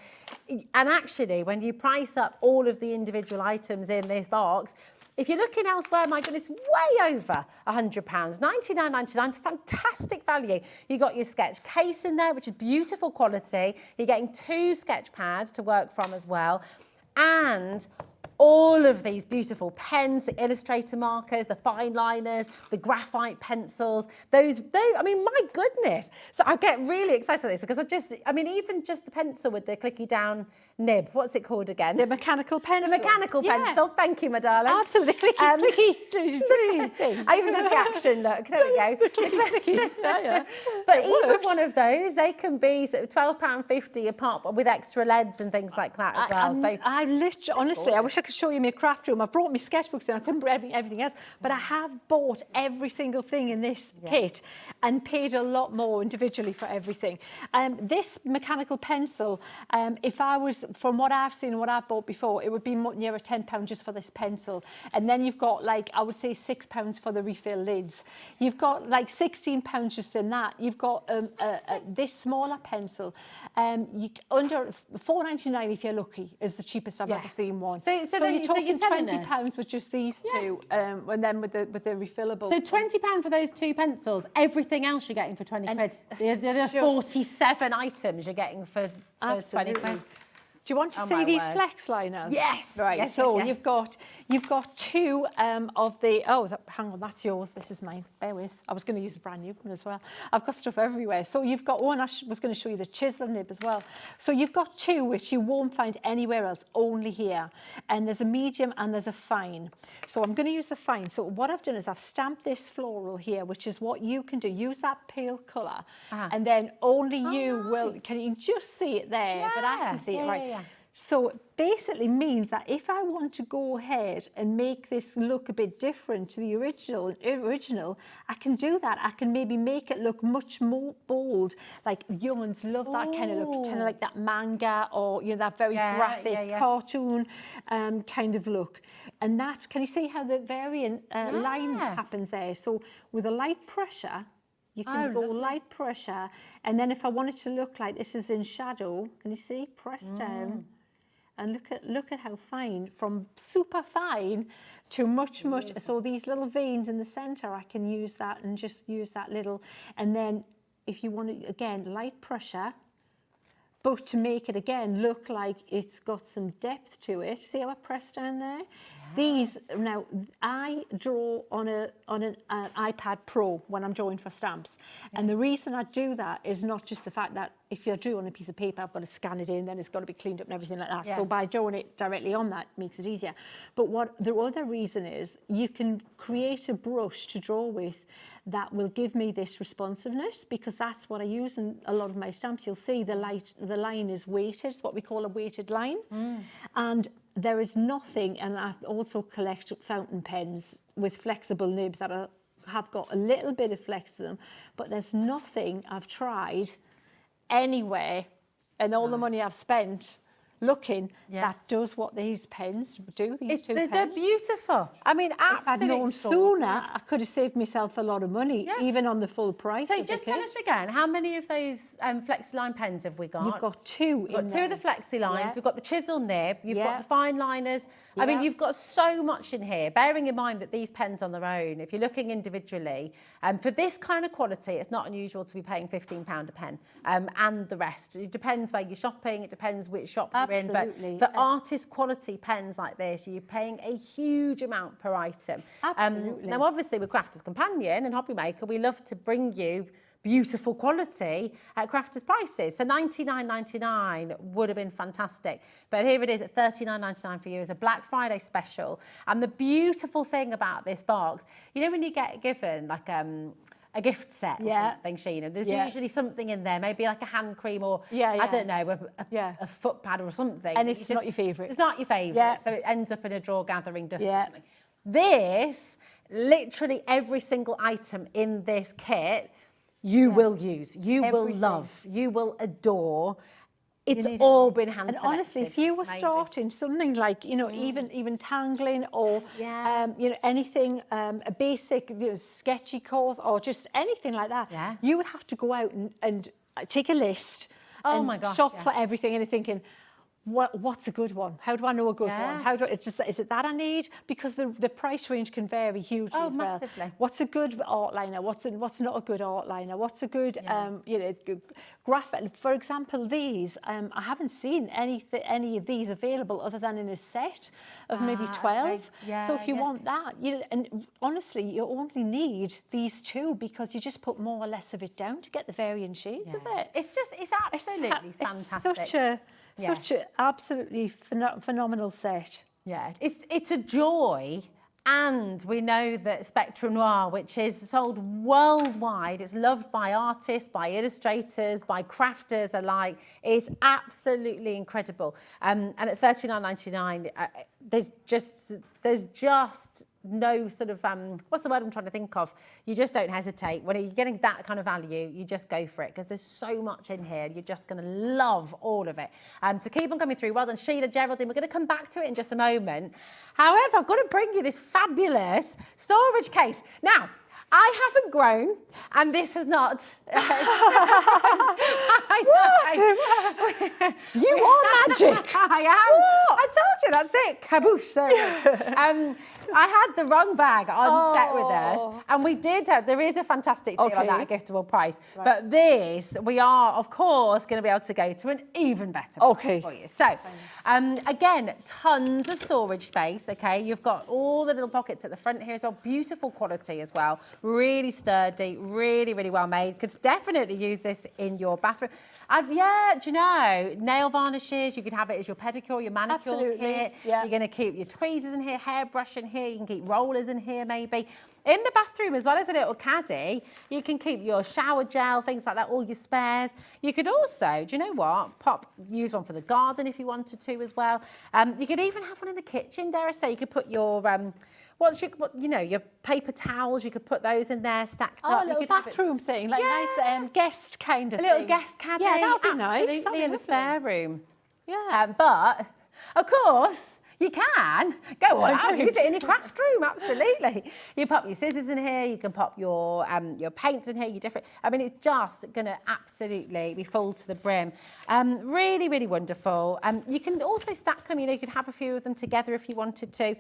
And actually, when you price up all of the individual items in this box, if you're looking elsewhere, my goodness, way over £100. $99.99 is fantastic value. You got your sketch case in there, which is beautiful quality. You're getting 2 sketch pads to work from as well. And all of these beautiful pens, the illustrator markers, the fine liners, the graphite pencils, those, I mean, my goodness. So I get really excited about this because even just the pencil with the clicky down nib, what's it called again?
The mechanical pencil.
The mechanical pencil, thank you, my darling.
Absolutely, clicky thing.
I even did the action look, there we go.
Clicky. Yeah.
But even one of those, they can be sort of £12.50 a pop with extra leads and things like that as well.
I literally, honestly, I wish I could show you my craft room. I brought my sketchbooks in, I couldn't bring everything else, but I have bought every single thing in this kit and paid a lot more individually for everything. This mechanical pencil, if I was, from what I've seen and what I've bought before, it would be nearer £10 just for this pencil. And then you've got, like, I would say £6 for the refill lids. You've got like £16 just in that. You've got this smaller pencil. Under £4.99 if you're lucky is the cheapest I've ever seen one. So you're talking £20 with just these two, and then with the refillable.
So £20 for those 2 pencils. Everything else you're getting for 20 quid. There's 47 items you're getting for 20 quid.
Do you want to see these flex liners?
Yes.
Right.
Yes,
so
yes.
you've got 2 of the. Hang on, that's yours. This is mine. Bear with. I was going to use the brand new one as well. I've got stuff everywhere. So you've got one. I was going to show you the chisel nib as well. So you've got 2 which you won't find anywhere else, only here. And there's a medium and there's a fine. So I'm going to use the fine. So what I've done is I've stamped this floral here, which is what you can do. Use that pale colour, and then only you will. Can you just see it there?
Yeah.
But I can see it right.
Yeah.
So it basically means that if I want to go ahead and make this look a bit different to the original, I can do that. I can maybe make it look much more bold. Like young'uns love that kind of look, kind of like that manga, or that very graphic cartoon kind of look. And that's, can you see how the variant line happens there? So with a light pressure, you can go light pressure, and then if I want it to look like this is in shadow, can you see? Press down, and look at how fine, from super fine to much. So these little veins in the centre, I can use that and just use that little, and then if you want to, again, light pressure, but to make it again look like it's got some depth to it. See how I press down there? These, now I draw on an iPad Pro when I'm drawing for stamps. And the reason I do that is not just the fact that if you're drawing on a piece of paper, I've got to scan it in, then it's got to be cleaned up and everything like that. So by drawing it directly on that makes it easier. But what the other reason is, you can create a brush to draw with that will give me this responsiveness, because that's what I use in a lot of my stamps. You'll see the line is weighted, it's what we call a weighted line. And there is nothing, and I also collect fountain pens with flexible nibs that have got a little bit of flex to them, but there's nothing I've tried anywhere and all the money I've spent looking, that does what these pens do, these two pens.
They're beautiful. I mean,
If I'd
absolutely.
known sooner, I could have saved myself a lot of money, even on the full price
So
of the
just tell
kit.
us again, how many of those FlexiLine pens have we got?
You've got two
We've got
in
two
there.
of the FlexiLines,
Yeah.
we've got the chisel nib, you've got
Yeah.
the fine liners. I mean,
Yeah.
you've got so much in here, bearing in mind that these pens on their own, if you're looking individually, for this kind of quality, it's not unusual to be paying £15 a pen, and the rest. It depends where you're shopping, it depends which shop you're in,
Absolutely.
but for artist quality pens like this, you're paying a huge amount per item.
Absolutely.
Now, obviously, with Crafters Companion and HobbyMaker, we love to bring you beautiful quality at crafters prices. So $99.99 would have been fantastic. But here it is at $39.99 for you as a Black Friday special. And the beautiful thing about this box, you know when you get given like a gift set or something, Sheena, there's usually something in there, maybe like a hand cream or, I don't know, a foot pad or something.
And it's not your favourite.
It's not your favourite.
Yeah.
So it ends up in a drawer gathering dust or something. This, literally every single item in this kit, you will use, you will love, you will adore. It's all been hand selected.
And honestly, if you were
Amazing.
starting something like, you know, even tangling or, you know, anything, a basic, you know, sketchy course or just anything like that, you would have to go out and take a list and
my gosh,
shop for everything and you're thinking, what's a good one? How do I know a good one? How do it's just is it that I need? Because the price range can vary hugely as well.
Massively.
What's a good art liner? What's not a good art liner? What's a good you know, graphic? For example, these I haven't seen any of these available other than in a set of maybe 12. So if you want that, you know, and honestly, you only need these two because you just put more or less of it down to get the varying shades of it.
It's absolutely fantastic.
It's such an absolutely phenomenal set.
Yeah, it's a joy. And we know that Spectrum Noir, which is sold worldwide, it's loved by artists, by illustrators, by crafters alike, is absolutely incredible. And at $39.99, there's just no sort of, what's the word I'm trying to think of? You just don't hesitate. When you're getting that kind of value, you just go for it because there's so much in here. You're just going to love all of it. So keep on coming through. Well done, Sheena, Geraldine. We're going to come back to it in just a moment. However, I've got to bring you this fabulous storage case. Now, I haven't grown, and this has not.
You are magic.
I am. What? I told you, that's it. Kaboosh. There it is. I had the wrong bag on set with us, and we did have, there is a fantastic deal on that giftable price. Right. But this, we are, of course, going to be able to go to an even better price for you. So, again, tons of storage space, okay? You've got all the little pockets at the front here as well. Beautiful quality as well. Really sturdy, really, really well made. Could definitely use this in your bathroom. Yeah, do you know, nail varnishes, you could have it as your pedicure, your manicure kit. Yeah. You're going to keep your tweezers in here, hairbrush in here, you can keep rollers in here maybe. In the bathroom, as well as a little caddy, you can keep your shower gel, things like that, all your spares. You could also, do you know what, use one for the garden if you wanted to as well. You could even have one in the kitchen, dare I say. You could put your... your paper towels, you could put those in there stacked up.
Oh, a little bathroom thing, like nice guest kind of thing.
A little guest caddy.
Yeah, that would be nice.
Absolutely, in the spare room.
Yeah.
But, of course, you can go on out, use it in your craft room, absolutely. You pop your scissors in here, you can pop your paints in here, your different, I mean, it's just going to absolutely be full to the brim. Really, really wonderful. You can also stack them, you know, you could have a few of them together if you wanted to.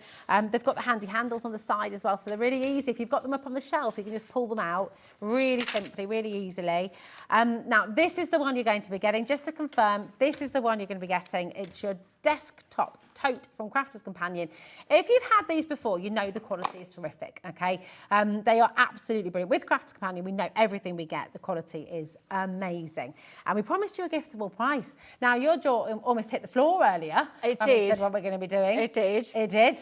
They've got the handy handles on the side as well, so they're really easy. If you've got them up on the shelf, you can just pull them out really simply, really easily. Now, this is the one you're going to be getting. Just to confirm, this is the one you're going to be getting. It's your desktop tote from Crafters Companion. If you've had these before, you know the quality is terrific, okay? They are absolutely brilliant. With Crafters Companion, we know everything we get. The quality is amazing. And we promised you a giftable price. Now, your jaw almost hit the floor earlier.
It
when
did.
We said what we're going to be doing.
It did.
It did.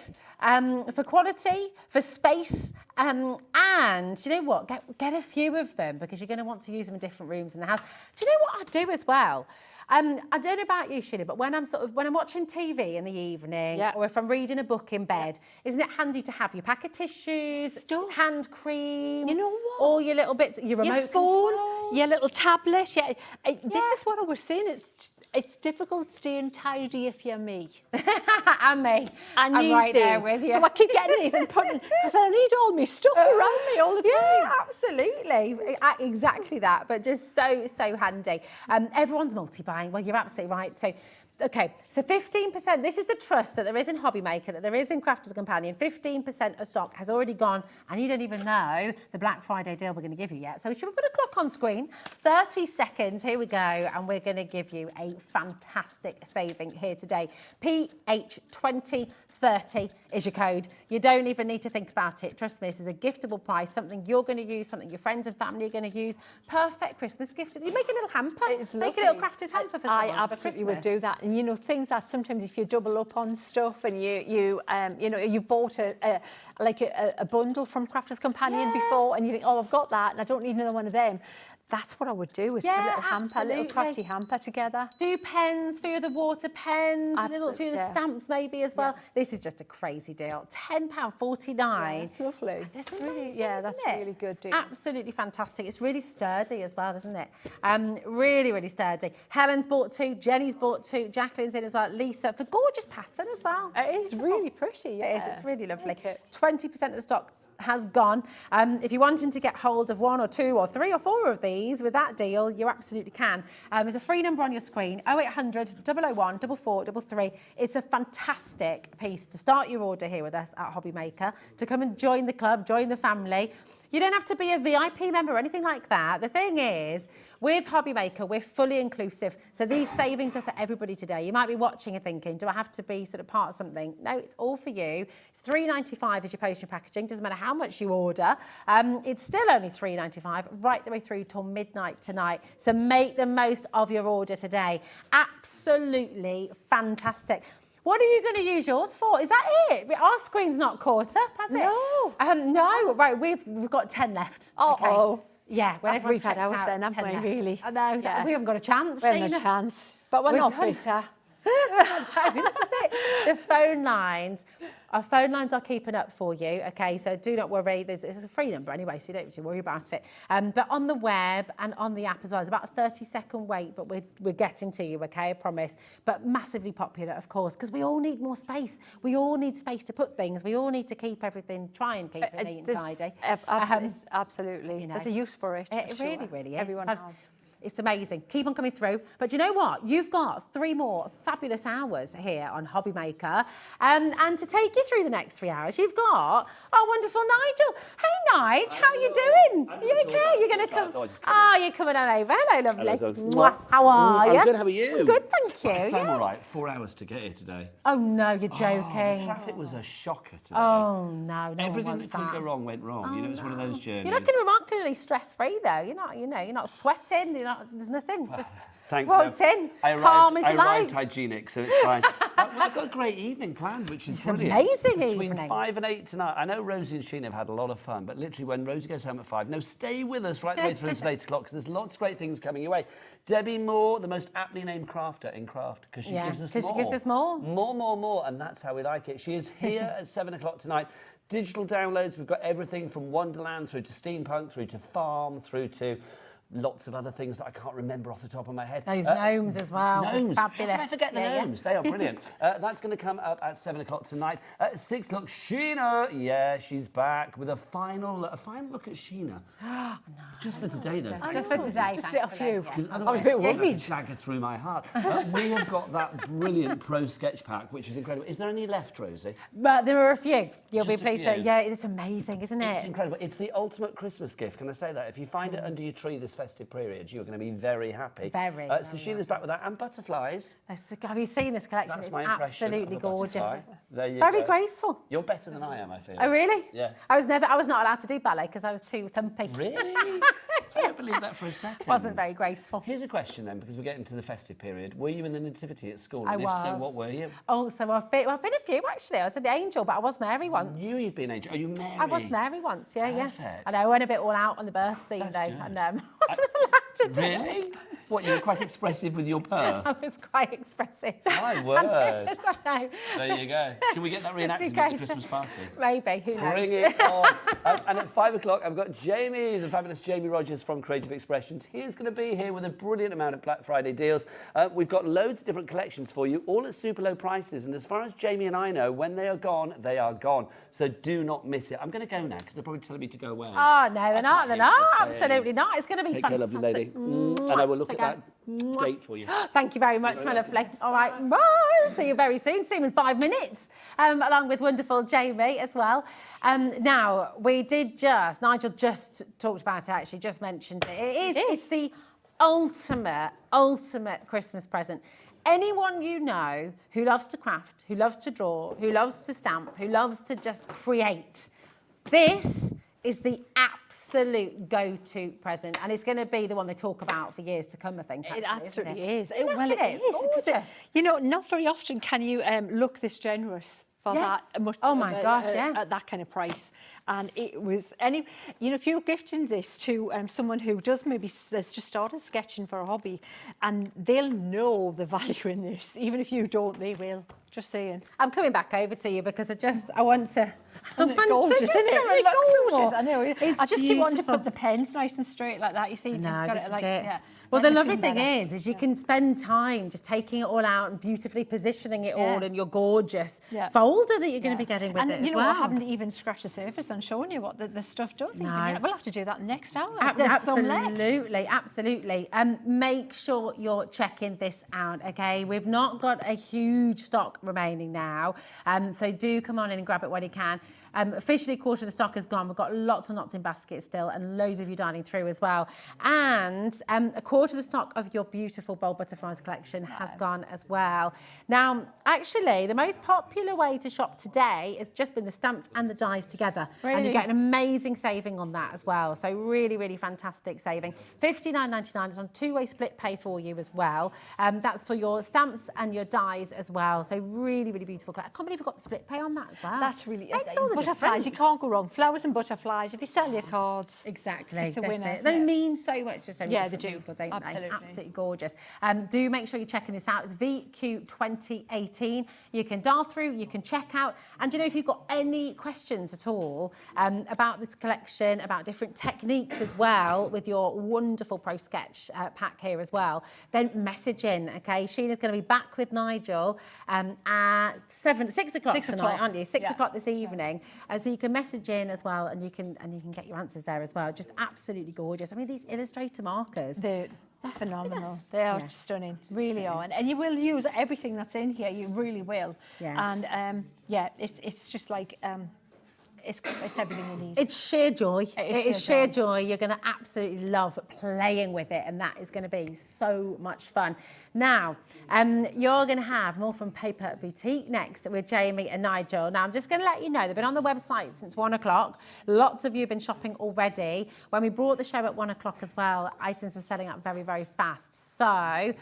For quality, for space, and you know what? Get a few of them because you're going to want to use them in different rooms in the house. Do you know what I do as well? I don't know about you, Sheena, but when I'm watching TV in the evening, or if I'm reading a book in bed, isn't it handy to have your pack of tissues, hand cream,
you know what?
all your little bits, your remote
phone,
control,
your little tablet. This is what I was saying. it's difficult staying tidy if you're me.
And me.
I need
I'm right there
these.
with you.
So I keep getting these and putting, because I need all my stuff around me all the time.
Yeah, absolutely. Exactly that, but just so handy. Everyone's multi-buying. Well, you're absolutely right. So, okay, so 15%, this is the trust that there is in HobbyMaker, that there is in Crafters Companion. 15% of stock has already gone, and you don't even know the Black Friday deal we're going to give you yet. So should we put a clock on screen? 30 seconds, here we go, and we're going to give you a fantastic saving here today. PH2030 is your code. You don't even need to think about it. Trust me, this is a giftable price, something you're going to use, something your friends and family are going to use. Perfect Christmas gift. You make a little hamper.
It's
Make a
lovely.
little Crafters hamper for someone
I
for
absolutely would
Christmas.
do that. And you know, things that sometimes if you double up on stuff and you know, you bought a bundle from Crafters Companion before and you think, oh, I've got that and I don't need another one of them. That's what I would do, is put a little hamper, a little crafty hamper together.
Few pens, few of the water pens, a little few of the
yeah.
stamps maybe as well. This is just a crazy deal. £10.49.
Yeah, it's lovely.
That's
It's really,
amazing,
yeah, that's
isn't
a
it?
really good deal.
Absolutely fantastic. It's really sturdy as well, isn't it? Really, really sturdy. Helen's bought 2, Jenny's bought 2, Jacqueline's in as well, Lisa, for gorgeous pattern as well.
It is really pretty, yeah.
It is, it's really lovely.
Like it.
20% of the stock has gone. If you're wanting to get hold of 1 or 2 or 3 or 4 of these with that deal, you absolutely can. There's a free number on your screen, 0800 001 4433. It's a fantastic piece to start your order here with us at HobbyMaker, to come and join the club, join the family. You don't have to be a VIP member or anything like that. The thing is, with HobbyMaker, we're fully inclusive. So these savings are for everybody today. You might be watching and thinking, do I have to be sort of part of something? No, it's all for you. It's $3.95 as your postage and packaging. Doesn't matter how much you order. It's still only $3.95 right the way through till midnight tonight. So make the most of your order today. Absolutely fantastic. What are you going to use yours for? Is that it? Our screen's not caught up, has it?
No.
No. Right, we've got 10 left.
Uh-oh.
Okay. Yeah, when
We've had
everyone's
ours
checked
then,
out,
haven't
10
we,
left.
really?
I know,
Yeah.
we haven't got a chance,
We haven't
Sheena.
a chance. But we're not
done.
bitter.
This is it. The phone lines. Our phone lines are keeping up for you, okay? So do not worry. It's a free number anyway, so you don't need to worry about it. But on the web and on the app as well, it's about a 30-second wait, but we're getting to you, okay? I promise. But massively popular, of course, because we all need more space. We all need space to put things. We all need to keep everything, try and keep it neat and tidy.
Absolutely.
you know,
There's a use for it.
It
for
really,
sure.
really is.
Everyone
It's
has.
It's amazing. Keep on coming through. But you know what? You've got 3 more fabulous hours here on HobbyMaker. And to take you through the next 3 hours, you've got our wonderful Nigel. Hey, Nige, how are you doing? You okay? You're going to come? Oh, you're coming on over. Hello, lovely. Mwah. How are you?
I'm good, how are you?
Good, thank you.
I'm
Yeah.
all right. 4 hours to get here today.
Oh, no, you're joking.
Traffic was a shocker today.
Oh, no, no
Everything
one
that
wants
could
that.
go wrong went wrong. You know, it's one of those journeys.
You're looking remarkably stress-free, though. You're not, you're not sweating. There's nothing. Just
Thank
walked in,
I
calm as
I
you
arrived
like.
hygienic, so it's fine. I've got a great evening planned, which is
It's
brilliant.
amazing
Between
evening.
5 and 8 tonight. I know Rosie and Sheena have had a lot of fun, but literally when Rosie goes home at 5, no, stay with us right the way through until 8 o'clock, because there's lots of great things coming your way. Debbi Moore, the most aptly named crafter in craft, because she gives us more.
She gives us more.
More, and that's how we like it. She is here at 7 o'clock tonight. Digital downloads, we've got everything from Wonderland through to Steampunk, through to Farm, through to lots of other things that I can't remember off the top of my head.
Those gnomes as well.
Gnomes.
Fabulous.
How can I forget the gnomes? They are brilliant. That's going to come up at 7 o'clock tonight. At 6 o'clock, Sheena. Yeah, she's back with a final look at Sheena.
No.
Just for today, though.
Just for today.
Just a few.
Yeah.
I
was a bit worried.
Dagger through my heart. We have got that brilliant pro sketch pack, which is incredible. Is there any left, Rosie?
But there are a few. You'll
Just
be
a
pleased. To,
few.
yeah, it's amazing, isn't it?
It's incredible. It's the ultimate Christmas gift. Can I say that? If you find it under your tree this festive period, you're going to be very happy.
Very.
So Sheena's back with that. And butterflies.
Have you seen this collection?
That's
It's
my impression
absolutely
of a butterfly.
gorgeous.
There you
Very
go.
graceful.
You're better than I am, I feel.
Oh, really?
Yeah.
I was not allowed to do ballet because I was too thumpy.
Really? I don't believe that for a second.
Wasn't very graceful.
Here's a question then, because we're getting to the festive period. Were you in the nativity at school?
I
And if so,
was.
what were you?
Oh, so I've been a few actually. I was an angel, but I was Mary once.
Knew you'd be an angel. Are you Mary?
I was Mary once, yeah.
Perfect.
And I went a bit all out on the birth scene
That's
though,
good.
and wasn't allowed to do it.
Really? What, you were quite expressive with your purr?
I was quite expressive.
My word.
I know.
There you go. Can we get that reenacted at the Christmas party?
Maybe, who knows?
Bring it on. And at 5 o'clock, I've got Jamie, the fabulous Jamie Rogers from Creative Expressions. He's going to be here with a brilliant amount of Black Friday deals. We've got loads of different collections for you, all at super low prices. And as far as Jamie and I know, when they are gone, they are gone. So do not miss it. I'm going to go now because they're probably telling me to go away.
Oh, no, they're not. They're not. Absolutely not. It's going to be
Take care,
fantastic.
lovely lady. And I will look at that date for you.
Thank you very much, my lovely. All right, bye. See you very soon. See you in 5 minutes, along with wonderful Jamie as well. Now, we did Nigel just talked about it, actually, just mentioned it. It's the ultimate Christmas present. Anyone you know who loves to craft, who loves to draw, who loves to stamp, who loves to just create, this is the absolute go-to present, and it's going to be the one they talk about for years to come, I think. Actually,
It absolutely is.
Well, it is.
Because you know, not very often can you look this generous for that much.
Oh my gosh, yeah.
At that kind of price. And it was if you're gifting this to someone who has just started sketching for a hobby, and they'll know the value in this, even if you don't, they will. Just saying.
I'm coming back over to you because I want to.
Isn't it gorgeous, isn't it? It's gorgeous. I know.
It's
I just keep wanting to
beautiful.
put the pens nice and straight like that. You see,
No,
you've got
this
it
is
like
it.
yeah.
Well, the
Makes
lovely
it
thing
better.
is you can spend time just taking it all out and beautifully positioning it all in your gorgeous folder that you're going to be getting with
and
it
you
as
know,
well.
I haven't even scratched the surface on showing you what the stuff does.
No.
We'll have to do that next hour. There's some left.
Absolutely. Make sure you're checking this out, okay? We've not got a huge stock remaining now, so do come on in and grab it when you can. Officially, a quarter of the stock is gone. We've got lots and lots in baskets still, and loads of you dining through as well. And a quarter of the stock of your beautiful Bold Butterflies collection has gone as well. Now, actually, the most popular way to shop today has just been the stamps and the dies together.
Really?
And you get an amazing saving on that as well. So really, really fantastic saving. $59.99 is on two-way split pay for you as well. That's for your stamps and your dies as well. So really, really beautiful. I can't believe we've got the split pay on that as well.
That's really
makes all the
butterflies. You
difference.
can't go wrong. Flowers and butterflies. If you sell your cards,
Exactly.
it's a
that's
winner.
it.
isn't
They
it?
mean so much to so many
Yeah,
different
they do.
people, don't
Absolutely.
they? Absolutely gorgeous. Do make sure you're checking this out. It's VQ 2018. You can dial through, you can check out. And if you've got any questions at all about this collection, about different techniques as well, with your wonderful Pro Sketch pack here as well, then message in, okay? Sheena's going to be back with Nigel at 6 o'clock
6
tonight,
o'clock.
aren't you? 6
Yeah.
o'clock this evening. So you can message in as well, and you can get your answers there as well. Just absolutely gorgeous. I mean, these Illustrator markers.
They're phenomenal.
fabulous.
They are
Yeah.
stunning, really are. And you will use everything that's in here. You really will.
Yeah.
And it's just like it's everything you need.
It's sheer joy. It is
sheer
sheer joy. You're going to absolutely love playing with it, and that is going to be so much fun. Now, you're going to have more from Paper Boutique next with Jamie and Nigel. Now, I'm just going to let you know, they've been on the website since 1 o'clock. Lots of you have been shopping already. When we brought the show at 1 o'clock as well, items were selling up very, very fast. So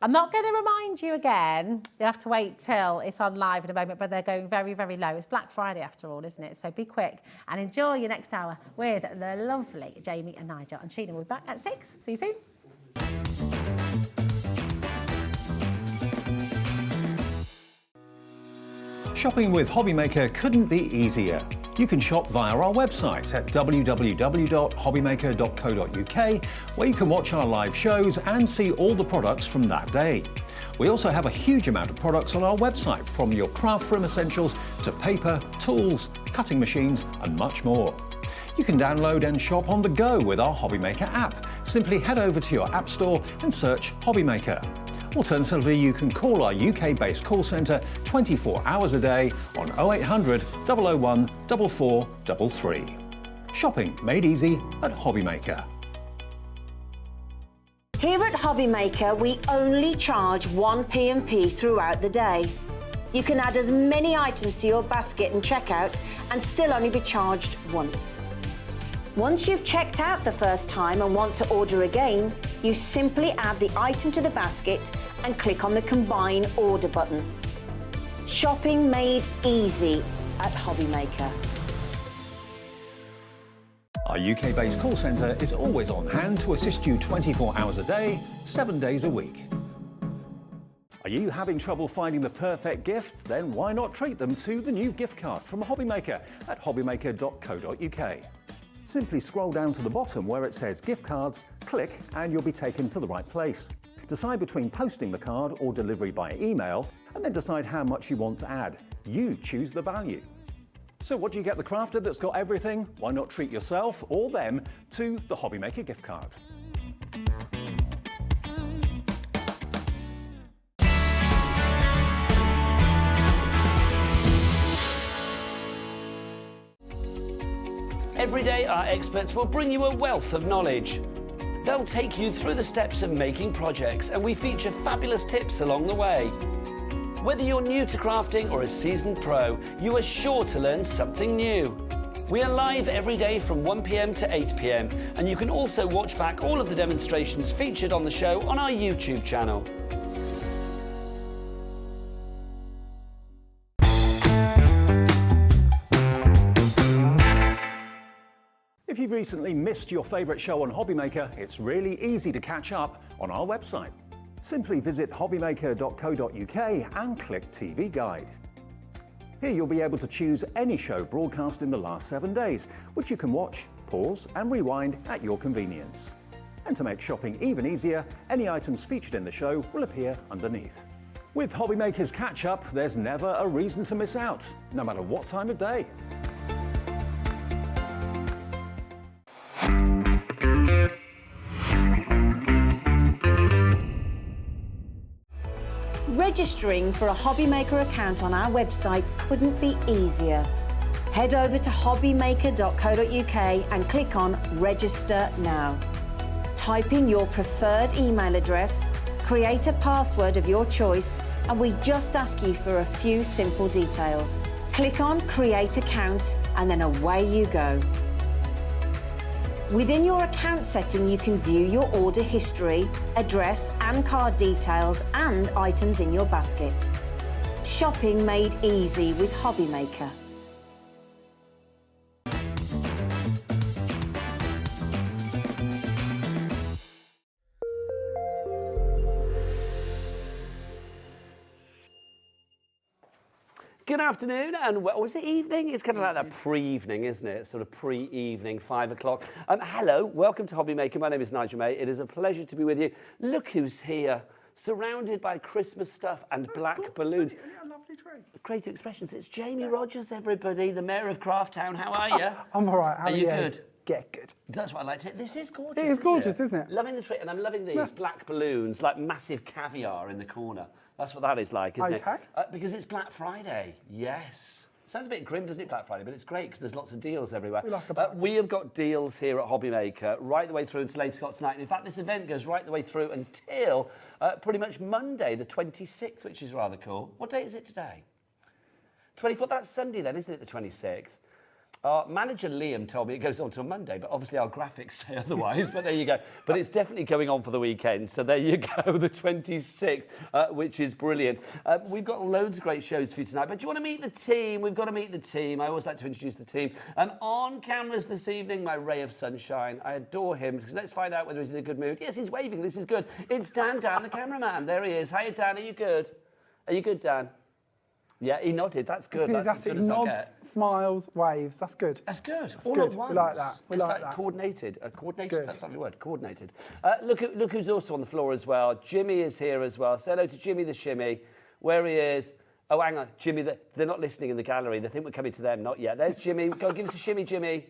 I'm not going to remind you again. You'll have to wait till it's on live in a moment, but they're going very, very low. It's Black Friday after all, isn't it? So be quick and enjoy your next hour with the lovely Jamie and Nigel. And Sheena will be back at 6. See you soon.
Shopping with HobbyMaker couldn't be easier. You can shop via our website at www.hobbymaker.co.uk, where you can watch our live shows and see all the products from that day. We also have a huge amount of products on our website, from your craft room essentials to paper, tools, cutting machines and much more. You can download and shop on the go with our HobbyMaker app. Simply head over to your app store and search HobbyMaker. Alternatively, you can call our UK-based call centre 24 hours a day on 0800 001 4433. Shopping made easy at HobbyMaker.
Here at HobbyMaker, we only charge 1 P&P throughout the day. You can add as many items to your basket and checkout and still only be charged once. Once you've checked out the first time and want to order again, you simply add the item to the basket and click on the Combine Order button. Shopping made easy at HobbyMaker.
Our UK-based call centre is always on hand to assist you 24 hours a day, 7 days a week. Are you having trouble finding the perfect gift? Then why not treat them to the new gift card from HobbyMaker at hobbymaker.co.uk. Simply scroll down to the bottom where it says gift cards, click and you'll be taken to the right place. Decide between posting the card or delivery by email and then decide how much you want to add. You choose the value. So what do you get the crafter that's got everything? Why not treat yourself or them to the HobbyMaker gift card?
Every day, our experts will bring you a wealth of knowledge. They'll take you through the steps of making projects, and we feature fabulous tips along the way. Whether you're new to crafting or a seasoned pro, you are sure to learn something new. We are live every day from 1 p.m. to 8 p.m, and you can also watch back all of the demonstrations featured on the show on our YouTube channel.
If you've recently missed your favourite show on HobbyMaker, it's really easy to catch up on our website. Simply visit hobbymaker.co.uk and click TV Guide. Here you'll be able to choose any show broadcast in the last 7 days, which you can watch, pause and rewind at your convenience. And to make shopping even easier, any items featured in the show will appear underneath. With HobbyMaker's catch-up, there's never a reason to miss out, no matter what time of day.
Registering for a HobbyMaker account on our website couldn't be easier. Head over to hobbymaker.co.uk and click on Register Now. Type in your preferred email address, create a password of your choice, and we just ask you for a few simple details. Click on Create Account and then away you go. Within your account setting, you can view your order history, address and card details and items in your basket. Shopping made easy with HobbyMaker.
Good afternoon, and was it evening? It's kind of like that pre-evening, isn't it? Sort of pre-evening, 5 o'clock. Hello, welcome to HobbyMaker. My name is Nigel May. It is a pleasure to be with you. Look who's here, surrounded by Christmas stuff and black balloons.
A lovely tree.
Creative expressions. It's Jamie Rogers, everybody, the Mayor of Craft Town. How are you?
I'm all right. How are
you? Good?
Yeah, good.
That's what I like to hear. This is gorgeous.
It is gorgeous, isn't it?
Loving the tree, and I'm loving these black balloons, like massive caviar in the corner. That's what that is like, isn't it? Because it's Black Friday, yes. Sounds a bit grim, doesn't it, Black Friday? But it's great because there's lots of deals everywhere. We have got deals here at HobbyMaker right the way through until 8 o'clock tonight. And in fact, this event goes right the way through until pretty much Monday, the 26th, which is rather cool. What date is it today? 24th, that's Sunday then, isn't it, the 26th? Our manager Liam told me it goes on till Monday, but obviously our graphics say otherwise, but there you go. But it's definitely going on for the weekend, so there you go, the 26th, which is brilliant. We've got loads of great shows for you tonight, but do you want to meet the team? We've got to meet the team. I always like to introduce the team. On cameras this evening, my ray of sunshine. I adore him. Let's find out whether he's in a good mood. Yes, he's waving. This is good. It's Dan, the cameraman. There he is. Hiya, Dan. Are you good? Are you good, Dan? Yeah, he nodded. That's good. That's as good as I'll get.
Smiles, waves. That's good.
That's good.
That's
All
good.
at once.
We like that.
It's like that. Coordinated. Coordinated. That's not the word. Coordinated. Look who's also on the floor as well. Jimmy is here as well. Say hello to Jimmy the Shimmy. Where he is. Oh, hang on, Jimmy. They're not listening in the gallery. They think we're coming to them. Not yet. There's Jimmy. Go give us a shimmy, Jimmy.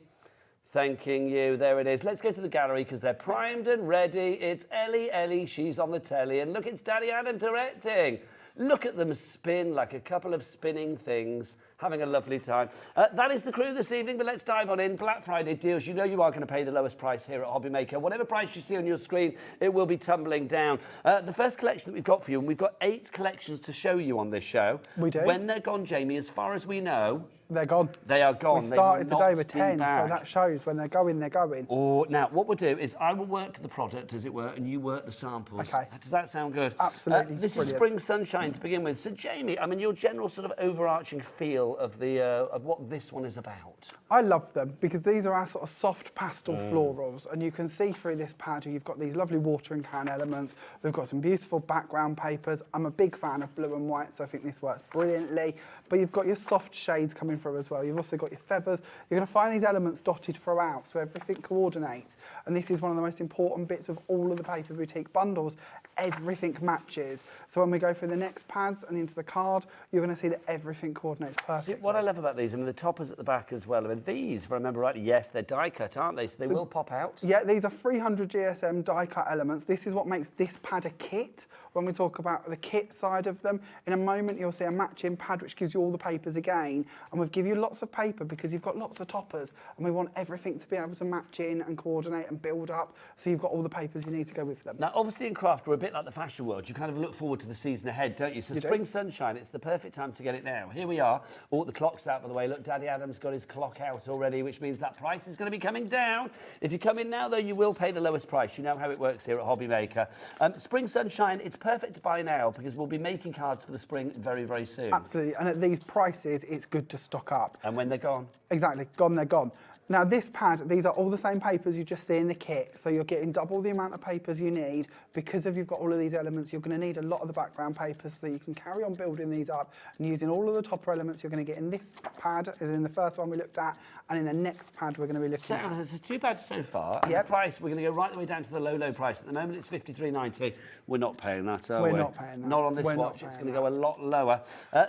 Thanking you. There it is. Let's go to the gallery because they're primed and ready. It's Ellie. She's on the telly. And look, it's Daddy Adam directing. Look at them spin like a couple of spinning things, having a lovely time. That is the crew this evening, but let's dive on in. Black Friday deals. You know you are going to pay the lowest price here at HobbyMaker. Whatever price you see on your screen, it will be tumbling down. The first collection that we've got for you, and we've got 8 collections to show you on this show.
We do.
When they're gone, Jamie, as far as we know,
They're gone.
They are gone.
We started
They will
the day
not
with
be
10, so
back.
that shows when they're going, they're going.
Or now, what we'll do is I will work the product, as it were, and you work the samples.
Okay.
Does that sound good?
Absolutely.
This is
Brilliant.
Spring Sunshine to begin with. So, Jamie, I mean, your general sort of overarching feel of the of what this one is about.
I love them because these are our sort of soft pastel florals, and you can see through this pad you've got these lovely watering can elements. We've got some beautiful background papers. I'm a big fan of blue and white, so I think this works brilliantly. But you've got your soft shades coming through as well. You've also got your feathers. You're going to find these elements dotted throughout, so everything coordinates. And this is one of the most important bits of all of the Paper Boutique bundles. Everything matches. So when we go through the next pads and into the card, you're going to see that everything coordinates perfectly.
See, what I love about these, I mean, the toppers at the back as well. I mean, these, if I remember rightly, yes, they're die cut, aren't they? So they will pop out.
Yeah, these are 300 GSM die cut elements. This is what makes this pad a kit. When we talk about the kit side of them, in a moment you'll see a matching pad which gives you all the papers again, and we've given you lots of paper because you've got lots of toppers, and we want everything to be able to match in and coordinate and build up, so you've got all the papers you need to go with them.
Now, obviously in craft, we're a bit like the fashion world. You kind of look forward to the season ahead, don't you? So Spring Sunshine, it's the perfect time to get it now. Here we are. Oh, the clock's out, by the way. Look, Daddy Adam's got his clock out already, which means that price is going to be coming down. If you come in now, though, you will pay the lowest price. You know how it works here at HobbyMaker. Spring Sunshine, it's perfect to buy now because we'll be making cards for the spring very, very soon.
Absolutely, and at these prices, it's good to stock up.
And when they're gone?
Exactly, gone, they're gone. Now this pad, these are all the same papers you just see in the kit, so you're getting double the amount of papers you need. Because you've got all of these elements, you're going to need a lot of the background papers, so you can carry on building these up and using all of the topper elements you're going to get in this pad, as in the first one we looked at, and in the next pad we're going to be looking at.
So there's 2 pads so far. And the price, we're going to go right the way down to the low, low price. At the moment it's $53.90. We're not paying that, are we?
We're not paying that.
Not on this
We're
watch. It's going to go a lot lower.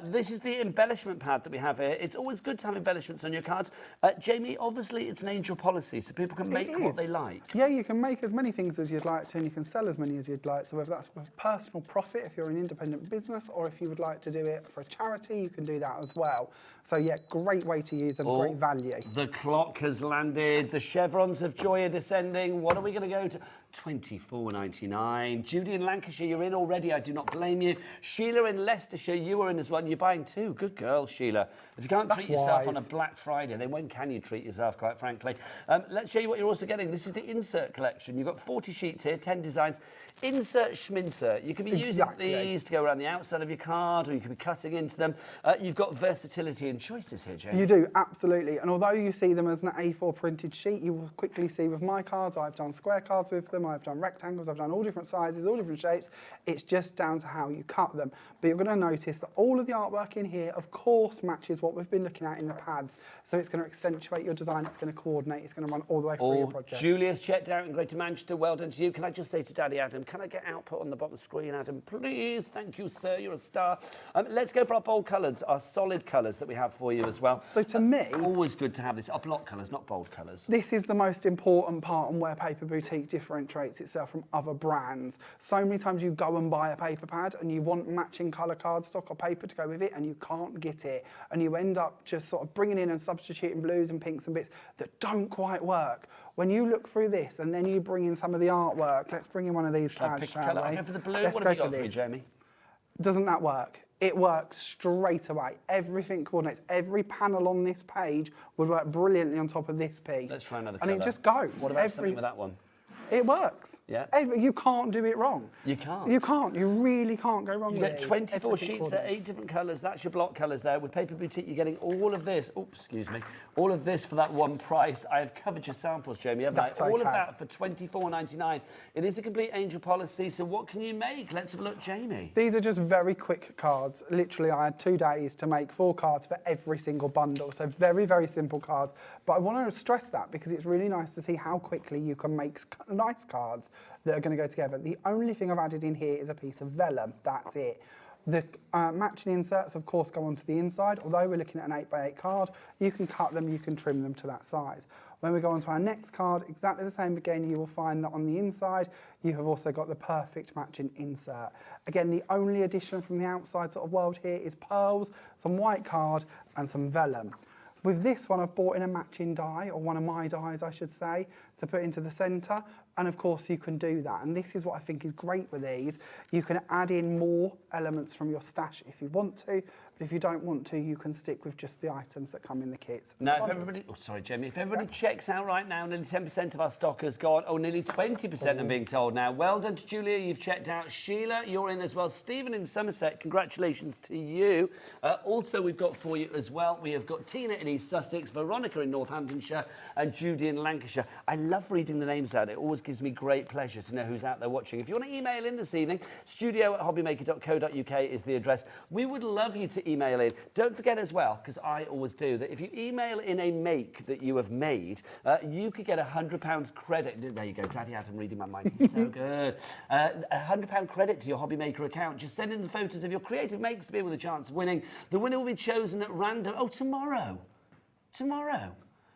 This is the embellishment pad that we have here. It's always good to have embellishments on your cards. Jamie, obviously it's an angel policy, so people can make what they like.
Yeah, you can make as many things as you'd like to, and you can sell as many as you'd like. So whether that's for personal profit, if you're an independent business, or if you would like to do it for a charity, you can do that as well. So yeah, great way to use them, great value.
The clock has landed. The chevrons of joy are descending. What are we going to go to? $24.99. Judy in Lancashire, you're in already. I do not blame you. Sheila in Leicestershire, you are in as well. And you're buying 2. Good girl, Sheila. If you can't treat yourself on a Black Friday, then when can you treat yourself, quite frankly? Let's show you what you're also getting. This is the insert collection. You've got 40 sheets here, 10 designs. Insert schminsert. You can be using these to go around the outside of your card, or you can be cutting into them. You've got versatility and choices here, Jamie.
You do, absolutely. And although you see them as an A4 printed sheet, you will quickly see with my cards, I've done square cards with them, I've done rectangles, I've done all different sizes, all different shapes. It's just down to how you cut them. But you're going to notice that all of the artwork in here, of course, matches what we've been looking at in the pads. So it's going to accentuate your design, it's going to coordinate, it's going to run all the way through your project.
Julia's checked out in Greater Manchester. Well done to you. Can I just say to Daddy Adam, can I get output on the bottom screen, Adam? Please. Thank you, sir. You're a star. Let's go for our bold colours, our solid colours that we have for you as well.
So to me...
always good to have this. Our block colours, not bold colours.
This is the most important part on where Paper Boutique differentiates itself from other brands. So many times you go and buy a paper pad and you want matching colour cardstock or paper to go with it and you can't get it. And you end up just sort of bringing in and substituting blues and pinks and bits that don't quite work. When you look through this and then you bring in some of the artwork, let's bring in one of these pads, shall we?
I'll go for the blue.
Let's
what
go
have you
for
got for me,
this.
Jamie?
Doesn't that work? It works straight away. Everything coordinates. Every panel on this page would work brilliantly on top of this piece.
Let's try another
And
colour.
it just goes.
What about something with that one?
It works.
Yeah.
You can't do it wrong.
You can't.
You can't. You really can't go wrong
You
with
get
it.
24
Everything
sheets there, 8 different colours. That's your block colours there. With Paper Boutique, you're getting all of this. Oops, excuse me. All of this for that one price. I have covered your samples, Jamie, haven't I? All of that for $24.99. It is a complete angel policy, so what can you make? Let's have a look, Jamie.
These are just very quick cards. Literally, I had 2 days to make 4 cards for every single bundle. So very, very simple cards. But I want to stress that because it's really nice to see how quickly you can make nice cards that are going to go together. The only thing I've added in here is a piece of vellum. That's it. The matching inserts, of course, go onto the inside. Although we're looking at an 8x8 card, you can cut them, you can trim them to that size. When we go on to our next card, exactly the same again, you will find that on the inside, you have also got the perfect matching insert. Again, the only addition from the outside sort of world here is pearls, some white card, and some vellum. With this one, I've bought in a matching die, or one of my dies, I should say, to put into the centre. And of course you can do that. And this is what I think is great with these. You can add in more elements from your stash if you want to, but if you don't want to, you can stick with just the items that come in the kits.
Now, if everybody, oh, sorry, Jamie, if everybody checks out right now, nearly 10% of our stock has gone. Oh, nearly 20% I'm being told now. Well done to Julia, you've checked out. Sheila, you're in as well. Stephen in Somerset, congratulations to you. Also, we've got for you as well, we have got Tina in East Sussex, Veronica in Northamptonshire, and Judy in Lancashire. I love reading the names out. It always gives me great pleasure to know who's out there watching. If you want to email in this evening, studio@hobbymaker.co.uk is the address. We would love you to email in. Don't forget as well, because I always do, that if you email in a make that you have made, you could get £100 credit. There you go, Daddy Adam reading my mind. He's so good. £100 credit to your HobbyMaker account. Just send in the photos of your creative makes to be with a chance of winning. The winner will be chosen at random. Oh, tomorrow. Tomorrow.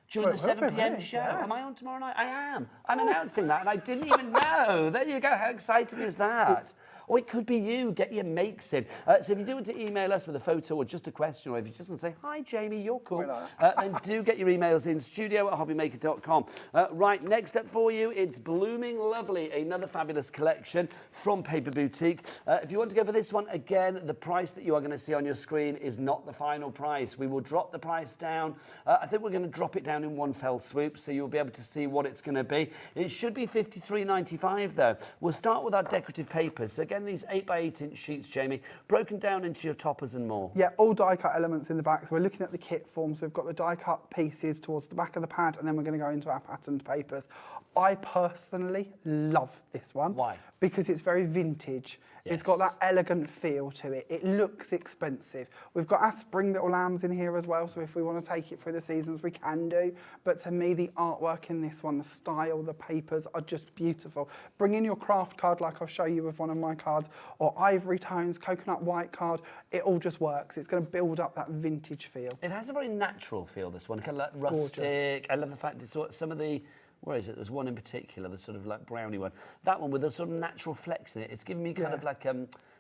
During the 7 p.m. show. Yeah. Am I on tomorrow night? I am. I'm announcing that, and I didn't even know. There you go. How exciting is that? Or it could be you. Get your makes in. So if you do want to email us with a photo or just a question, or if you just want to say, hi, Jamie, you're cool, then do get your emails in, studio@hobbymaker.com. Right, next up for you, it's Blooming Lovely, another fabulous collection from Paper Boutique. If you want to go for this one, again, the price that you are going to see on your screen is not the final price. We will drop the price down. I think we're going to drop it down in one fell swoop, so you'll be able to see what it's going to be. It should be £53.95, though. We'll start with our decorative papers. So again, these 8x8 sheets, Jamie, broken down into your toppers and more.
Yeah, all die-cut elements in the back. So we're looking at the kit form. So we've got the die-cut pieces towards the back of the pad, and then we're going to go into our patterned papers. I personally love this one.
Why?
Because it's very vintage. Yes. It's got that elegant feel to it. It looks expensive. We've got our spring little lambs in here as well, so if we want to take it through the seasons, we can do. But to me, the artwork in this one, the style, the papers are just beautiful. Bring in your craft card, like I'll show you with one of my cards, or ivory tones, coconut white card. It all just works. It's going to build up that vintage feel.
It has a very natural feel, this one, kind of like rustic. Gorgeous. I love the fact that some of the, where is it? There's one in particular, the sort of like brownie one. That one with a sort of natural flex in it. It's giving me kind of like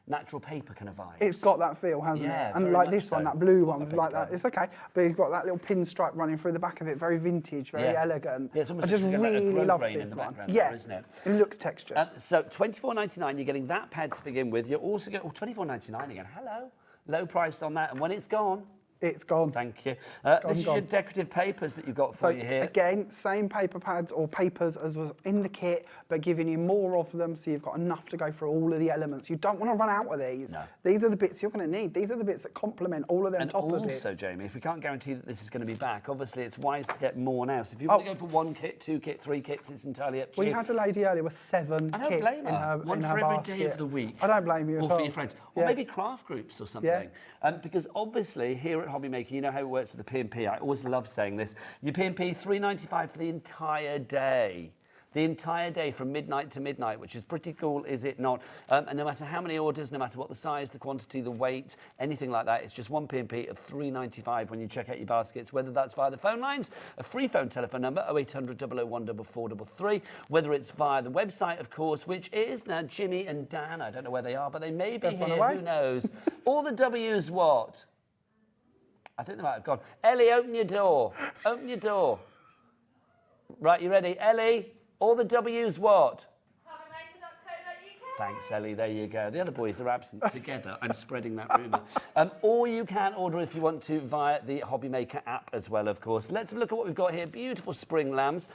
natural paper kind of vibes.
It's got that feel, hasn't it? And like this one, that blue one, like that. It's okay, but it's got that little pinstripe running through the back of it. Very vintage, very elegant.
Yeah, it's almost
I just really love this one. Yeah,
isn't it?
It looks textured.
So £24.99, you're getting that pad to begin with. You're also getting £24.99 again. Hello, low price on that, and when it's gone.
It's gone.
Thank you. This is your decorative papers that you've got for you here.
Again, same paper pads or papers as was in the kit, but giving you more of them so you've got enough to go through all of the elements. You don't want to run out of these. No. These are the bits you're going to need. These are the bits that complement all of them top of bits.
And also, Jamie, if we can't guarantee that this is going to be back, obviously it's wise to get more now. So if you want to go for 1 kit, 2 kit, 3 kits, it's entirely up to you.
We had a lady earlier with 7 kits in her basket.
One for every day of the week.
I don't blame you at all.
Or for your friends. Or maybe craft groups or something. Because obviously here at HobbyMaker, you know how it works with the P&P. I always love saying this. Your P&P, £3.95 for the entire day. The entire day from midnight to midnight, which is pretty cool, is it not? And no matter how many orders, no matter what the size, the quantity, the weight, anything like that, it's just one P&P of £3.95 when you check out your baskets, whether that's via the phone lines, a free phone telephone number, 0800 001 4433, whether it's via the website, of course, which is now Jimmy and Dan. I don't know where they are, but they may be here, who knows? All the W's what? I think they might have gone. Ellie, open your door. Open your door. Right, you ready? Ellie, all the W's what? Thanks, Ellie. There you go. The other boys are absent together. I'm spreading that rumour. Or you can order if you want to via the HobbyMaker app as well, of course. Let's have a look at what we've got here. Beautiful spring lambs.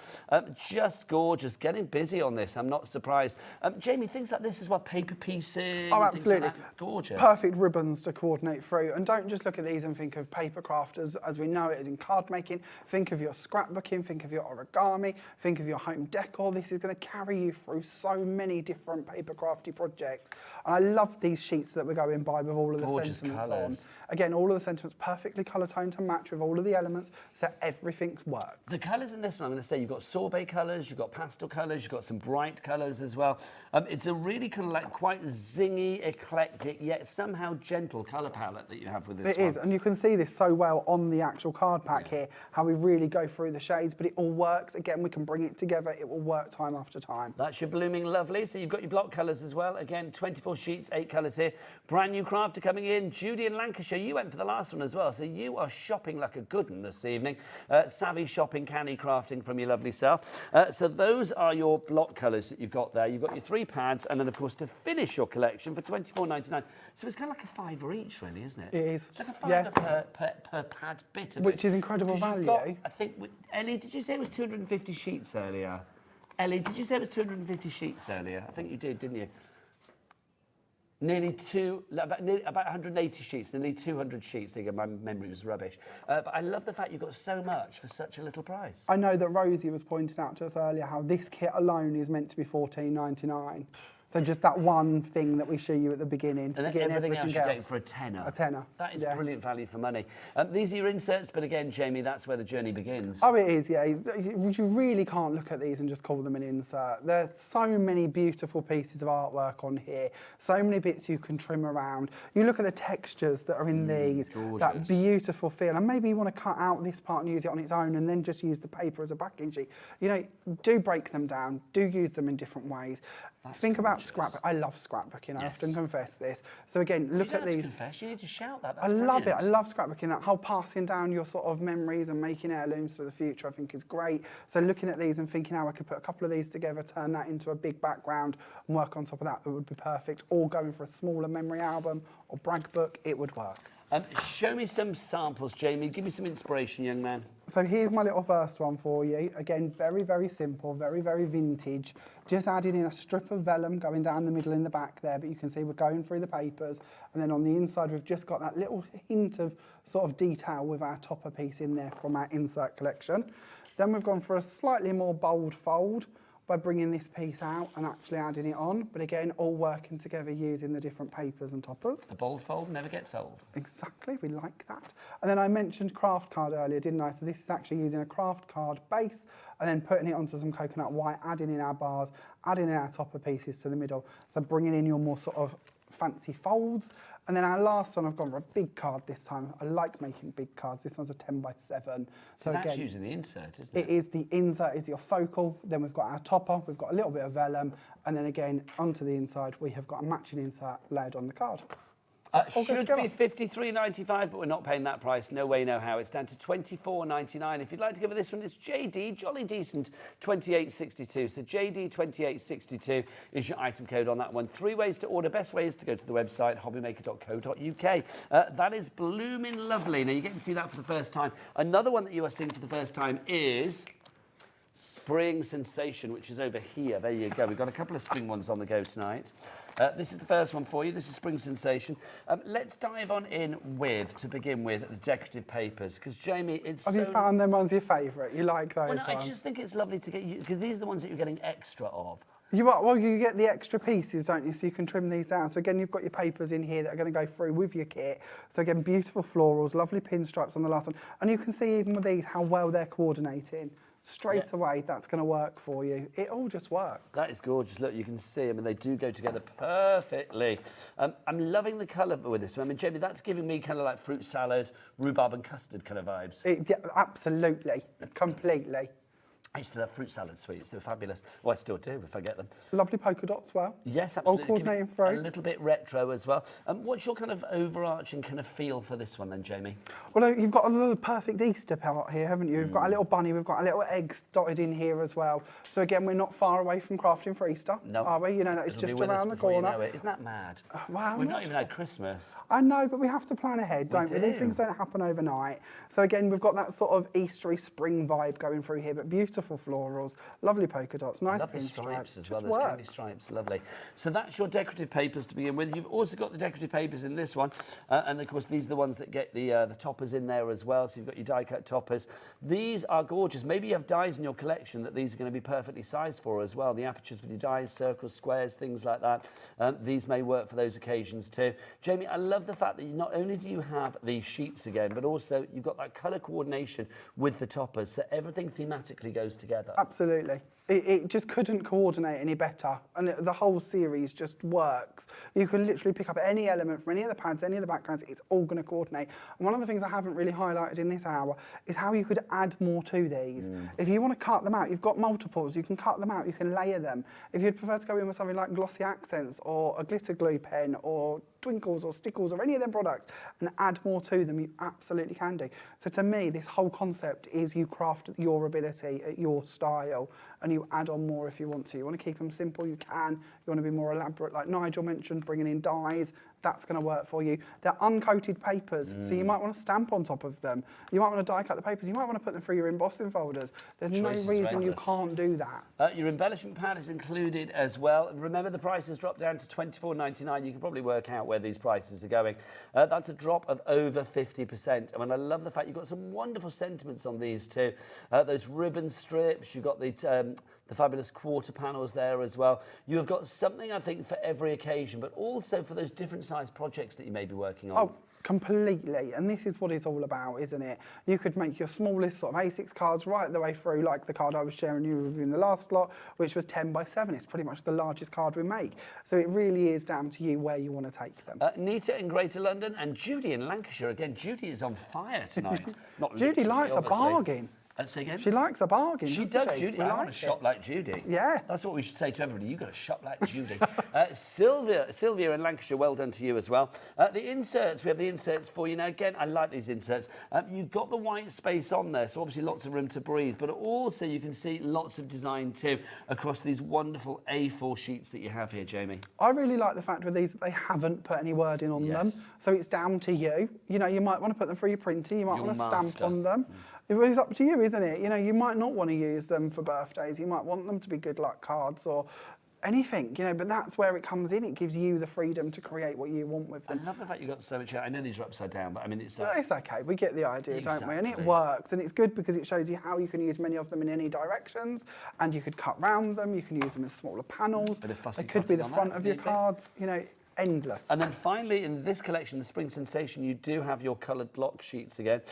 Just gorgeous. Getting busy on this. I'm not surprised. Jamie, things like this as well. Paper piecing.
Oh, absolutely.
Like that. Gorgeous.
Perfect ribbons to coordinate through. And don't just look at these and think of paper craft as we know it as in card making. Think of your scrapbooking. Think of your origami. Think of your home decor. This is going to carry you through so many different paper crafty projects. And I love these sheets that we're going by with all of the
gorgeous
sentiments
colours.
on. Again, all of the sentiments perfectly colour toned to match with all of the elements, so everything works.
The colours in this one, I'm going to say, you've got sorbet colours, you've got pastel colours, you've got some bright colours as well. It's a really kind of like quite zingy, eclectic, yet somehow gentle colour palette that you have with this one.
It is, and you can see this so well on the actual card pack here, how we really go through the shades, but it all works. Again, we can bring it together. It will work time after time.
That's your Blooming Lovely. So you've got your block colours as well. Again, 24 sheets, 8 colours here. Brand new crafter coming in. Judy in Lancashire, you went for the last one as well. So you are shopping like a good one this evening. Savvy shopping, canny crafting from your lovely self. So those are your block colours that you've got there. You've got your 3 pads, and then, of course, to finish your collection for £24.99. So it's kind of like a £5 each, really, isn't it?
It is.
It's like a £5 per pad bit of
Which
it.
is incredible value.
Got, I think, Ellie, did you say it was 250 sheets earlier? Ellie, did you say it was 250 sheets earlier? I think you did, didn't you? About 180 sheets, nearly 200 sheets. Again, my memory was rubbish. But I love the fact you've got so much for such a little price.
I know that Rosie was pointing out to us earlier how this kit alone is meant to be £14.99. So just that one thing that we show you at the beginning.
And then everything else you're getting for a tenner.
A tenner.
That is brilliant value for money. These are your inserts, but again, Jamie, that's where the journey begins.
Oh, it is, yeah. You really can't look at these and just call them an insert. There's so many beautiful pieces of artwork on here, so many bits you can trim around. You look at the textures that are in these,
gorgeous.
that beautiful feel, and maybe you want to cut out this part and use it on its own and then just use the paper as a backing sheet. You know, do break them down, do use them in different ways. Think about scrapbook. I love scrapbooking. I often confess this. So again, look at these.
You don't have to confess. You need to shout that. That's
I love it.
brilliant.
I love scrapbooking. That whole passing down your sort of memories and making heirlooms for the future, I think is great. So looking at these and thinking how I could put a couple of these together, turn that into a big background and work on top of that, that would be perfect. Or going for a smaller memory album or brag book, it would work.
Show me some samples, Jamie. Give me some inspiration, young man.
So here's my little first one for you. Again, very, very simple, very, very vintage. Just adding in a strip of vellum going down the middle in the back there, but you can see we're going through the papers. And then on the inside, we've just got that little hint of sort of detail with our topper piece in there from our insert collection. Then we've gone for a slightly more bold fold by bringing this piece out and actually adding it on. But again, all working together using the different papers and toppers.
The bold fold never gets old.
Exactly, we like that. And then I mentioned craft card earlier, didn't I? So this is actually using a craft card base and then putting it onto some coconut white, adding in our bars, adding in our topper pieces to the middle. So bringing in your more sort of fancy folds. And then our last one, I've gone for a big card this time. I like making big cards. This one's a 10x7.
So that's again, using the insert, isn't it?
It is. The insert is your focal. Then we've got our topper. We've got a little bit of vellum. And then again, onto the inside, we have got a matching insert layered on the card.
Should be $53.95, but we're not paying that price. No way, no how. It's down to $24.99. If you'd like to go for this one, it's JD, jolly decent, 2862. So JD 2862 is your item code on that one. 3 ways to order. Best way is to go to the website, hobbymaker.co.uk. That is blooming lovely. Now, you get to see that for the first time. Another one that you are seeing for the first time is Spring Sensation, which is over here. There you go. We've got a couple of spring ones on the go tonight. This is the first one for you. This is Spring Sensation. Let's dive on in with, to begin with, the decorative papers. Because, Jamie, it's
Have you found them ones your favourite? You like those
ones?
ones?
I just think it's lovely to get you, because these are the ones that you're getting extra of.
Well, you get the extra pieces, don't you? So you can trim these down. So again, you've got your papers in here that are going to go through with your kit. So again, beautiful florals, lovely pinstripes on the last one. And you can see even with these how well they're coordinating. Straight away, that's going to work for you. It all just works.
That is gorgeous. Look, you can see them, and they do go together perfectly. I'm loving the colour with this one. I mean, Jamie, that's giving me kind of like fruit salad, rhubarb and custard kind of vibes.
Yeah, absolutely, completely.
I used to love fruit salad sweets. They were fabulous. Well, I still do if I get them.
Lovely polka dots, well.
Yes, absolutely.
All coordinating through.
A little bit retro as well. What's your kind of overarching kind of feel for this one then, Jamie?
Well, you've got a little perfect Easter part here, haven't you? We've got a little bunny, we've got a little eggs dotted in here as well. So again, we're not far away from crafting for Easter, are we? You know, that is just around the corner.
You know it. Isn't that mad?
Wow.
We've not even had Christmas.
I know, but we have to plan ahead, don't we? These things don't happen overnight. So again, we've got that sort of Eastery spring vibe going through here, but beautiful florals. Lovely polka dots, nice
love the
pinstripes
stripes as well. Those candy stripes, lovely. So that's your decorative papers to begin with. You've also got the decorative papers in this one, and of course these are the ones that get the toppers in there as well. So you've got your die-cut toppers. These are gorgeous. Maybe you have dies in your collection that these are going to be perfectly sized for as well. The apertures with your dies, circles, squares, things like that. These may work for those occasions too. Jamie, I love the fact that not only do you have the sheets again, but also you've got that colour coordination with the toppers, so everything thematically goes together.
Absolutely. It just couldn't coordinate any better, and the whole series just works. You can literally pick up any element from any of the pads, any of the backgrounds, it's all going to coordinate. And one of the things I haven't really highlighted in this hour is how you could add more to these. If you want to cut them out, you've got multiples, you can cut them out, you can layer them. If you'd prefer to go in with something like glossy accents or a glitter glue pen or twinkles or stickles or any of them products and add more to them, you absolutely can do. So to me, this whole concept is you craft your ability at your style and you add on more if you want to. You want to keep them simple, you can. You want to be more elaborate, like Nigel mentioned, bringing in dyes, that's going to work for you. They're uncoated papers, so you might want to stamp on top of them. You might want to die cut the papers. You might want to put them through your embossing folders. There's no reason you can't do that.
Your embellishment pad is included as well. Remember, the price has dropped down to $24.99. You can probably work out where these prices are going. That's a drop of over 50%. I mean, I love the fact you've got some wonderful sentiments on these too. Those ribbon strips, you've got the fabulous quarter panels there as well. You have got something, I think, for every occasion, but also for those different size projects that you may be working on.
Oh, completely. And this is what it's all about, isn't it? You could make your smallest sort of A6 cards right the way through, like the card I was sharing you with in the last lot, which was 10 by 7. It's pretty much the largest card we make. So it really is down to you where you want to take them.
Nita in Greater London and Judy in Lancashire. Again, Judy is on fire tonight. Not
Judy likes
obviously.
a bargain.
Say again?
She likes a bargain.
She
doesn't
does,
she?
Judy.
We
I want
like
to shop
it.
like Judy.
Yeah.
That's what we should say to everybody. You've got to shop like Judy. Sylvia in Lancashire, well done to you as well. The inserts, we have the inserts for you. Now, again, I like these inserts. You've got the white space on there, so obviously lots of room to breathe, but also you can see lots of design too across these wonderful A4 sheets that you have here, Jamie.
I really like the fact with these that they haven't put any wording on them, so it's down to you. You know, you might want to put them through your printer, you might want to stamp on them. It's up to you, isn't it? You know, you might not want to use them for birthdays. You might want them to be good luck cards or anything, you know, but that's where it comes in. It gives you the freedom to create what you want with them.
I love the fact you've got so much. I know these are upside down, but I mean, it's like...
It's okay. We get the idea, don't we? And it works. And it's good because it shows you how you can use many of them in any directions. And you could cut round them. You can use them as smaller panels. They could be the front of your cards, you know. Endless.
And then finally, in this collection, the Spring Sensation, you do have your coloured block sheets again.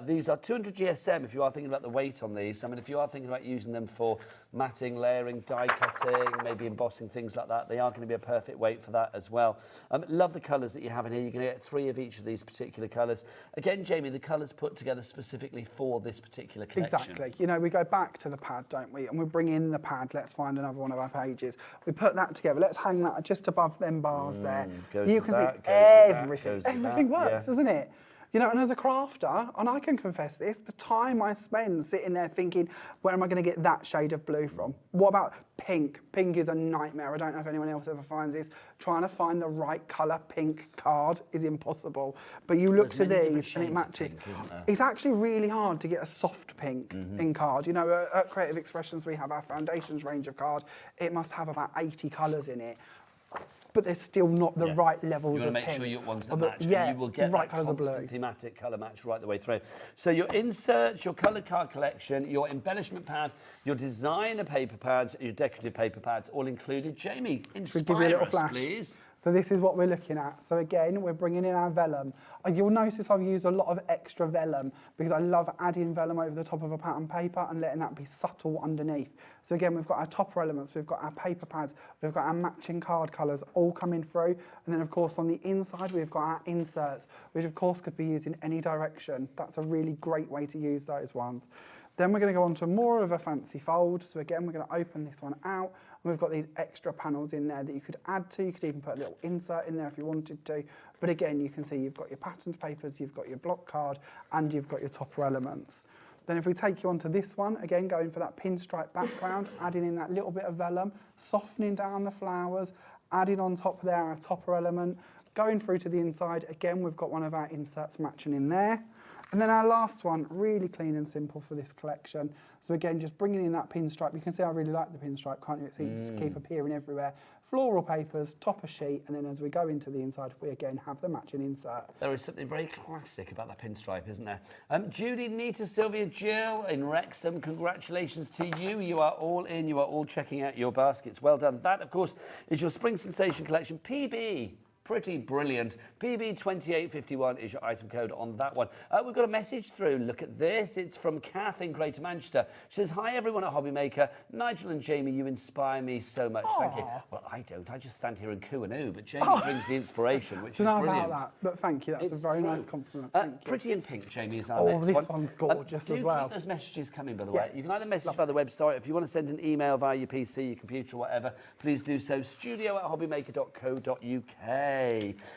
These are 200 GSM if you are thinking about the weight on these. I mean, if you are thinking about using them for matting, layering, die cutting, maybe embossing, things like that, they are going to be a perfect weight for that as well. Love the colours that you have in here. You're going to get 3 of each of these particular colours. Again, Jamie, the colours put together specifically for this particular collection.
Exactly. You know, we go back to the pad, don't we? And we bring in the pad. Let's find another one of our pages. We put that together. Let's hang that just above them bars there. You can see everything. Everything works, doesn't it? You know, and as a crafter, and I can confess this, the time I spend sitting there thinking, where am I going to get that shade of blue from? What about pink? Pink is a nightmare. I don't know if anyone else ever finds this. Trying to find the right colour pink card is impossible. But you look to these and it matches. It's actually really hard to get a soft pink in card. You know, at Creative Expressions, we have our foundations range of card. It must have about 80 colours in it. But there's still not the right levels of pink. You want to make sure
your ones that match.
Yeah,
you will get
right
that
colours of blue.
constant thematic colour match right the way through. So your inserts, your coloured card collection, your embellishment pad, your designer paper pads, your decorative paper pads, all included. Jamie, inspire us, please.
So this is what we're looking at. So again, we're bringing in our vellum. You'll notice I've used a lot of extra vellum because I love adding vellum over the top of a pattern paper and letting that be subtle underneath. So again, we've got our topper elements, we've got our paper pads, we've got our matching card colours all coming through. And then of course on the inside, we've got our inserts, which of course could be used in any direction. That's a really great way to use those ones. Then we're going to go on to more of a fancy fold. So again, we're going to open this one out. And we've got these extra panels in there that you could add to. You could even put a little insert in there if you wanted to. But again, you can see you've got your patterned papers, you've got your block card, and you've got your topper elements. Then if we take you onto this one, again, going for that pinstripe background, adding in that little bit of vellum, softening down the flowers, adding on top there our topper element, going through to the inside. Again, we've got one of our inserts matching in there. And then our last one, really clean and simple for this collection. So again, just bringing in that pinstripe. You can see I really like the pinstripe, can't you? It seems to keep appearing everywhere. Floral papers, topper sheet, and then as we go into the inside, we again have the matching insert.
There is something very classic about that pinstripe, isn't there? Judy, Nita, Sylvia, Jill in Wrexham, congratulations to you. You are all in. You are all checking out your baskets. Well done. That, of course, is your Spring Sensation collection, PB Pretty brilliant. PB2851 is your item code on that one. We've got a message through. Look at this. It's from Kath in Greater Manchester. She says, hi everyone at HobbyMaker. Nigel and Jamie, you inspire me so much. Thank you. Well, I don't. I just stand here and coo and ooh, but Jamie brings the inspiration, which is brilliant.
About that, but thank you. That's a very nice compliment.
Pretty in Pink, Jamie, is our next one.
Oh, this one's gorgeous as well.
Keep those messages coming, by the way. You can either message via the website. If you want to send an email via your PC, your computer, or whatever, please do so. studio@hobbymaker.co.uk.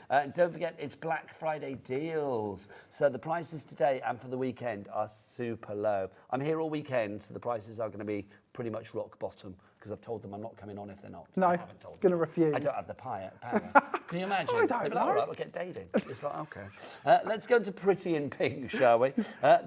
And don't forget, it's Black Friday deals. So the prices today and for the weekend are super low. I'm here all weekend, so the prices are going to be pretty much rock bottom, because I've told them I'm not coming on if they're not.
No,
I haven't told them.
going to refuse.
I don't have the power. Can you imagine?
I don't
They'd be like,
know.
all right, we'll get David. It's like, okay. Let's go into Pretty in Pink, shall we?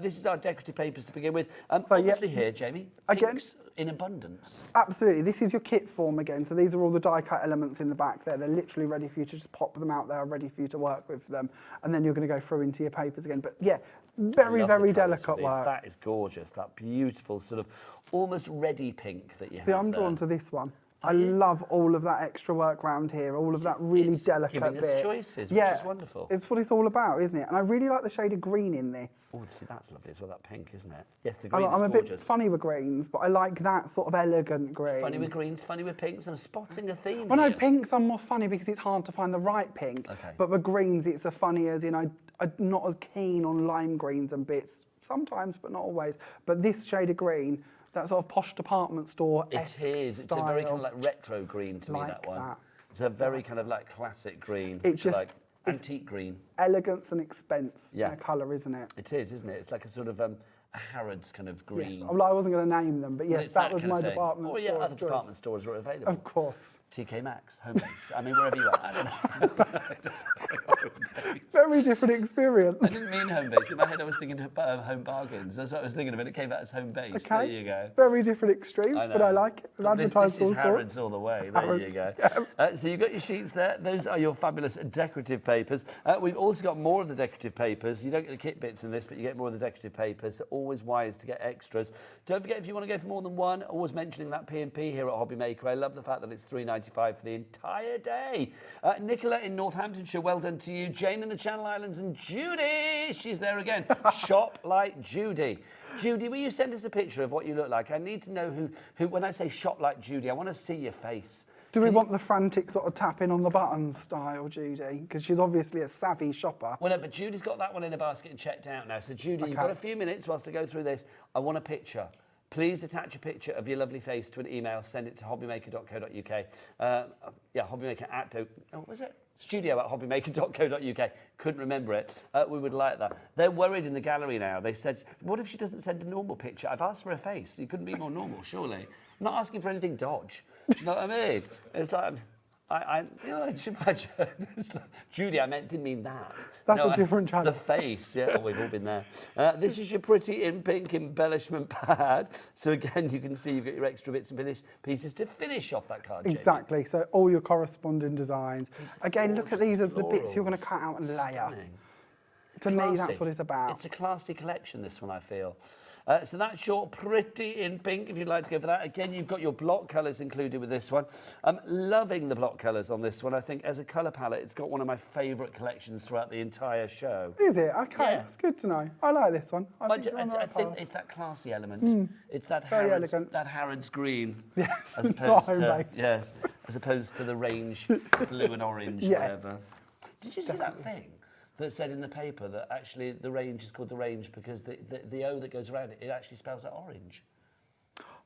This is our decorative papers to begin with. Obviously here, Jamie, pinks in abundance.
Absolutely. This is your kit form again. So these are all the die cut elements in the back there. They're literally ready for you to just pop them out there, ready for you to work with them. And then you're going to go through into your papers again. But yeah, very, very delicate work.
That is gorgeous. That beautiful sort of almost ready pink that you have.
See, I'm drawn to this one. I love all of that extra work round here, all of that really delicate
giving
bit.
us choices, which is wonderful.
It's what it's all about, isn't it? And I really like the shade of green in this.
Oh, see, that's lovely as well, that pink, isn't it? Yes, the green is
I'm a
gorgeous.
bit funny with greens, but I like that sort of elegant green.
Funny with greens, funny with pinks. I'm spotting a theme
Well, no,
here.
pinks I'm more funny because it's hard to find the right pink.
Okay.
But with greens, it's a funny as in I'm not as keen on lime greens and bits. Sometimes, but not always. But this shade of green, that sort of posh department store
It is. It's a very kind of like retro green to me, that one. It's a very kind of like classic green.
It just
like antique green.
Elegance and expense
Yeah.
in a colour, isn't it?
It is, isn't it? It's like a sort of a Harrods kind of green.
Yes. Well, I wasn't going to name them, but
Well,
yes,
it's
that was
kind of
my
thing.
department
Oh,
store.
yeah,
of
other
choice.
department stores are available.
Of course.
TK Maxx, Homebase. I mean, wherever you are. I don't know.
Very different experience.
I didn't mean Homebase. In my head, I was thinking Home Bargains. That's what I was thinking of, and it came out as Homebase.
Okay.
There you go.
Very different extremes, but I like it. We've advertised
this
all
is Harrods
sorts.
all the way. There
Harrods,
you go.
yeah.
So you've got your sheets there. Those are your fabulous decorative papers. We've also got more of the decorative papers. You don't get the kit bits in this, but you get more of the decorative papers. So always wise to get extras. Don't forget, if you want to go for more than one, always mentioning that P&P here at HobbyMaker. I love the fact that it's $3.95 for the entire day. Nicola in Northamptonshire, well done to you. Jane in the Channel Islands, and Judy, she's there again. Shop like Judy. Judy, will you send us a picture of what you look like? I need to know who when I say shop like Judy, I want to see your face.
Do we want the frantic sort of tapping on the buttons style, Judy? Because she's obviously a savvy shopper.
Well, no, but Judy's got that one in a basket and checked out now. So, Judy, you've got a few minutes whilst I go through this. I want a picture. Please attach a picture of your lovely face to an email. Send it to hobbymaker.co.uk. studio@hobbymaker.co.uk. Couldn't remember it. We would like that. They're worried in the gallery now. They said, what if she doesn't send a normal picture? I've asked for a face. You couldn't be more normal, surely. I'm not asking for anything dodge. Do you know what I mean? It's like, you know, imagine. It's like, Judy, didn't mean that.
That's a different channel.
The face, yeah, we've all been there. This is your Pretty in Pink embellishment pad. So again, you can see you've got your extra bits and pieces to finish off that card, Jamie.
Exactly, so all your corresponding designs. Again, look at these as the bits you're going to cut out and layer.
Stunning.
To me,
Classy.
that's what it's about.
It's a classy collection, this one, I feel. So that's your Pretty in Pink, if you'd like to go for that. Again, you've got your block colours included with this one. I'm loving the block colours on this one. I think as a colour palette, it's got one of my favourite collections throughout the entire show.
Is it? Okay,
Yeah.
that's good to know. I like this one. I think you're on the
I
right
think
path.
it's that classy element. It's that
Very
Harrods,
elegant.
that Harrods green.
Yes,
as
not
opposed to
home-based.
yes, as opposed to the range blue and orange,
Yeah.
whatever. Did you see that thing that said in the paper that actually the range is called the range because the O that goes around it, it actually spells out orange?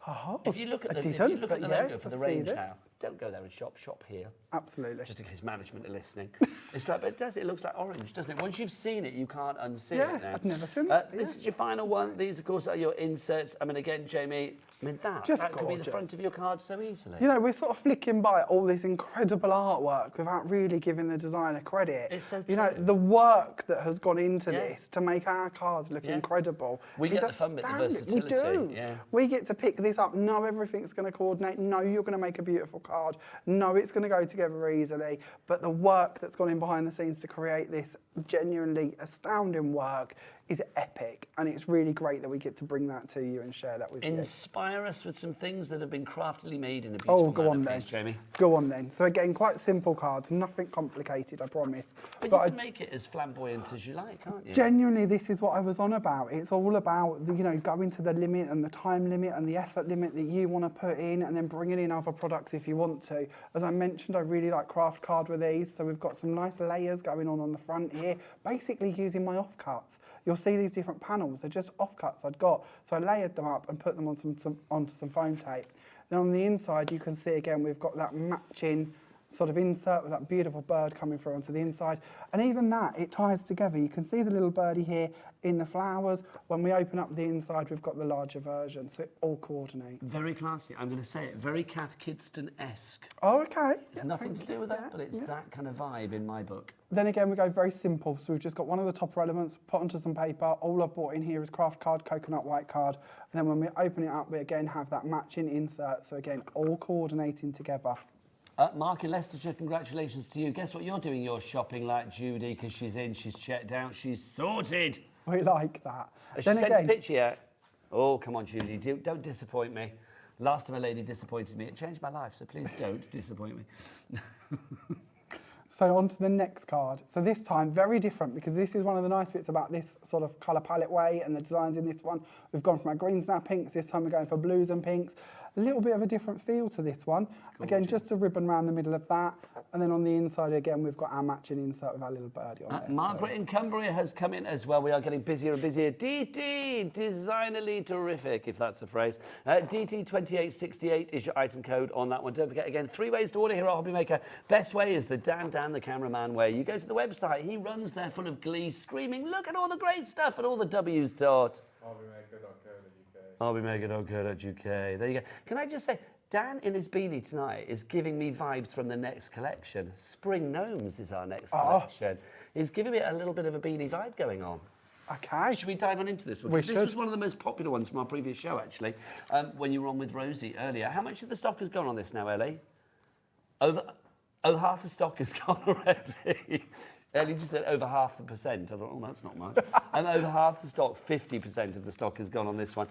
Oh,
If you look at
I
the,
didn't,
logo
but yes,
for
I
the
see
range
this.
now, don't go there and shop here.
Absolutely.
Just in case management are listening. It's like, but it does, it looks like orange, doesn't it? Once you've seen it, you can't unsee
Yeah,
it now.
I've never seen that,
This
yeah.
is your final one. These, of course, are your inserts. I mean, again, Jamie, that
Just
could be the
gorgeous.
front of your card so easily.
You know, we're sort of flicking by all this incredible artwork without really giving the designer credit.
It's so
You know,
true.
the work that has gone into
Yeah.
this to make our cards look
Yeah.
incredible.
We
is
get the fun bit, the
astounding.
versatility,
We do.
yeah.
We get to pick this up, know everything's going to coordinate, know you're going to make a beautiful card, know it's going to go together easily, but the work that's gone in behind the scenes to create this genuinely astounding work is epic, and it's really great that we get to bring that to you and share that with you.
Inspire us with some things that have been craftily made in a
Oh,
beautiful
go
manner,
on then.
please, Jamie.
Go on then. So again, quite simple cards, nothing complicated, I promise.
But you can make it as flamboyant as you like, can't you?
Genuinely, this is what I was on about. It's all about, you know, going to the limit and the time limit and the effort limit that you want to put in, and then bringing in other products if you want to. As I mentioned, I really like craft card with these, so we've got some nice layers going on the front here, basically using my offcuts. You'll see these different panels, they're just offcuts I'd got. So I layered them up and put them on onto some foam tape. Then on the inside, you can see again, we've got that matching sort of insert with that beautiful bird coming through onto the inside. And even that, it ties together. You can see the little birdie here in the flowers. When we open up the inside, we've got the larger version, so it all coordinates.
Very classy. I'm going to say it. Very Kath Kidston-esque.
Oh, okay.
It's nothing to do with that, but it's that kind of vibe in my book.
Then again, we go very simple. So we've just got one of the topper elements, put onto some paper. All I've brought in here is craft card, coconut white card. And then when we open it up, we again have that matching insert. So again, all coordinating together.
Mark in Leicestershire, congratulations to you. Guess what you're doing your shopping like, Judy, because she's in, she's checked out, she's sorted.
We like that.
Has she sent a picture yet? Oh, come on, Judy, don't disappoint me. Last time a lady disappointed me, it changed my life, so please don't disappoint me.
So on to the next card. So this time, very different, because this is one of the nice bits about this sort of colour palette way and the designs in this one. We've gone from our greens and our pinks. This time we're going for blues and pinks. A little bit of a different feel to this one. Gorgeous. Again, just a ribbon around the middle of that. And then on the inside, again, we've got our matching insert with our little birdie on there.
Margaret in Cumbria has come in as well. We are getting busier and busier. DT, designerly terrific, if that's a phrase. DT2868 is your item code on that one. Don't forget, again, 3 ways to order here at HobbyMaker. Best way is the Dan, the cameraman way. You go to the website, he runs there full of glee, screaming, look at all the great stuff and all the W's taught. HobbyMaker.co.uk. There you go. Can I just say, Dan in his beanie tonight is giving me vibes from the next collection. Spring Gnomes is our next collection. He's giving me a little bit of a beanie vibe going on.
Okay.
Should we dive on into this one?
We
This
should.
was one of the most popular ones from our previous show, actually, when you were on with Rosie earlier. How much of the stock has gone on this now, Ellie? Half the stock has gone already. Ellie just said over 0.5%. I thought, oh, that's not much. And over half the stock, 50% of the stock has gone on this one.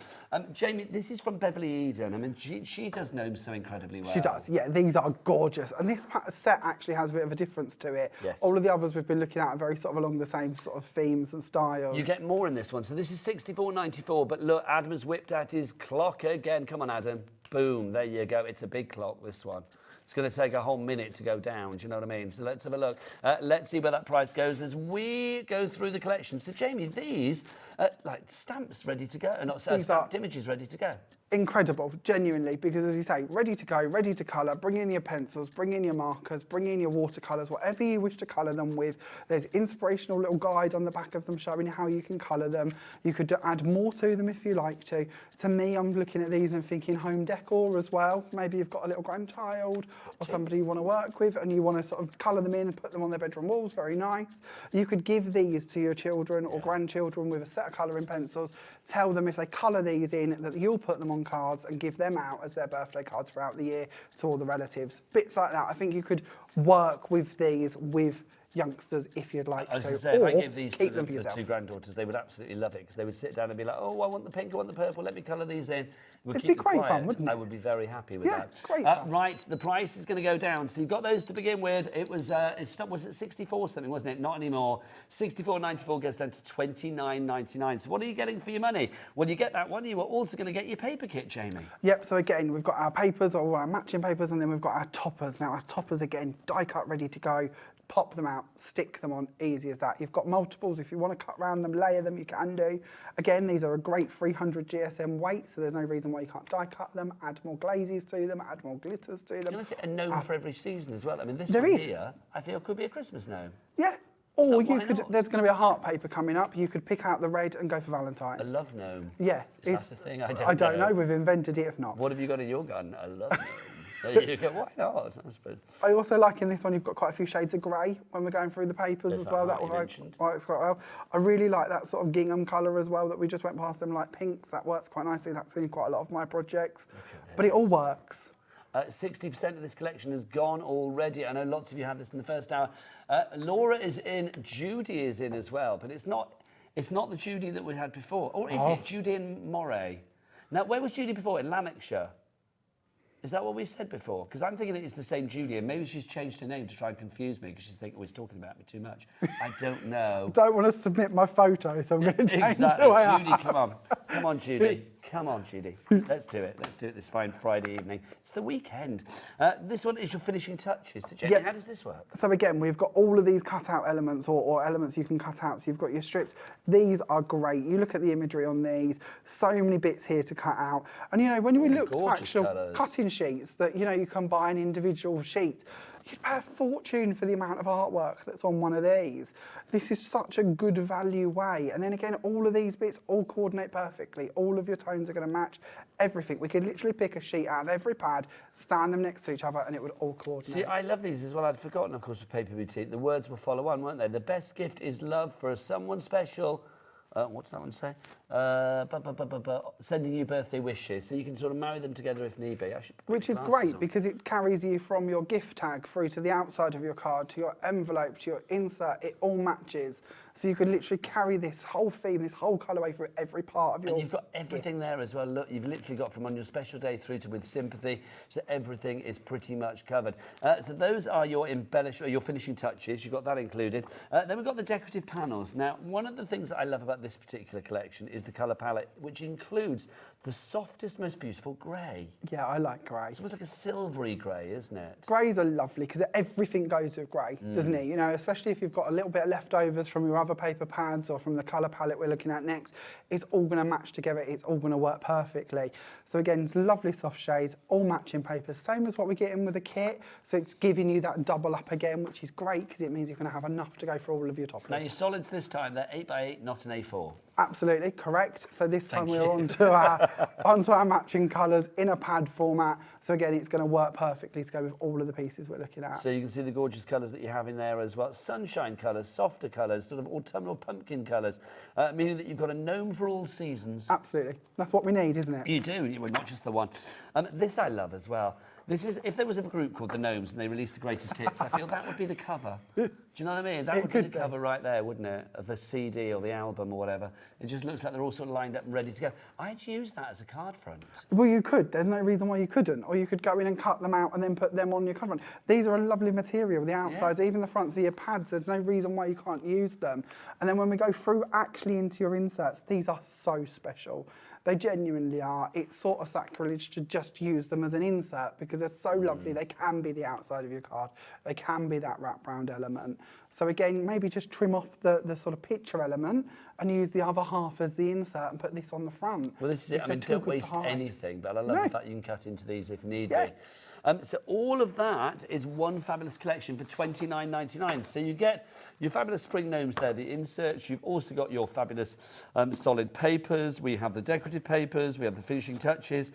Jamie, this is from Beverly Eden. I mean, she does gnomes so incredibly well.
She does, yeah. These are gorgeous. And this set actually has a bit of a difference to it.
Yes.
All of the others we've been looking at are very sort of along the same sort of themes and styles.
You get more in this one. So this is $64.94, but look, Adam has whipped out his clock again. Come on, Adam. Boom, there you go. It's a big clock, this one. It's going to take a whole minute to go down, do you know what I mean? So let's have a look. Let's see where that price goes as we go through the collection. So, Jamie, these are like stamps ready to go, not stamped images ready to go.
Incredible, genuinely, because as you say, ready to go, ready to colour, bring in your pencils, bring in your markers, bring in your watercolours, whatever you wish to colour them with. There's inspirational little guide on the back of them showing how you can colour them. You could add more to them if you like to. To me, I'm looking at these and thinking home decor as well. Maybe you've got a little grandchild or somebody you want to work with and you want to sort of colour them in and put them on their bedroom walls, very nice. You could give these to your children or grandchildren with a set of colouring pencils. Tell them if they colour these in that you'll put them on cards and give them out as their birthday cards throughout the year to all the relatives. Bits like that. I think you could work with these with youngsters if you'd like to.
I was going to say, if I gave these to the
2
granddaughters, they would absolutely love it because they would sit down and be like, oh, I want the pink, I want the purple, let me colour these in.
It'd be great fun, wouldn't it?
I would be very happy with that.
Great fun.
Right, the price is going to go down. So you've got those to begin with. It was, was it 64 something, wasn't it? Not anymore. 64.94 goes down to 29.99. So what are you getting for your money? Well, you get that one. You are also going to get your paper kit, Jamie.
Yep, so again, we've got our papers or our matching papers and then we've got our toppers. Now our toppers, again, die cut ready to go. Pop them out, stick them on, easy as that. You've got multiples, if you want to cut around them, layer them, you can do. Again, these are a great 300 GSM weight, so there's no reason why you can't die cut them, add more glazes to them, add more glitters to them.
Can I say a gnome for every season as well? I mean, this
There
one
is.
here, I feel could be a Christmas gnome.
Yeah, or you
why
could,
not?
there's going to be a heart paper coming up, you could pick out the red and go for Valentine's.
A love gnome.
Yeah.
Is that a thing?
I don't know, we've invented it if not.
What have you got in your gun? A love gnome. There you go, why not? I suppose.
I also like in this one, you've got quite a few shades of grey when we're going through the papers
There's
as
that
well.
one
That
you
works
mentioned.
quite well. I really like that sort of gingham colour as well that we just went past them, like pinks. That works quite nicely. That's in quite a lot of my projects. But it all works.
60% of this collection has gone already. I know lots of you have this in the first hour. Laura is in, Judy is in as well, but it's not It's not the Judy that we had before. Or is it Judy and Moray? Now, where was Judy before? In Lanarkshire? Is that what we said before? Because I'm thinking it's the same Judy, and maybe she's changed her name to try and confuse me because she's thinking, oh, he's talking about me too much. I don't know.
Don't want to submit my photo, so I'm going to change
Exactly.
the way I
Judy, come on. Come on, Judy. Come on, Judy. Let's do it. Let's do it this fine Friday evening. It's the weekend. This one is your finishing touches. So, Jenny, how does this work?
So again, we've got all of these cut-out elements or elements you can cut out. So you've got your strips. These are great. You look at the imagery on these. So many bits here to cut out. And, you know, when we look at actual cutting sheets that, you know, you can buy an individual sheet, you'd pay a fortune for the amount of artwork that's on one of these. This is such a good value way. And then again, all of these bits all coordinate perfectly. All of your tones are going to match everything. We could literally pick a sheet out of every pad, stand them next to each other, and it would all coordinate.
See, I love these as well. I'd forgotten, of course, with Paper Boutique. The words will follow on, won't they? The best gift is love for someone special. What's that one say? Sending you birthday wishes. So you can sort of marry them together if need be.
Which is great because it carries you from your gift tag through to the outside of your card, to your envelope, to your insert. It all matches. So you could literally carry this whole theme, this whole colourway through every part of your
And you've got everything there as well. Look, you've literally got from on your special day through to with sympathy. So everything is pretty much covered. So those are your your finishing touches. You've got that included. Then we've got the decorative panels. Now, one of the things that I love about this particular collection is the colour palette, which includes the softest, most beautiful grey.
Yeah, I like grey.
It's almost like a silvery grey, isn't it?
Greys are lovely because everything goes with grey, doesn't it? You know, especially if you've got a little bit of leftovers from your other paper pads or from the colour palette we're looking at next, it's all going to match together. It's all going to work perfectly. So again, it's lovely soft shades, all matching papers, same as what we get in with the kit. So it's giving you that double up again, which is great because it means you're going to have enough to go for all of your toppers.
Now your solids this time, they're 8x8, not an A4.
Absolutely correct. So this time we're onto our matching colours in a pad format. So again, it's going to work perfectly to go with all of the pieces we're looking at.
So you can see the gorgeous colours that you have in there as well. Sunshine colours, softer colours, sort of autumnal pumpkin colours, meaning that you've got a gnome for all seasons.
Absolutely. That's what we need, isn't it?
You do. Well, not just the one. This I love as well. This is, if there was a group called the Gnomes and they released the greatest hits, I feel that would be the cover. Do you know what I mean? That would be the cover right there, wouldn't it? Of the CD or the album or whatever. It just looks like they're all sort of lined up and ready to go. I'd use that as a card front.
Well, you could. There's no reason why you couldn't. Or you could go in and cut them out and then put them on your cover front. These are a lovely material. The outsides, even the fronts of your pads, there's no reason why you can't use them. And then when we go through actually into your inserts, these are so special. They genuinely are. It's sort of sacrilege to just use them as an insert because they're so lovely. They can be the outside of your card. They can be that wraparound element. So again, maybe just trim off the sort of picture element and use the other half as the insert and put this on the front.
Well, this is it. I mean, don't waste anything, but I love the fact you can cut into these if need be. So all of that is one fabulous collection for $29.99. So you get your fabulous spring gnomes there, the inserts. You've also got your fabulous solid papers. We have the decorative papers. We have the finishing touches.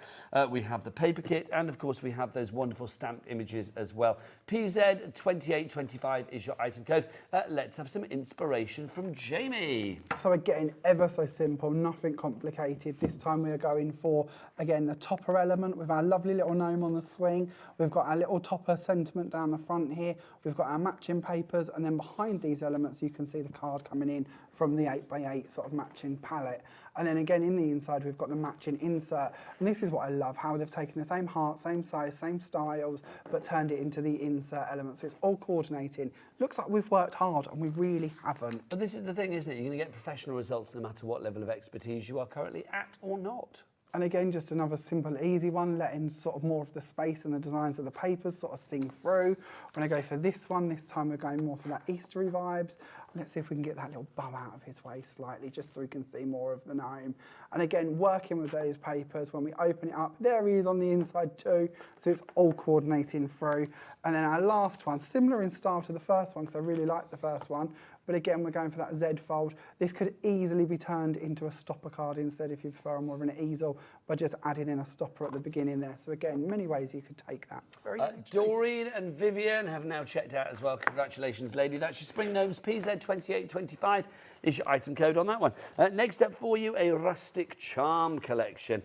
We have the paper kit. And, of course, we have those wonderful stamped images as well. PZ2825 is your item code. Let's have some inspiration from Jamie.
So again, ever so simple, nothing complicated. This time we are going for, again, the topper element with our lovely little gnome on the swing. We've got our little topper sentiment down the front here. We've got our matching papers, and then behind these elements, you can see the card coming in from the 8x8 sort of matching palette. And then again, in the inside, we've got the matching insert. And this is what I love, how they've taken the same heart, same size, same styles, but turned it into the insert element. So it's all coordinating. Looks like we've worked hard, and we really haven't.
But this is the thing, isn't it? You're going to get professional results no matter what level of expertise you are currently at or not.
And again, just another simple, easy one, letting sort of more of the space and the designs of the papers sort of sing through. When I go for this one, this time we're going more for that Eastery vibes. Let's see if we can get that little bum out of his way slightly, just so we can see more of the gnome. And again, working with those papers, when we open it up, there he is on the inside too. So it's all coordinating through. And then our last one, similar in style to the first one, because I really like the first one. But again, we're going for that Z fold. This could easily be turned into a stopper card instead if you prefer more of an easel, by just adding in a stopper at the beginning there. So again, many ways you could take that. Very easy to
Doreen and Vivian have now checked out as well. Congratulations, lady. That's your Spring Gnomes PZ2825 is your item code on that one. Next up for you, a rustic charm collection.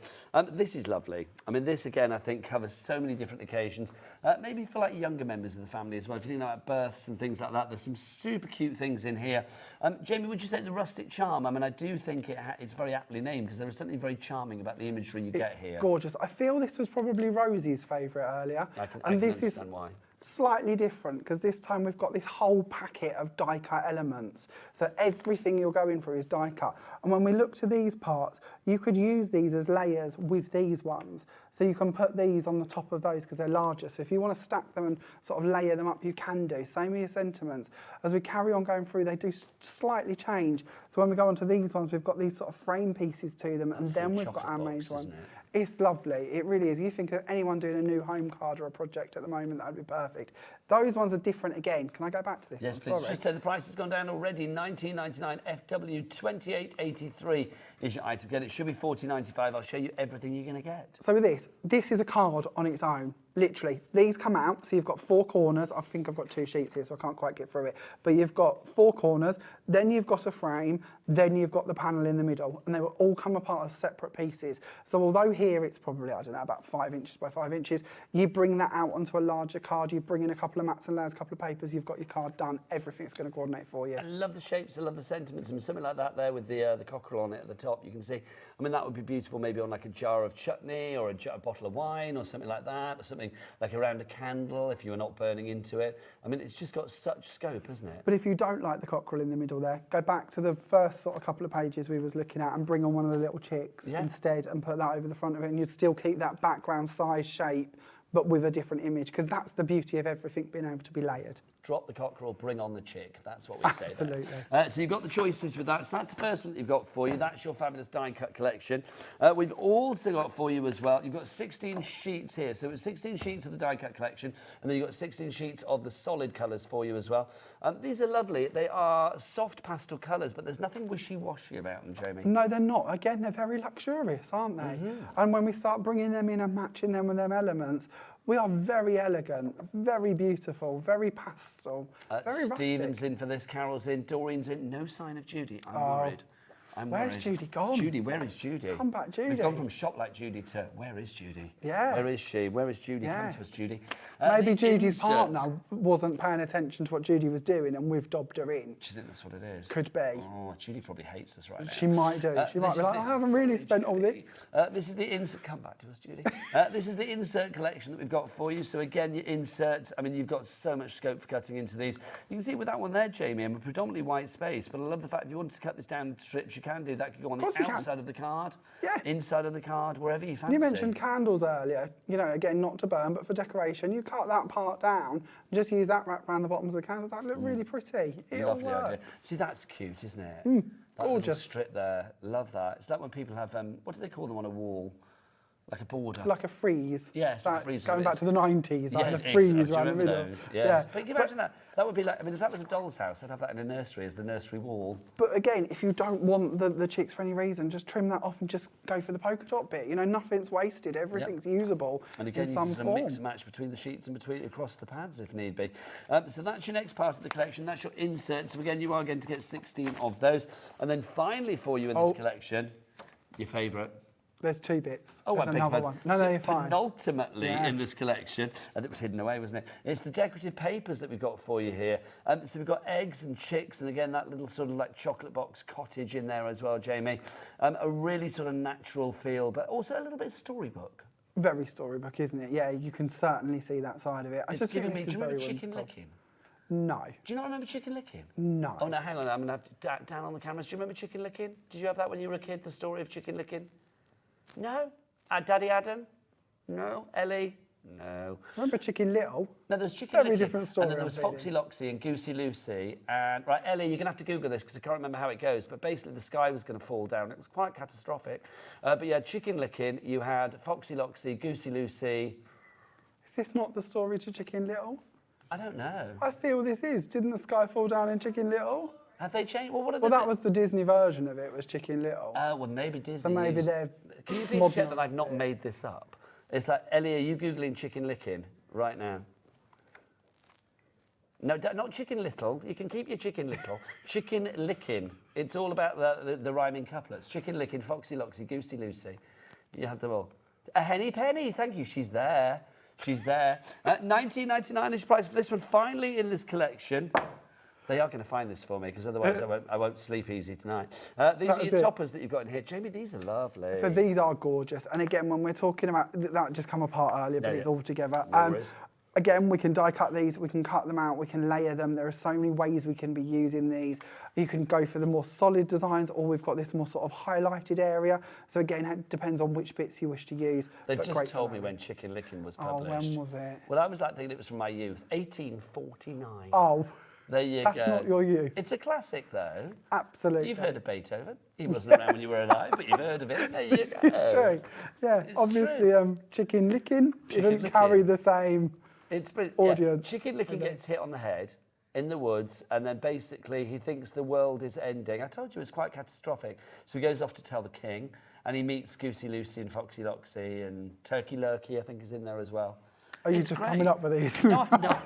This is lovely. I mean, this again, I think covers so many different occasions. Maybe for like younger members of the family as well. If you think about births and things like that, there's some super cute things in in here. Jamie, would you say the rustic charm? I mean, I do think it's very aptly named because there is something very charming about the imagery you get here.
Gorgeous. I feel this was probably Rosie's favourite earlier.
I can understand why.
Slightly different because this time we've got this whole packet of die cut elements. So everything you're going through is die cut. And when we look to these parts, you could use these as layers with these ones. So you can put these on the top of those because they're larger. So if you want to stack them and sort of layer them up, you can do. Same with your sentiments. As we carry on going through, they do slightly change. So when we go on to these ones, we've got these sort of frame pieces to them, and then we've got our made one. It's lovely, it really is. You think of anyone doing a new home card or a project at the moment, that would be perfect. Those ones are different again. Can I go back to this?
Yes, please. Just say the price has gone down already. $19.99 FW 28.83 is your item. Again, it should be $14.95. I'll show you everything you're going to get.
So with this is a card on its own. Literally, these come out, so you've got 4 corners. I think I've got 2 sheets here, so I can't quite get through it. But you've got 4 corners, then you've got a frame, then you've got the panel in the middle, and they will all come apart as separate pieces. So although here it's probably, I don't know, about 5 inches by 5 inches, you bring that out onto a larger card, you bring in a couple of mats and layers, a couple of papers, you've got your card done, everything's going to coordinate for you.
I love the shapes, I love the sentiments, and something like that there with the cockerel on it at the top, you can see. I mean, that would be beautiful maybe on like a jar of chutney or a bottle of wine or something like that, or something like around a candle if you were not burning into it. I mean, it's just got such scope, hasn't it?
But if you don't like the cockerel in the middle there, go back to the first sort of couple of pages we was looking at and bring on one of the little chicks instead and put that over the front of it, and you'd still keep that background size shape but with a different image, because that's the beauty of everything being able to be layered.
Drop the cockerel, bring on the chick. That's what we say there.
Absolutely.
So you've got the choices with that. So that's the first one that you've got for you. That's your fabulous die-cut collection. We've also got for you as well, you've got 16 sheets here. So it's 16 sheets of the die-cut collection, and then you've got 16 sheets of the solid colours for you as well. These are lovely. They are soft pastel colours, but there's nothing wishy-washy about them, Jamie.
No, they're not. Again, they're very luxurious, aren't they? And when we start bringing them in and matching them with them elements, we are very elegant, very beautiful, very pastel, very rustic.
Stephen's in for this, Carol's in, Doreen's in. No sign of Judy. I'm worried.
Where's Judy gone?
Judy, where is Judy?
Come back, Judy.
We've gone from shop like Judy to where is Judy?
Yeah.
Where is she? Where is Judy? Come to us, Judy.
Maybe Judy's partner wasn't paying attention to what Judy was doing and we've dobbed her in.
Do you think that's what it is?
Could be.
Oh, Judy probably hates us right now.
She might do. She might be like, I haven't really spent all this.
This is the insert. Come back to us, Judy. This is the insert collection that we've got for you. So again, your inserts. I mean, you've got so much scope for cutting into these. You can see with that one there, Jamie, I'm a predominantly white space, but I love the fact if you wanted to cut this down into strips, you can do that. Could go on the outside of the card, inside of the card, wherever you fancy.
You mentioned candles earlier. You know, again, not to burn, but for decoration. You cut that part down and just use that wrap around the bottoms of the candles. That look really pretty. It all
Lovely
works.
idea. See, that's cute, isn't it? That
gorgeous
little strip there. Love that. It's like when people have what do they call them on a wall? Like a border.
Like a frieze.
Yes, like a frieze.
Going back to the 90s, like the frieze around the middle.
Those? Yes. But can you imagine that? That would be like, I mean, if that was a doll's house, I'd have that in a nursery as the nursery wall.
But again, if you don't want the chicks for any reason, just trim that off and just go for the polka dot bit. You know, nothing's wasted, everything's usable
and again,
in
you
some
can
form.
mix and match between the sheets and across the pads if need be. So that's your next part of the collection. That's your insert. So again, you are going to get 16 of those. And then finally for you in this collection, your favourite.
There's 2 bits.
Oh,
There's another one. No,
so
you're fine.
Penultimately in this collection, and it was hidden away, wasn't it? It's the decorative papers that we've got for you here. So we've got eggs and chicks, and again, that little sort of like chocolate box cottage in there as well, Jamie. A really sort of natural feel, but also a little bit storybook.
Very storybook, isn't it? Yeah, you can certainly see that side of it.
It's giving me, do you remember Chicken Licking?
No.
Do you not remember Chicken Licking?
No.
Oh, no, hang on. I'm going to have down on the cameras. Do you remember Chicken Licking? Did you have that when you were a kid, the story of Chicken Licking? No? Daddy Adam? No? Ellie? No.
Remember Chicken Little?
No, there was Chicken
Very
Licking.
different story.
And then there was Foxy Loxy and Goosey Lucy. And, right, Ellie, you're going to have to Google this because I can't remember how it goes. But basically, the sky was going to fall down. It was quite catastrophic. But you had Chicken Licking, you had Foxy Loxy, Goosey Lucy.
Is this not the story to Chicken Little?
I don't know.
I feel this is. Didn't the sky fall down in Chicken Little?
Have they changed? Well, what are
well, that was the Disney version of it, was Chicken Little.
Well, maybe Disney.
So maybe they've.
Can you please check that I've not made this up? It's like, Ellie, are you Googling Chicken Licking right now? No, not Chicken Little. You can keep your Chicken Little. Chicken Licking. It's all about the rhyming couplets. Chicken Licking, Foxy Loxy, Goosey Lucy. You had them all. A Henny Penny, thank you. She's there. She's there. $19.99 is the price for this one. Finally in this collection, They are going to find this for me because otherwise I won't sleep easy tonight. These are your toppers that you've got in here. Jamie, these are lovely.
So these are gorgeous. And again, when we're talking about, that just come apart earlier, but it's all together.
No worries.
Again, we can die cut these, we can cut them out, we can layer them. There are so many ways we can be using these. You can go for the more solid designs, or we've got this more sort of highlighted area. So again, it depends on which bits you wish to use.
They've just told me when Chicken Licking was published.
Oh, when was it?
Well, I was like thinking it was from my youth, 1849.
Oh,
there you
that's
go.
not your youth.
It's a classic, though.
Absolutely.
You've heard of Beethoven. He wasn't around when you were alive, but you've heard of it. There you go.
It's true. Yeah,
It's
obviously, Chicken Licking
Chicken
didn't carry the same audience.
Chicken Licking gets hit on the head in the woods, and then basically he thinks the world is ending. I told you it's quite catastrophic. So he goes off to tell the king, and he meets Goosey Lucy and Foxy Loxy, and Turkey Lurkey, I think, is in there as well.
Are you
It's
just
great.
coming up with these?
No, I'm not.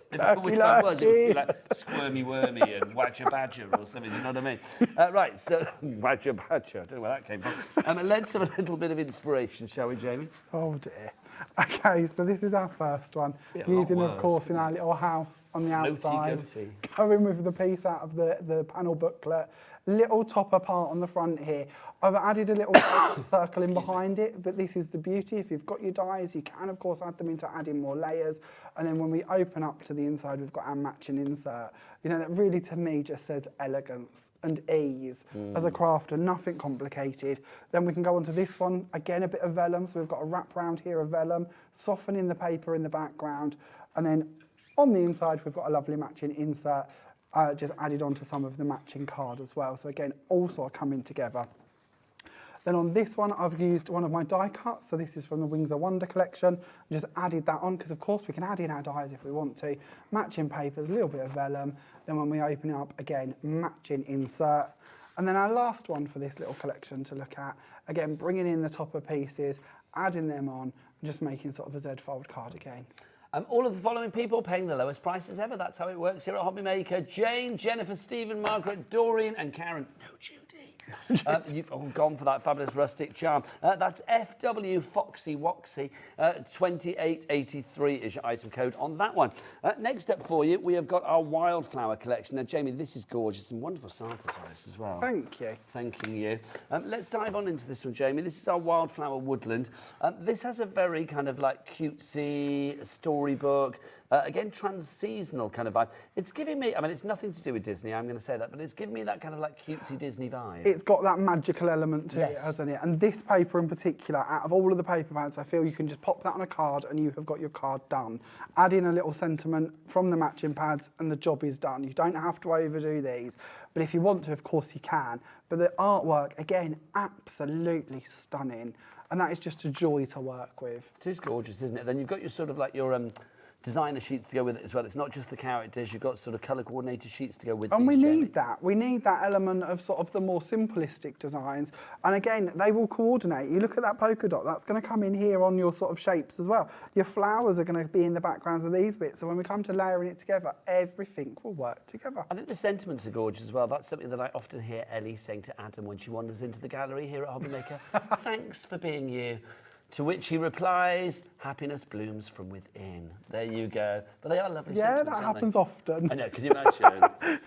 Turkey
If I was, it would be
Lurkey.
like Squirmy Wormy and Wadger Badger or something, you know what I mean? Right, so Wadger Badger, I don't know where that came from. Let's have a little bit of inspiration, shall we, Jamie?
Oh dear. Okay, so this is our first one.
Bit a lot
Using, of
worse,
course, in our little house on the outside.
Floaty-goaty.
Going with the piece out of the panel booklet. Little topper part on the front here. I've added a little circle in behind it, but this is the beauty. If you've got your dies, you can, of course, add them into adding more layers. And then when we open up to the inside, we've got our matching insert. You know, that really, to me, just says elegance and ease as a crafter, nothing complicated. Then we can go on to this one. Again, a bit of vellum. So we've got a wrap round here of vellum, softening the paper in the background. And then on the inside, we've got a lovely matching insert. Just added onto some of the matching card as well. So again, all sort of coming together. Then on this one, I've used one of my die cuts. So this is from the Wings of Wonder collection. And just added that on because, of course, we can add in our dies if we want to. Matching papers, a little bit of vellum. Then when we open it up, again, matching insert. And then our last one for this little collection to look at, again, bringing in the topper pieces, adding them on, and just making sort of a Z-fold card again.
All of the following people paying the lowest prices ever. That's how it works here at HobbyMaker. Jane, Jennifer, Stephen, Margaret, Doreen and Karen. No, Judy. You've all gone for that fabulous rustic charm. That's FW Foxy Woxy. 2883 is your item code on that one. Next up for you, we have got our wildflower collection. Now, Jamie, this is gorgeous. Some wonderful samples on this as well.
Thank you.
Thanking you. Let's dive on into this one, Jamie. This is our wildflower woodland. This has a very kind of like cutesy storybook, again, trans-seasonal kind of vibe. It's giving me, I mean, it's nothing to do with Disney, I'm going to say that, but it's giving me that kind of like cutesy Disney vibe.
It's got that magical element to it, hasn't it? And this paper in particular, out of all of the paper pads, I feel you can just pop that on a card and you have got your card done. Add in a little sentiment from the matching pads and the job is done. You don't have to overdo these, but if you want to, of course you can. But the artwork, again, absolutely stunning. And that is just a joy to work with.
It is gorgeous, isn't it? Then you've got your sort of like your designer sheets to go with it as well. It's not just the characters, you've got sort of colour coordinated sheets to go with
and
these,
we
Jamie.
need that. We need that element of sort of the more simplistic designs. And again, they will coordinate. You look at that polka dot, that's going to come in here on your sort of shapes as well. Your flowers are going to be in the backgrounds of these bits. So when we come to layering it together, everything will work together.
I think the sentiments are gorgeous as well. That's something that I often hear Ellie saying to Adam when she wanders into the gallery here at HobbyMaker. Thanks for being you. To which he replies, happiness blooms from within. There you go. But they are lovely sentiments,
that
aren't
happens
they?
often.
I know, can you imagine?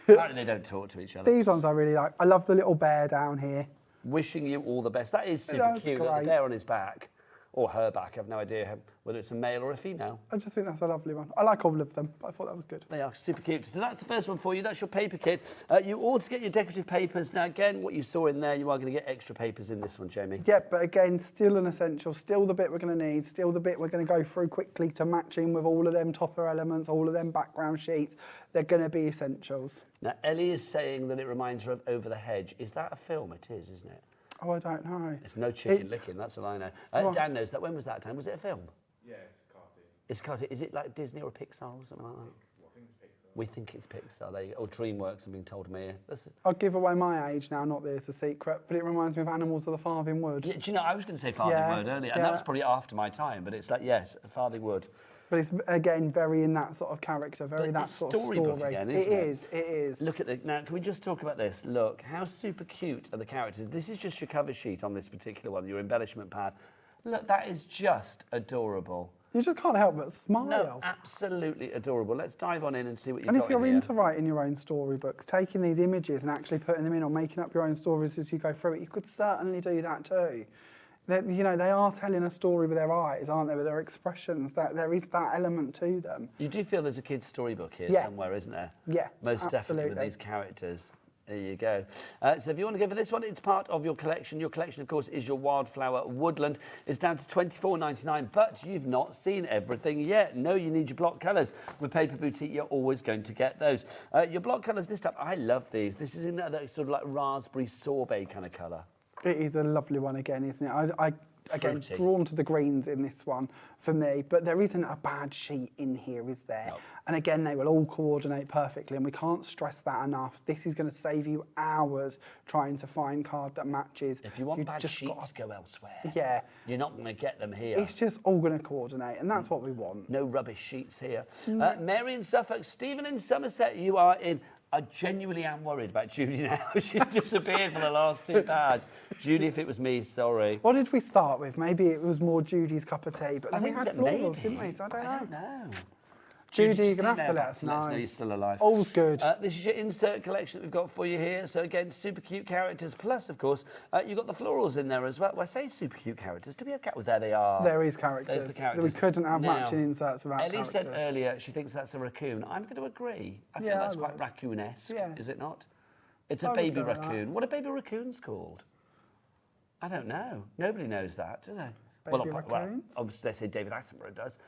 Apparently they don't talk to each other.
These ones I really like. I love the little bear down here.
Wishing you all the best. That is super
That's
cute. Look, the
great.
bear on his back. Or her back, I've no idea whether it's a male or a female.
I just think that's a lovely one. I like all of them, but I thought that was good.
They are super cute. So that's the first one for you. That's your paper kit. You also get your decorative papers. Now, again, what you saw in there, you are going to get extra papers in this one, Jamie.
Yeah, but again, still an essential, still the bit we're going to need, still the bit we're going to go through quickly to matching with all of them topper elements, all of them background sheets. They're going to be essentials.
Now, Ellie is saying that it reminds her of Over the Hedge. Is that a film? It is, isn't it?
Oh, I don't know.
It's no chicken licking, that's all I know. Dan knows that. When was that time? Was it a film?
Yeah, it's a cartoon.
It's a cartoon. Is it like Disney or Pixar or something like that?
I think it's Pixar.
We think it's Pixar. There you go. Or DreamWorks, I'm being told to me.
I'll give away my age now, not that it's a secret, but it reminds me of Animals of the Farthing Wood.
Do you know, I was going to say Farthing Wood earlier, and that was probably after my time, but it's like, yes, Farthing Wood.
But it's, again, very in that sort of character, very that sort of story.
Again, isn't it?
It is.
Look at the, now, can we just talk about this? Look, how super cute are the characters. This is just your cover sheet on this particular one, your embellishment pad. Look, that is just adorable.
You just can't help but smile.
No, absolutely adorable. Let's dive on in and see what you've
And
got
if you're
in here.
into writing your own storybooks, taking these images and actually putting them in or making up your own stories as you go through it, you could certainly do that too. You know, they are telling a story with their eyes, aren't they, with their expressions. That there is that element to them.
You do feel there's a kid's storybook here
Yeah.
somewhere, isn't there?
Yeah,
Most definitely with
absolutely.
these characters. There you go. So if you want to go for this one, it's part of your collection. Your collection, of course, is your Wildflower Woodland. It's down to £24.99, but you've not seen everything yet. No, you need your block colours. With Paper Boutique, you're always going to get those. Your block colours this time, I love these. This is in that sort of like raspberry sorbet kind of colour.
It is a lovely one again, isn't it? I again,
Fruity.
drawn to the greens in this one for me, but there isn't a bad sheet in here, is there?
No.
And again, they will all coordinate perfectly, and we can't stress that enough. This is going to save you hours trying to find card that matches.
If you want bad
just
sheets, go elsewhere.
Yeah.
You're not going to get them here.
It's just all going to coordinate, and that's what we want.
No rubbish sheets here. Mary in Suffolk, Stephen in Somerset, you are in. I genuinely am worried about Judy now. She's disappeared for the last two pads. Judy, if it was me, sorry.
What did we start with? Maybe it was more Judy's cup of tea, but
I
then we
think
had
it
florals,
maybe.
didn't we? So I don't know.
I don't know.
Judy, you're
just
going to have to
email
let
back
us
to let us know
know.
you're still alive.
All's good.
This is your insert collection that we've got for you here. So again, super cute characters. Plus, of course, you've got the florals in there as well. Well, I say super cute characters. Do we have characters? There they are.
There is characters.
There's the characters.
We couldn't have
Now,
matching inserts without
Ellie
characters.
said earlier she thinks that's a raccoon. I'm going to agree. I feel
Yeah,
that's
I
quite
would.
raccoon-esque,
Yeah.
is it not? It's a
I would
baby
go with that.
raccoon. What are baby raccoons called? I don't know. Nobody knows that, do they?
Baby raccoons?
Obviously, they say David Attenborough does.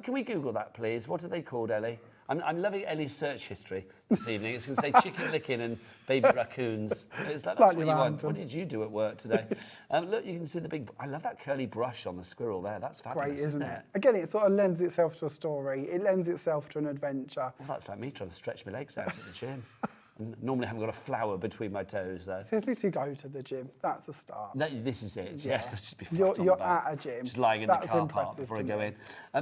Can we Google that, please? What are they called, Ellie? I'm loving Ellie's search history this evening. It's going to say chicken licking and baby raccoons. Is that, that's
Slightly
what you want?
random.
What did you do at work today? Look, you can see the big... I love that curly brush on the squirrel there. That's fabulous,
Great, isn't it? Again, it sort of lends itself to a story. It lends itself to an adventure.
Well, that's like me trying to stretch my legs out at the gym. And normally I haven't got a flower between my toes, though.
So at least you go to the gym. That's a start.
No, this is it.
Yeah.
Yes, let's just be flat
You're-
on the
you're
back.
at a gym.
Just lying in
That's
the car park
impressive
before I
to
go
me.
in.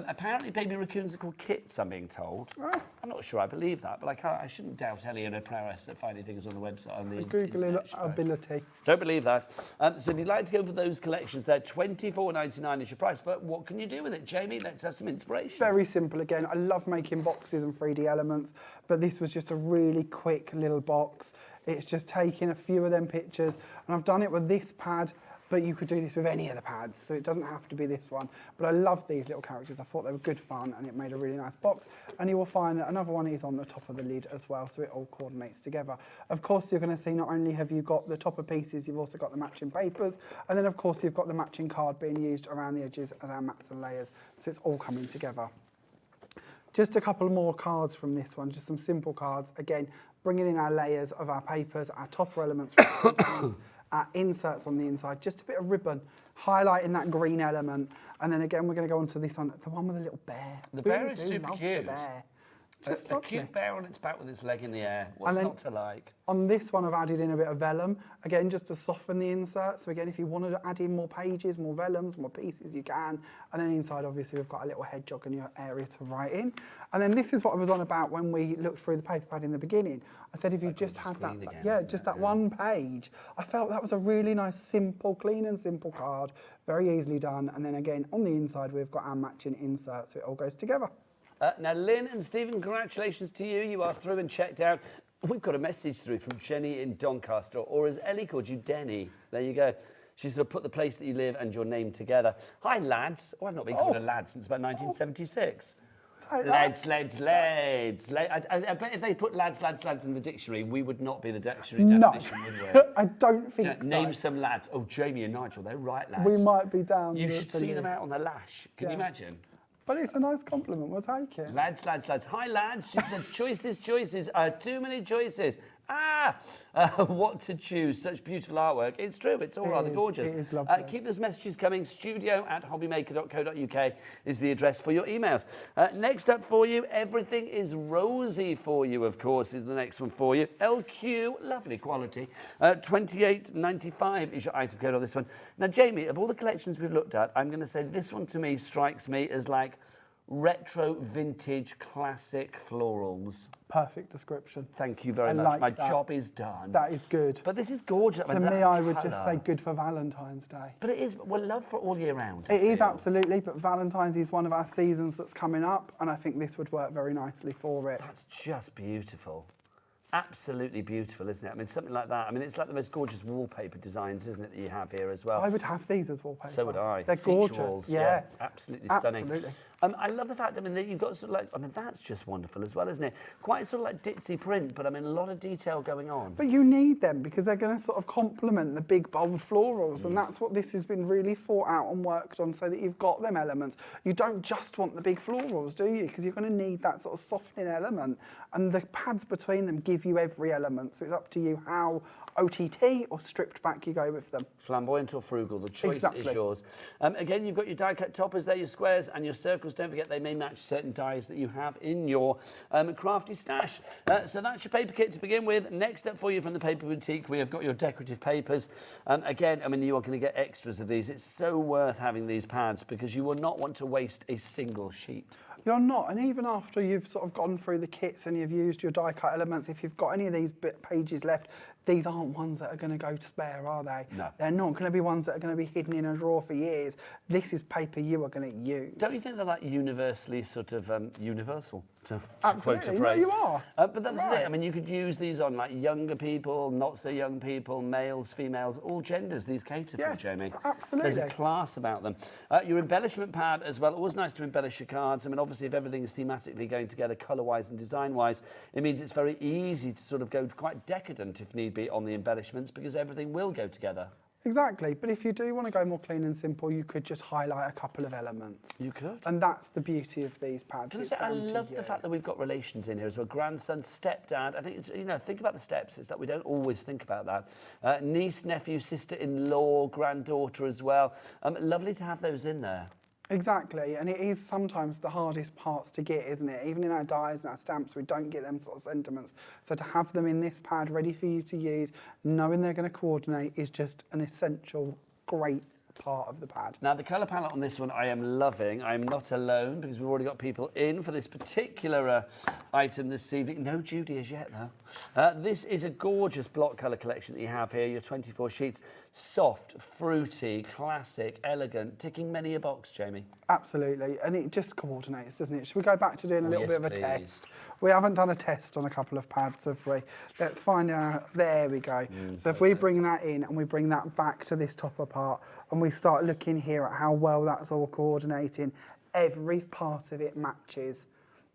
Apparently, baby raccoons are called kits, I'm being told.
Oh.
I'm not sure I believe that, but I shouldn't doubt Ellie and her prowess at finding things on the website. On the
Googling
internet, should I?
ability.
Don't believe that. So if you'd like to go for those collections, they're $24.99 is your price. But what can you do with it, Jamie? Let's have some inspiration.
Very simple again. I love making boxes and 3D elements, but this was just a really quick little box. It's just taking a few of them pictures, and I've done it with this pad, but you could do this with any of the pads, so it doesn't have to be this one. But I love these little characters. I thought they were good fun, and it made a really nice box. And you will find that another one is on the top of the lid as well, so it all coordinates together. Of course, you're going to see not only have you got the topper pieces, you've also got the matching papers, and then of course you've got the matching card being used around the edges as our mats and layers, so it's all coming together. Just a couple more cards from this one, just some simple cards. Again, bringing in our layers of our papers, our topper elements, our inserts on the inside, just a bit of ribbon, highlighting that green element. And then again, we're going to go on to this one, the one with the little bear.
The bear
Really
is
do
super
love
cute.
The bear.
A
Just lovely.
cute bear on its back with its leg in the air. What's
then-
not to like?
On this one, I've added in a bit of vellum, again, just to soften the insert. So again, if you want to add in more pages, more vellums, more pieces, you can. And then inside, obviously, we've got a little hedgehog in your area to write in. And then this is what I was on about when we looked through the paper pad in the beginning. I said if you just had that,
screen again,
yeah,
isn't
just
it?
that one page, I felt that was a really nice, simple, clean and simple card, very easily done. And then again, on the inside, we've got our matching insert, so it all goes together.
Now, Lynn and Stephen, congratulations to you. You are through and checked out. We've got a message through from Jenny in Doncaster, or as Ellie called you, Denny. There you go. She sort of put the place that you live and your name together. Hi, lads. Oh, I've not been called a lad since about 1976. Lads. I bet if they put lads in the dictionary, we would not be the dictionary definition, would we?
I don't think
Yeah,
so.
name some lads. Oh, Jamie and Nigel, they're right lads.
We might be down.
You
the-
should
the
see them
list.
out on the lash. Can you
Yeah.
imagine?
But it's a nice compliment, we'll take it.
Lads. Hi, lads. She says, choices. Too many choices. What to choose. Such beautiful artwork. It's true. It's all rather gorgeous.
It is lovely.
Keep those messages coming. studio@hobbymaker.co.uk is the address for your emails. Next up for you, everything is rosy for you, of course, is the next one for you. LQ, lovely quality. $28.95 is your item code on this one. Now, Jamie, of all the collections we've looked at, I'm going to say this one to me strikes me as like retro, vintage, classic florals.
Perfect description.
Thank you very
I
much.
like
My
that.
job is done.
That is good.
But this is gorgeous.
To me, I would just say good for Valentine's Day.
But it is, well, love for all year round.
It is, absolutely, but Valentine's is one of our seasons that's coming up, and I think this would work very nicely for it.
That's just beautiful. Absolutely beautiful, isn't it? I mean, something like that. I mean, it's like the most gorgeous wallpaper designs, isn't it, that you have here as well?
I would have these as wallpaper.
So would I.
They're
Feature
gorgeous,
walls,
yeah.
Absolutely stunning.
Absolutely.
I love the fact, I mean, that you've got sort of like, I mean, that's just wonderful as well, isn't it? Quite sort of like ditzy print, but I mean, a lot of detail going on.
But you need them because they're going to sort of complement the big, bold florals, and that's what this has been really thought out and worked on, so that you've got them elements. You don't just want the big florals, do you? Because you're going to need that sort of softening element, and the pads between them give you every element, so it's up to you how OTT or stripped back you go with them.
Flamboyant or frugal, the choice is
Exactly.
yours. Again, you've got your die cut toppers there, your squares and your circles. Don't forget they may match certain dies that you have in your crafty stash. So that's your paper kit to begin with. Next up for you from the Paper Boutique, we have got your decorative papers. Again, I mean, you are going to get extras of these. It's so worth having these pads because you will not want to waste a single sheet.
You're not, and even after you've sort of gone through the kits and you've used your die cut elements, if you've got any of these pages left, these aren't ones that are going to go to spare, are they?
No.
They're not going to be ones that are going to be hidden in a drawer for years. This is paper you are going to use.
Don't you think they're like universally sort of universal? To
Absolutely,
quote a
no,
phrase.
you are.
But that's the
Right.
thing. I mean, you could use these on like younger people, not so young people, males, females, all genders. These cater
Yeah,
for, Jamie.
absolutely.
There's a class about them. Your embellishment pad as well. Always nice to embellish your cards. I mean, obviously, if everything is thematically going together, colour-wise and design-wise, it means it's very easy to sort of go quite decadent if need be on the embellishments because everything will go together.
Exactly, but if you do want to go more clean and simple, you could just highlight a couple of elements.
You could.
And that's the beauty of these pads.
Can I
It's
say, I
down to
love
you.
the fact that we've got relations in here as well. Grandson, stepdad. I think it's, you know, think about the steps. It's that we don't always think about that. Niece, nephew, sister-in-law, granddaughter as well. Lovely to have those in there.
Exactly, and it is sometimes the hardest parts to get, isn't it? Even in our dies and our stamps, we don't get them sort of sentiments. So to have them in this pad ready for you to use, knowing they're going to coordinate, is just an essential, great part of the pad.
Now, the colour palette on this one I am loving. I am not alone because we've already got people in for this particular item this evening. No Judy as yet, though. This is a gorgeous block colour collection that you have here, your 24 sheets. Soft, fruity, classic, elegant, ticking many a box, Jamie.
Absolutely, and it just coordinates, doesn't it? Should we go back to doing a little
Yes,
bit of a
please.
test? We haven't done a test on a couple of pads, have we? Let's find out. There we go. So if we bring that in and we bring that back to this topper part and we start looking here at how well that's all coordinating, every part of it matches.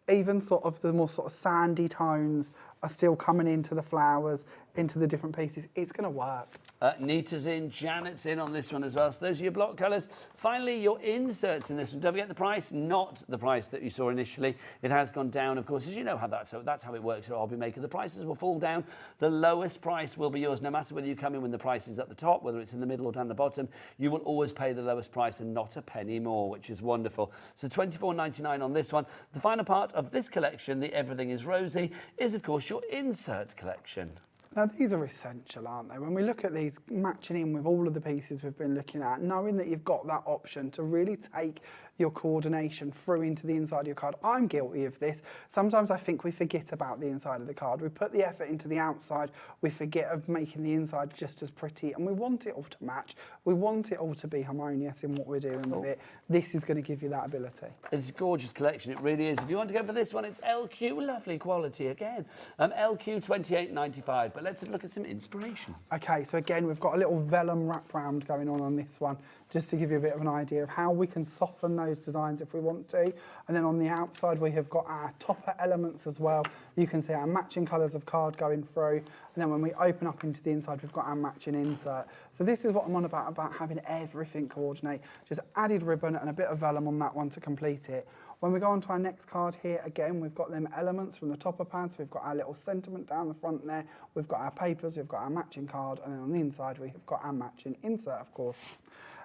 Even sort of the more sort of sandy tones are still coming into the flowers, into the different pieces. It's going to work.
Nita's in, Janet's in on this one as well. So those are your block colours. Finally, your inserts in this one. Don't forget the price, not the price that you saw initially. It has gone down, of course, as you know how that's how it works at HobbyMaker. The prices will fall down. The lowest price will be yours, no matter whether you come in when the price is at the top, whether it's in the middle or down the bottom. You will always pay the lowest price and not a penny more, which is wonderful. So $24.99 on this one. The final part of this collection, the Everything is Rosy, is of course your insert collection.
Now, these are essential, aren't they? When we look at these, matching in with all of the pieces we've been looking at, knowing that you've got that option to really take your coordination through into the inside of your card. I'm guilty of this. Sometimes I think we forget about the inside of the card. We put the effort into the outside, we forget of making the inside just as pretty, and we want it all to match. We want it all to be harmonious in what we're doing with it. This is going to give you that ability.
It's a gorgeous collection, it really is. If you want to go for this one, it's LQ, lovely quality again. LQ 28.95, but let's have a look at some inspiration.
Okay, so again, we've got a little vellum wrap round going on this one, just to give you a bit of an idea of how we can soften those designs if we want to. And then on the outside, we have got our topper elements as well. You can see our matching colours of card going through. And then when we open up into the inside, we've got our matching insert. So this is what I'm on about having everything coordinate. Just added ribbon and a bit of vellum on that one to complete it. When we go on to our next card here, again, we've got them elements from the topper pads. We've got our little sentiment down the front there. We've got our papers, we've got our matching card, and then on the inside, we have got our matching insert, of course.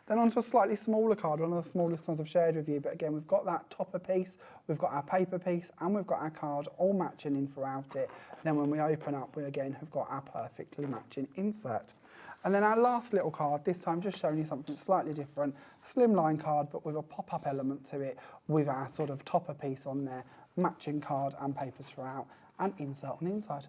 Then onto a slightly smaller card, one of the smallest ones I've shared with you, but again, we've got that topper piece, we've got our paper piece, and we've got our card all matching in throughout it. And then when we open up, we again have got our perfectly matching insert. And then our last little card, this time just showing you something slightly different, slimline card, but with a pop-up element to it, with our sort of topper piece on there, matching card and papers throughout, and insert on the inside.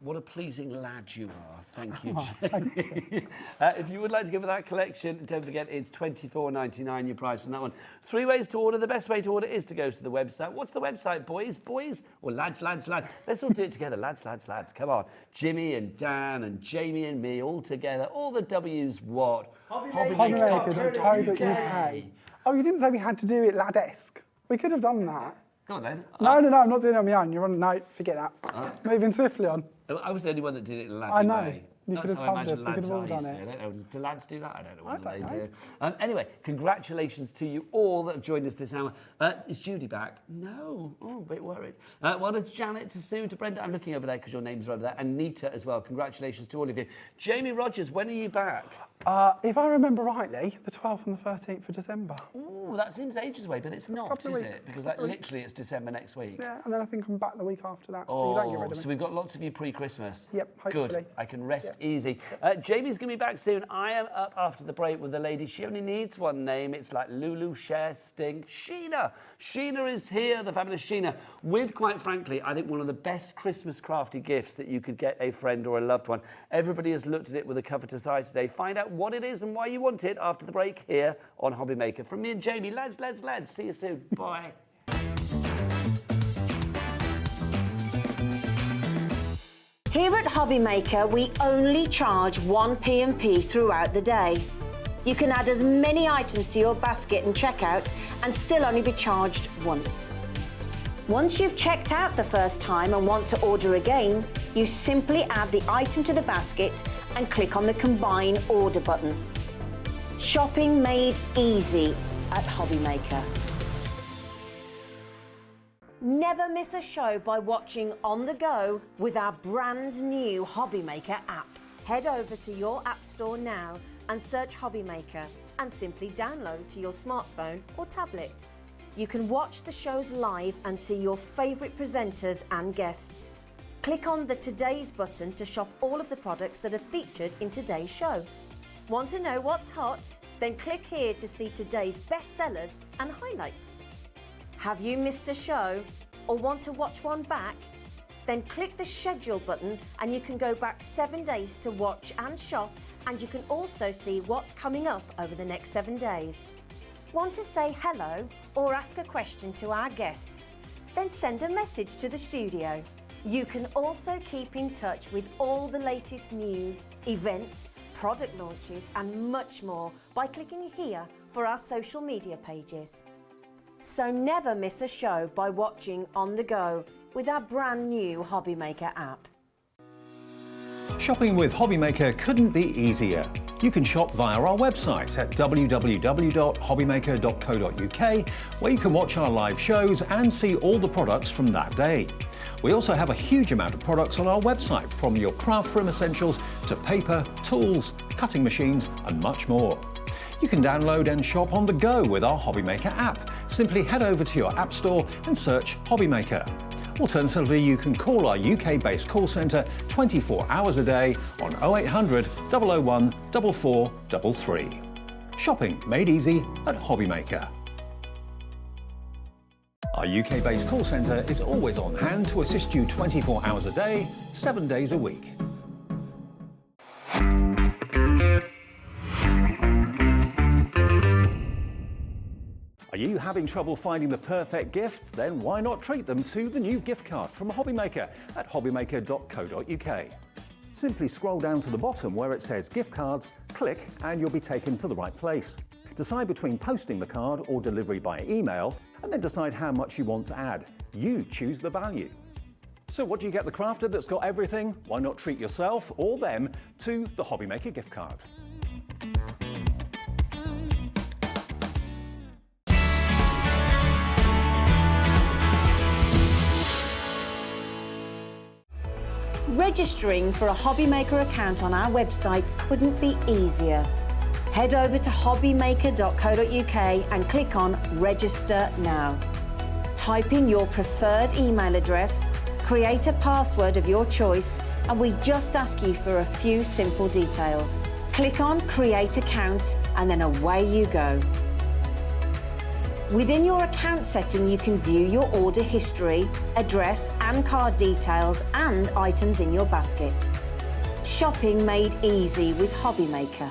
What a pleasing lad you are. Thank you,
Oh,
Jamie.
thank you.
If you would like to go for that collection, don't forget it's $24.99 your price on that one. 3 ways to order. The best way to order is to go to the website. What's the website, boys? Boys? Or lads, lads, lads? Let's all do it together. Lads, lads, lads. Come on. Jimmy and Dan and Jamie and me all together. All the W's what?
HobbyMaker.co.uk. Oh, you didn't say we had to do it ladesque. We could have done that.
Go on then.
No, I'm not doing it on my own. You're on, no, forget that. Moving swiftly on.
I was the only one that did it in a
I
laddie
know.
way.
You
That's
could have
how I
told
imagine
us. We could
lads
have all
are,
done
you see.
it.
I don't know. Do lads do that? I don't know what
I
they
don't
do. Anyway, congratulations to you all that have joined us this hour. Is Judy back? No. Oh, a bit worried. Well, it's Janet, to Sue, to Brenda. I'm looking over there because your names are over there. And Nita as well. Congratulations to all of you. Jamie Rogers, when are you back?
If I remember rightly, the 12th and the 13th of December.
Oh, that seems ages away, but it's not,
couple
is
of
it?
weeks.
Because
Couple of
literally it's December next week.
Yeah, and then I think I'm back the week after that, so you don't get rid of me.
So we've got lots of you pre-Christmas.
Yep, hopefully.
Good. I can rest easy. Jamie's going to be back soon. I am up after the break with the lady. She only needs one name. It's like Lulu, Cher, Sting, Sheena. Sheena is here, the fabulous Sheena, with, quite frankly, I think one of the best Christmas crafty gifts that you could get a friend or a loved one. Everybody has looked at it with a cover to side today. Find out what it is and why you want it after the break here on HobbyMaker. From me and Jamie, lads, lads, lads. See you soon. Bye.
Here at HobbyMaker, we only charge 1 P&P throughout the day. You can add as many items to your basket and checkout and still only be charged once. Once you've checked out the first time and want to order again, you simply add the item to the basket and click on the Combine Order button. Shopping made easy at HobbyMaker. Never miss a show by watching on the go with our brand new HobbyMaker app. Head over to your app store now and search HobbyMaker and simply download to your smartphone or tablet. You can watch the shows live and see your favourite presenters and guests. Click on the Today's button to shop all of the products that are featured in today's show. Want to know what's hot? Then click here to see today's bestsellers and highlights. Have you missed a show or want to watch one back? Then click the schedule button and you can go back 7 days to watch and shop, and you can also see what's coming up over the next 7 days. Want to say hello or ask a question to our guests? Then send a message to the studio. You can also keep in touch with all the latest news, events, product launches and much more by clicking here for our social media pages. So never miss a show by watching on the go with our brand new HobbyMaker app.
Shopping with HobbyMaker couldn't be easier. You can shop via our website at www.hobbymaker.co.uk, where you can watch our live shows and see all the products from that day. We also have a huge amount of products on our website, from your craft room essentials to paper, tools, cutting machines and much more. You can download and shop on the go with our HobbyMaker app. Simply head over to your app store and search HobbyMaker. Alternatively, you can call our UK-based call centre 24 hours a day on 0800 001 4433. Shopping made easy at HobbyMaker. Our UK-based call centre is always on hand to assist you 24 hours a day, 7 days a week. Are you having trouble finding the perfect gift? Then why not treat them to the new gift card from HobbyMaker at hobbymaker.co.uk. Simply scroll down to the bottom where it says gift cards, click and you'll be taken to the right place. Decide between posting the card or delivery by email, and then decide how much you want to add. You choose the value. So what do you get the crafter that's got everything? Why not treat yourself or them to the HobbyMaker gift card?
Registering for a HobbyMaker account on our website couldn't be easier. Head over to hobbymaker.co.uk and click on Register Now. Type in your preferred email address, create a password of your choice, and we just ask you for a few simple details. Click on Create Account and then away you go. Within your account setting, you can view your order history, address and card details and items in your basket. Shopping made easy with HobbyMaker.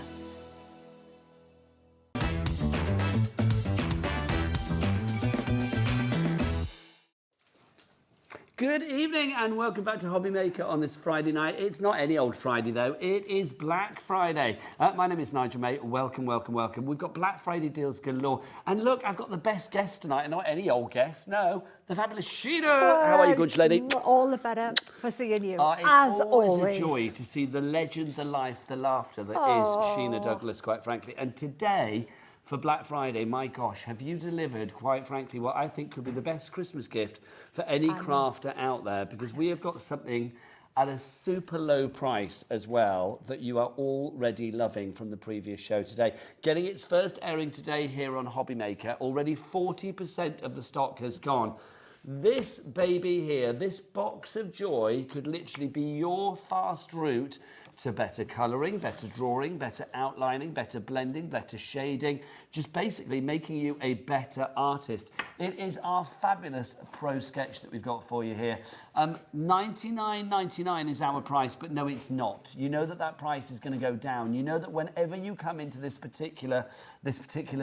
Good evening and welcome back to HobbyMaker on this Friday night. It's not any old Friday though, it is Black Friday. My name is Nigel May, welcome, welcome, welcome. We've got Black Friday deals galore. And look, I've got the best guest tonight, not any old guest, no, the fabulous Sheena. How are you, good lady?
All the better for seeing you,
It's
as
always a joy to see the legend, the life, the laughter that is Sheena Douglas, quite frankly. And today, for Black Friday, my gosh, have you delivered, quite frankly, what I think could be the best Christmas gift for any crafter out there, because we have got something at a super low price as well that you are already loving from the previous show today. Getting its first airing today here on HobbyMaker. Already 40% of the stock has gone. This baby here, this box of joy, could literally be your fast route to better colouring, better drawing, better outlining, better blending, better shading, just basically making you a better artist. It is our fabulous Pro Sketch that we've got for you here. $99.99 is our price, but no, it's not. You know that price is going to go down. You know that whenever you come into this particular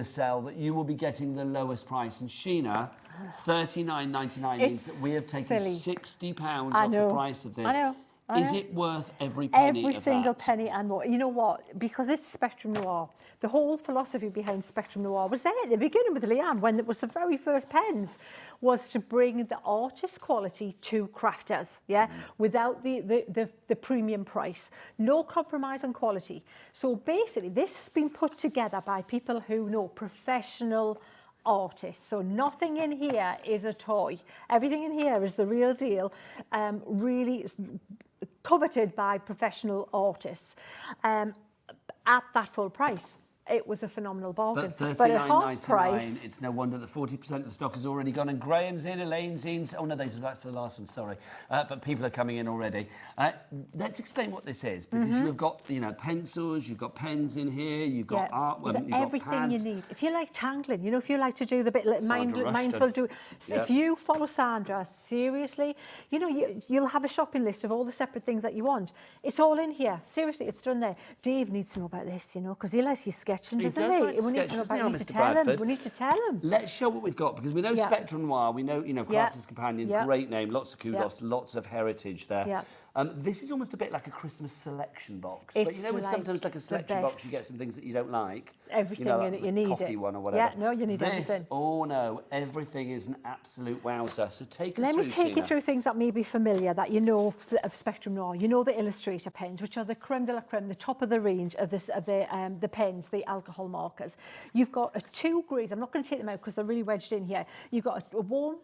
sale, that you will be getting the lowest price. And Sheena, $39.99 means that we have taken £60 off the price of this.
I know.
Is it worth every penny
Every
of
single
that?
penny and more. You know what? Because it's Spectrum Noir. The whole philosophy behind Spectrum Noir was there at the beginning with Leanne, when it was the very first pens, was to bring the artist quality to crafters, without the premium price. No compromise on quality. So basically, this has been put together by people who know, professional artists. So nothing in here is a toy. Everything in here is the real deal. Really coveted by professional artists at that full price. It was a phenomenal bargain.
But
at half price,
$39.99, it's no wonder that 40% of the stock has already gone. And Graham's in, Elaine's in. Oh no, that's the last one, sorry. But people are coming in already. Let's explain what this is, because you've got, pencils, you've got pens in here, you've got art,
you've got
you've
everything
got pads.
you need. If you like tangling, if you like to do the bit like mindful, if you follow Sandra seriously, you'll have a shopping list of all the separate things that you want. It's all in here. Seriously, it's done there. Dave needs to know about this, because he likes his sketching, doesn't he? We need to know about it. We need to tell him.
Let's show what we've got, because we know Spectrum Noir, we know, Crafter's Companion, great name, lots of kudos, lots of heritage there. This is almost a bit like a Christmas selection box. But with sometimes like a selection box, you get some things that you don't like.
Everything
like
you need.
Coffee one or whatever.
Yeah, no, you need everything.
Oh no, everything is an absolute wowzer. So take us
Let
through,
me take you
Sheena.
through things that may be familiar, that you know of Spectrum Noir. You know the Illustrator pens, which are the creme de la creme, the top of the range of the pens, the alcohol markers. You've got 2 grades. I'm not going to take them out because they're really wedged in here. You've got a warm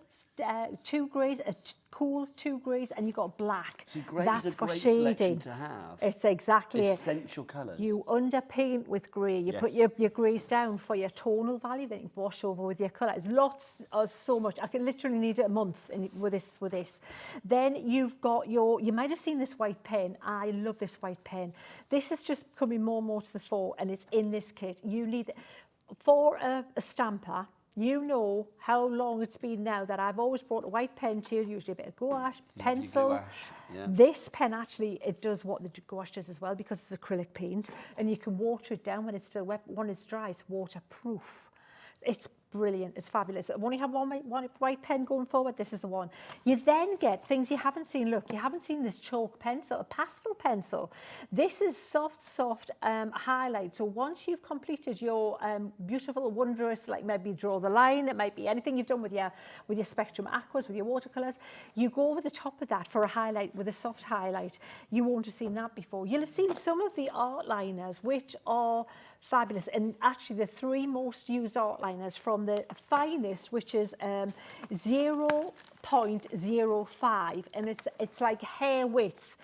2 grades, a cool 2 grades, and you've got black.
See, grey
That's
is a
for
great
shading.
selection to have.
It's exactly
Essential colours.
You underpaint with grey. You put your greys down for your tonal value, then you wash over with your colour. It's lots of so much. I can literally need a month with this. Then you've got you might have seen this white pen. I love this white pen. This is just coming more and more to the fore, and it's in this kit. You need, for a stamper, you know how long it's been now that I've always brought a white pen to you, usually a bit of gouache, pencil.
Gouache,
This pen actually, it does what the gouache does as well, because it's acrylic paint, and you can water it down when it's still wet. When it's dry, it's waterproof. It's brilliant. It's fabulous. I've only had one white pen going forward. This is the one. You then get things you haven't seen. Look, you haven't seen this chalk pencil, a pastel pencil. This is soft highlight. So once you've completed your beautiful, wondrous, like maybe draw the line, it might be anything you've done with your Spectrum Aquas, with your watercolours, you go over the top of that for a highlight with a soft highlight. You won't have seen that before. You'll have seen some of the art liners, which are fabulous, and actually the 3 most used art liners, from the finest, which is 0.05, and it's like hair width.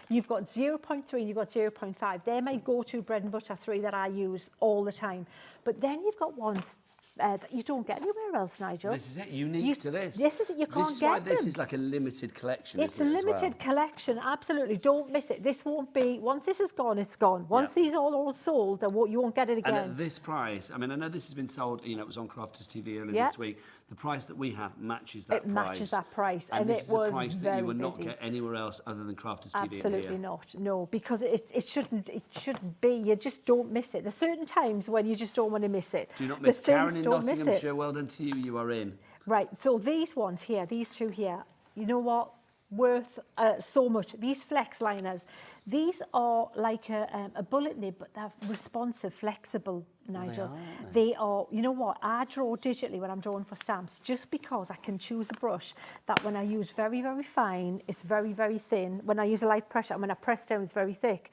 You've got 0.3 and you've got 0.5. They're my go-to bread and butter 3 that I use all the time. But then you've got ones that you don't get anywhere else, Nigel.
This is it, unique to this.
This is it, you can't
This is
get
why this
them.
is like a limited collection,
It's a
isn't it, as
limited
well?
collection, absolutely. Don't miss it. This won't be, once this is gone, it's gone. Once
Yeah.
these are all sold, then you won't get it again.
And at this price, I mean, I know this has been sold, you know, it was on Crafters TV earlier
Yeah.
this week. The price that we have matches that
It
price.
matches that price,
And
and
this
it
is a
was
price that
very
you would not
busy.
get anywhere else other than Crafters TV in
Absolutely
here.
not, no, because it shouldn't be. You just don't miss it. There's certain times when you just don't want to miss it.
Do not
The
miss.
things
Karen in
don't miss it.
Nottinghamshire, well done to you, you are in.
Right, so these ones here, these two here, you know what? Worth so much. These flex liners, these are like a bullet nib, but they're responsive, flexible, Nigel. They are, you know what? I draw digitally when I'm drawing for stamps, just because I can choose a brush that when I use very, very fine, it's very, very thin. When I use a light pressure, and when I press down, it's very thick.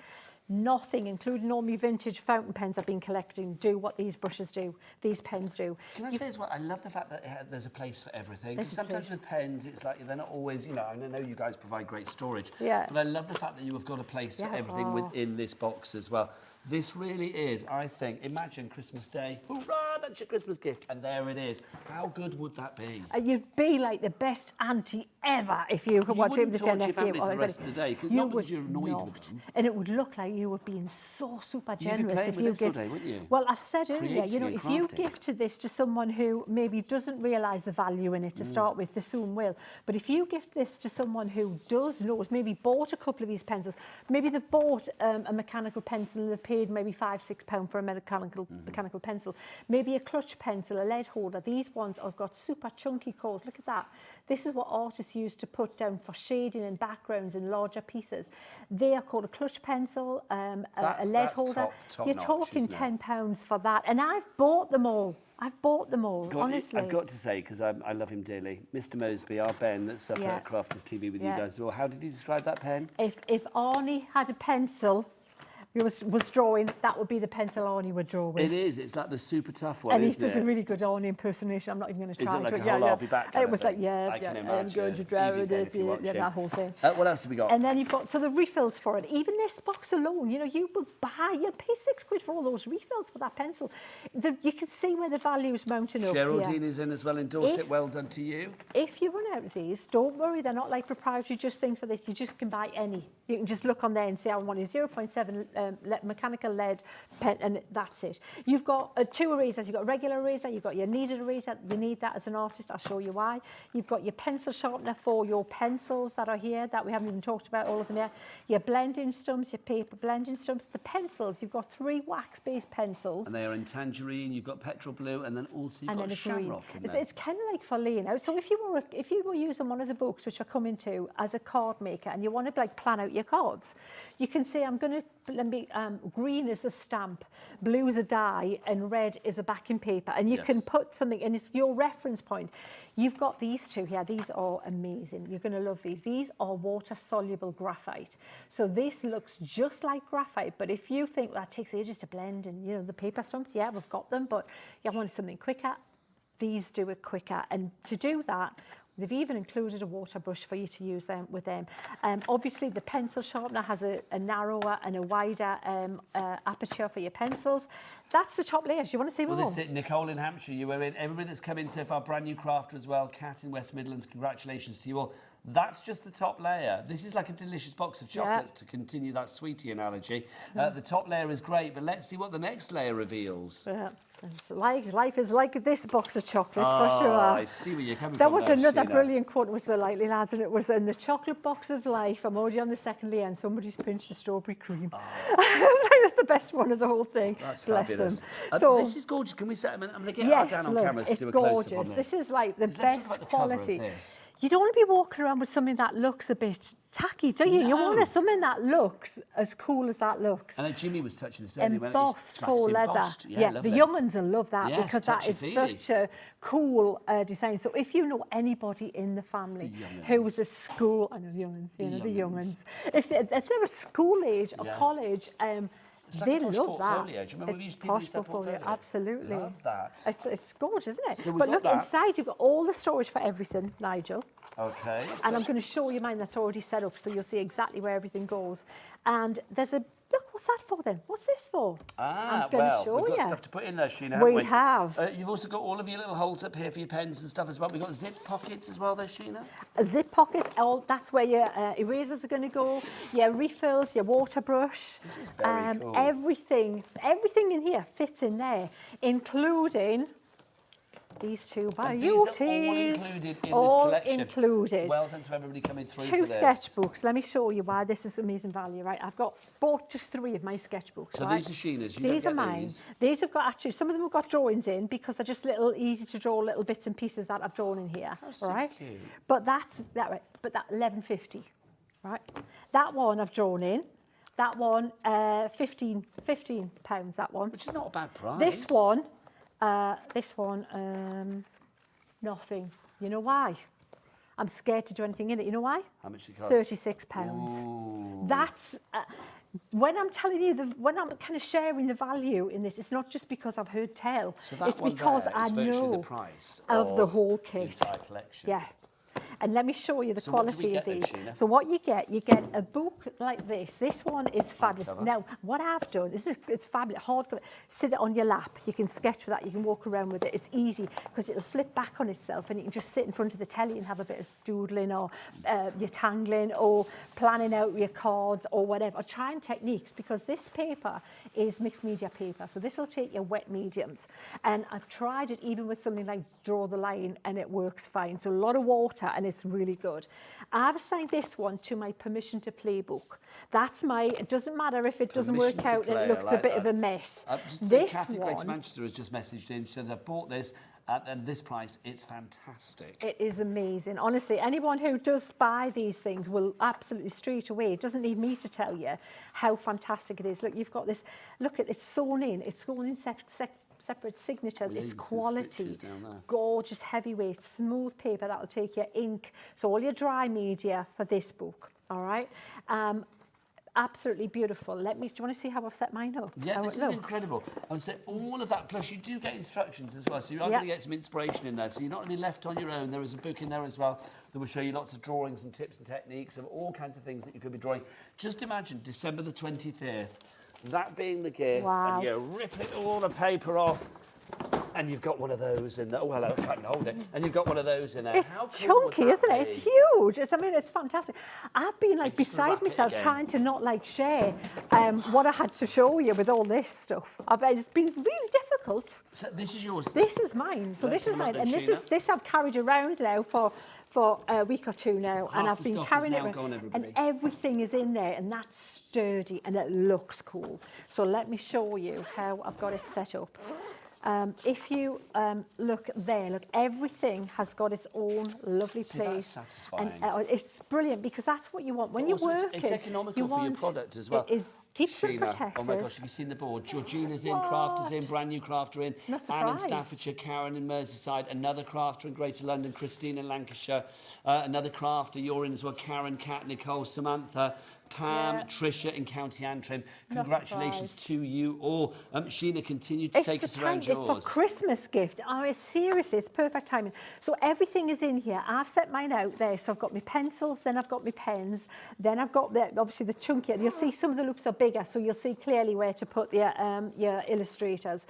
Nothing, including all my vintage fountain pens I've been collecting, do what these brushes do, these pens do.
Can I say as well, I love the fact that there's a place for everything.
There's
Because
a
sometimes
place.
with pens, it's like they're not always, you know, and I know you guys provide great storage.
Yeah.
But I love the fact that you have got a place for
Yeah.
everything
Oh.
within this box as well. This really is, I think, imagine Christmas Day. Hurrah, that's your Christmas gift. And there it is. How good would that be?
You'd be like the best auntie ever if you could watch it
wouldn't
with
talk
your
to your
nephew.
family for the
or
rest
anybody.
of the day, 'cause
You
not because
would
you're annoyed with
not.
them.
And it would look like you were being so super
be
generous
playing
if
with
you
this all
give.
day, wouldn't you?
Well, I said earlier,
Creating
you know,
and
if you
crafting.
gifted this to someone who maybe doesn't realise the value in it to start with, they soon will. But if you gift this to someone who does know, has maybe bought a couple of these pencils, maybe they've bought a mechanical pencil and they've paid maybe £5-6 for a mechanical pencil, maybe a clutch pencil, a lead holder. These ones have got super chunky cores. Look at that. This is what artists use to put down for shading and backgrounds in larger pieces. They are called a clutch pencil, a lead
That's
holder.
top
You're
notch,
talking
isn't it?
£10 for that. And I've bought them all. Honestly.
I've got to say, because I love him dearly, Mr. Moseby, our Ben that's up
Yeah.
at Crafters TV with
Yeah.
you guys. Well, how did he describe that pen?
If Arnie had a pencil, he was drawing, that would be the pencil Arnie would draw with.
It is. It's like the super tough one,
And he
isn't
does
it?
a really good Arnie impersonation. I'm not even going to
Is
try
it like
to.
a whole I'll be back kind
It
of
was like,
thing?
yeah,
I can
I'm
imagine.
going to
Evie
draw
Ben, if you're watching.
that whole thing.
What else have we got?
And then you've got, so the refills for it. Even this box alone, you know, you'd pay £6 for all those refills for that pencil. You can see where the value is mounting up
Geraldine
here.
is in as well in Dorset. Well done to you.
If you run out of these, don't worry, they're not like proprietary just things for this. You just can buy any. You can just look on there and say, I want a 0.7 mechanical lead pen, and that's it. You've got 2 erasers. You've got a regular eraser, you've got your kneaded eraser. You need that as an artist, I'll show you why. You've got your pencil sharpener for your pencils that are here, that we haven't even talked about, all of them here. Your blending stumps, your paper blending stumps. The pencils, you've got 3 wax-based pencils.
And they are in tangerine, you've got petrol blue, and then also you've
And
got
then a green.
shamrock in there.
It's kind of like for laying out. So if you were using one of the books which are coming to as a card maker, and you want to like plan out your cards, you can say, I'm going to green is a stamp, blue is a die, and red is a backing paper, and you
Yes.
can put something, and it's your reference point. You've got these 2 here. These are amazing. You're going to love these. These are water-soluble graphite. So this looks just like graphite, but if you think that takes ages to blend, and you know the paper stumps, yeah, we've got them, but you want something quicker, these do it quicker. And to do that, they've even included a water brush for you to use with them. Obviously, the pencil sharpener has a narrower and a wider aperture for your pencils. That's the top layers. You want to see more?
Well, this is it. Nicole in Hampshire, you were in. Everybody that's come in so far, brand new crafter as well. Kat in West Midlands, congratulations to you all. That's just the top layer. This is like a delicious box of chocolates, to continue that sweetie analogy. The top layer is great, but let's see what the next layer reveals.
Yeah. It's life is like this box of chocolates, for
Oh,
sure.
I see where you're coming
There
from.
was
there,
another
Sheena.
brilliant quote, it was the Lightly Lads, and it was in the chocolate box of life. I'm already on the second layer, and somebody's pinched the strawberry cream. That's the best one of the whole thing.
That's
Bless
fabulous.
them. So,
This is gorgeous. Can we set them? I'm going to get
yes,
down on
look,
camera to
it's
do a close-up
gorgeous.
on this.
This is like the
Let's talk
best
about the cover of
quality.
this.
You don't want to be walking around with something that looks a bit tacky, do you? You
No.
want something that looks as cool as that looks.
And like Jimmy was touching this earlier. when it's
Embossed faux leather.
embossed.
Yeah, the
lovely.
young ones will love that,
Yes,
because that is
touchy-feely.
such a cool design. So if you know anybody in the family who was a school, I know the young ones, you know, the young ones. If they're a school age or
Yeah.
college,
It's like
they
a posh
love
portfolio.
that.
Do you remember we
It's
used people
posh
used to have
portfolio,
portfolio?
absolutely.
Love that.
It's gorgeous, isn't it?
So we've
But
got
look,
that.
inside you've got all the storage for everything, Nigel.
Okay.
And I'm going to show you mine that's already set up, so you'll see exactly where everything goes. And there's a, look What's that for then? What's this for?
Ah,
I'm gonna show
we've got
you.
stuff to put in there, Sheena, haven't we?
We have.
You've also got all of your little holes up here for your pens and stuff as well. We've got zip pockets as well there, Sheena.
A zip pocket, that's where your erasers are going to go, your refills, your water brush.
This is very cool.
Everything in here fits in there, including these two beauties.
These are all included in this collection.
Included.
Well done to everybody coming through
Two
for this.
sketchbooks. Let me show you why this is amazing value, right? I've bought just 3 of my sketchbooks.
So
right?
these are Sheena's.
These are mine. These have got actually, some of them have got drawings in because they're just little easy to draw little bits and pieces that I've drawn in here.
How so
right?
cute.
But that's that right. But that £11.50, right? That one I've drawn in. That one, £15. That one.
Which is not a bad price.
This one, nothing. You know why? I'm scared to do anything in it. You know why?
How much it costs?
£36.
Ooh.
That's when I'm telling you, when I'm kind of sharing the value in this, it's not just because I've heard tell.
So that
it's
one
because
there
I
is virtually
know
the price
of the whole
the
kit.
entire collection.
Yeah. And let me show you the
So what do we
quality of
get then,
these.
Sheena?
So what you get a book like this. This one is fabulous.
cover.
Now, what I've done, it's fabulous, hardcover. Sit it on your lap. You can sketch with that. You can walk around with it. It's easy because it'll flip back on itself and you can just sit in front of the telly and have a bit of doodling or your tangling or planning out your cards or whatever. Or trying techniques because this paper is mixed media paper. So this will take your wet mediums. And I've tried it even with something like Draw the Line and it works fine. So a lot of water and it's really good. I've assigned this one to my permission to play book. That's my, it doesn't matter if it doesn't
Permission
work
to
out and
play,
it looks
I like
a bit
that.
of a mess.
Just to say,
This
Kathy Great
one,
Manchester has just messaged in. She says, I've bought this at this price. It's fantastic.
it is amazing. Honestly, anyone who does buy these things will absolutely straight away. It doesn't need me to tell you how fantastic it is. Look, you've got this, look at it's sewn in separate signatures.
Yeah,
It's
you can see the
quality,
stitches down there.
gorgeous, heavyweight, smooth paper that'll take your ink. So all your dry media for this book, all right? Absolutely beautiful. Do you want to see how I've set mine up?
Yeah,
How
this
it
is
looks?
incredible. I would say all of that, plus you do get instructions as well, so you are
Yeah.
going to get some inspiration in there. So you're not going to be left on your own. There is a book in there as well that will show you lots of drawings and tips and techniques of all kinds of things that you could be drawing. Just imagine December the 25th, that being the gift,
Wow.
and you rip it all the paper off, and you've got one of those in there. Oh, hello, I can't hold it. And you've got one of those in there.
It's
How cool would
chunky,
that
isn't it?
be?
It's huge. It's fantastic. I've been like
Just
beside
wrap it
myself
again.
trying to not like share what I had to show you with all this stuff. It's been really difficult.
So this is yours.
This is mine. So
Let's
this is
have a look
mine, and
then,
this is
Sheena.
this I've carried around now for a week or two now, and
Half
I've
the
been
stock is
carrying
now
it
gone,
around,
everybody.
and everything is in there, and that's sturdy and it looks cool. So let me show you how I've got it set up. If you look there, look, everything has got its own lovely
See, that's
place.
satisfying.
And it's brilliant because that's what you want. When
But
you
also
work
it's economical for your product as well.
It is, keeps them
Sheena,
protected.
oh my gosh, have you seen the board? Georgina's in, Crafter's in, brand new crafter in.
Not
Anne in
surprised.
Staffordshire, Karen in Merseyside, another crafter in Greater London, Christine in Lancashire, another crafter, you're in as well, Karen, Kat, Nicole, Samantha, Pam,
Yeah.
Tricia in County Antrim.
Not
Congratulations
surprised.
to you all. Sheena, continue to
It's
take
the
us around
time, it's for
yours.
Christmas gift. Oh, it's seriously, it's perfect timing. So everything is in here. I've set mine out there. So I've got my pencils, then I've got my pens, then I've got obviously the chunkier. You'll see some of the loops are bigger, so you'll see clearly where to put your illustrators.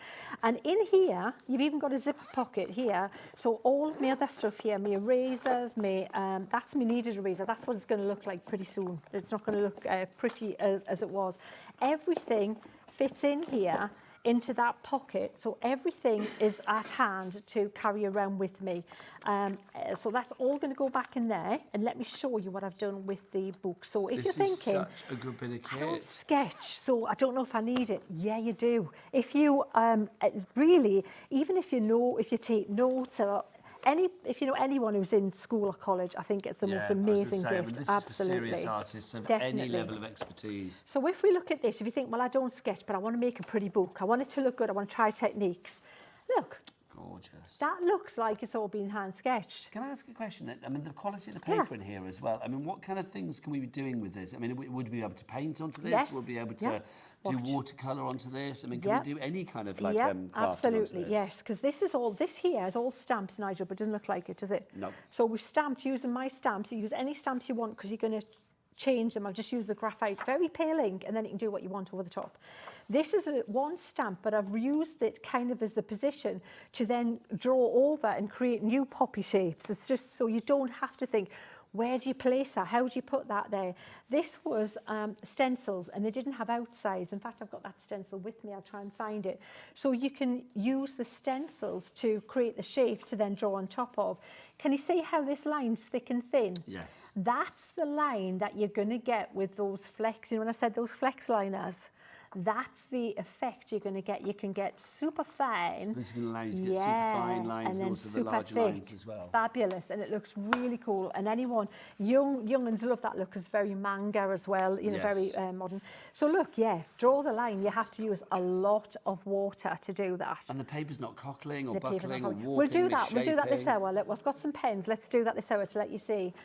And in here, you've even got a zip pocket here. So all of my other stuff here, my erasers, that's my kneaded eraser. That's what it's going to look like pretty soon. It's not going to look pretty as it was. Everything fits in here into that pocket, so everything is at hand to carry around with me. So that's all going to go back in there, and let me show you what I've done with the book. So if
This
you're
is
thinking,
such a good bit of
I don't
kit.
sketch, so I don't know if I need it. Yeah, you do. If you really, even if you take notes or if you know anyone who's in school or college, I think it's the most amazing gift.
This
Absolutely.
is for serious artists of
Definitely.
any level of expertise.
So if we look at this, if you think, well, I don't sketch, but I want to make a pretty book, I want it to look good, I want to try techniques. Look,
Gorgeous.
that looks like it's all been hand sketched.
Can I ask a question then? I mean, the quality of the paper in here as well. I mean, what kind of things can we be doing with this? I mean, would we be able to paint onto this?
Yes.
Would we be able to
Yeah.
do
Watch.
watercolour onto this? I mean, can
Yeah.
we do any kind of like
Yeah,
crafting
absolutely,
onto this?
yes, because this here is all stamps, Nigel, but it doesn't look like it, does it?
No.
So we've stamped using my stamps. You use any stamps you want because you're going to change them. I've just used the graphite, very pale ink, and then you can do what you want over the top. This is one stamp, but I've used it kind of as the position to then draw over and create new poppy shapes. It's just so you don't have to think, where do you place that? How do you put that there? This was stencils, and they didn't have outsides. In fact, I've got that stencil with me. I'll try and find it. So you can use the stencils to create the shape to then draw on top of. Can you see how this line's thick and thin?
Yes.
That's the line that you're going to get with those flex. You know when I said those flex liners? That's the effect you're going to get. You can get super fine.
So this is going to allow you to get super fine lines and also the larger lines as well.
Fabulous, and it looks really cool. And anyone, young'uns love that look, 'cause it's very manga as well, you know,
Yes.
very modern. So look, yeah, draw the line. You have to use a lot of water to do that.
And the paper's not cockling or
The paper's
buckling
not
or
cockling.
warping,
We'll do that. We'll do that this
misshapen.
hour. Look, we've got some pens. Let's do that this hour to let you see.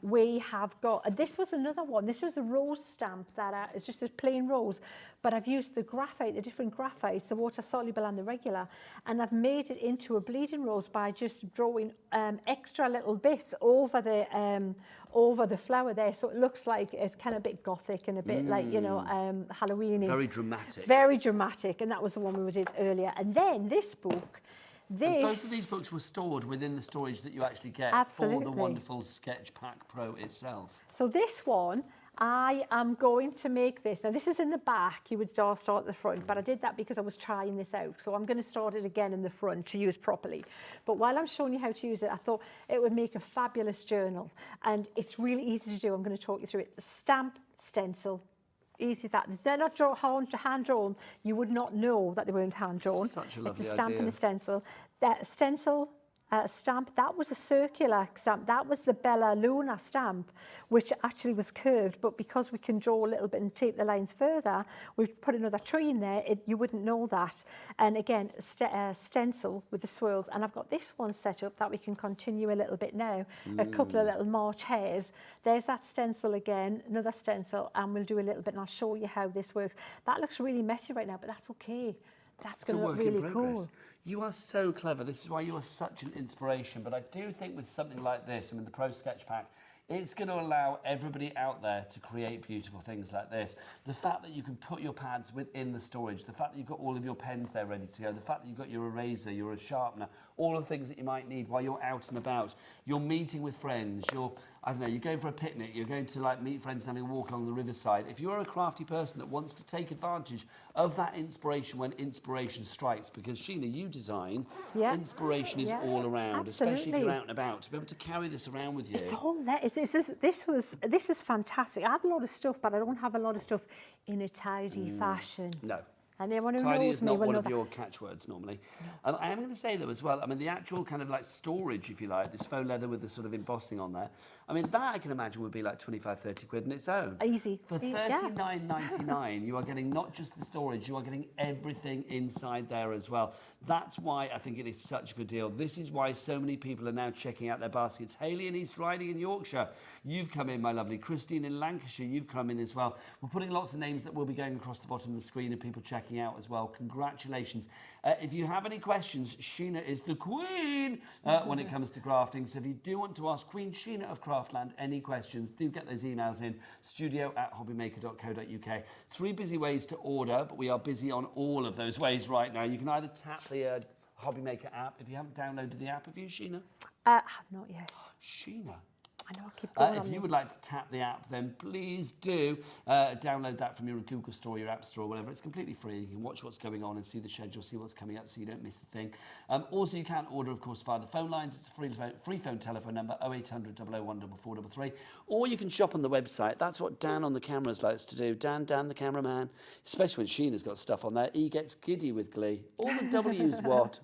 We have got, this was another one. This was a rose stamp that is just a plain rose, but I've used the graphite, the different graphites, the water soluble and the regular, and I've made it into a bleeding rose by just drawing extra little bits over the flower there, so it looks like it's kind of a bit gothic and a bit like, you know, Halloweeny.
Very dramatic.
Very dramatic, and that was the one we did earlier. And then this book.
And both of these books were stored within the storage that you actually get for the wonderful Sketch Pack Pro itself.
So this one, I am going to make this. Now this is in the back, you would start at the front, but I did that because I was trying this out. So I'm going to start it again in the front to use properly. But while I'm showing you how to use it, I thought it would make a fabulous journal. And it's really easy to do. I'm going to talk you through it. Stamp, stencil. Easy that. They're not hand-drawn. You would not know that they weren't hand-drawn.
Such a lovely
It's a stamp
idea.
and a stencil. That stencil stamp, that was a circular stamp. That was the Bella Luna stamp, which actually was curved, but because we can draw a little bit and take the lines further, we've put another tree in there, you wouldn't know that. And again, stencil with the swirls. And I've got this one set up that we can continue a little bit now. A couple of little March hairs. There's that stencil again, another stencil, and we'll do a little bit and I'll show you how this works. That looks really messy right now, but that's okay. That's going to look really cool.
You are so clever. This is why you are such an inspiration. But I do think with something like this, I mean, the Pro Sketch Pack, it's going to allow everybody out there to create beautiful things like this. The fact that you can put your pads within the storage, the fact that you've got all of your pens there ready to go, the fact that you've got your eraser, your sharpener, all of the things that you might need while you're out and about. You're meeting with friends, you're going for a picnic, you're going to like meet friends and having a walk along the riverside. If you're a crafty person that wants to take advantage of that inspiration when inspiration strikes, because Sheena, you design, inspiration is all around, especially if you're out and about. To be able to carry this around with you.
It's all there. This is fantastic. I have a lot of stuff, but I don't have a lot of stuff in a tidy fashion.
No.
And anyone who
Tidy
knows
is
me
not
will
one
know
of
that.
your catchwords normally. I am going to say though as well, I mean the actual kind of like storage, if you like, this faux leather with the sort of embossing on there, I mean that I can imagine would be like 25, 30 quid on its own.
Easy.
For $39.99 you are getting not just the storage, you are getting everything inside there as well. That's why I think it is such a good deal. This is why so many people are now checking out their baskets. Hayley in East Riding in Yorkshire, you've come in, my lovely. Christine in Lancashire, you've come in as well. We're putting lots of names that will be going across the bottom of the screen and people checking out as well. Congratulations. If you have any questions, Sheena is the queen when it comes to crafting. So if you do want to ask Queen Sheena of Craftland any questions, do get those emails in, studio@hobbymaker.co.uk. 3 busy ways to order, but we are busy on all of those ways right now. You can either tap the HobbyMaker app. If you haven't downloaded the app, have you, Sheena?
I have not yet.
Sheena.
I know, I keep going
If you would like to tap the app, then please do download that from your Google Store, your App Store, whatever. It's completely free. You can watch what's going on and see the schedule, see what's coming up so you don't miss the thing. Also, you can order, of course, via the phone lines. It's a free phone telephone number, 0800 001 4433. Or you can shop on the website. That's what Dan on the cameras likes to do. Dan, the cameraman, especially when Sheena's got stuff on there, he gets giddy with glee. All the W's what?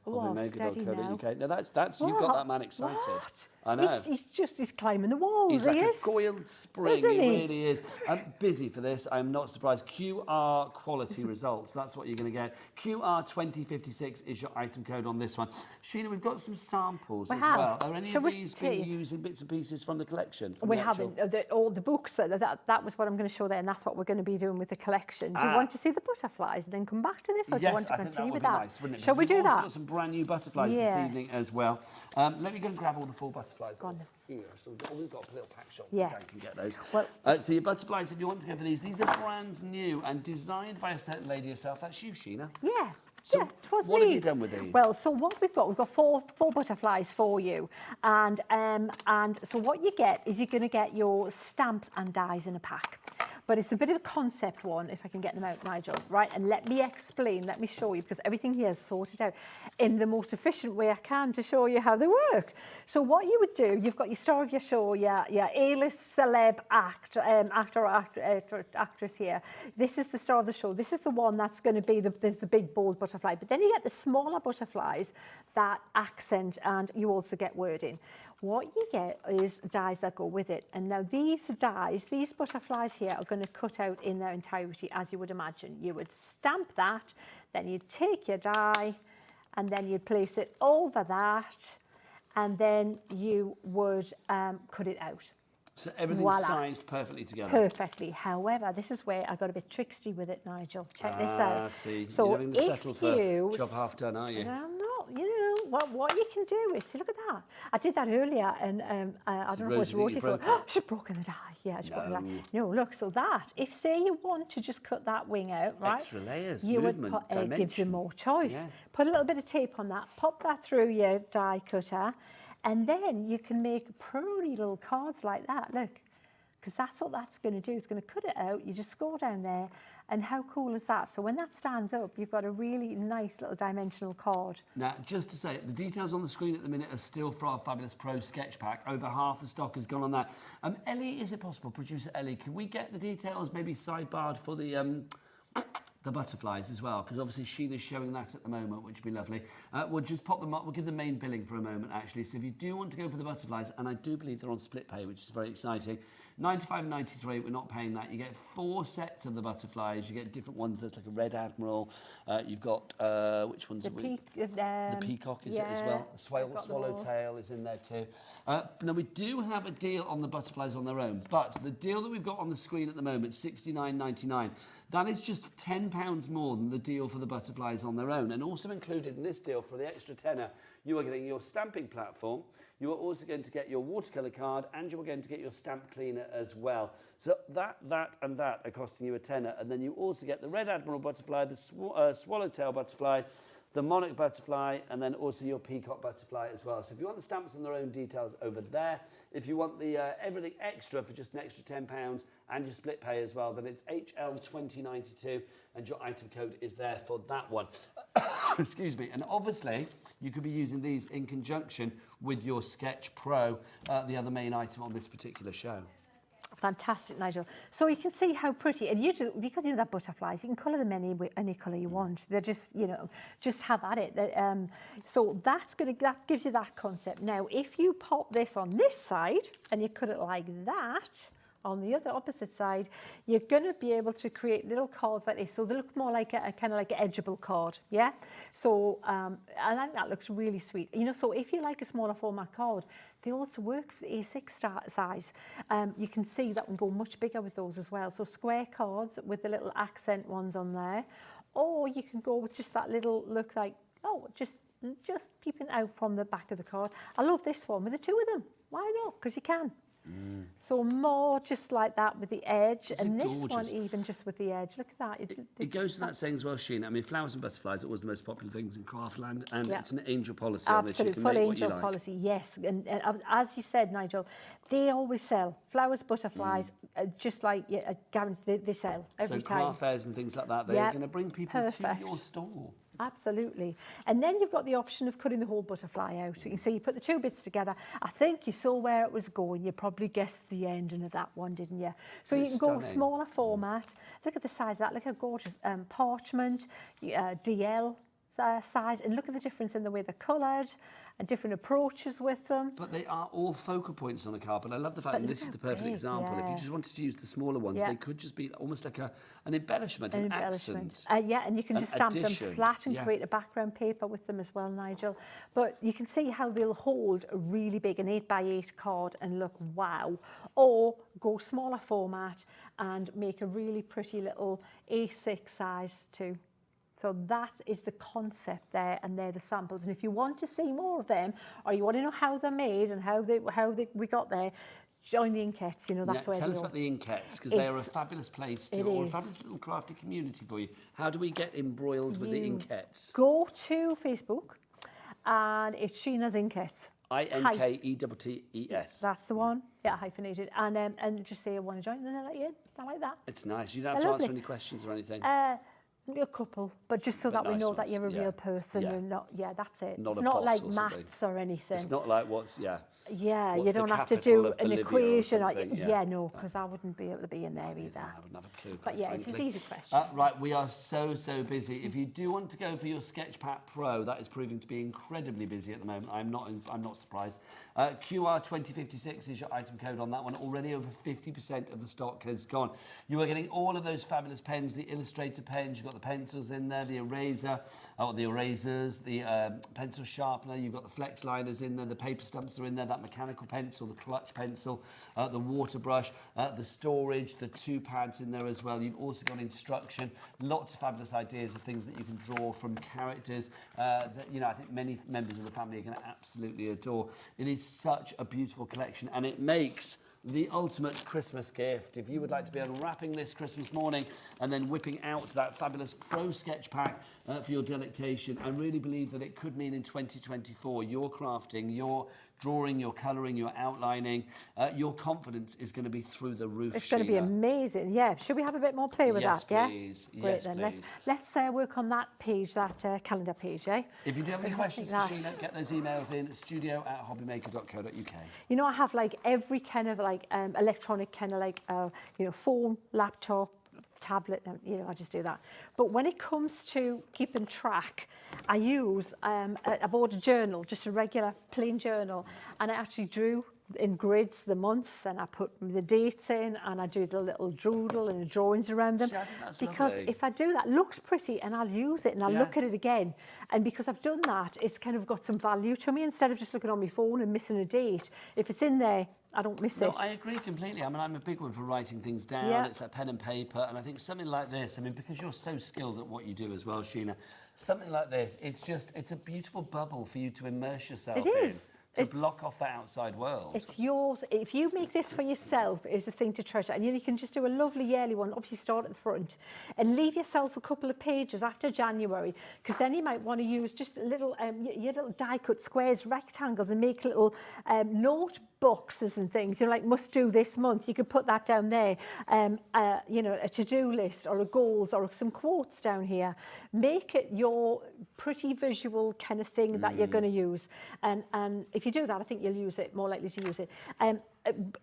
HobbyMaker.co.uk. Now that's you've got that man excited.
What?
I know.
He's climbing the walls.
He's like
he
a
is.
coiled spring.
Isn't
He
he?
really is. I'm busy for this. I'm not surprised. QR quality results. That's what you're going to get. QR 2056 is your item code on this one. Sheena, we've got some samples as well. Are any of these being used in bits and pieces from the collection?
We haven't. All the books, that was what I'm going to show there, and that's what we're going to be doing with the collection. Do you want to see the butterflies and then come back to this, or do you want to continue with that?
Nice, wouldn't it?
Shall we do
We've also
that?
got some brand new butterflies this evening as well. Let me go and grab all the 4 butterflies here. So we've got a little pack shop.
Yeah.
Dan can get those.
Well,
so your butterflies, if you want to go for these are brand new and designed by a certain lady herself. That's you, Sheena.
Yeah.
So
yeah, 'twas
what
me.
have you done with these?
Well, so what we've got four butterflies for you, and so what you get is you're going to get your stamps and dies in a pack. But it's a bit of a concept one, if I can get them out, Nigel, right? And let me explain, let me show you, because everything here is sorted out in the most efficient way I can to show you how they work. So what you would do, you've got your star of your show, your A-list celeb actress here. This is the star of the show. This is the one that's going to be the big, bold butterfly. But then you get the smaller butterflies that accent, and you also get wording. What you get is dies that go with it. And now these dies, these butterflies here are going to cut out in their entirety, as you would imagine. You would stamp that, then you'd take your die, and then you'd place it over that, and then you would cut it out.
So everything's
Voila.
sized perfectly together.
Perfectly. However, this is where I got a bit tricksy with it, Nigel. Check this out.
See.
So
You're having to
if
settle for
you
job half done, are you?
I'm not. You know what you can do is see. Look at that. I did that earlier, and I don't know if it was
Rosie, you
Rosie.
broke
Oh, she's broken the die. Yeah, she's broken the die. No, look. So that if say you want to just cut that wing out, right?
Extra layers,
you
movement,
would put, it gives you
dimension.
more choice.
Yeah.
Put a little bit of tape on that. Pop that through your die cutter, and then you can make pretty little cards like that. Look. Because that's what that's going to do. It's going to cut it out. You just score down there. And how cool is that? So when that stands up, you've got a really nice little dimensional card.
Now, just to say, the details on the screen at the minute are still for our fabulous Pro Sketch Pack. Over half the stock has gone on that. Ellie, is it possible, producer Ellie, can we get the details maybe sidebarred for the butterflies as well? Because obviously Sheena's showing that at the moment, which would be lovely. We'll just pop them up. We'll give the main billing for a moment, actually. So if you do want to go for the butterflies, and I do believe they're on split pay, which is very exciting, $95.93, we're not paying that. You get 4 sets of the butterflies. You get different ones. There's like a red admiral. You've got, which ones
The
are we?
peak,
The peacock is it as well. The swallowtail is in there too. Now we do have a deal on the butterflies on their own, but the deal that we've got on the screen at the moment, $69.99, that is just £10 more than the deal for the butterflies on their own. And also included in this deal for the extra tenner, you are getting your stamping platform. You are also going to get your watercolour card, and you are going to get your stamp cleaner as well. So that and that are costing you a tenner. And then you also get the red admiral butterfly, the swallowtail butterfly, the monarch butterfly, and then also your peacock butterfly as well. So if you want the stamps and their own details over there, if you want the everything extra for just an extra £10 and your split pay as well, then it's HL2092, and your item code is there for that one. Excuse me. And obviously, you could be using these in conjunction with your Sketch Pro, the other main item on this particular show.
Fantastic, Nigel. So you can see how pretty, and because you know that butterflies, you can colour them any colour you want. They're just, just have at it. So that gives you that concept. Now, if you pop this on this side and you cut it like that, on the other opposite side, you're going to be able to create little cards like this. So they look more like a kind of like an edgeable card, yeah? So, and I think that looks really sweet. So if you like a smaller format card, they also work for the A6 size. You can see that one go much bigger with those as well. So square cards with the little accent ones on there. Or you can go with just that little look like, just peeping out from the back of the card. I love this one with the 2 of them. Why not? Because you can. So more just like that with the edge, and this one even just with the edge. Look at that.
It goes to that saying as well, Sheena. I mean, flowers and butterflies are always the most popular things in craftland, and it's an angel policy on this. You can
full
make
angel
what you like.
policy, yes. And as you said, Nigel, they always sell. Flowers, butterflies, just like I guarantee they sell every time.
So craft fairs and things like that, they're going to bring people to your store.
Absolutely. And then you've got the option of cutting the whole butterfly out. So you can see you put the 2 bits together. I think you saw where it was going. You probably guessed the ending of that one, didn't you? So you can go with smaller format. Look at the size of that. Look how gorgeous. Parchment, DL size. And look at the difference in the way they're coloured and different approaches with them.
But they are all focal points on a card. But I love the fact that this is the perfect example. If you just wanted to use the smaller ones, they could just be almost like an embellishment, an accent.
And you can just stamp them flat and create a background paper with them as well, Nigel. But you can see how they'll hold a really big, an 8x8 card and look wow. Or go smaller format and make a really pretty little A6 size too. So that is the concept there, and they're the samples. And if you want to see more of them, or you want to know how they're made and how we got there, join the Inkettes. You know, that's where
tell
they
us
are.
about the Inkettes, because they are a fabulous place to, or a fabulous little crafty community for you. How do we get embroiled with the Inkettes?
Go to Facebook, and it's Sheena's Inkettes.
INKETTES.
That's the one. Yeah, hyphenated. And just say I want to join, and they'll let you in. I like that.
It's nice. You don't have to answer any questions or anything.
A couple, but just so that we
nice
know that
ones,
you're a
yeah.
real person.
Yeah.
You're not. Yeah, that's it.
Not
it's
a
not
bot
like
or something.
maths or anything.
It's not like what's
Yeah,
what's
you
the
don't have to
capital
do
of
an
Bolivia or
equation.
something,
Yeah, no, because I wouldn't be able to be in there either.
I have another clue.
But yeah, it's
frankly.
an easy question.
Right, we are so busy. If you do want to go for your Sketchpad Pro, that is proving to be incredibly busy at the moment. I'm not surprised. QR 2056 is your item code on that one. Already over 50% of the stock has gone. You are getting all of those fabulous pens, the Illustrator pens. You've got the pencils in there, the eraser, the erasers, the pencil sharpener. You've got the flex liners in there, the paper stumps are in there, that mechanical pencil, the clutch pencil, the water brush, the storage, the 2 pads in there as well. You've also got instruction, lots of fabulous ideas of things that you can draw from characters that, you know, I think many members of the family are going to absolutely adore. It is such a beautiful collection, and it makes the ultimate Christmas gift. If you would like to be unwrapping this Christmas morning and then whipping out that fabulous Pro Sketch Pack for your delectation, I really believe that it could mean in 2024 your crafting, your drawing, your colouring, your outlining, your confidence is going to be through the roof.
It's going to be amazing. Yeah, should we have a bit more play with that?
Please.
Yeah, great.
Yes,
then
please.
let's work on that page, that calendar page.
If you do have any questions for Sheena, get those emails in studio@hobbymaker.co.uk.
You know, I have like every kind of like electronic kind of like you know, phone, laptop, tablet, you know, I just do that. But when it comes to keeping track, I use, I bought a journal, just a regular plain journal, and I actually drew in grids the months, and I put the dates in, and I do the little doodle and the drawings around them.
See, I think that's
because
lovely.
if I do that, it looks pretty, and I'll use it and I'll look at it again. And because I've done that, it's kind of got some value to me instead of just looking on my phone and missing a date. If it's in there, I don't miss it.
No, I agree completely. I mean, I'm a big one for writing things down.
Yeah.
It's like pen and paper. And I think something like this, I mean, because you're so skilled at what you do as well, Sheena, something like this, it's a beautiful bubble for you to immerse yourself in.
It is.
To block off the outside world.
It's yours. If you make this for yourself, it's a thing to treasure. And you can just do a lovely yearly one, obviously start at the front, and leave yourself a couple of pages after January, because then you might want to use just a little, your little die-cut squares, rectangles, and make little note boxes and things, you know, like must do this month. You could put that down there, you know, a to-do list or a goals or some quotes down here. Make it your pretty visual kind of thing that you're going to use. And if you do that, I think you'll use it, more likely to use it.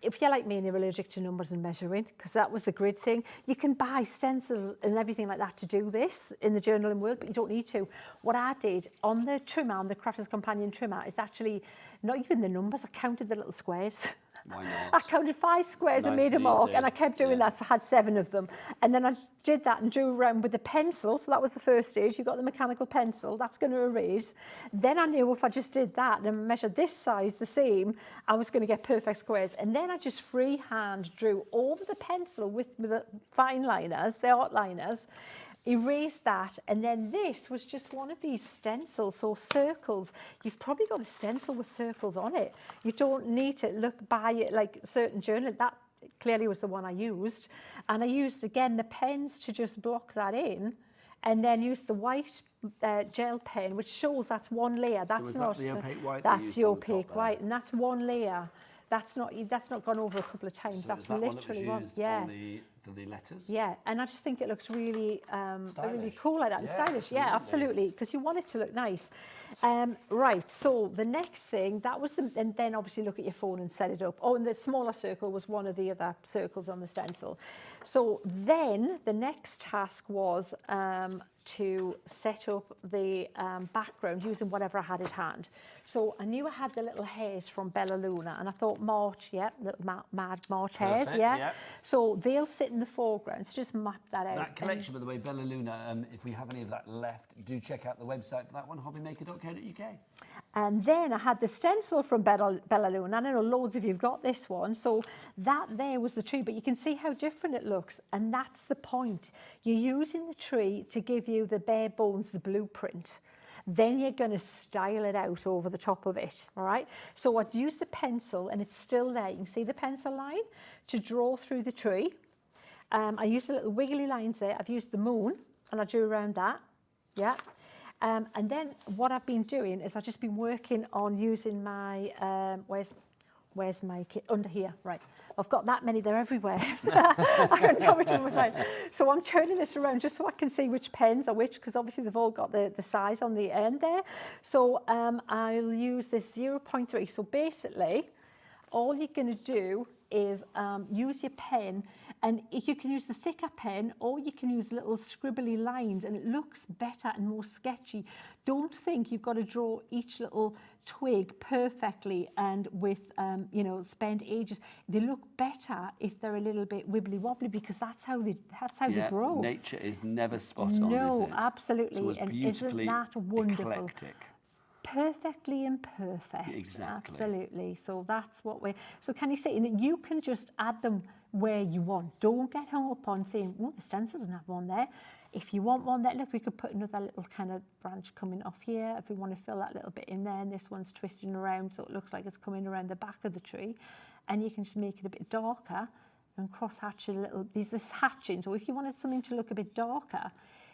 If you're like me and you're allergic to numbers and measuring, because that was the grid thing, you can buy stencils and everything like that to do this in the journaling world, but you don't need to. What I did on the trimmer, on the Crafter's Companion trimmer, is actually not even the numbers. I counted the little squares.
Why not?
I counted 5 squares and made a mark, and I kept doing that, so I had 7 of them. And then I did that and drew around with the pencil, so that was the first stage. You've got the mechanical pencil, that's going to erase. Then I knew if I just did that and measured this size the same, I was going to get perfect squares. And then I just freehand drew over the pencil with the fine liners, the art liners, erase that, and then this was just one of these stencils or circles. You've probably got a stencil with circles on it. You don't need to look by it like certain journal. That clearly was the one I used, and I used again the pens to just block that in, and then used the white gel pen, which shows that's one layer. That's
so is
not
that the opaque white.
That's the opaque white, and that's one layer. That's not gone over a couple of times.
So
that's
that
literally
one that was used
yeah.
on for the letters.
Yeah, and I just think it looks really, really
Stylish.
cool like that, and
Yeah,
stylish. Yeah, absolutely, because you want it to look nice. Right, so the next thing, that was and then obviously look at your phone and set it up. Oh, and the smaller circle was one of the other circles on the stencil. So then the next task was to set up the background using whatever I had at hand. So I knew I had the little hares from Bella Luna, and I thought March, yeah, little mad March hares,
Perfect,
yeah.
yeah.
So they'll sit in the foreground. So just map that out.
That collection, by the way, Bella Luna, if we have any of that left, do check out the website for that one, hobbymaker.co.uk.
And then I had the stencil from Bella Luna. I know loads of you have got this one. So that there was the tree, but you can see how different it looks. And that's the point. You're using the tree to give you the bare bones, the blueprint. Then you're going to style it out over the top of it, all right? So I'd use the pencil, and it's still there. You can see the pencil line to draw through the tree. I used a little wiggly lines there. I've used the moon, and I drew around that, yeah. And then what I've been doing is I've just been working on using my, where's my kit? Under here, right. I've got that many, they're everywhere. I don't know which one was mine. So I'm turning this around just so I can see which pens are which, because obviously they've all got the size on the end there. So I'll use this 0.3. So basically, all you're going to do is use your pen, and you can use the thicker pen or you can use little scribbly lines, and it looks better and more sketchy. Don't think you've got to draw each little twig perfectly and with, you know, spend ages. They look better if they're a little bit wibbly wobbly, because that's how they grow.
Nature is never spot on, is it?
No, absolutely.
So it's
and
beautifully
isn't that wonderful?
eclectic.
Perfectly imperfect.
Exactly.
Absolutely. So that's what we're... So can you see, and you can just add them where you want. Don't get hung up on saying, oh, the stencil doesn't have one there. If you want one there, look, we could put another little kind of branch coming off here if we want to fill that little bit in there. And this one's twisting around, so it looks like it's coming around the back of the tree. And you can just make it a bit darker and cross-hatch it a little. This hatching, so if you wanted something to look a bit darker,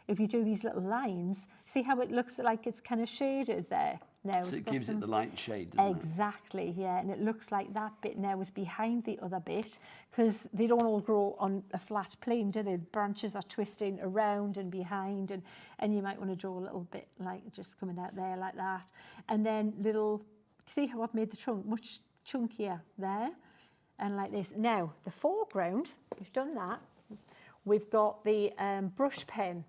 if you do these little lines, see how it looks like it's kind of shaded there now?
So it gives it the light shade, doesn't it?
Exactly, yeah, and it looks like that bit now is behind the other bit, because they don't all grow on a flat plane, do they? The branches are twisting around and behind, and you might want to draw a little bit like just coming out there like that. And then little, see how I've made the trunk much chunkier there, and like this. Now, the foreground, we've done that. We've got the brush pen.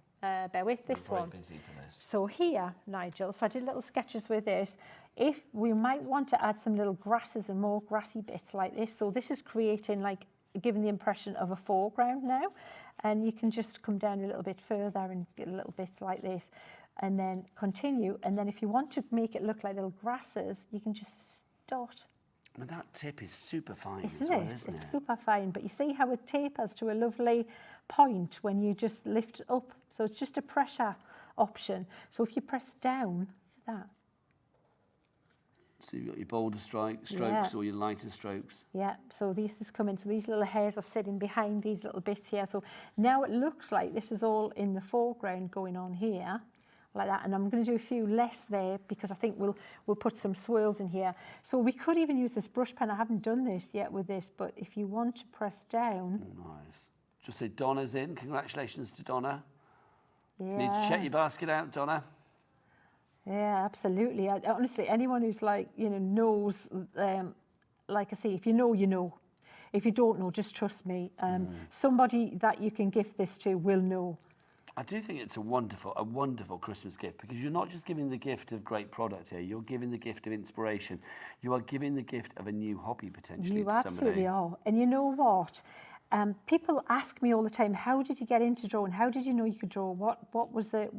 Bear with this one.
Busy for this.
So here, Nigel, so I did little sketches with this. If we might want to add some little grasses and more grassy bits like this. So this is creating, like, giving the impression of a foreground now. And you can just come down a little bit further and get a little bit like this. And then continue. And then if you want to make it look like little grasses, you can just start.
I mean, that tip is super fine
Isn't
as well,
it?
isn't it?
It's super fine, but you see how it tapers to a lovely point when you just lift it up. So it's just a pressure option. So if you press down, that.
So you've got your bolder strokes or your lighter strokes.
Yeah, so these come in. So these little hairs are sitting behind these little bits here. So now it looks like this is all in the foreground going on here, like that. And I'm going to do a few less there because I think we'll put some swirls in here. So we could even use this brush pen. I haven't done this yet with this, but if you want to press down.
Nice. Just say Donna's in. Congratulations to Donna.
Yeah.
Need to check your basket out, Donna.
Yeah, absolutely. Honestly, anyone who's like, you know, knows, like I say, if you know, you know. If you don't know, just trust me. Somebody that you can gift this to will know.
I do think it's a wonderful Christmas gift, because you're not just giving the gift of great product here, you're giving the gift of inspiration. You are giving the gift of a new hobby potentially
You
to somebody.
absolutely are. And you know what? People ask me all the time, how did you get into drawing? How did you know you could draw? What was it?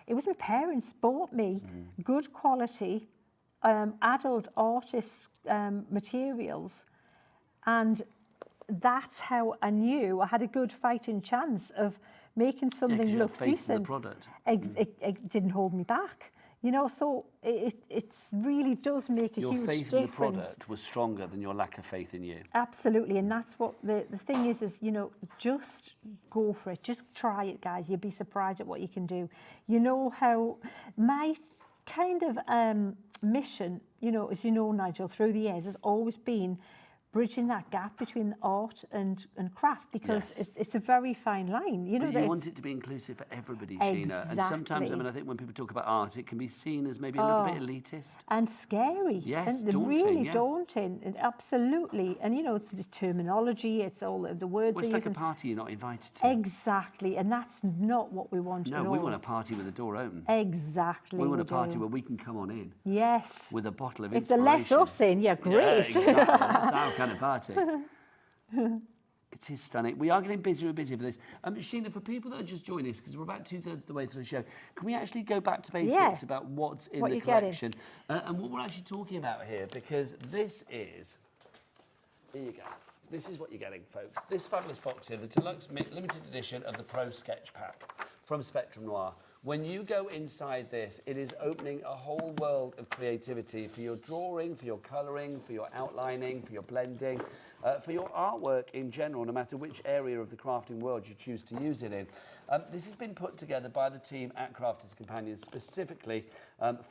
It was my parents bought me good quality adult artist materials, and that's how I knew I had a good fighting chance of making something look decent.
In the product.
It didn't hold me back. You know, so it really does make a huge difference.
Your faith in the product was stronger than your lack of faith in you.
Absolutely, and that's what the thing is, you know, just go for it. Just try it, guys. You'll be surprised at what you can do. You know how my kind of mission, you know, as you know, Nigel, through the years has always been bridging that gap between art and craft, because it's a very fine line. You know,
but you want it to be inclusive for everybody, Sheena. And sometimes, I mean, I think when people talk about art, it can be seen as maybe a little bit elitist.
And scary.
Yes,
and
daunting,
really daunting. And absolutely. And, you know, it's the terminology, it's all the words.
Well, it's like a party you're not invited to.
Exactly. And that's not what we want at all.
No, we want a party with the door open.
Exactly.
We want a party where we can come on in.
Yes.
With a bottle of
inspiration.
inspiration.
If the less us in, yeah, great.
Yeah, exactly. That's our kind of party. It is stunning. We are getting busier and busier for this. Sheena, for people that are just joining us, because we're about 2/3 of the way through the show, can we actually go back to basics about what's in the collection and what we're actually talking about here? Because this is, here you go. This is what you're getting, folks. This fabulous box here, the deluxe limited edition of the Pro Sketch Pack from Spectrum Noir. When you go inside this, it is opening a whole world of creativity for your drawing, for your colouring, for your outlining, for your blending, for your artwork in general, no matter which area of the crafting world you choose to use it in. This has been put together by the team at Crafters Companions specifically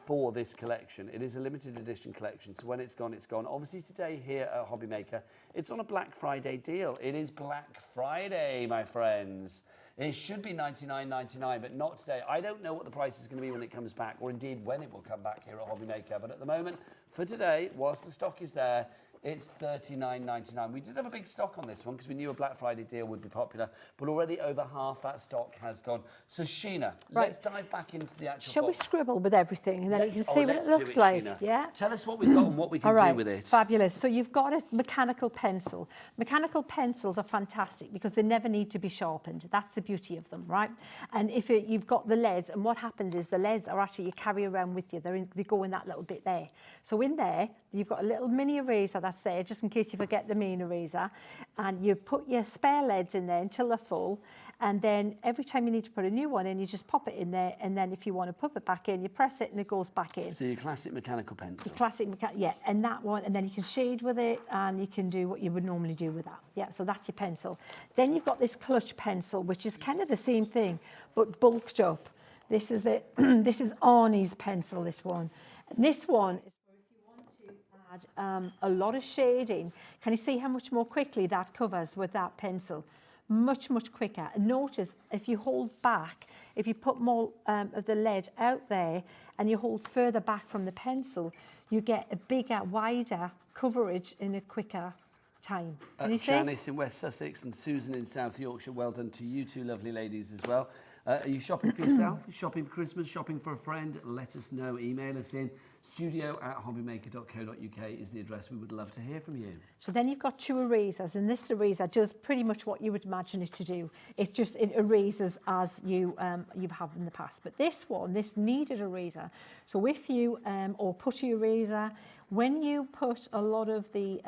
for this collection. It is a limited edition collection, so when it's gone, it's gone. Obviously today here at HobbyMaker, it's on a Black Friday deal. It is Black Friday, my friends. It should be $99.99, but not today. I don't know what the price is going to be when it comes back, or indeed when it will come back here at HobbyMaker. But at the moment, for today, whilst the stock is there, it's $39.99. We did have a big stock on this one because we knew a Black Friday deal would be popular, but already over half that stock has gone. So Sheena, let's dive back into the actual
Shall we scribble with everything and then you can see what it looks like?
Sheena.
Yeah.
Tell us what we've got and what we can do with it.
Fabulous. So you've got a mechanical pencil. Mechanical pencils are fantastic because they never need to be sharpened. That's the beauty of them, right? And if you've got the leads, and what happens is the leads are actually you carry around with you. They go in that little bit there. So in there, you've got a little mini eraser that's there, just in case you forget the main eraser. And you put your spare leads in there until they're full. And then every time you need to put a new one in, you just pop it in there. And then if you want to put it back in, you press it and it goes back in.
So your classic mechanical pencil.
The classic, yeah, and that one, and then you can shade with it and you can do what you would normally do with that. Yeah, so that's your pencil. Then you've got this clutch pencil, which is kind of the same thing, but bulked up. This is this is Arnie's pencil, this one. And this one is for if you want to add a lot of shading. Can you see how much more quickly that covers with that pencil? Much, much quicker. And notice if you hold back, if you put more of the lead out there and you hold further back from the pencil, you get a bigger, wider coverage in a quicker time. Can you see?
Janice in West Sussex and Susan in South Yorkshire, well done to you two lovely ladies as well. Are you shopping for yourself, shopping for Christmas, shopping for a friend? Let us know. Email us in. studio@hobbymaker.co.uk is the address. We would love to hear from you.
So then you've got two erasers, and this eraser does pretty much what you would imagine it to do. It erases as you have in the past. But this one, this kneaded eraser. So if you or putty eraser, when you put a lot of the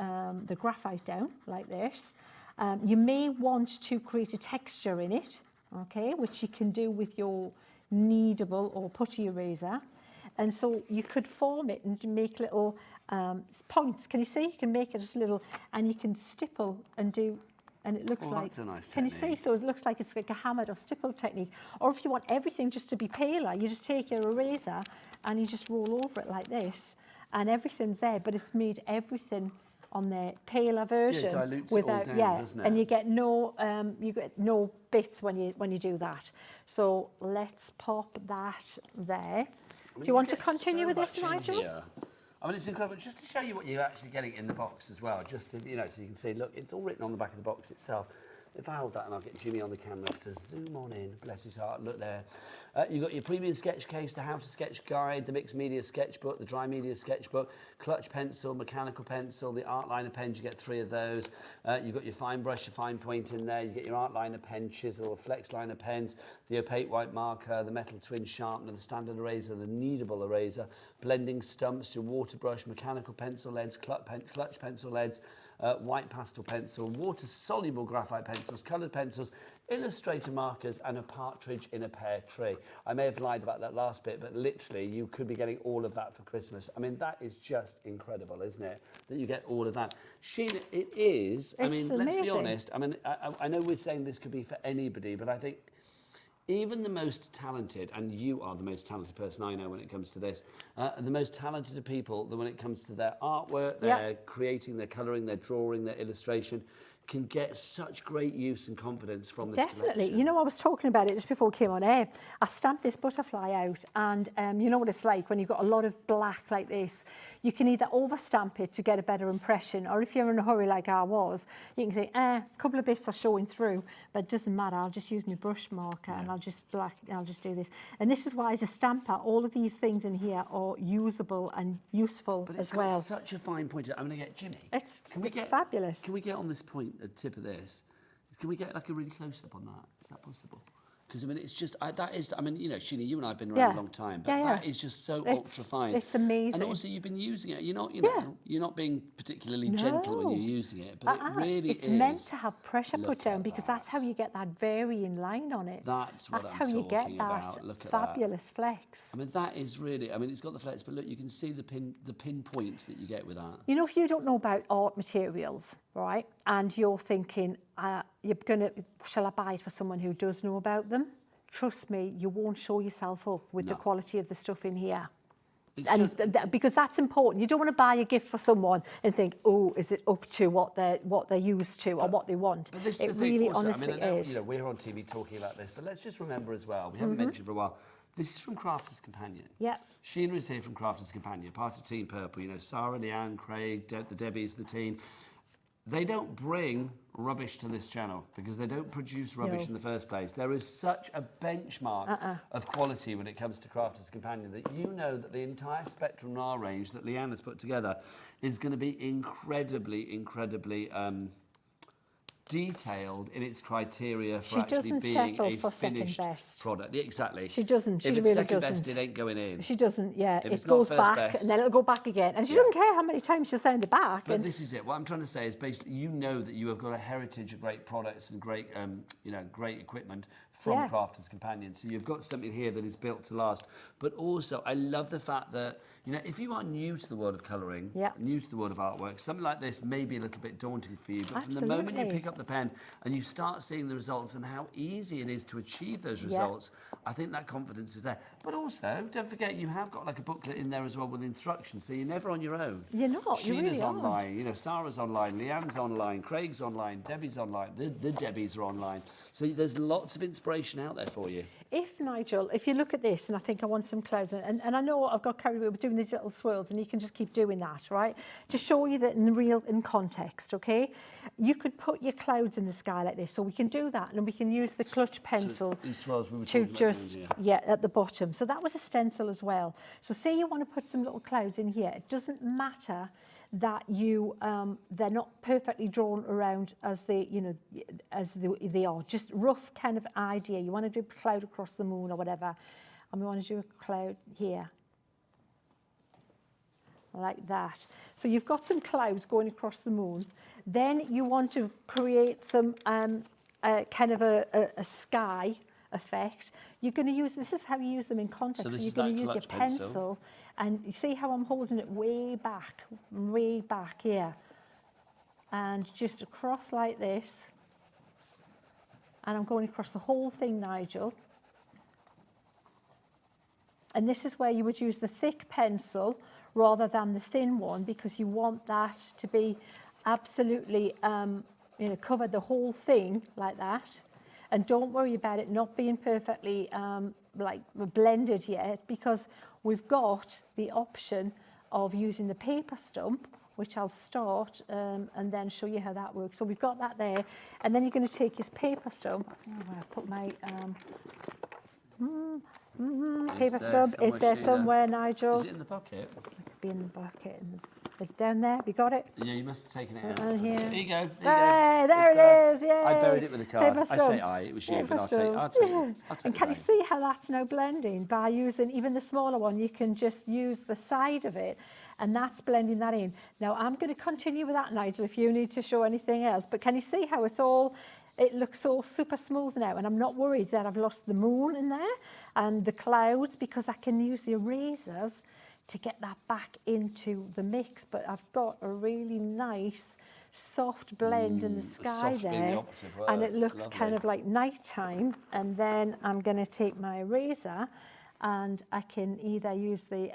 graphite down like this, you may want to create a texture in it. Okay, which you can do with your kneadable or putty eraser. And so you could form it and make little points. Can you see? You can make it just little, and you can stipple and do, and it looks like,
that's a nice
can
technique.
you see? So it looks like it's like a hammered or stipple technique. Or if you want everything just to be paler, you just take your eraser and you just roll over it like this, and everything's there, but it's made everything on the paler version.
Yeah, it dilutes it all down, doesn't it?
And you get no bits when you do that. So let's pop that there. Do you want to continue with this, Nigel?
I mean, it's incredible. Just to show you what you're actually getting in the box as well, just to, so you can see, look, it's all written on the back of the box itself. If I hold that and I'll get Jimmy on the camera to zoom on in, bless his heart, look there. You've got your premium sketch case, the how to sketch guide, the mixed media sketchbook, the dry media sketchbook, clutch pencil, mechanical pencil, the art liner pens, you get 3 of those. You've got your fine brush, your fine point in there, you get your art liner pen, chisel, flex liner pens, the opaque white marker, the metal twin sharpener, the standard eraser, the kneadable eraser, blending stumps, your water brush, mechanical pencil leads, clutch pencil leads, white pastel pencil, water-soluble graphite pencils, coloured pencils, illustrator markers, and a partridge in a pear tree. I may have lied about that last bit, but literally you could be getting all of that for Christmas. I mean, that is just incredible, isn't it? That you get all of that. Sheena, it is. I mean, let's be honest. I mean, I know we're saying this could be for anybody, but I think even the most talented, and you are the most talented person I know when it comes to this, the most talented people when it comes to their artwork, their creating, their colouring, their drawing, their illustration, can get such great use and confidence from this collection.
You know, I was talking about it just before we came on air. I stamped this butterfly out, and you know what it's like when you've got a lot of black like this. You can either overstamp it to get a better impression, or if you're in a hurry like I was, you can say, a couple of bits are showing through, but it doesn't matter. I'll just use my brush marker and I'll just do this. And this is why, as a stamper, all of these things in here are usable and useful as well.
But it's got such a fine point. I'm going to get Jimmy.
It's fabulous.
Can we get on this point, the tip of this? Can we get like a really close up on that? Is that possible? Because I mean, it's just that is. I mean, you know, Sheena, you and I have been around a long time, but that is just so ultra fine.
It's amazing.
And also, you've been using it. You're not, you know, you're not being particularly gentle when you're using it, but it really is.
It's meant to have pressure put down because that's how you get that varying line on it.
That's what
that's
I'm
how you get
talking
that
about. Look at
fabulous flex.
I mean, that is really. I mean, it's got the flex, but look, you can see the pinpoints that you get with that.
You know, if you don't know about art materials, right, and you're thinking, shall I buy it for someone who does know about them? Trust me, you won't show yourself up with the quality of the stuff in here. Because that's important. You don't want to buy a gift for someone and think, oh, is it up to what they're used to or what they want?
But this
it
is the thing
really
also,
honestly
I mean, I know,
is.
you know, we're on TV talking about this, but let's just remember as well, we haven't mentioned for a while, this is from Crafter's Companion.
Yeah.
Sheena is here from Crafter's Companion, part of Team Purple. You know, Sarah, Leanne, Craig, the Debbies, the team. They don't bring rubbish to this channel because they don't produce rubbish in the first place. There is such a benchmark of quality when it comes to Crafter's Companion that you know that the entire spectrum in our range that Leanne has put together is going to be incredibly, incredibly detailed in its criteria for actually being a finished product. Yeah, exactly.
She doesn't. She
if it's
really
second
doesn't.
best, it ain't going in.
She doesn't. Yeah,
If
it
it's not
goes
first
back
best,
and then it'll go back again, and she doesn't care how many times she sends it back.
But this is it. What I'm trying to say is basically, you know that you have got a heritage of great products and great, you know, great equipment from Crafter's Companion. So you've got something here that is built to last. But also, I love the fact that, you know, if you are new to the world of colouring, new to the world of artwork, something like this may be a little bit daunting for you. But from the moment you pick up the pen and you start seeing the results and how easy it is to achieve those results, I think that confidence is there. But also, don't forget, you have got like a booklet in there as well with instructions, so you're never on your own.
You're not.
Sheena's
You really
online,
aren't.
you know, Sarah's online, Leanne's online, Craig's online, Debbie's online, the Debbies are online. So there's lots of inspiration out there for you.
Nigel, if you look at this, and I think I want some clouds, and I know I've got carried away with doing these little swirls, and you can just keep doing that, right? To show you that in context, okay? You could put your clouds in the sky like this, so we can do that, and we can use the clutch pencil
these swirls we were
to
talking about
just,
doing,
at the bottom. So that was a stencil as well. So say you want to put some little clouds in here, it doesn't matter that you they're not perfectly drawn around as they they are, just rough kind of idea. You want to do a cloud across the moon or whatever, and we want to do a cloud here like that. So you've got some clouds going across the moon. Then you want to create some kind of a sky effect. You're going to use, this is how you use them in context. So you're going to use your pencil, and you see how I'm holding it way back here, and just across like this, and I'm going across the whole thing, Nigel. And this is where you would use the thick pencil rather than the thin one, because you want that to be absolutely, cover the whole thing like that. And don't worry about it not being perfectly blended yet, because we've got the option of using the paper stump, which I'll start and then show you how that works. So we've got that there, and then you're going to take your paper stump. Oh, I put my paper stump. Is there somewhere, Nigel?
Is it in the pocket?
It could be in the bucket. It's down there. Have you got it?
Yeah, you must have taken it out.
And here.
There you go.
There it is. Yeah.
I buried it with a card.
Paper
I
stump.
say it was you,
Paper
but I'll
stump.
take
And can you see how that's now blending? By using even the smaller one, you can just use the side of it, and that's blending that in. Now, I'm going to continue with that, Nigel, if you need to show anything else. But can you see how it looks so super smooth now? And I'm not worried that I've lost the moon in there and the clouds, because I can use the erasers to get that back into the mix. But I've got a really nice soft blend in the sky there, and it looks kind of like nighttime. And then I'm going to take my eraser, and I can either use the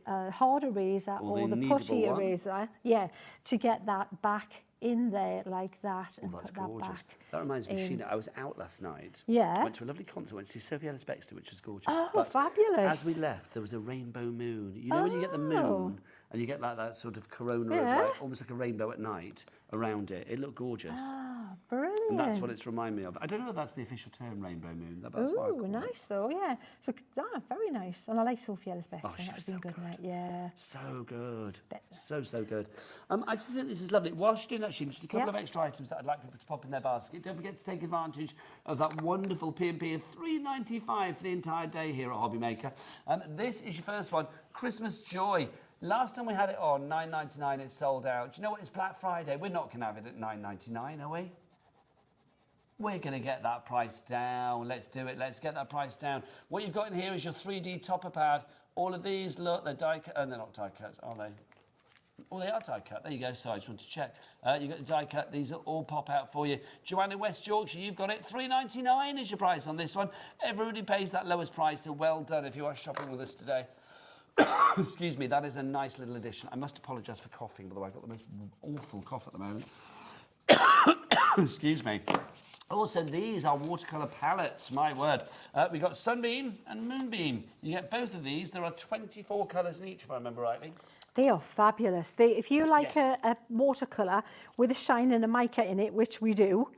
hard eraser or the putty eraser, to get that back in there like that, and
that's
put that
gorgeous.
back.
That reminds me, Sheena, I was out last night.
Yeah.
Went to a lovely concert, went to see Sophie Ellis-Bextor, which was gorgeous.
Oh,
but
fabulous.
As we left, there was a rainbow moon. You know when you get the moon and you get like that sort of corona of like, almost like a rainbow at night around it? It looked gorgeous.
Ah, brilliant.
And that's what it's reminding me of. I don't know if that's the official term, rainbow moon. That's what I call it.
Nice though, yeah. So, very nice. And I like Sophie Ellis-Bextor.
Oh,
That's been good, mate. Yeah.
So good. So good. I just think this is lovely. Whilst you're doing that, Sheena, just a couple of extra items that I'd like people to pop in their basket. Don't forget to take advantage of that wonderful P&P of $3.95 for the entire day here at HobbyMaker. This is your first one, Christmas Joy. Last time we had it on, $9.99, it sold out. Do you know what? It's Black Friday. We're not going to have it at $9.99, are we? We're going to get that price down. Let's do it. Let's get that price down. What you've got in here is your 3D topper pad. All of these, look, they're die cut. They're not die cut, are they? Oh, they are die cut. There you go. So I just want to check. You've got the die cut. These will all pop out for you. Joanna, West Yorkshire, you've got it. $3.99 is your price on this one. Everybody pays that lowest price. So well done if you are shopping with us today. Excuse me, that is a nice little addition. I must apologise for coughing, by the way. I've got the most awful cough at the moment. Excuse me. Also, these are watercolour palettes, my word. We've got Sunbeam and Moonbeam. You get both of these. There are 24 colours in each, if I remember rightly.
They are fabulous. If you like a watercolour with a shine and a mica in it, which we do,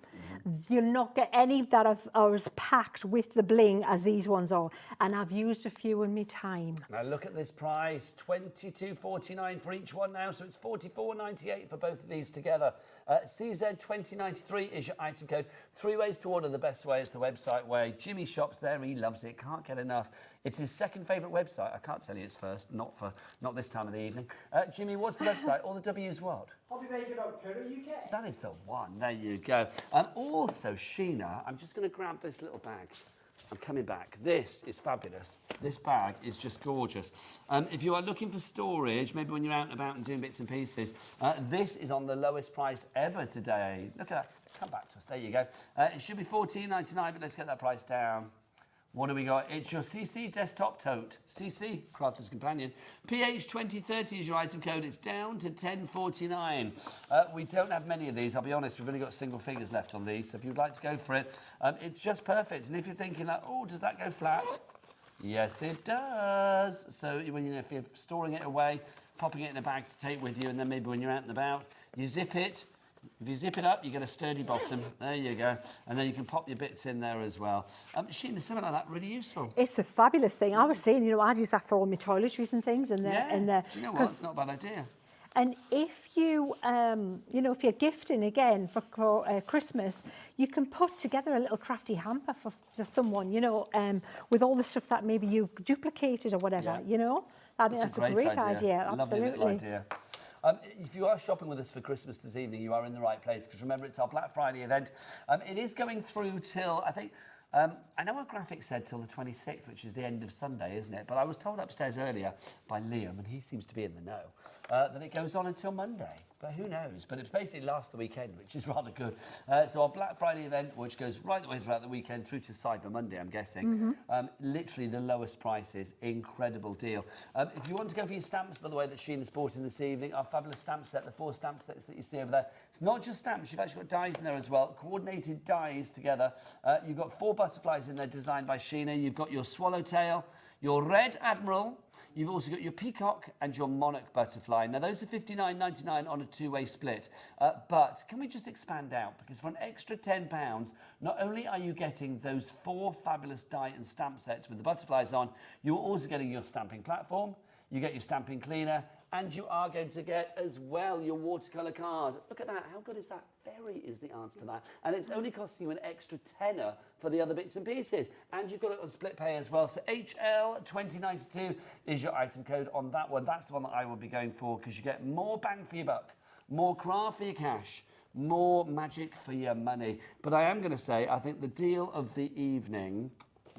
you'll not get any that are as packed with the bling as these ones are. And I've used a few in my time.
Now look at this price, $22.49 for each one now, so it's $44.98 for both of these together. CZ2093 is your item code. 3 ways to order. The best way is the website way. Jimmy shops there, he loves it, can't get enough. It's his second favourite website. I can't tell you it's first, not this time of the evening. Jimmy, what's the website? All the W's what?
HobbyMaker.co.uk.
That is the one. There you go. And also, Sheena, I'm just going to grab this little bag. I'm coming back. This is fabulous. This bag is just gorgeous. If you are looking for storage, maybe when you're out and about and doing bits and pieces, this is on the lowest price ever today. Look at that. Come back to us. There you go. It should be $14.99, but let's get that price down. What do we got? It's your CC desktop tote. CC, Crafter's Companion. PH2030 is your item code. It's down to $10.49. We don't have many of these, I'll be honest. We've only got single figures left on these. So if you'd like to go for it, it's just perfect. And if you're thinking, like, oh, does that go flat? Yes, it does. So if you're storing it away, popping it in a bag to take with you, and then maybe when you're out and about, you zip it. If you zip it up, you get a sturdy bottom. There you go. And then you can pop your bits in there as well. Sheena, something like that really useful.
It's a fabulous thing. I was saying, I'd use that for all my toiletries and things. And
do you know what? It's not a bad idea.
And if you, if you're gifting again for Christmas, you can put together a little crafty hamper for someone, with all the stuff that maybe you've duplicated or whatever, That's a great idea. Absolutely.
Lovely little idea. If you are shopping with us for Christmas this evening, you are in the right place, because remember, it's our Black Friday event. It is going through till, I think, I know our graphic said till the 26th, which is the end of Sunday, isn't it? But I was told upstairs earlier by Liam, and he seems to be in the know, that it goes on until Monday. But who knows? But it basically lasts the weekend, which is rather good. So our Black Friday event, which goes right the way throughout the weekend through to Cyber Monday, I'm guessing. Literally the lowest prices, incredible deal. If you want to go for your stamps, by the way, that Sheena's bought in this evening, our fabulous stamp set, the 4 stamp sets that you see over there. It's not just stamps, you've actually got dies in there as well, coordinated dies together. You've got 4 butterflies in there designed by Sheena. You've got your swallowtail, your red admiral. You've also got your peacock and your monarch butterfly. Now, those are $59.99 on a 2-way split. But can we just expand out? Because for an extra £10, not only are you getting those 4 fabulous die and stamp sets with the butterflies on, you're also getting your stamping platform, you get your stamping cleaner, and you are going to get as well your watercolour card. Look at that. How good is that? Very is the answer to that. And it's only costing you an extra tenner for the other bits and pieces. And you've got it on split pay as well. So HL2092 is your item code on that one. That's the one that I will be going for, because you get more bang for your buck, more craft for your cash, more magic for your money. But I am going to say, I think the deal of the evening,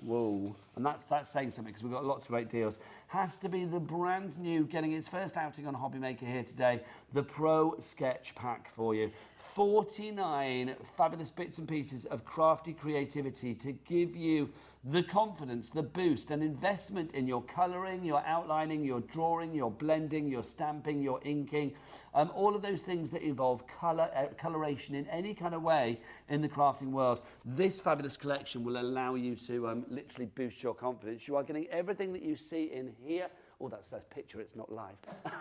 whoa, and that's saying something, because we've got lots of great deals, has to be the brand new, getting its first outing on HobbyMaker here today, the Pro Sketch Pack for you. 49 fabulous bits and pieces of crafty creativity to give you the confidence, the boost, and investment in your colouring, your outlining, your drawing, your blending, your stamping, your inking, all of those things that involve coloration in any kind of way in the crafting world. This fabulous collection will allow you to literally boost your confidence. You are getting everything that you see in here. Oh, that's that picture, it's not live.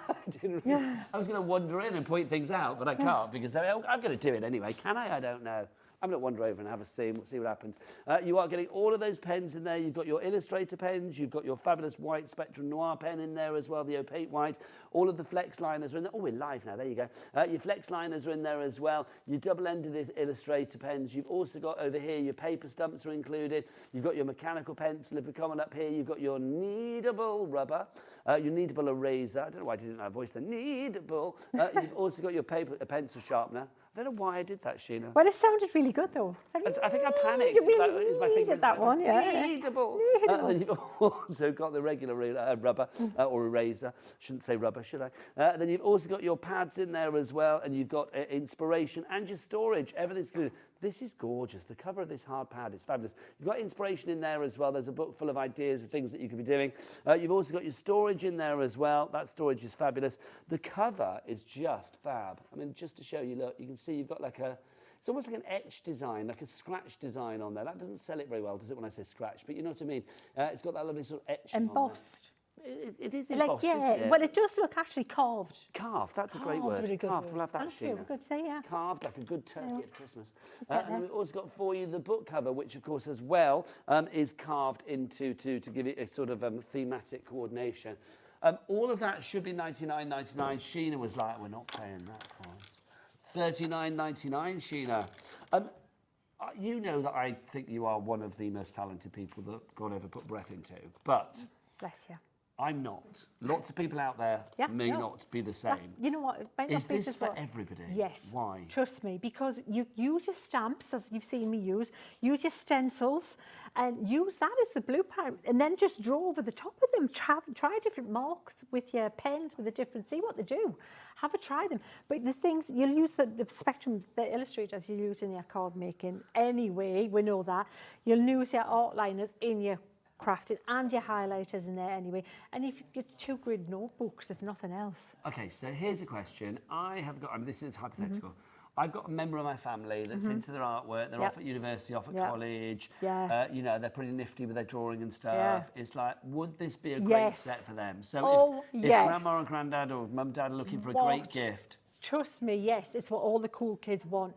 I was going to wander in and point things out, but I can't, because I'm going to do it anyway. Can I? I don't know. I'm going to wander over and have a see what happens. You are getting all of those pens in there. You've got your Illustrator pens. You've got your fabulous white Spectrum Noir pen in there as well, the opaque white. All of the flex liners are in there. Oh, we're live now. There you go. Your flex liners are in there as well. Your double-ended Illustrator pens. You've also got over here your paper stumps are included. You've got your mechanical pencil. If we're coming up here, you've got your kneadable rubber, your kneadable eraser. I don't know why I didn't have a voice there. Kneadable. You've also got your pencil sharpener. I don't know why I did that, Sheena.
Well, it sounded really good, though.
I think I panicked.
You really
It's my finger.
needed that one, yeah.
Kneadable. Then you've also got the regular rubber or eraser. Shouldn't say rubber, should I? Then you've also got your pads in there as well, and you've got inspiration and your storage. Everything's included. This is gorgeous. The cover of this hard pad is fabulous. You've got inspiration in there as well. There's a book full of ideas of things that you could be doing. You've also got your storage in there as well. That storage is fabulous. The cover is just fab. I mean, just to show you, look, you can see you've got like it's almost like an etch design, like a scratch design on there. That doesn't sell it very well, does it, when I say scratch? But you know what I mean. It's got that lovely sort of etching
Embossed.
It is
Like,
embossed,
yeah,
isn't it?
well, it does look actually carved.
Carved, that's a great
Carved,
word.
really good
Carved,
word.
we'll have that,
Thank you,
Sheena.
good to say, yeah.
Carved like a good turkey at Christmas. And then we've also got for you the book cover, which of course as well is carved into to give it a sort of thematic coordination. All of that should be $99.99. Sheena was like, we're not paying that price. $39.99, Sheena. You know that I think you are one of the most talented people that God ever put breath into, but
Bless you.
I'm not. Lots of people out there may not be the same.
You know what? It might not
Is
be
this
just
for
what-
everybody?
Yes.
Why?
Trust me, because you use your stamps, as you've seen me use your stencils, and use that as the blueprint, and then just draw over the top of them. Try different marks with your pens, with the different, see what they do. Have a try them. But the things, you'll use the spectrum, the illustrators you use in your card making anyway, we know that. You'll use your outliners in your crafted and your highlighters in there anyway. And if you get 2 grid notebooks, if nothing else.
Okay, so here's a question. I have got, I mean, this is hypothetical. I've got a member of my family that's into their artwork. They're off at university, off at college.
Yeah.
You know, they're pretty nifty with their drawing and stuff.
Yeah.
It's like, would this be a great set for them? So if
yes.
grandma and granddad or mum and dad are looking for a great gift.
Trust me, yes, it's what all the cool kids want.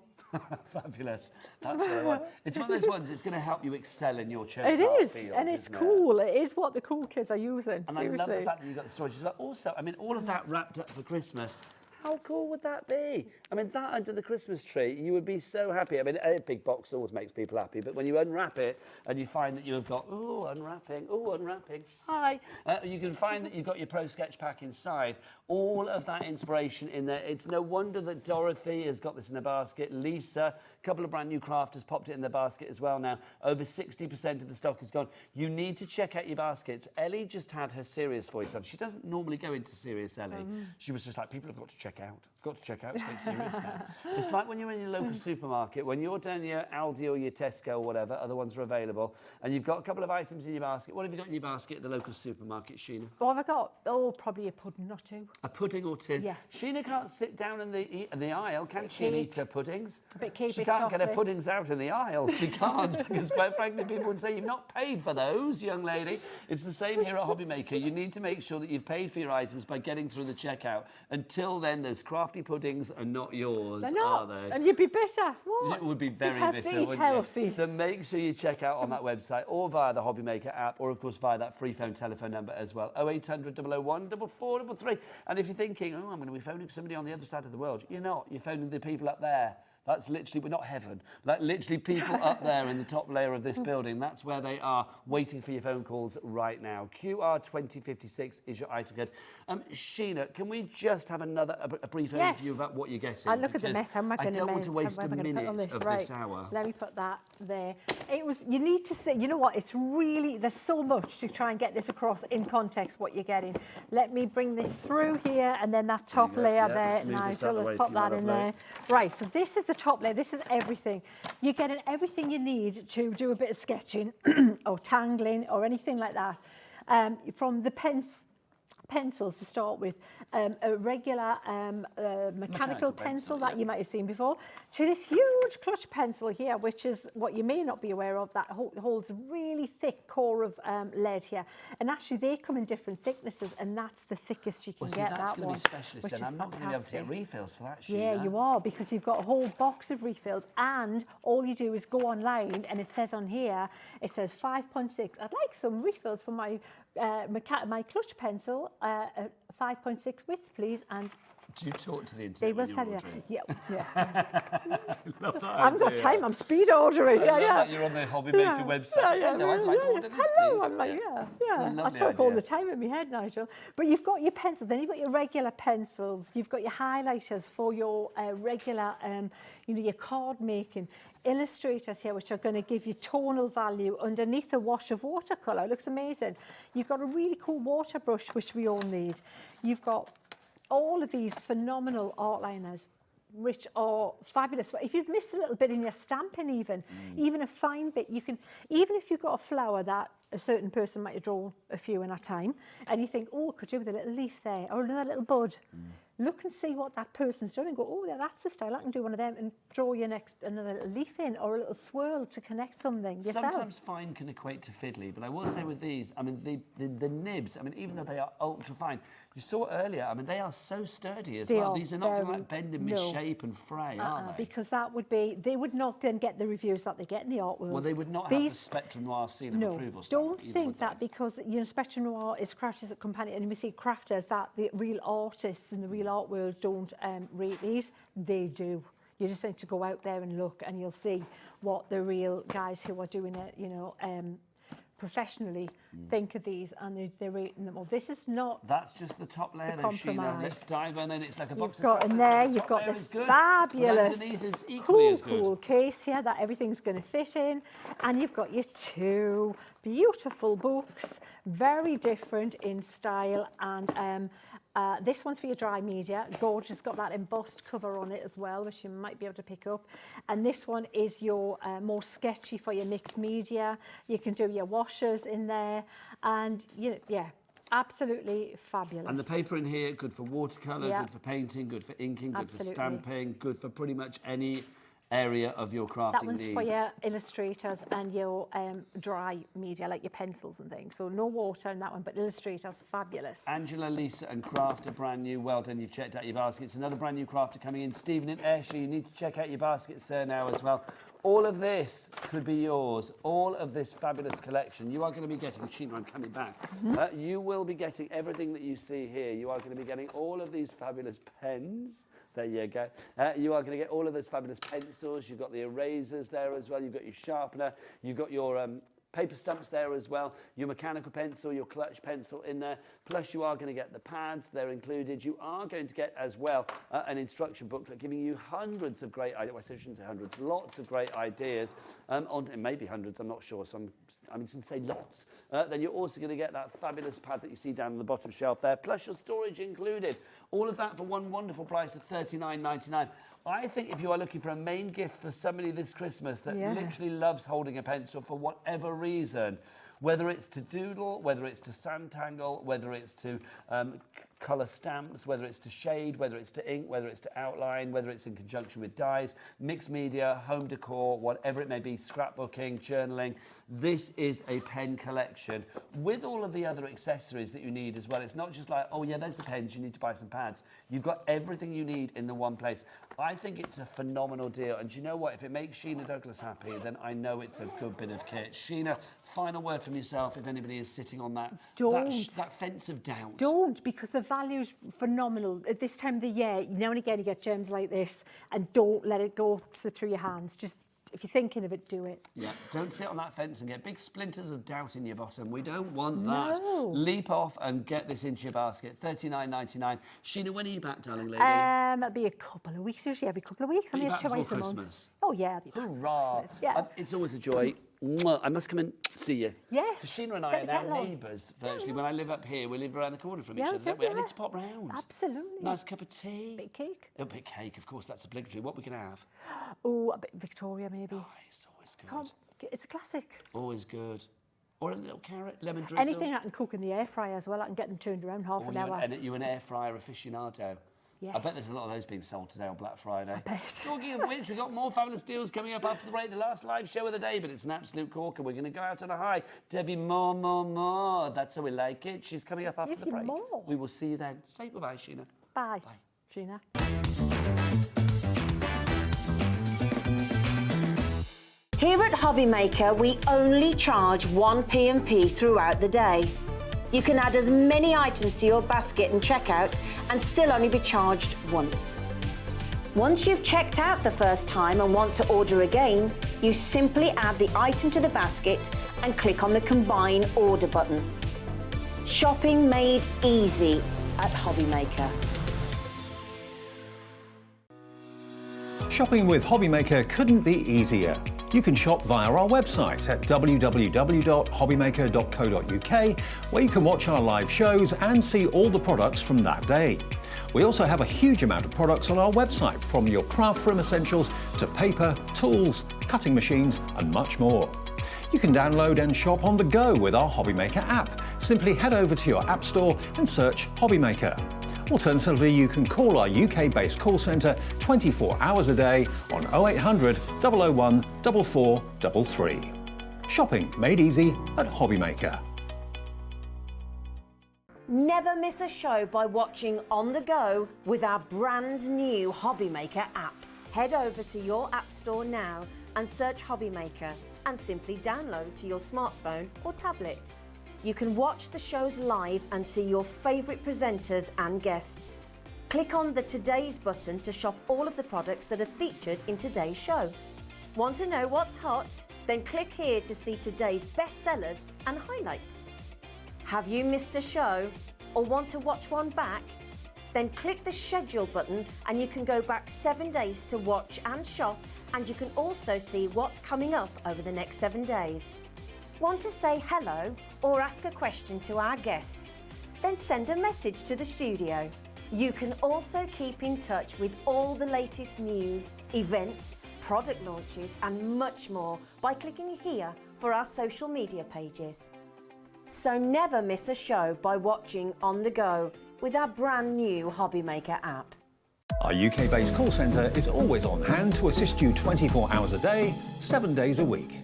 Fabulous. That's what I want. It's one of those ones, it's going to help you excel in your chosen
It
art
is,
field,
and it's
isn't it?
cool. It is what the cool kids are using,
And
seriously.
I love the fact that you've got the storage as well. Also, I mean, all of that wrapped up for Christmas. How cool would that be? I mean, that under the Christmas tree, you would be so happy. I mean, a big box always makes people happy, but when you unwrap it and you find that you have got, unwrapping, hi. You can find that you've got your Pro Sketch pack inside. All of that inspiration in there. It's no wonder that Dorothy has got this in a basket. Lisa, a couple of brand new crafters popped it in their basket as well now. Over 60% of the stock is gone. You need to check out your baskets. Ellie just had her serious voice on. She doesn't normally go into serious, Ellie. She was just like, people have got to check out. I've got to check out. It's getting serious now. It's like when you're in your local supermarket, when you're down your Aldi or your Tesco or whatever, other ones are available, and you've got a couple of items in your basket. What have you got in your basket at the local supermarket, Sheena?
What have I got? Oh, probably a pudding or two.
A pudding or two.
Yeah.
Sheena can't sit down in the aisle, can she, and eat her puddings?
A bit cake,
She
bit
can't get her
chocolate.
puddings out in the aisle. She can't, because quite frankly, people would say, you've not paid for those, young lady. It's the same here at HobbyMaker. You need to make sure that you've paid for your items by getting through the checkout. Until then, those crafty puddings are not yours,
They're not.
are they?
And you'd be bitter. What?
It would be very
You'd
bitter,
have to eat
wouldn't
healthy.
you? So make sure you check out on that website or via the HobbyMaker app, or of course via that free phone telephone number as well, 0800 001 4433. And if you're thinking, oh, I'm going to be phoning somebody on the other side of the world, you're not. You're phoning the people up there. That's literally, we're not heaven, like literally people up there in the top layer of this building. That's where they are waiting for your phone calls right now. QR2056 is your item code. Sheena, can we just have a brief overview about what you're getting?
I look at the
Because
mess. How am I
I
going to
don't want to waste a minute of this hour.
Let me put that there. You need to say, you know what, it's really, there's so much to try and get this across in context what you're getting. Let me bring this through here, and then that top layer there. Nigel, let's pop that in there. Right, so this is the top layer. This is everything. You're getting everything you need to do a bit of sketching or tangling or anything like that. From the pencils to start with, a regular mechanical pencil that you might have seen before, to this huge clutch pencil here, which is what you may not be aware of, that holds a really thick core of lead here. And actually they come in different thicknesses, and that's the thickest you can get,
that's
that
going
one.
to be specialist then. I'm not going to be able to get
fantastic.
refills for that, Sheena.
Yeah, you are, because you've got a whole box of refills, and all you do is go online, and it says on here, it says 5.6. I'd like some refills for my my clutch pencil, 5.6 width, please. And
do you talk to the internet
they will
when
sell
you're
you.
ordering?
Yeah.
Love that
I haven't got
idea.
time. I'm speed ordering.
I
Yeah,
love
yeah.
that you're on the HobbyMaker website. Hello, I'd like to order this,
Hello,
please.
I'm like,
It's a
I
lovely
talk all
idea.
the time in my head, Nigel. But you've got your pencils, then you've got your regular pencils, you've got your highlighters for your regular, your card making. Illustrators here, which are going to give you tonal value underneath a wash of watercolour. It looks amazing. You've got a really cool water brush, which we all need. You've got all of these phenomenal art liners, which are fabulous. If you've missed a little bit in your stamping even a fine bit, you can, even if you've got a flower that a certain person might draw a few in a time, and you think, oh, could you with a little leaf there, or another little bud. Look and see what that person's done and go, oh, yeah, that's the style. I can do one of them and draw your another little leaf in, or a little swirl to connect something yourself.
Sometimes fine can equate to fiddly, but I will say with these, I mean, the nibs, I mean, even though they are ultra fine, you saw earlier, I mean, they are so sturdy as well. These are not going to like bend and misshape and fray, are they?
Because that would be, they would not then get the reviews that they get in the art world.
Well, they would not have the Spectrum Noir seal of approval stamp.
Don't
either,
think
would
that
they?
because Spectrum Noir is crafted as a companion, and we see crafters, that the real artists in the real art world don't rate these. They do. You just need to go out there and look, and you'll see what the real guys who are doing it, professionally think of these, and they're rating them. Well, this is not.
That's just the top layer, then, Sheena. Let's dive in, and it's like a box
You've got
of
in
chocolates.
there, you've got
layer
the
is good,
fabulous,
but underneath is equally as good.
cool case here that everything's going to fit in, and you've got your two beautiful books, very different in style, and this one's for your dry media. Gorgeous, it's got that embossed cover on it as well, which you might be able to pick up. And this one is your more sketchy for your mixed media. You can do your washers in there, and absolutely fabulous.
And the paper in here, good for watercolour, good for painting, good for inking, good for stamping, good for pretty much any area of your crafting
That one's
needs.
for your illustrators and your dry media, like your pencils and things. So no water in that one, but illustrators, fabulous.
Angela, Lisa and Craft are brand new. Well done, you've checked out your baskets. Another brand new crafter coming in. Stephen in Ayrshire, you need to check out your baskets now as well. All of this could be yours. All of this fabulous collection. You are going to be getting, Sheena, I'm coming back. You will be getting everything that you see here. You are going to be getting all of these fabulous pens. There you go. You are going to get all of those fabulous pencils. You've got the erasers there as well. You've got your sharpener. You've got your paper stumps there as well. Your mechanical pencil, your clutch pencil in there. Plus you are going to get the pads. They're included. You are going to get as well an instruction booklet giving you hundreds of great ideas. Well, I shouldn't say hundreds. Lots of great ideas. Maybe hundreds. I'm not sure. So I'm just going to say lots. Then you're also going to get that fabulous pad that you see down on the bottom shelf there. Plus your storage included. All of that for one wonderful price of $39.99. I think if you are looking for a main gift for somebody this Christmas that literally loves holding a pencil for whatever reason, whether it's to doodle, whether it's to sandtangle, whether it's to colour stamps, whether it's to shade, whether it's to ink, whether it's to outline, whether it's in conjunction with dyes, mixed media, home decor, whatever it may be, scrapbooking, journaling. This is a pen collection with all of the other accessories that you need as well. It's not just like, oh yeah, there's the pens, you need to buy some pads. You've got everything you need in the one place. I think it's a phenomenal deal. And do you know what? If it makes Sheena Douglas happy, then I know it's a good bit of kit. Sheena, final word from yourself if anybody is sitting on that fence of doubt.
Don't, because the value's phenomenal. At this time of the year, now and again you get gems like this, and don't let it go through your hands. Just, if you're thinking of it, do it.
Yeah, don't sit on that fence and get big splinters of doubt in your bottom. We don't want that.
No.
Leap off and get this into your basket. $39.99. Sheena, when are you back, darling lady?
It'll be a couple of weeks, usually every couple of weeks.
Are you
I'm
back
here twice
before
a month.
Christmas?
Oh yeah, I'll be back.
Hurrah!
Yeah.
It's always a joy. Mwah. I must come and see you.
Yes.
So Sheena and I are now neighbours, virtually. When I live up here, we live around the corner from each other, don't we? I need to pop round.
Absolutely.
Nice cup of tea.
Bit of cake.
A bit of cake, of course, that's obligatory. What are we going to have?
Oh, a bit of Victoria maybe.
Oh, it's always good.
It's a classic.
Always good. Or a little carrot, lemon drizzle.
Anything I can cook in the air fryer as well, I can get them turned around half an hour.
And you're an air fryer aficionado.
Yes.
I bet there's a lot of those being sold today on Black Friday.
I bet.
Talking of which, we've got more fabulous deals coming up after the break, the last live show of the day, but it's an absolute corker. We're going to go out on a high. Debbi Moore. That's how we like it. She's coming up after the break.
More.
We will see you then. Say bye-bye, Sheena.
Bye.
Bye.
Sheena.
Here at HobbyMaker, we only charge 1 P&P throughout the day. You can add as many items to your basket and checkout and still only be charged once. Once you've checked out the first time and want to order again, you simply add the item to the basket and click on the Combine Order button. Shopping made easy at HobbyMaker.
Shopping with HobbyMaker couldn't be easier. You can shop via our website at www.hobbymaker.co.uk, where you can watch our live shows and see all the products from that day. We also have a huge amount of products on our website, from your craft room essentials to paper, tools, cutting machines and much more. You can download and shop on the go with our HobbyMaker app. Simply head over to your app store and search HobbyMaker. Alternatively, you can call our UK-based call centre 24 hours a day on 0800 001 4433. Shopping made easy at HobbyMaker.
Never miss a show by watching on the go with our brand new HobbyMaker app. Head over to your app store now and search HobbyMaker and simply download to your smartphone or tablet. You can watch the shows live and see your favourite presenters and guests. Click on the Today's button to shop all of the products that are featured in today's show. Want to know what's hot? Then click here to see today's bestsellers and highlights. Have you missed a show or want to watch one back? Then click the Schedule button and you can go back 7 days to watch and shop, and you can also see what's coming up over the next 7 days. Want to say hello or ask a question to our guests? Then send a message to the studio. You can also keep in touch with all the latest news, events, product launches and much more by clicking here for our social media pages. So never miss a show by watching on the go with our brand new HobbyMaker app.
Our UK-based call centre is always on hand to assist you 24 hours a day, 7 days a week.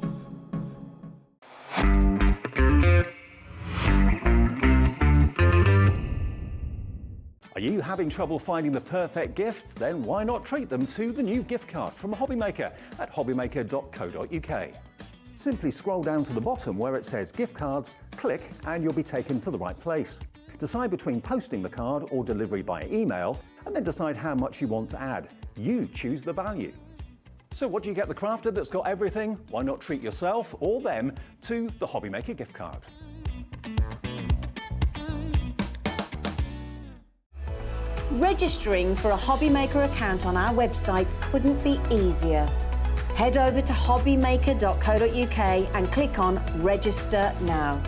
Are you having trouble finding the perfect gift? Then why not treat them to the new gift card from HobbyMaker at hobbymaker.co.uk. Simply scroll down to the bottom where it says gift cards, click and you'll be taken to the right place. Decide between posting the card or delivery by email, and then decide how much you want to add. You choose the value. So what do you get the crafter that's got everything? Why not treat yourself or them to the HobbyMaker gift card?
Registering for a HobbyMaker account on our website couldn't be easier. Head over to hobbymaker.co.uk and click on Register Now.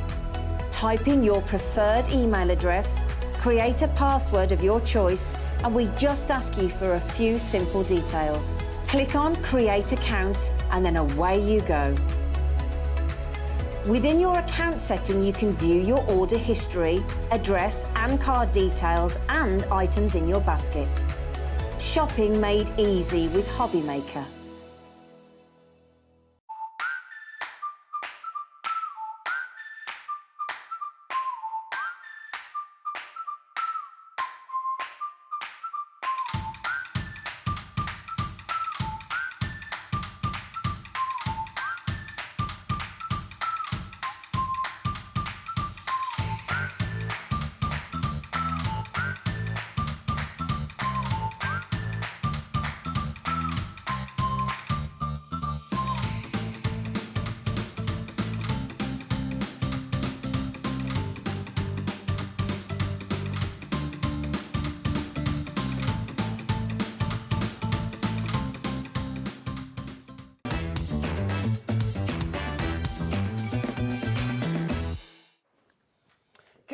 Type in your preferred email address, create a password of your choice, and we just ask you for a few simple details. Click on Create Account and then away you go. Within your account setting, you can view your order history, address and card details and items in your basket. Shopping made easy with HobbyMaker.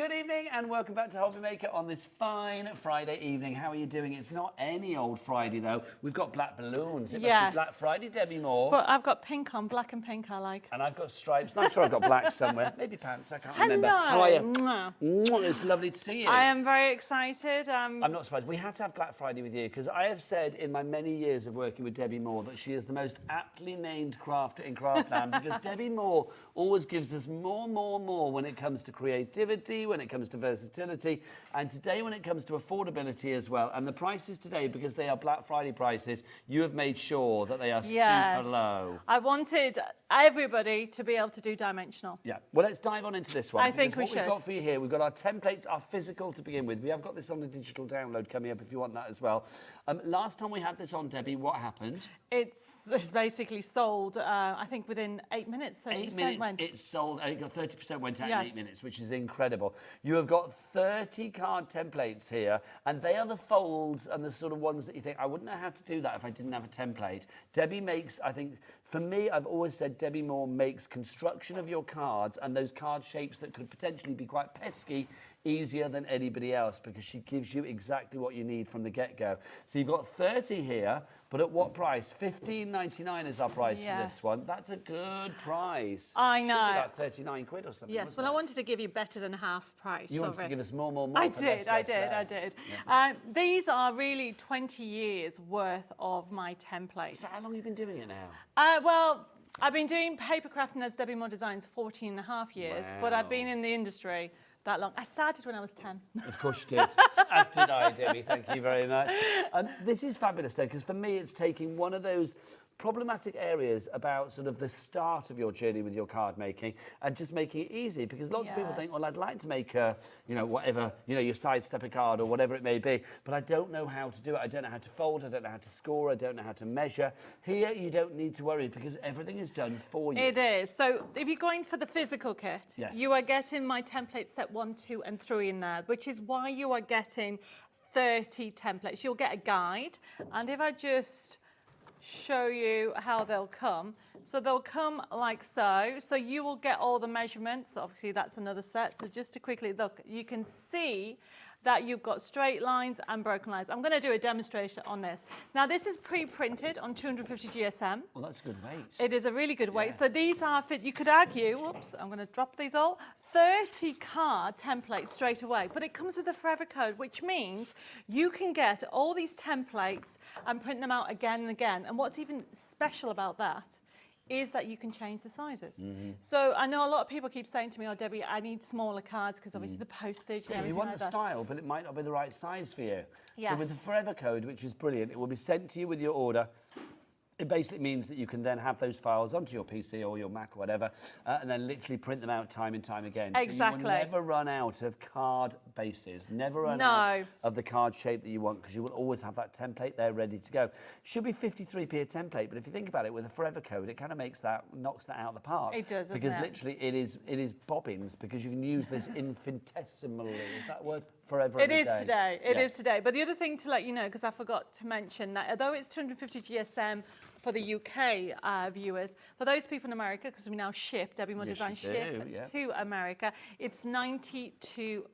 Good evening and welcome back to HobbyMaker on this fine Friday evening. How are you doing? It's not any old Friday though. We've got black balloons. It must be Black Friday, Debbi Moore.
But I've got pink on, black and pink I like.
And I've got stripes. And I'm sure I've got black somewhere. Maybe pants, I can't remember.
Hello.
How are you?
Mwah.
It's lovely to see you.
I am very excited.
I'm not surprised. We had to have Black Friday with you because I have said in my many years of working with Debbi Moore that she is the most aptly named crafter in Craftland because Debbi Moore always gives us more when it comes to creativity, when it comes to versatility, and today when it comes to affordability as well. And the prices today, because they are Black Friday prices, you have made sure that they are super low.
I wanted everybody to be able to do dimensional.
Yeah, well, let's dive on into this one.
I think we should.
What we've got for you here, we've got our templates, our physical to begin with. We have got this on the digital download coming up if you want that as well. Last time we had this on, Debbi, what happened?
It's basically sold, I think, within 8 minutes, 30%
8 minutes,
went.
it's sold. It got 30% went out in 8 minutes, which is incredible. You have got 30 card templates here, and they are the folds and the sort of ones that you think, I wouldn't know how to do that if I didn't have a template. Debbi makes, I think, for me, I've always said Debbi Moore makes construction of your cards and those card shapes that could potentially be quite pesky easier than anybody else because she gives you exactly what you need from the get-go. So you've got 30 here, but at what price? $15.99 is our price for this one. That's a good price.
I know.
Should be about 39 quid or something.
Yes, well, I wanted to give you better than half price.
You wanted to give us more.
I
for
did.
less.
Yeah. These are really 20 years worth of my templates.
So how long have you been doing it now?
Well, I've been doing paper crafting as Debbi Moore Designs 14 and a half years, but I've been in the industry that long. I started when I was 10.
Of course you did, as did I, Debbi. Thank you very much. This is fabulous, though, because for me it's taking one of those problematic areas about sort of the start of your journey with your card making and just making it easy because lots of people think, well, I'd like to make a, whatever, your sidestep a card or whatever it may be, but I don't know how to do it. I don't know how to fold, I don't know how to score, I don't know how to measure. Here, you don't need to worry because everything is done for you.
It is. So if you're going for the physical kit, you are getting my template set 1, 2 and 3 in there, which is why you are getting 30 templates. You'll get a guide, and if I just show you how they'll come. So they'll come like so. So you will get all the measurements. Obviously, that's another set. So just to quickly look, you can see that you've got straight lines and broken lines. I'm going to do a demonstration on this. Now, this is pre-printed on 250 GSM.
Well, that's a good weight.
It is a really good weight. So these are fit. You could argue, whoops, I'm going to drop these all. 30 card templates straight away, but it comes with a forever code, which means you can get all these templates and print them out again and again. And what's even special about that is that you can change the sizes. So I know a lot of people keep saying to me, oh, Debbi, I need smaller cards because obviously the postage and everything
you want
like
the
that.
style, but it might not be the right size for you.
Yes.
So with the forever code, which is brilliant, it will be sent to you with your order. It basically means that you can then have those files onto your PC or your Mac or whatever, and then literally print them out time and time again.
Exactly.
So you will never run out of card bases, never run out of the card shape that you want, because you will always have that template there ready to go. Should be 53p a template, but if you think about it, with a forever code, it kind of knocks that out of the park.
It does,
because
doesn't it?
literally it is bobbins, because you can use this infinitesimally. Is that word? Forever
It
and a
is
day.
today. It is today. But the other thing to let you know, because I forgot to mention that although it's 250 GSM for the UK viewers, for those people in America, because we now ship, Debbi Moore Design ship to America, it's £92,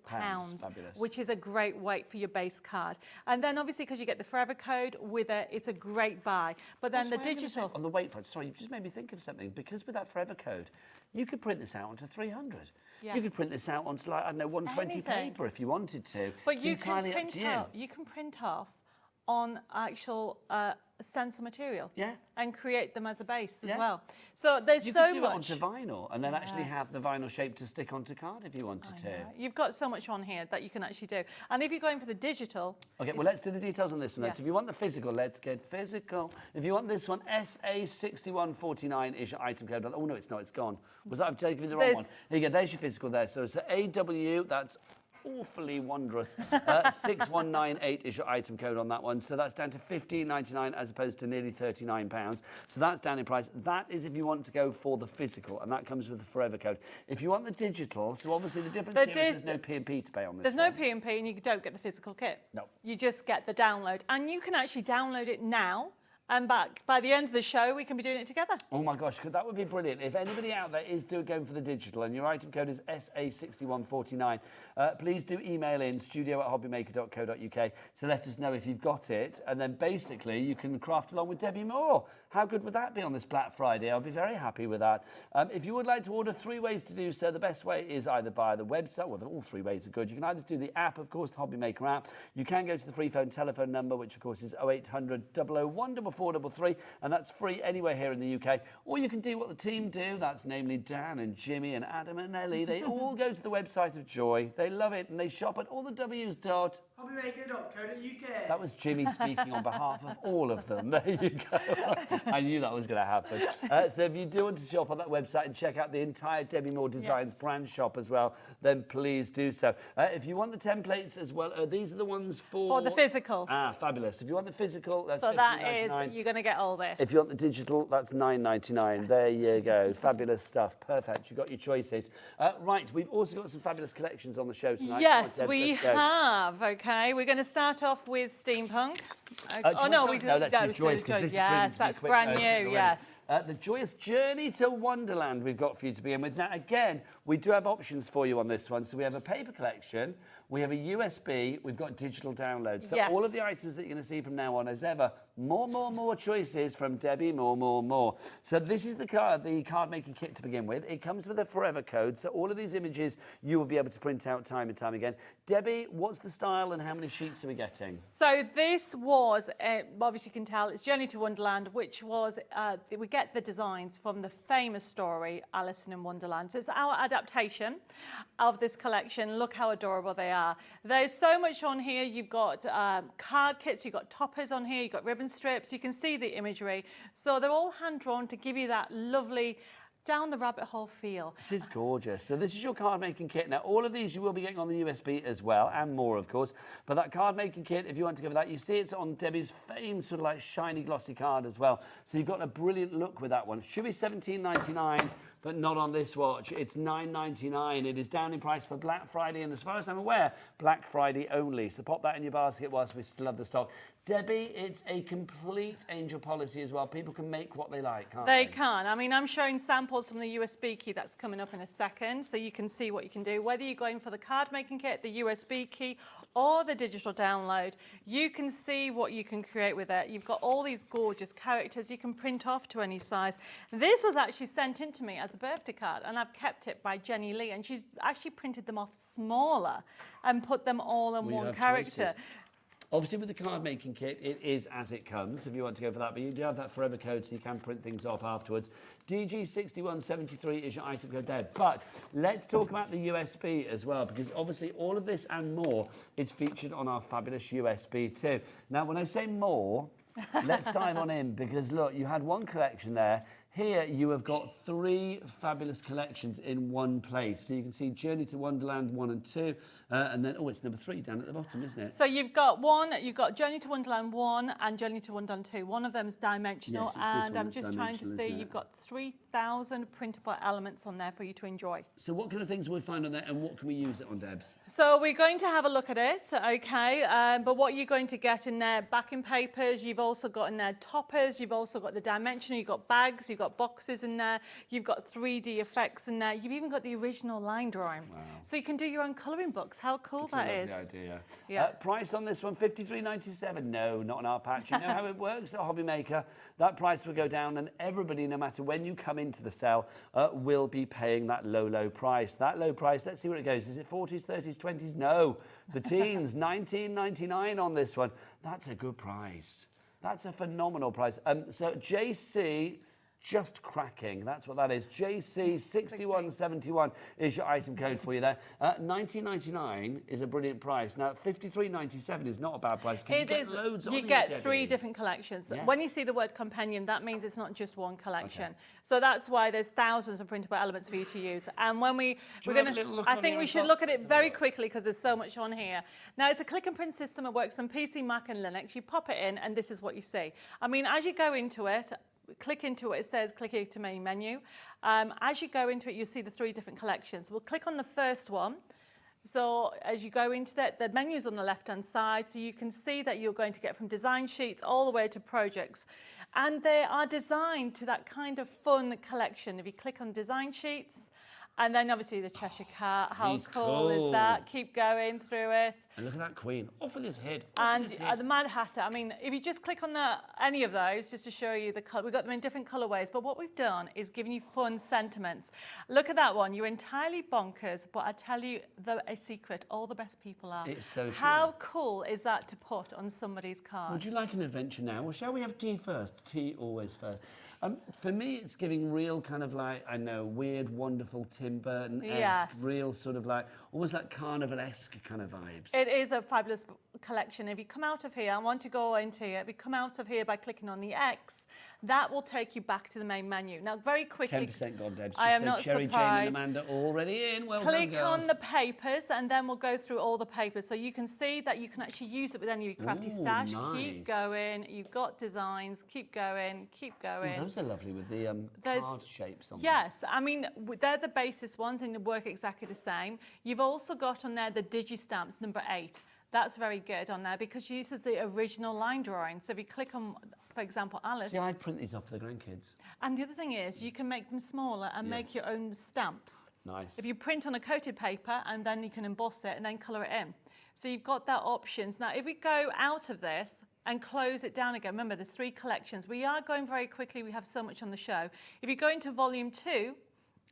which is a great weight for your base card. And then obviously, because you get the forever code with it, it's a great buy. But then the digital...
On the weight front, sorry, you've just made me think of something. Because with that forever code, you could print this out onto 300.
Yes.
You could print this out onto, like, I don't know, 120 paper if you wanted to.
But
it's
you
entirely
can
up to
print out. You can print off on actual stencil material.
Yeah.
And create them as a base as well. So there's
you
so
could do
much.
it onto vinyl and then actually have the vinyl shape to stick onto card if you wanted to.
You've got so much on here that you can actually do. And if you're going for the digital...
Okay, well, let's do the details on this one then. So if you want the physical, let's get physical. If you want this one, SA6149 is your item code. Oh, no, it's not. It's gone. Was that? I've taken you the wrong one. Here you go. There's your physical there. So it's AW, that's awfully wondrous. 6198 is your item code on that one. So that's down to $15.99 as opposed to nearly £39. So that's down in price. That is if you want to go for the physical, and that comes with the forever code. If you want the digital, so obviously the difference here is there's no P&P to pay on this.
There's no P&P and you don't get the physical kit.
No.
You just get the download. And you can actually download it now and back. By the end of the show, we can be doing it together.
Oh my gosh, that would be brilliant. If anybody out there is going for the digital and your item code is SA6149, please do email in studio@hobbymaker.co.uk to let us know if you've got it. And then basically you can craft along with Debbi Moore. How good would that be on this Black Friday? I'll be very happy with that. If you would like to order, 3 ways to do so. The best way is either via the website, well, all 3 ways are good. You can either do the app, of course, the HobbyMaker app. You can go to the free phone telephone number, which of course is 0800 001 433, and that's free anywhere here in the UK. Or you can do what the team do, that's namely Dan and Jimmy and Adam and Ellie. They all go to the website of Joy. They love it, and they shop at all the W's.
HobbyMaker.co.uk.
That was Jimmy speaking on behalf of all of them. There you go. I knew that was going to happen. So if you do want to shop on that website and check out the entire Debbi Moore Designs brand shop as well, then please do so. If you want the templates as well, these are the ones for
the physical.
Ah, fabulous. If you want the physical, that's
So that
$15.99.
is, you're going to get all this.
If you want the digital, that's $9.99. There you go. Fabulous stuff. Perfect. You've got your choices. Right, we've also got some fabulous collections on the show tonight.
Yes,
Come on, Debs,
we
let's go.
have. Okay, we're going to start off with steampunk.
Let's do Joyous, because this
yes, that's brand new. Yes.
The Joyous Journey to Wonderland we've got for you to begin with. Now, again, we do have options for you on this one. So we have a paper collection, we have a USB, we've got digital downloads. So all of the items that you're going to see from now on, as ever, more choices from Debbi Moore. So this is the card making kit to begin with. It comes with a forever code, so all of these images you will be able to print out time and time again. Debbie, what's the style and how many sheets are we getting?
So this was, obviously you can tell, it's Journey to Wonderland, which was, we get the designs from the famous story, Alice in Wonderland. So it's our adaptation of this collection. Look how adorable they are. There's so much on here. You've got card kits, you've got toppers on here, you've got ribbon strips. You can see the imagery. So they're all hand-drawn to give you that lovely down the rabbit hole feel.
It is gorgeous. So this is your card making kit. Now all of these you will be getting on the USB as well, and more of course. But that card making kit, if you want to go for that, you see it's on Debbie's famed sort of like shiny glossy card as well. So you've got a brilliant look with that one. Should be $17.99, but not on this watch. It's $9.99. It is down in price for Black Friday, and as far as I'm aware, Black Friday only. So pop that in your basket whilst we still have the stock. Debbie, it's a complete angel policy as well. People can make what they like, can't they?
They can. I mean, I'm showing samples from the USB key that's coming up in a second, so you can see what you can do. Whether you're going for the card making kit, the USB key, or the digital download, you can see what you can create with it. You've got all these gorgeous characters you can print off to any size. This was actually sent in to me as a birthday card, and I've kept it by Jenny Lee, and she's actually printed them off smaller and put them all in one character.
Choices. Obviously, with the card making kit, it is as it comes, if you want to go for that, but you do have that forever code, so you can print things off afterwards. DG6173 is your item code there. But let's talk about the USB as well, because obviously all of this and more is featured on our fabulous USB too. Now, when I say more, let's dive on in, because look, you had one collection there. Here you have got 3 fabulous collections in one place. So you can see Journey to Wonderland 1 and 2, and then, oh, it's number 3 down at the bottom, isn't it?
So you've got Journey to Wonderland 1 and Journey to Wonderland 2. One of them is dimensional,
Yes, it's this
and
one
I'm
that's
just trying to see,
dimensional,
you've got 3,000 printable elements on there for you to enjoy.
So what kind of things will we find on there, and what can we use it on, Debs?
So we're going to have a look at it, okay? But what you're going to get in there, backing papers, you've also got in there toppers, you've also got the dimensional, you've got bags, you've got boxes in there, you've got 3D effects in there, you've even got the original line drawing. Wow. So you can do your own colouring books. How cool that is.
That's a lovely idea.
Yeah.
Price on this one, $53.97. No, not on our patch. You know how it works at HobbyMaker. That price will go down, and everybody, no matter when you come into the sale, will be paying that low price. That low price, let's see where it goes. Is it 40s, 30s, 20s? No. The teens, $19.99 on this one. That's a good price. That's a phenomenal price. So JC... just cracking, that's what that is. JC6171 is your item code for you there. $19.99 is a brilliant price. Now, $53.97 is not a bad price.
It is.
Loads
you
on
get
here,
3
Debbie.
different collections.
Yeah.
When you see the word compendium, that means it's not just one collection.
Okay.
So that's why there's thousands of printable elements for you to use. And when we're
have
going
a little
to,
look
I
on
think
here
we
on
should
top?
look at it
Let's have a
very
look.
quickly because there's so much on here. Now, it's a click and print system. It works on PC, Mac, and Linux. You pop it in, and this is what you see. I mean, as you go into it, click into it, it says click here to main menu. As you go into it, you'll see the 3 different collections. We'll click on the first one. So as you go into that, the menu's on the left-hand side, so you can see that you're going to get from design sheets all the way to projects. And they are designed to that kind of fun collection. If you click on design sheets, and then obviously the Cheshire Cat, how
He's
cool is that? Keep going through it.
And look at that queen, off with his head.
And the Mad Hatter, I mean, if you just click on any of those, just to show you the colour, we've got them in different colourways, but what we've done is given you fun sentiments. Look at that one, you're entirely bonkers, but I tell you a secret, all the best people are.
It's so true.
How cool is that to put on somebody's card?
Would you like an adventure now, or shall we have tea first? Tea always first. For me, it's giving real kind of like, I know, weird, wonderful Tim Burton-esque, real sort of like, almost like carnival-esque kind of vibes.
It is a fabulous collection. If you come out of here, I want to go into here, if you come out of here by clicking on the X, that will take you back to the main menu. Now, very quickly...
10% gone, Deb.
I am not
Cherry,
surprised.
Jane and Amanda already in. Well
Click
done, girls.
on the papers and then we'll go through all the papers. So you can see that you can actually use it with any of your crafty stash.
Nice.
Keep going. You've got designs. Keep going. Keep going.
Ooh, those are lovely with the card shapes on them.
Yes, I mean, they're the basis ones and they work exactly the same. You've also got on there the digi-stamps, number 8. That's very good on there because it uses the original line drawing. So if you click on, for example, Alice.
See, I'd print these off for the grandkids.
And the other thing is you can make them smaller and make your own stamps.
Nice.
If you print on a coated paper and then you can emboss it and then colour it in. So you've got that options. Now, if we go out of this and close it down again, remember there's 3 collections. We are going very quickly. We have so much on the show. If you go into volume 2,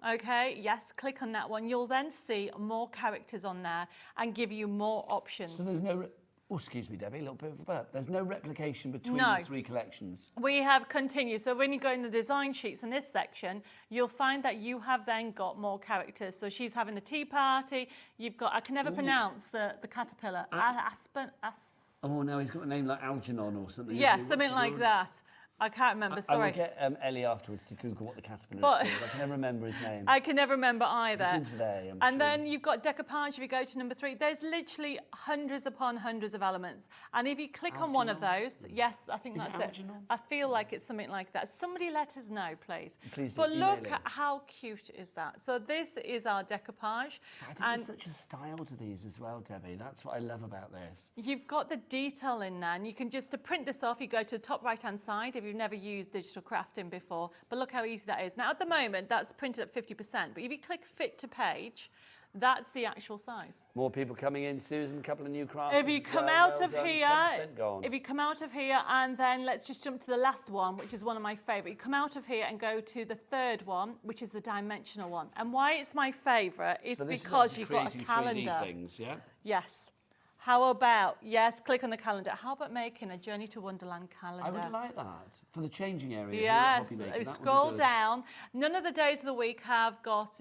okay, yes, click on that one. You'll then see more characters on there and give you more options.
So there's no... Oh, excuse me, Debbie, a little bit of a burp. There's no replication between the 3 collections.
We have continued. So when you go in the design sheets in this section, you'll find that you have then got more characters. So she's having the tea party. You've got, I can never pronounce the caterpillar.
Oh, no, he's got a name like Algernon or something.
Yeah, something like that. I can't remember, sorry.
I will get Ellie afterwards to Google what the caterpillar is called. I can never remember his name.
I can never remember either.
It begins with A, I'm
and
sure.
then you've got decoupage, if you go to number 3, there's literally hundreds upon hundreds of elements. And if you click on one of those, yes, I think that's it. I feel like it's something like that. Somebody let us know, please.
Please
but look at how cute is that. So this is our decoupage.
I think there's such a style to these as well, Debbie. That's what I love about this.
You've got the detail in there, and you can just, to print this off, you go to the top right-hand side if you've never used digital crafting before, but look how easy that is. Now, at the moment, that's printed at 50%, but if you click fit to page, that's the actual size.
More people coming in, Susan, a couple of new crafts.
If you come out of here, if you come out of here, and then let's just jump to the last one, which is one of my favourite. You come out of here and go to the 3rd one, which is the dimensional one. And why it's my favourite is because you've got a calendar.
3D things, yeah?
Yes. How about, yes, click on the calendar. How about making a Journey to Wonderland calendar?
I would like that. For the changing area.
Yes, scroll down. None of the days of the week have got,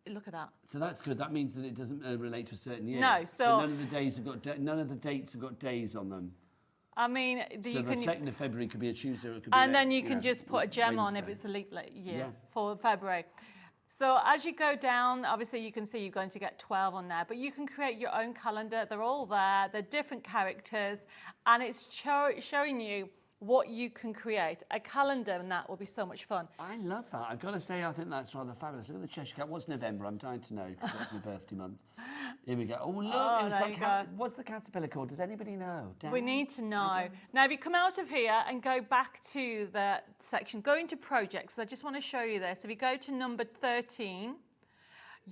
look at that.
So that's good. That means that it doesn't relate to a certain year.
No,
so none of the days have got, none of the dates have got days on them.
I mean,
so the 2nd of February could be a Tuesday, or it could be
and then you can just put a gem
Wednesday.
on if it's a leap year for February. So as you go down, obviously you can see you're going to get 12 on there, but you can create your own calendar. They're all there. They're different characters, and it's showing you what you can create. A calendar, and that will be so much fun.
I love that. I've got to say, I think that's rather fabulous. Look at the Cheshire Cat. What's November? I'm dying to know, because that's my birthday month. Here we go. Oh, look.
Oh, there you go.
What's the caterpillar called? Does anybody know?
We need to know. Now, if you come out of here and go back to the section, go into projects. I just want to show you this. If you go to number 13,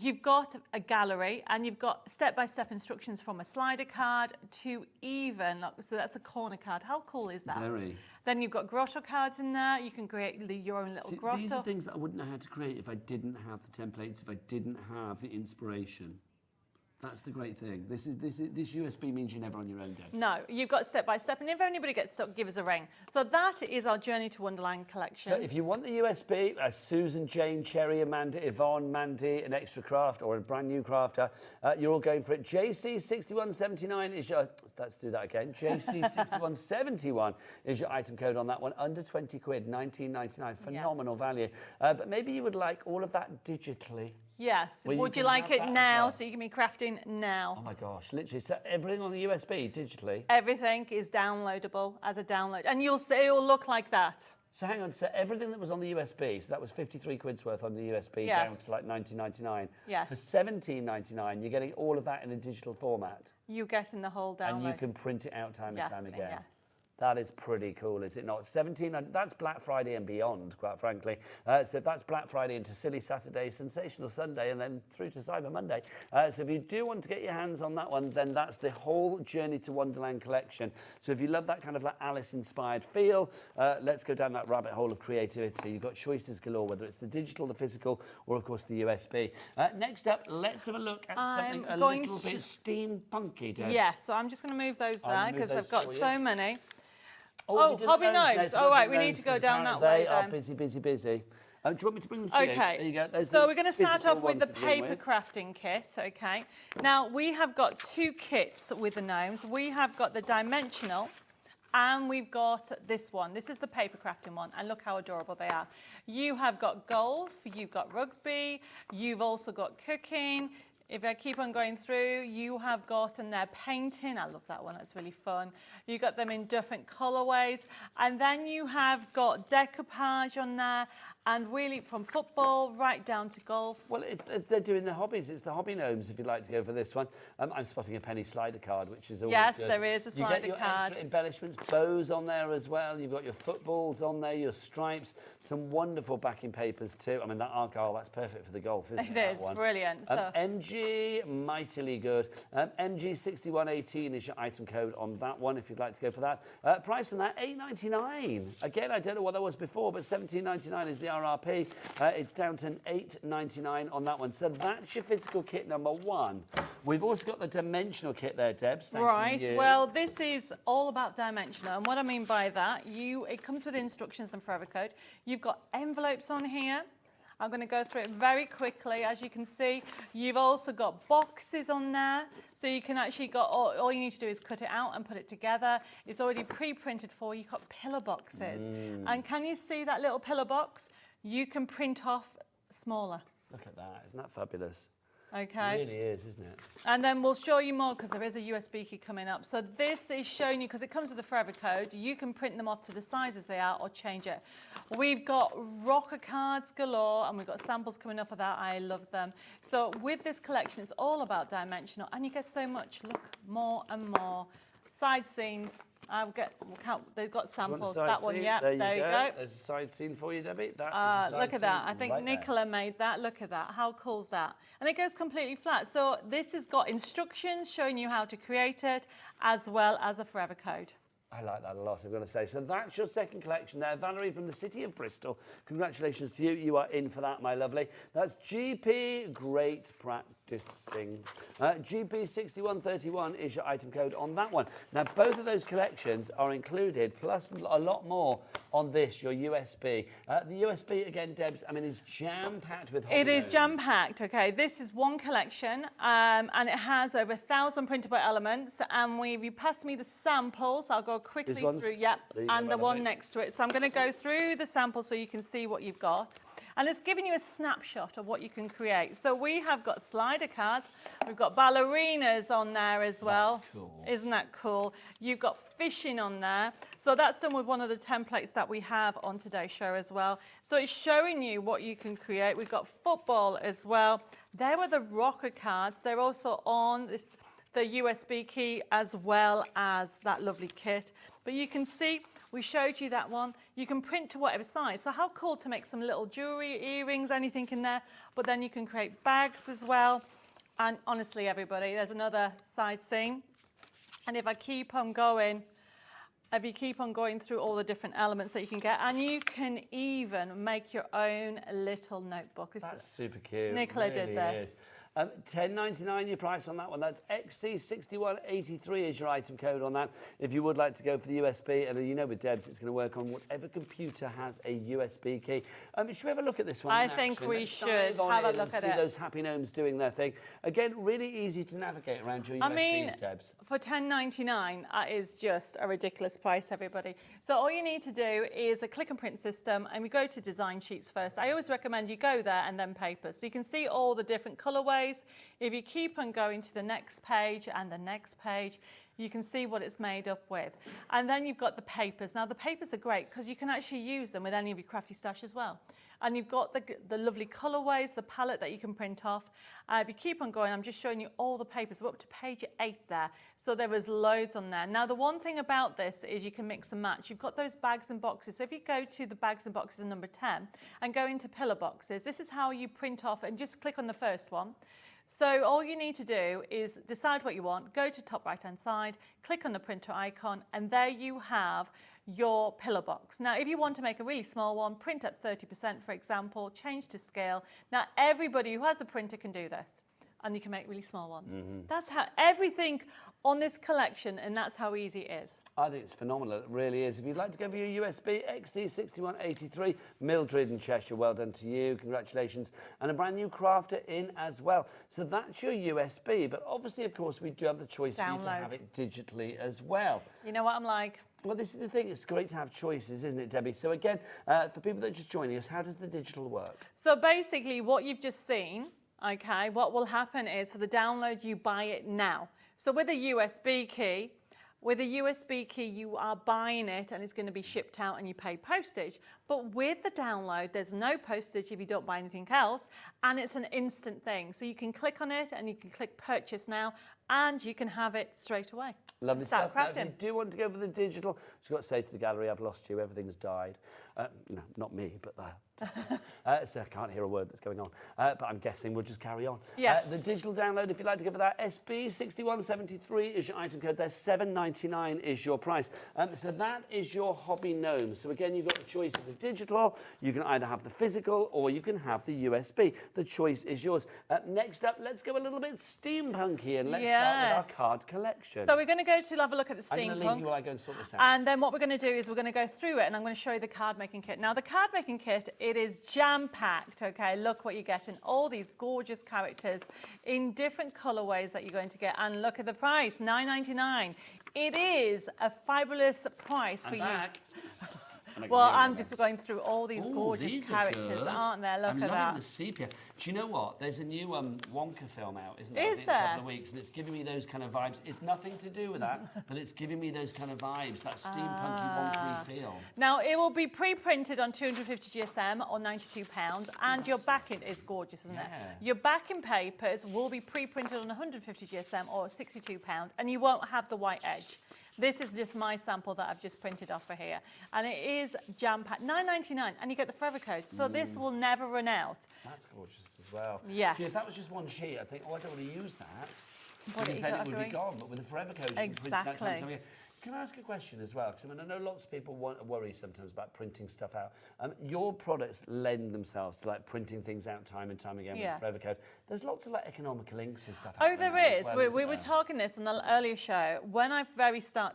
you've got a gallery, and you've got step-by-step instructions from a slider card to even, so that's a corner card. How cool is that?
Very.
Then you've got grotto cards in there. You can create your own little grotto.
These are things that I wouldn't know how to create if I didn't have the templates, if I didn't have the inspiration. That's the great thing. This USB means you're never on your own, Debs.
No, you've got step by step, and if anybody gets stuck, give us a ring. So that is our Journey to Wonderland collection.
So if you want the USB, Susan, Jane, Cherry, Amanda, Yvonne, Mandy, an extra craft, or a brand new crafter, you're all going for it. JC6179 is your, let's do that again. JC6171 is your item code on that one. Under 20 quid, 19.99, phenomenal value. But maybe you would like all of that digitally.
Yes.
Well,
would you like it now, so you can be crafting now?
Oh my gosh, literally, so everything on the USB digitally?
Everything is downloadable as a download, and you'll see it will look like that.
So hang on, so everything that was on the USB, so that was 53 quid's worth on the USB,
Yes.
down to like 19.99.
Yes.
For 17.99, you're getting all of that in a digital format.
You're getting the whole download.
And you can print it out time and time again.
Yes.
That is pretty cool, is it not? 17, that's Black Friday and beyond, quite frankly. So that's Black Friday into Silly Saturday, Sensational Sunday, and then through to Cyber Monday. So if you do want to get your hands on that one, then that's the whole Journey to Wonderland collection. So if you love that kind of like Alice-inspired feel, let's go down that rabbit hole of creativity. You've got choices galore, whether it's the digital, the physical, or of course the USB. Next up, let's have a look at something a little bit steampunky, Debs.
Yes, so I'm just going to move those there because I've got so many.
Oh,
Hobby Gnomes. All right, we need to go down that way.
They are busy. Do you want me to bring them to you?
Okay.
There you go.
So we're going to start off with the paper crafting kit, okay? Now, we have got 2 kits with the gnomes. We have got the dimensional and we've got this one. This is the paper crafting one, and look how adorable they are. You have got golf, you've got rugby, you've also got cooking. If I keep on going through, you have got in there painting. I love that one, that's really fun. You got them in different colorways. And then you have got decoupage on there, and really from football right down to golf.
Well, they're doing the hobbies. It's the hobby gnomes, if you'd like to go for this one. I'm spotting a penny slider card, which is always
yes,
good.
there is a slider card.
You get your extra embellishments, bows on there as well. You've got your footballs on there, your stripes, some wonderful backing papers too. I mean, that argyle, that's perfect for the golf, isn't it?
It is, brilliant.
MG, mightily good. MG6118 is your item code on that one, if you'd like to go for that. Price on that, $8.99. Again, I don't know what that was before, but $17.99 is the RRP. It's down to $8.99 on that one. So that's your physical kit number 1. We've also got the dimensional kit there, Debs. Thank you.
Well, this is all about dimensional, and what I mean by that, it comes with instructions and forever code. You've got envelopes on here. I'm going to go through it very quickly. As you can see, you've also got boxes on there. So you can actually all you need to do is cut it out and put it together. It's already pre-printed for you. You've got pillar boxes. And can you see that little pillar box? You can print off smaller.
Look at that. Isn't that fabulous?
Okay.
It really is, isn't it?
And then we'll show you more because there is a USB key coming up. So this is showing you, because it comes with a forever code, you can print them off to the sizes they are or change it. We've got rocker cards galore, and we've got samples coming up of that. I love them. So with this collection, it's all about dimensional, and you get so much. Look, more and more. Side scenes. They've got samples. That one, yeah. There you go.
There's a side scene for you, Debbie. That is a side
look at that. I
scene
think
right
Nicola made that. Look at that. How cool is that? And it goes completely flat. So this has got instructions showing you how to create it, as well as a forever code.
I like that a lot, I've got to say. So that's your second collection there. Valerie from the city of Bristol. Congratulations to you. You are in for that, my lovely. That's GP Great Practicing. GP6131 is your item code on that one. Now, both of those collections are included, plus a lot more on this, your USB. The USB, again, Debs, I mean, is jam-packed with hobby
It is
gnomes.
jam-packed, okay. This is one collection, and it has over 1,000 printable elements. And if you pass me the samples, I'll go quickly through, and the one next to it. So I'm going to go through the sample so you can see what you've got. And it's giving you a snapshot of what you can create. So we have got slider cards. We've got ballerinas on there as well.
That's cool.
Isn't that cool? You've got fishing on there. So that's done with one of the templates that we have on today's show as well. So it's showing you what you can create. We've got football as well. There were the rocker cards. They're also on the USB key as well as that lovely kit. But you can see, we showed you that one. You can print to whatever size. So how cool to make some little jewelry, earrings, anything in there. But then you can create bags as well. And honestly, everybody, there's another side scene. And if I keep on going, through all the different elements that you can get, and you can even make your own little notebook.
That's super cute.
Nicola
really
did this.
Is. $10.99 your price on that one. That's XC6183 is your item code on that. If you would like to go for the USB, and you know with Debs, it's going to work on whatever computer has a USB key. Should we have a look at this one?
I think we should have a look at it.
See those happy gnomes doing their thing. Again, really easy to navigate around your USBs, Debs.
For $10.99, that is just a ridiculous price, everybody. So all you need to do is a click and print system, and we go to design sheets first. I always recommend you go there and then paper, so you can see all the different colorways. If you keep on going to the next page and the next page, You can see what it's made up with. And then you've got the papers. Now the papers are great because you can actually use them with any of your crafty stash as well. And you've got the lovely colorways, the palette that you can print off. If you keep on going, I'm just showing you all the papers. We're up to page 8 there. So there was loads on there. Now the one thing about this is you can mix and match. You've got those bags and boxes. So if you go to the bags and boxes in number 10 and go into pillar boxes, this is how you print off, and just click on the first one. So all you need to do is decide what you want, go to top right hand side, click on the printer icon, and there you have your pillar box. Now if you want to make a really small one, print at 30% for example, change to scale. Now everybody who has a printer can do this, and you can make really small ones. That's how everything on this collection, and that's how easy it is.
I think it's phenomenal, it really is. If you'd like to go for your USB XC6183, Mildred and Cheshire, well done to you, congratulations. And a brand new crafter in as well. So that's your USB, but obviously, of course, we do have the choice for you to have it digitally as well.
You know what I'm like?
Well, this is the thing, it's great to have choices, isn't it, Debbie? So again, for people that are just joining us, how does the digital work?
So basically what you've just seen, okay, what will happen is for the download, you buy it now. So with a USB key, you are buying it and it's going to be shipped out and you pay postage. But with the download, there's no postage if you don't buy anything else, and it's an instant thing. So you can click on it and you can click purchase now, and you can have it straight away.
Lovely
Start
stuff. Now,
crafting.
if you do want to go for the digital, she's got to say to the gallery, I've lost you, everything's died. No, not me, but so I can't hear a word that's going on. But I'm guessing we'll just carry on.
Yes.
The digital download, if you'd like to go for that, SB6173 is your item code there, $7.99 is your price. So that is your hobby gnome. So again, you've got the choice of the digital, you can either have the physical or you can have the USB. The choice is yours. Next up, let's go a little bit steampunky and let's start with our card collection.
So we're going to go to have a look at the
I'm going to leave you
steampunk.
while I go and sort this out.
And then what we're going to do is we're going to go through it, and I'm going to show you the card making kit. Now the card making kit, it is jam-packed, okay? Look what you get in all these gorgeous characters in different colorways that you're going to get. And look at the price, $9.99. It is a fabulous price for you. Well, I'm just going through all these gorgeous characters, aren't there? Look
I'm
at
loving
that.
the sepia. Do you know what? There's a new Wonka film out, isn't there?
Is
In a couple
there?
of weeks, and it's giving me those kind of vibes. It's nothing to do with that, but it's giving me those kind of vibes, that steampunky, wonky feel.
Now, it will be pre-printed on 250 GSM or £92, and your backing is gorgeous, isn't it? Your backing papers will be pre-printed on 150 GSM or £62, and you won't have the white edge. This is just my sample that I've just printed off for here. And it is jam-packed, $9.99, and you get the forever code. So this will never run out.
That's gorgeous as well.
Yes.
See, if that was just one sheet, I'd think, oh, I don't want to use that.
But
Because
you
then
don't
it would
have
be
to
gone. But with the forever code, you can print it that time.
Exactly.
Can I ask a question as well? Because I mean, I know lots of people worry sometimes about printing stuff out. Your products lend themselves to like printing things out time and time again with the forever code. There's lots of like economical inks and stuff.
Oh, there is.
Well,
We were talking this in the earlier show. When I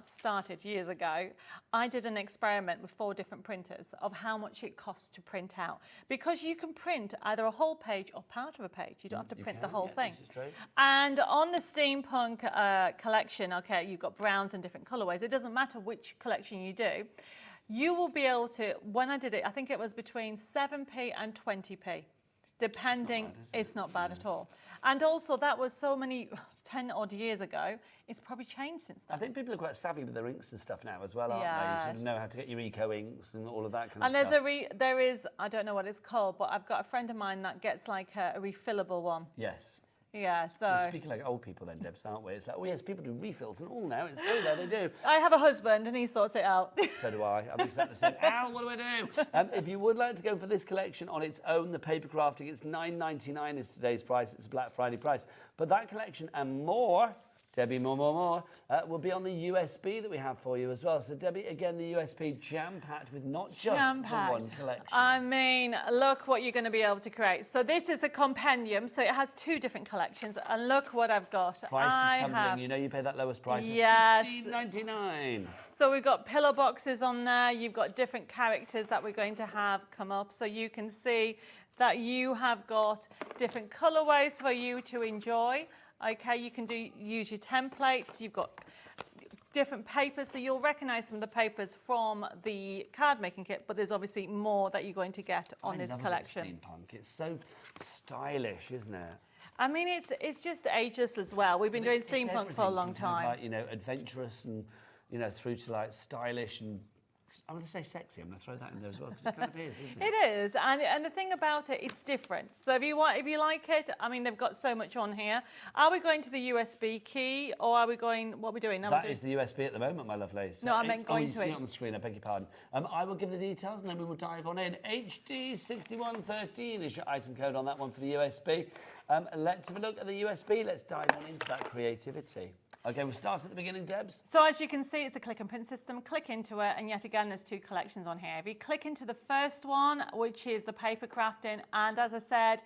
started years ago, I did an experiment with 4 different printers of how much it costs to print out. Because you can print either a whole page or part of a page. You don't have to print the whole thing.
This is true.
And on the steampunk collection, okay, you've got browns and different colorways. It doesn't matter which collection you do. You will be able to, when I did it, I think it was between 7p and 20p. Depending, it's not bad at all. And also, that was so many 10 odd years ago. It's probably changed since then.
I think people are quite savvy with their inks and stuff now as well, aren't they? You sort of know how to get your eco inks and all of that kind of stuff.
And there is, I don't know what it's called, but I've got a friend of mine that gets like a refillable one.
Yes.
Yeah, so...
We're speaking like old people then, Debs, aren't we? It's like, oh yes, people do refills and all now. It's true, though, they do.
I have a husband and he sorts it out.
So do I. I'm exactly the same. Al, what do I do? If you would like to go for this collection on its own, the paper crafting, it's $9.99 is today's price. It's a Black Friday price. But that collection and more, Debbi Moore, will be on the USB that we have for you as well. So, Debbie, again, the USB jam-packed with not just the one collection.
I mean, look what you're going to be able to create. So this is a compendium, so it has 2 different collections, and look what I've got.
Price is tumbling. You know you pay that lowest price of $15.99.
So we've got pillow boxes on there. You've got different characters that we're going to have come up, so you can see that you have got different colorways for you to enjoy. Okay, you can use your templates. You've got different papers, so you'll recognise some of the papers from the card making kit, but there's obviously more that you're going to get on this collection.
Steampunk. It's so stylish, isn't it?
I mean, it's just ageless as well. We've been doing
It's
steampunk for a
everything
long
from kind of
time.
like, you know, adventurous and, you know, through to like stylish and I'm going to say sexy. I'm going to throw that in there as well because it kind of is, isn't it?
It is, and the thing about it, it's different. So if you like it, I mean, they've got so much on here. Are we going to the USB key, or are we going? What are we doing?
That is the USB at the moment, my lovely. So
No, I meant going
you
to
see
it.
it on the screen. I beg your pardon. I will give the details and then we will dive on in. HD6113 is your item code on that one for the USB. Let's have a look at the USB. Let's dive on into that creativity. Okay, we'll start at the beginning, Debs.
So as you can see, it's a click and print system. Click into it, and yet again, there's two collections on here. If you click into the first one, which is the paper crafting, and as I said,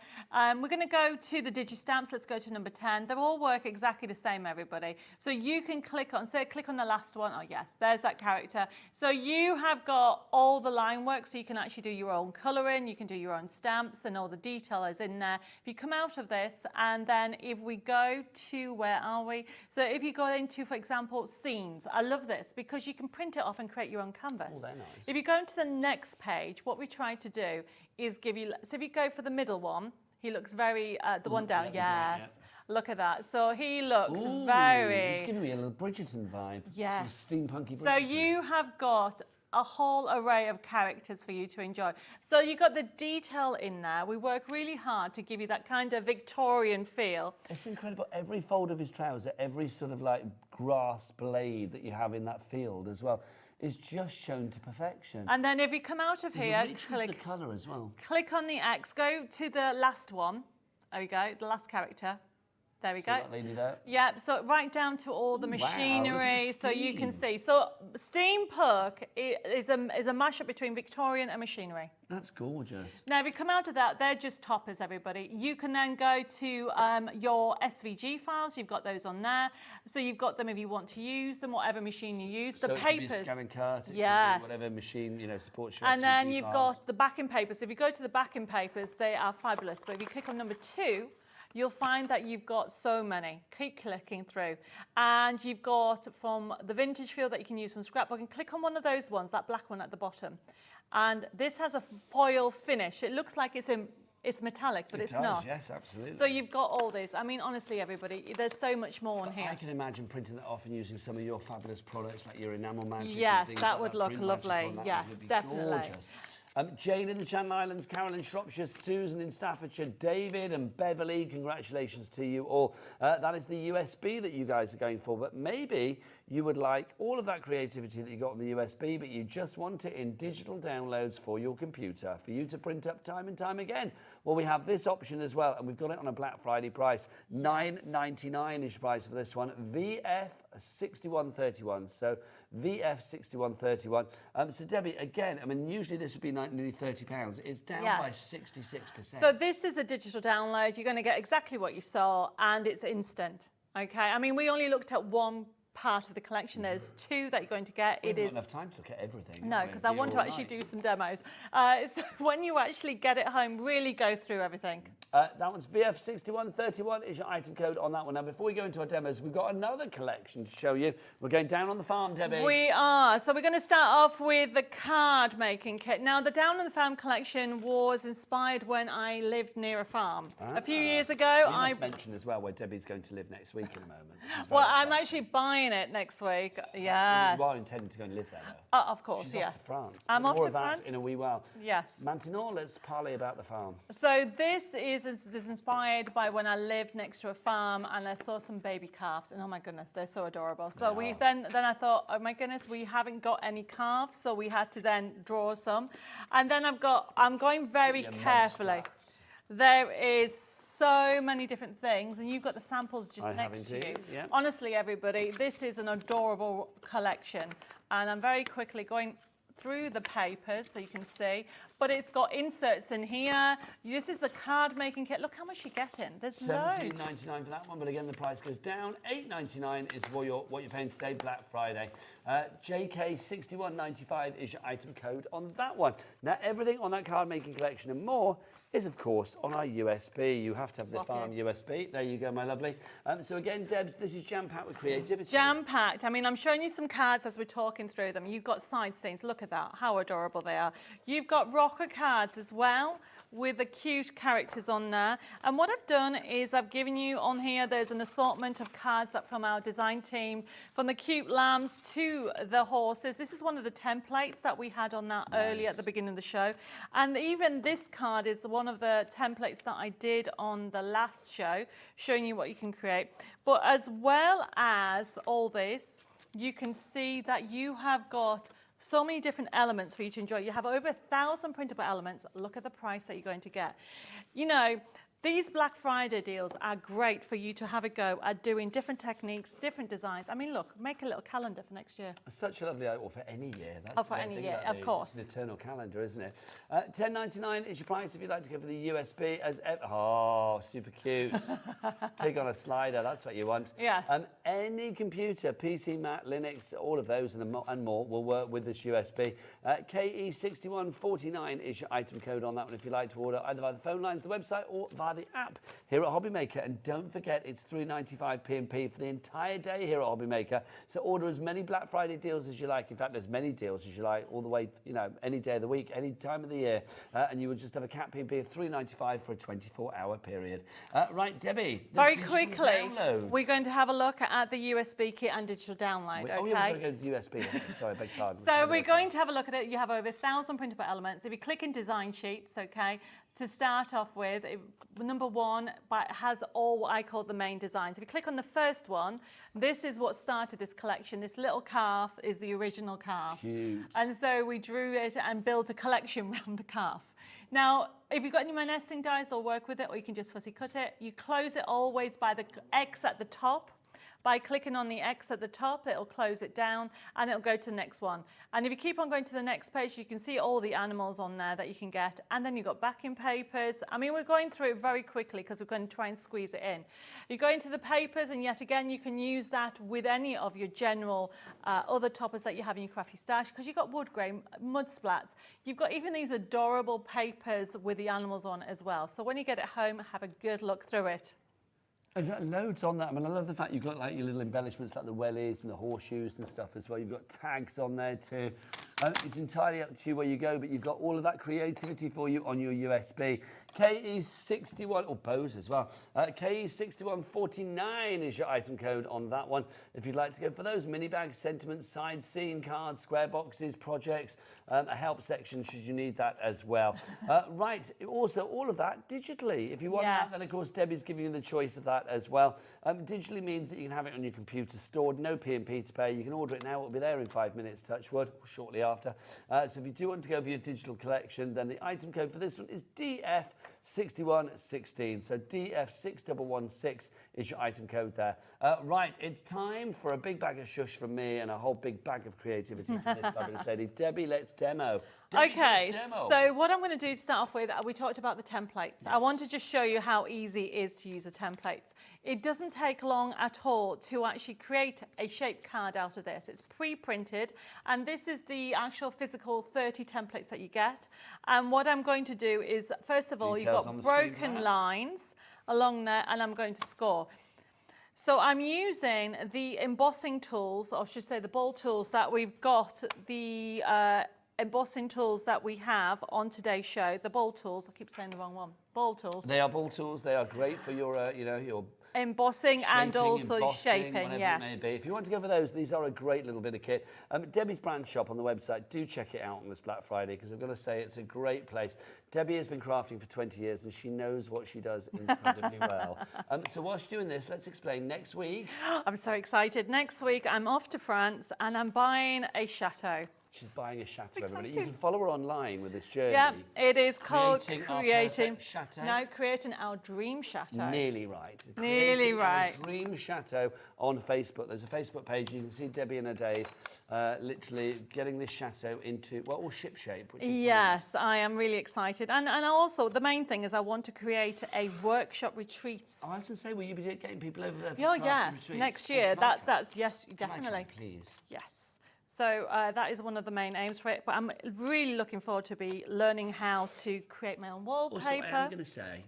we're going to go to the digi-stamps. Let's go to number 10. They all work exactly the same, everybody. So you can click on the last one. Oh yes, there's that character. So you have got all the line work, so you can actually do your own colouring, you can do your own stamps, and all the detail is in there. If you come out of this, and then if we go to, where are we? So if you go into, for example, scenes. I love this because you can print it off and create your own canvas.
Oh, they're nice.
If you go into the next page, what we tried to do is give you, so if you go for the middle one, he looks very, the one down,
yeah,
yes. Look at that. So he looks
Ooh,
very...
He's giving me a little Bridgerton vibe.
Yes.
Sort of steampunky Bridgerton.
So you have got a whole array of characters for you to enjoy. So you've got the detail in there. We work really hard to give you that kind of Victorian feel.
It's incredible. Every fold of his trouser, every sort of like grass blade that you have in that field as well is just shown to perfection.
And then if you come out of here,
There's the colour as well.
click on the X, go to the last one. There we go, the last character. There we
See
go.
that lady there?
Yeah, so right down to all the
Ooh, wow, look at the
machinery, so you can
steam.
see. So steampunk is a mashup between Victorian and machinery.
That's gorgeous.
Now, if you come out of that, they're just toppers, everybody. You can then go to your SVG files. You've got those on there. So you've got them if you want to use them, whatever machine you use. The
so
papers.
It could be a scan and cut, it
Yes.
could be whatever machine, you know, supports your
And
SVG
then you've
files.
got the backing papers. If you go to the backing papers, they are fabulous. But if you click on number 2, you'll find that you've got so many. Keep clicking through. And you've got from the vintage field that you can use from scrapbook, and click on one of those ones, that black one at the bottom. And this has a foil finish. It looks like it's metallic, but it's not.
Yes, absolutely.
So you've got all this. I mean, honestly, everybody, there's so much more on here.
I can imagine printing that off and using some of your fabulous products like your enamel magic.
Yes,
and things
that
like
would look
print magic
lovely.
on that.
Yes,
It would be
definitely.
Gorgeous. Jane in the Channel Islands, Carol in Shropshire, Susan in Staffordshire, David and Beverly, congratulations to you all. That is the USB that you guys are going for, but maybe you would like all of that creativity that you got on the USB, but you just want it in digital downloads for your computer, for you to print up time and time again. Well, we have this option as well, and we've got it on a Black Friday price. $9.99 is the price for this one. VF6131. So VF6131. So Debbie, again, I mean, usually this would be nearly £30. It's down by 66%.
So this is a digital download. You're going to get exactly what you saw, and it's instant. Okay. I mean, we only looked at one part of the collection. There's 2 that you're going to get.
We haven't got enough time to look at everything.
No, because I want to actually do some demos. So when you actually get it home, really go through everything.
That one's VF6131 is your item code on that one. Now, before we go into our demos, we've got another collection to show you. We're going down on the farm, Debbie.
We are. So we're going to start off with the card making kit. Now, the Down on the Farm collection was inspired when I lived near a farm. A few years ago,
I must mention as well where Debbie's going to live next week in a moment.
Well, I'm actually buying it next week. Yes.
You are intending to go and live there, though.
Of course,
She's
yes.
off to France.
I'm off
More
to
of that
France.
in a wee while.
Yes.
Mantinor, let's parley about the farm.
So this is inspired by when I lived next to a farm and I saw some baby calves, and oh my goodness, they're so adorable. So we then I thought, oh my goodness, we haven't got any calves, so we had to then draw some. And then I'm going very carefully. There is so many different things, and you've got the samples just next to you.
Yeah.
Honestly, everybody, this is an adorable collection, and I'm very quickly going through the papers so you can see, but it's got inserts in here. This is the card making kit. Look how much you're getting. There's loads.
$17.99 for that one, but again the price goes down. $8.99 is what you're paying today, Black Friday. JK6195 is your item code on that one. Now everything on that card making collection and more is of course on our USB. You have to have the farm USB. There you go, my lovely. So again, Debs, this is jam-packed with creativity.
Jam-packed. I mean, I'm showing you some cards as we're talking through them. You've got side scenes. Look at that. How adorable they are. You've got rocker cards as well. with the cute characters on there. And what I've done is I've given you on here, there's an assortment of cards that from our design team, from the cute lambs to the horses. This is one of the templates that we had on that earlier at the beginning of the show. And even this card is one of the templates that I did on the last show, showing you what you can create. But as well as all this, you can see that you have got so many different elements for you to enjoy. You have over 1,000 printable elements. Look at the price that you're going to get. You know, these Black Friday deals are great for you to have a go at doing different techniques, different designs. I mean, look, make a little calendar for next year.
Such a lovely, or for any year. That's
for any year, of course.
It's an eternal calendar, isn't it? $10.99 is your price if you'd like to go for the USB as ever. Oh, super cute. Pig on a slider, that's what you want.
Yes.
Any computer, PC, Mac, Linux, all of those and more will work with this USB. KE6149 is your item code on that one if you'd like to order either via the phone lines, the website, or via the app here at HobbyMaker. And don't forget, it's $3.95 P&P for the entire day here at HobbyMaker. So order as many Black Friday deals as you like. In fact, as many deals as you like, all the way, you know, any day of the week, any time of the year. And you will just have a cap P&P of $3.95 for a 24-hour period. Right, Debbie.
Very quickly,
downloads.
we're going to have a look at the USB kit and digital download, okay?
Oh, yeah, we're going to go to the USB. Sorry, beg pardon.
So we're going to have a look at it. You have over 1,000 printable elements. If you click in design sheets, okay, to start off with, number one has all what I call the main designs. If you click on the first one, this is what started this collection. This little calf is the original calf.
Cute.
And so we drew it and built a collection around the calf. Now, if you've got any more nesting dies, they'll work with it, or you can just fussy cut it. You close it always by the X at the top. By clicking on the X at the top, it'll close it down and it'll go to the next one. And if you keep on going to the next page, you can see all the animals on there that you can get. And then you've got backing papers. I mean, we're going through it very quickly because we're going to try and squeeze it in. You go into the papers, and yet again, you can use that with any of your general other toppers that you have in your crafty stash, because you've got wood grain, mud splats. You've got even these adorable papers with the animals on as well. So when you get it home, have a good look through it.
There's loads on that. I mean, I love the fact you've got like your little embellishments like the wellies and the horseshoes and stuff as well. You've got tags on there too. It's entirely up to you where you go, but you've got all of that creativity for you on your USB. KE61, or bows as well. KE6149 is your item code on that one. If you'd like to go for those mini bags, sentiments, side scene cards, square boxes, projects, a help section should you need that as well. Right, also all of that digitally. If you want that, then of course Debbie's giving you the choice of that as well. Digitally means that you can have it on your computer stored, no P&P to pay. You can order it now, it'll be there in 5 minutes, touch wood, or shortly after. So if you do want to go for your digital collection, then the item code for this one is DF6116. So DF6116 is your item code there. Right, it's time for a big bag of shush from me and a whole big bag of creativity from this fabulous lady. Debbie, let's demo.
Okay, so what I'm going to do to start off with, we talked about the templates. Yes. I want to just show you how easy it is to use the templates. It doesn't take long at all to actually create a shaped card out of this. It's pre-printed, and this is the actual physical 30 templates that you get. And what I'm going to do is, first of all, you've got broken lines along there, and I'm going to score. So I'm using the embossing tools, or I should say the ball tools that we've got, the embossing tools that we have on today's show, the ball tools. I keep saying the wrong one. Ball tools.
They are ball tools. They are great for your, you know, your
embossing and also shaping, yes.
It may be. If you want to go for those, these are a great little bit of kit. Debbie's brand shop on the website, do check it out on this Black Friday, because I've got to say it's a great place. Debbie has been crafting for 20 years and she knows what she does incredibly well. So while she's doing this, let's explain next week.
I'm so excited. Next week, I'm off to France and I'm buying a chateau.
She's buying a chateau, everybody. You can follow her online with this journey.
Yeah, it is called
Creating Chateau.
No, creating our dream chateau.
Nearly right.
Nearly right.
Our dream chateau on Facebook. There's a Facebook page. You can see Debbie and her Dave literally getting this chateau into, well, all ship shape. Which is
yes, I am really excited. And also, the main thing is I want to create a workshop retreat.
Oh, I was going to say, will you be getting people over there for
yes,
retreats?
next year. That's, yes, definitely.
Please.
Yes. So that is one of the main aims for it. But I'm really looking forward to be learning how to create my own wallpaper.
Also, I am going to say,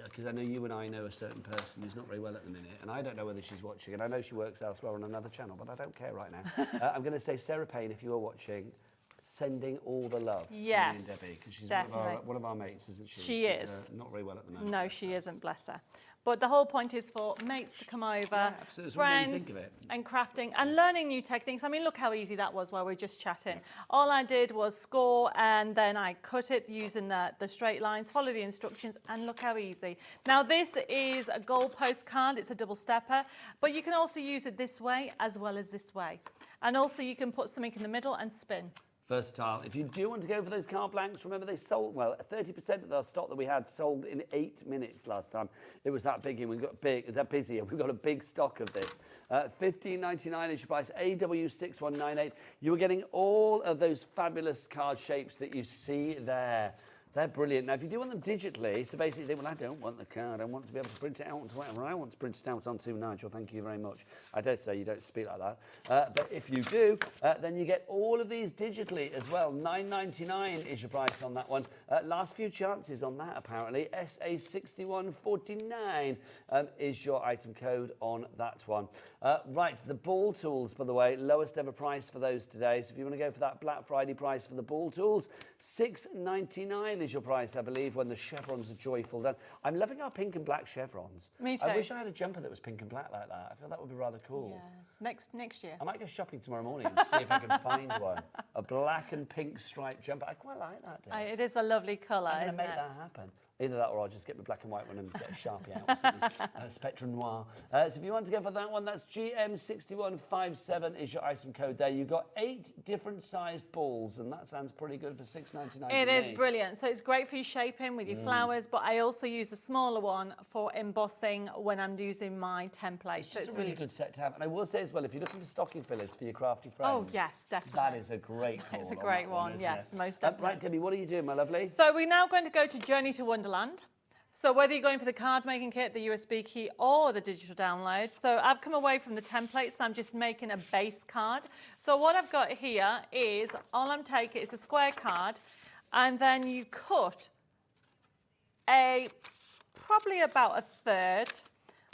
because I know you and I know a certain person who's not very well at the minute, and I don't know whether she's watching, and I know she works elsewhere on another channel, but I don't care right now. I'm going to say, Sarah Payne, if you are watching, sending all the love to me
Yes,
and Debbie, because she's
definitely.
one of our mates, isn't she?
She
She's,
is.
not very well at the moment.
No, she isn't, bless her. But the whole point is for mates to come over,
absolutely. That's what made me
friends,
think of it.
and crafting and learning new techniques. I mean, look how easy that was while we were just chatting. All I did was score and then I cut it using the straight lines, follow the instructions, and look how easy. Now, this is a goalpost card. It's a double stepper, but you can also use it this way as well as this way. And also you can put something in the middle and spin.
Versatile. If you do want to go for those card blanks, remember they sold, well, 30% of the stock that we had sold in 8 minutes last time. It was that big and we got that busy, and we've got a big stock of this. $15.99 is your price, AW6198. You were getting all of those fabulous card shapes that you see there. They're brilliant. Now, if you do want them digitally, so basically, well, I don't want the card. I want to be able to print it out onto whatever I want to print it out onto, Nigel. Thank you very much. I dare say you don't speak like that. But if you do, then you get all of these digitally as well. $9.99 is your price on that one. Last few chances on that, apparently. SA6149 is your item code on that one. Right, the ball tools, by the way, lowest ever price for those today. So if you want to go for that Black Friday price for the ball tools, $6.99 is your price, I believe, when the chevrons are joyful done. I'm loving our pink and black chevrons.
Me too.
I wish I had a jumper that was pink and black like that. I feel that would be rather cool.
Yes, next year.
I might go shopping tomorrow morning and see if I can find one. A black and pink striped jumper. I quite like that, Dave.
It is a lovely colour,
I'm going
isn't
to make
it?
that happen. Either that or I'll just get my black and white one and get a Sharpie out or something. Spectre Noir. So if you want to go for that one, that's GM6157 is your item code there. You've got 8 different sized balls, and that sounds pretty good for $6.99.
It is brilliant. So it's great for your shaping with your flowers, but I also use a smaller one for embossing when I'm using my templates.
It's just a really good set to have. And I will say as well, if you're looking for stocking fillers for your crafty friends.
Oh, yes, definitely.
That is a great call.
It's a great one, yes, most definitely.
Right, Debbie, what are you doing, my lovely?
So we're now going to go to Journey to Wonderland. So whether you're going for the card making kit, the USB key, or the digital download. So I've come away from the templates. I'm just making a base card. So what I've got here is, all I'm taking is a square card, and then you cut probably about a third,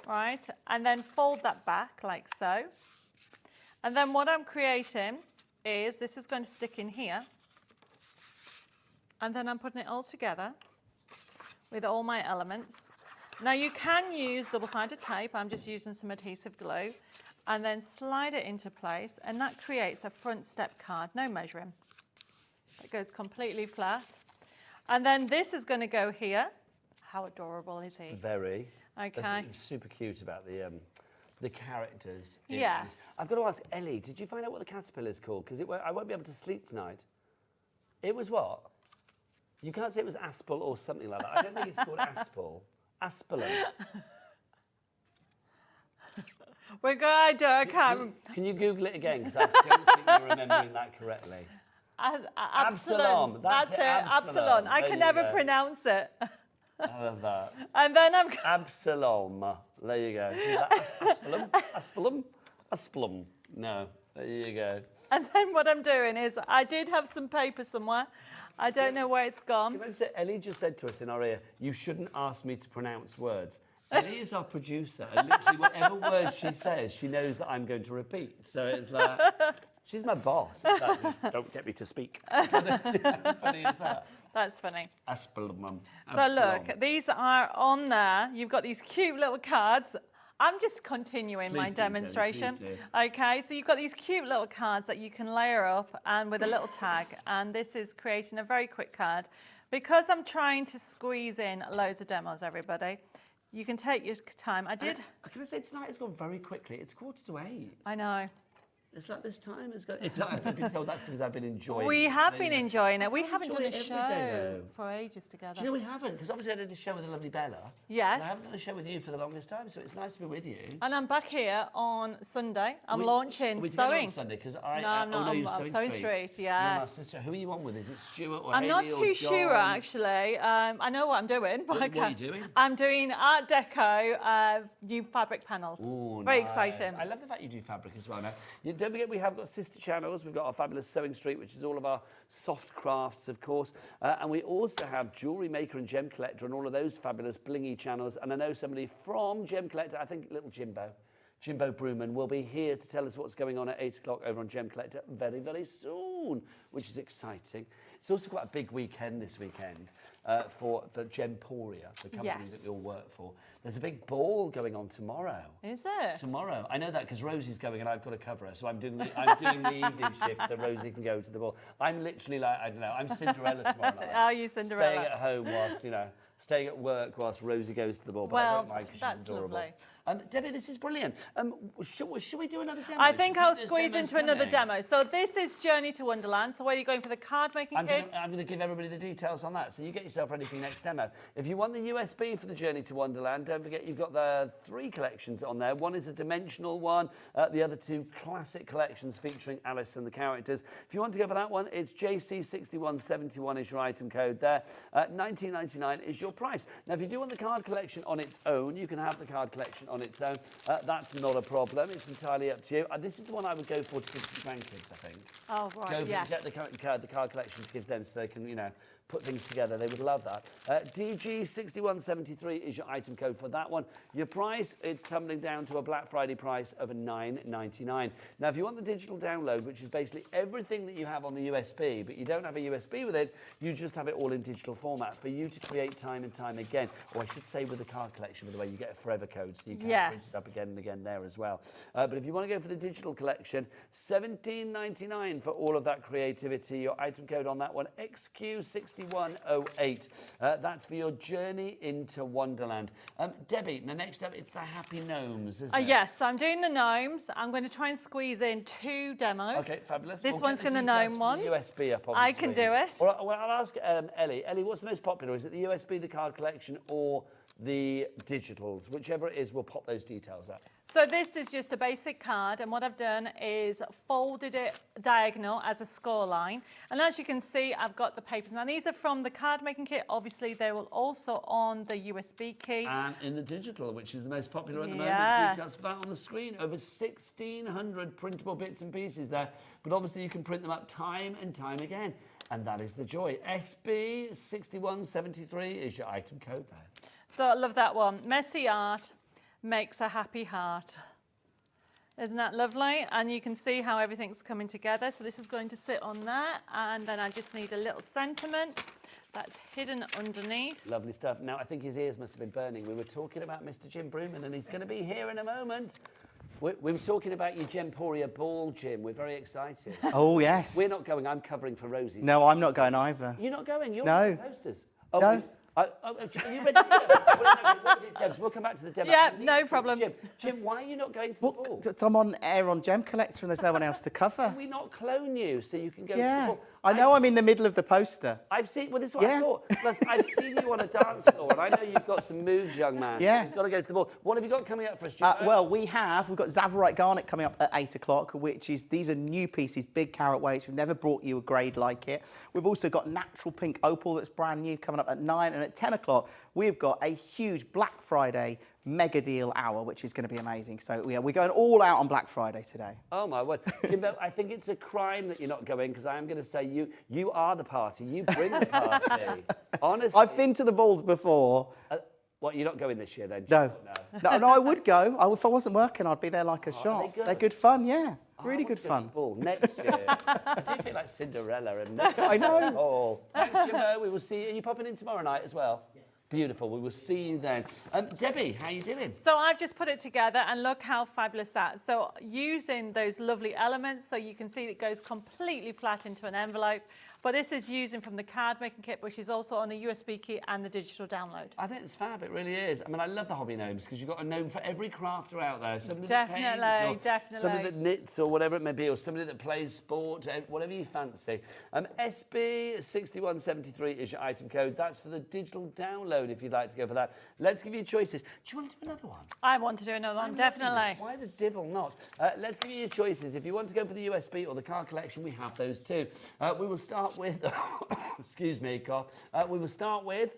right? And then fold that back like so. And then what I'm creating is, this is going to stick in here. And then I'm putting it all together with all my elements. Now you can use double-sided tape. I'm just using some adhesive glue, and then slide it into place, and that creates a front step card, no measuring. It goes completely flat. And then this is going to go here. How adorable is he?
Very.
Okay.
That's super cute about the characters.
Yes.
I've got to ask, Ellie, did you find out what the caterpillar is called? Because I won't be able to sleep tonight. It was what? You can't say it was Aspel or something like that. I don't think it's called Aspel. Aspelum.
We're going to, I can't.
Can you Google it again? Because I don't think you're remembering that correctly.
Absalom. That's it,
Absalom.
Absalom. I can never pronounce it.
I love that.
And then I'm...
Absalom. There you go. She's like, Aspelum? Aspelum? Aspelum. No. There you go.
And then what I'm doing is, I did have some paper somewhere. I don't know where it's gone.
Ellie just said to us in our ear, you shouldn't ask me to pronounce words. Ellie is our producer, and literally whatever word she says, she knows that I'm going to repeat. So it's like, she's my boss. It's like, just don't get me to speak. How funny is that?
That's funny.
Aspelum.
So look, these are on there. You've got these cute little cards. I'm just continuing my demonstration. Okay, so you've got these cute little cards that you can layer up and with a little tag, and this is creating a very quick card. Because I'm trying to squeeze in loads of demos, everybody, you can take your time.
Can I say tonight it's gone very quickly. It's 7:45.
I know.
It's like this time has gone. I've been told that's because I've been enjoying it.
We have been enjoying it. We haven't done a
every
show
day,
for ages together.
Do you know we haven't? Because obviously I did a show with the lovely Bella.
Yes.
And I haven't done a show with you for the longest time, so it's nice to be with you.
And I'm back here on Sunday. I'm launching sewing.
On Sunday because
I'm Sewing Street. Yeah.
Who are you on with? Is it Stuart or
I'm
Hayley
not too sure actually. I know what I'm doing, but
what are you doing?
I'm doing Art Deco, new fabric panels.
Ooh,
very
nice.
exciting.
I love the fact you do fabric as well. Now, don't forget we have got sister channels. We've got our fabulous Sewing Street, which is all of our soft crafts, of course. And we also have Jewellery Maker and Gem Collector and all of those fabulous blingy channels. And I know somebody from Gem Collector, I think little Jimbo. Jimbo Brewman, will be here to tell us what's going on at 8 o'clock over on Gem Collector very, very soon, which is exciting. It's also quite a big weekend this weekend for Gemporia, the company that we all work for. There's a big ball going on tomorrow.
Is there?
Tomorrow. I know that because Rosie's going and I've got to cover her. So I'm doing the evening shift so Rosie can go to the ball. I'm literally like, I don't know, I'm Cinderella tomorrow night.
Are you Cinderella?
Staying at home whilst, staying at work whilst Rosie goes to the ball. But I don't mind because she's adorable.
Lovely.
Debbie, this is brilliant. Should we do another demo?
I think I'll squeeze into another demo. So this is Journey to Wonderland. So where are you going for the card making kit?
I'm going to give everybody the details on that. So you get yourself ready for your next demo. If you want the USB for the Journey to Wonderland, don't forget you've got the 3 collections on there. One is a dimensional one. The other 2 classic collections featuring Alice and the characters. If you want to go for that one, it's JC6171 is your item code there. $19.99 is your price. Now, if you do want the card collection on its own, you can have the card collection on its own. That's not a problem. It's entirely up to you. This is the one I would go for to give to the grandkids, I think.
Oh, right,
Get the card collection to give them so they can, put things together. They would love that. DG6173 is your item code for that one. Your price, it's tumbling down to a Black Friday price of $9.99. Now, if you want the digital download, which is basically everything that you have on the USB, but you don't have a USB with it, you just have it all in digital format for you to create time and time again. Or I should say with the card collection, by the way, you get a forever code, so you can print it up again and again there as well. But if you want to go for the digital collection, $17.99 for all of that creativity. Your item code on that one, XQ6108. That's for your journey into Wonderland. Debbie, the next step, it's the Happy Gnomes, isn't it?
Yes, so I'm doing the gnomes. I'm going to try and squeeze in 2 demos.
Okay, fabulous.
This one's going to gnome one.
USB up, obviously.
I can do it.
Well, I'll ask Ellie. Ellie, what's the most popular? Is it the USB, the card collection, or the digitals? Whichever it is, we'll pop those details up.
So this is just a basic card, and what I've done is folded it diagonal as a score line. And as you can see, I've got the papers. Now these are from the card making kit. Obviously, they will also on the USB key.
And in the digital, which is the most popular at the moment. Details for that on the screen. Over 1,600 printable bits and pieces there. But obviously, you can print them up time and time again. And that is the joy. SB6173 is your item code there.
So I love that one. Messy art makes a happy heart. Isn't that lovely? And you can see how everything's coming together. So this is going to sit on there, and then I just need a little sentiment that's hidden underneath.
Lovely stuff. Now, I think his ears must have been burning. We were talking about Mr. Jim Brewman, and he's going to be here in a moment. We were talking about your Gemporia ball, Jim. We're very excited.
Oh, yes.
We're not going. I'm covering for Rosie.
No, I'm not going either.
You're not going? You're
no.
the posters. Oh,
no.
Are you ready to we'll come back to the demo.
Yeah, no problem.
Jim, why are you not going to the ball?
I'm on air on Gem Collector and there's no one else to cover.
Can we not clone you so you can go to the ball?
I know I'm in the middle of the poster.
I've seen, well, this is what I thought. Plus, I've seen you on a dance floor, and I know you've got some moves, young man.
Yeah.
He's got to go to the ball. What have you got coming up for us, Jim?
Well, we've got Zavarite Garnet coming up at 8 o'clock, these are new pieces, big carat weights. We've never brought you a grade like it. We've also got Natural Pink Opal that's brand new coming up at 9, and at 10 o'clock, we've got a huge Black Friday mega deal hour, which is going to be amazing. So yeah, we're going all out on Black Friday today.
Oh my word. Jimbo, I think it's a crime that you're not going, because I am going to say you are the party. You bring the party. Honestly.
I've been to the balls before.
What, you're not going this year then?
No. No, I would go. If I wasn't working, I'd be there like a shot. They're good fun, yeah. Really good fun.
Ball next year. I do feel like Cinderella.
I know.
Oh, thanks, Jimbo. We will see you. Are you popping in tomorrow night as well? Yes. Beautiful. We will see you then. Debbie, how are you doing?
So I've just put it together, and look how fabulous that. So using those lovely elements, so you can see it goes completely flat into an envelope. But this is using from the card making kit, which is also on the USB key and the digital download.
I think it's fab, it really is. I mean, I love the hobby gnomes because you've got a gnome for every crafter out there. Somebody that paints, or somebody that knits, or whatever it may be, or somebody that plays sport, whatever you fancy. SB6173 is your item code. That's for the digital download if you'd like to go for that. Let's give you choices. Do you want to do another one?
I want to do another one, definitely.
Why the devil not? Let's give you your choices. If you want to go for the USB or the card collection, we have those too. We will start with, excuse me, cough. We will start with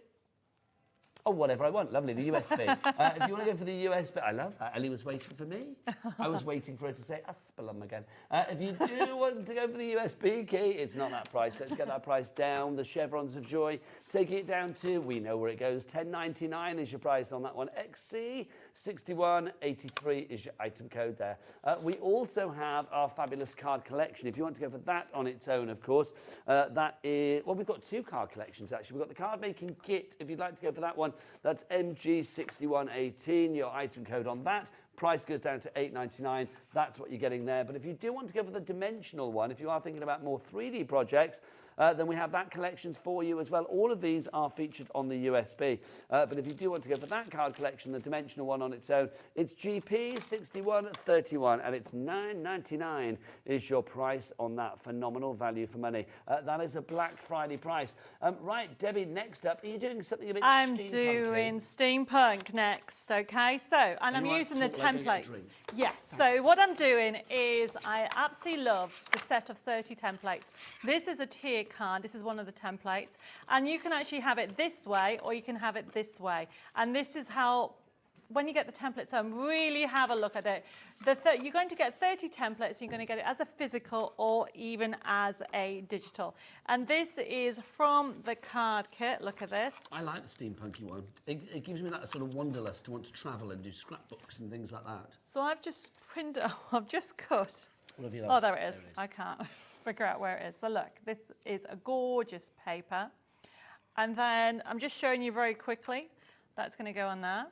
Oh, whatever I want. Lovely. The USB. If you want to go for the USB, I love that. Ellie was waiting for me. I was waiting for her to say Aspelum again. If you do want to go for the USB key, it's not that price. Let's get that price down. The chevrons of joy, taking it down to, we know where it goes, $10.99 is your price on that one. XC 6183 is your item code there. We also have our fabulous card collection. If you want to go for that on its own, of course, that is, well, we've got two card collections actually. We've got the card making kit. If you'd like to go for that one, that's MG6118, your item code on that. Price goes down to $8.99. That's what you're getting there. But if you do want to go for the dimensional one, if you are thinking about more 3D projects, then we have that collections for you as well. All of these are featured on the USB. But if you do want to go for that card collection, the dimensional one on its own, it's GP6131 and it's $9.99 is your price on that. Phenomenal value for money. That is a Black Friday price. Right, Debbie, next up, are you doing something a bit
I'm
steampunky?
doing steampunk next, okay? So, and I'm
you like
using
to
the
talk like you're getting a
templates.
drink?
Yes, so what I'm doing is I absolutely love the set of 30 templates. This is a tier card. This is one of the templates. And you can actually have it this way or you can have it this way. And this is how, when you get the templates home, really have a look at it. You're going to get 30 templates. You're going to get it as a physical or even as a digital. And this is from the card kit. Look at this.
I like the steampunky one. It gives me that sort of wanderlust to want to travel and do scrapbooks and things like that.
So I've just printed, I've just cut.
What have you
Oh,
lost?
there it is. I can't figure out where it is. So look, this is a gorgeous paper. And then I'm just showing you very quickly. That's going to go on there.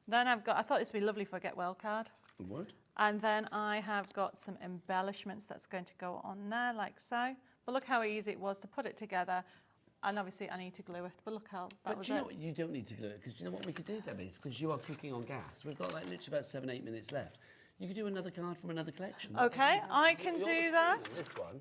Then I've got, I thought this would be lovely for a Get Well card.
What?
And then I have got some embellishments that's going to go on there like so. But look how easy it was to put it together. And obviously I need to glue it, but look how that was
do you know
it.
what? You don't need to glue it, because do you know what we could do, Debbie? Because you are cooking on gas. We've got like literally about 7-8 minutes left. You could do another card from another collection.
Okay, I can do that.
This one.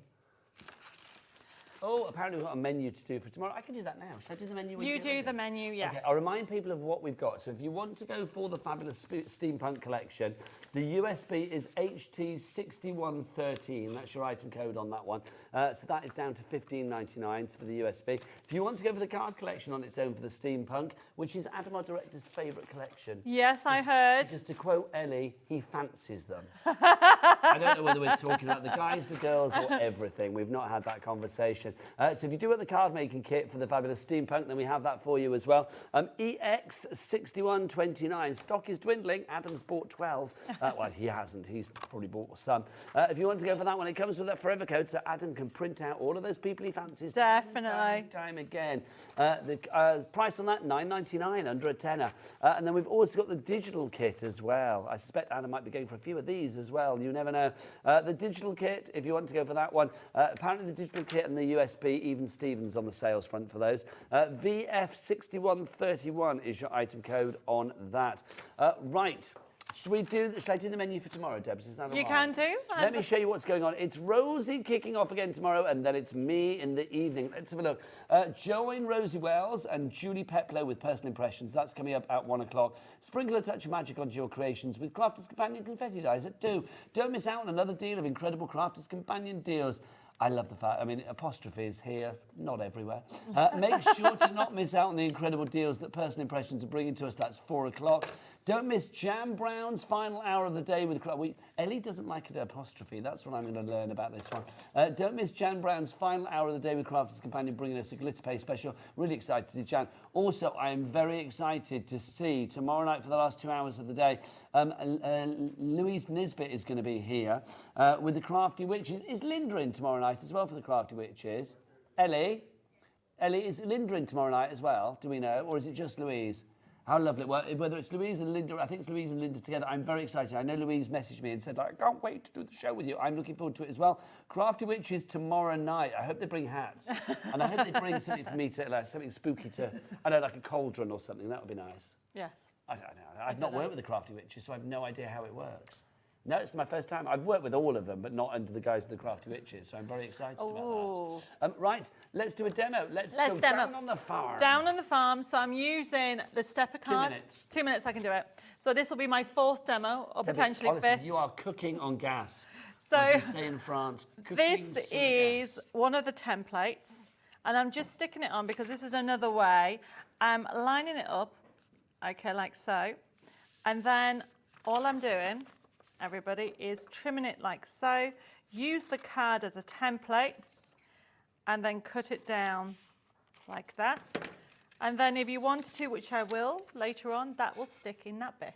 Oh, apparently we've got a menu to do for tomorrow. I can do that now. Should I do the menu? when
You
get
do
ready?
the menu, yes.
Okay, I'll remind people of what we've got. So if you want to go for the fabulous steampunk collection, the USB is HT6113. That's your item code on that one. So that is down to $15.99 for the USB. If you want to go for the card collection on its own for the steampunk, which is Adam, our director's favourite collection.
Yes, I heard.
Just to quote Ellie, he fancies them. I don't know whether we're talking about the guys, the girls, or everything. We've not had that conversation. So if you do want the card making kit for the fabulous steampunk, then we have that for you as well. EX6129. Stock is dwindling. Adam's bought 12. Well, he hasn't. He's probably bought some. If you want to go for that one, it comes with a forever code, so Adam can print out all of those people he fancies.
Definitely.
Time again. The price on that, $9.99, under a tenner. And then we've also got the digital kit as well. I suspect Adam might be going for a few of these as well. You never know. The digital kit, if you want to go for that one, apparently the digital kit and the USB, even Stevens on the sales front for those. VF6131 is your item code on that. Right. Should I do the menu for tomorrow, Debs? Is that all
You
right?
can do.
Let me show you what's going on. It's Rosie kicking off again tomorrow, and then it's me in the evening. Let's have a look. Join Rosie Wells and Julie Peplow with personal impressions. That's coming up at 1 o'clock. Sprinkle a touch of magic onto your creations with Crafters Companion confetti dies at 2. Don't miss out on another deal of incredible Crafters Companion deals. I love the fact, I mean, apostrophes here, not everywhere. Make sure to not miss out on the incredible deals that Personal Impressions are bringing to us. That's 4 o'clock. Don't miss Jam Brown's final hour of the day with Ellie doesn't like an apostrophe. That's what I'm going to learn about this one. Don't miss Jan Brown's final hour of the day with Crafters Companion, bringing us a Glitter Pay special. Really excited to see Jan. Also, I am very excited to see tomorrow night for the last 2 hours of the day, Louise Nisbet is going to be here with the Crafty Witches. Is Linda in tomorrow night as well for the Crafty Witches? Ellie, is Linda in tomorrow night as well? Do we know? Or is it just Louise? How lovely. Well, whether it's Louise and Linda, I think it's Louise and Linda together. I'm very excited. I know Louise messaged me and said, I can't wait to do the show with you. I'm looking forward to it as well. Crafty Witches tomorrow night. I hope they bring hats. And I hope they bring something for me to, like, something spooky to, I don't know, like a cauldron or something. That would be nice.
Yes.
I don't know. I've not worked with the Crafty Witches, so I have no idea how it works. No, it's my first time. I've worked with all of them, but not under the guise of the Crafty Witches, so I'm very excited about that. Right, let's do a demo. Let's go
demo.
down on the farm.
Down on the farm. So I'm using the stepper card.
2 minutes.
2 minutes, I can do it. So this will be my 4th demo, or potentially
honestly,
5th.
you are cooking on gas.
So
as they say in France.
This is one of the templates, and I'm just sticking it on because this is another way. I'm lining it up Okay, like so. And then all I'm doing, everybody, is trimming it like so. Use the card as a template and then cut it down like that. And then if you wanted to, which I will later on, that will stick in that bit.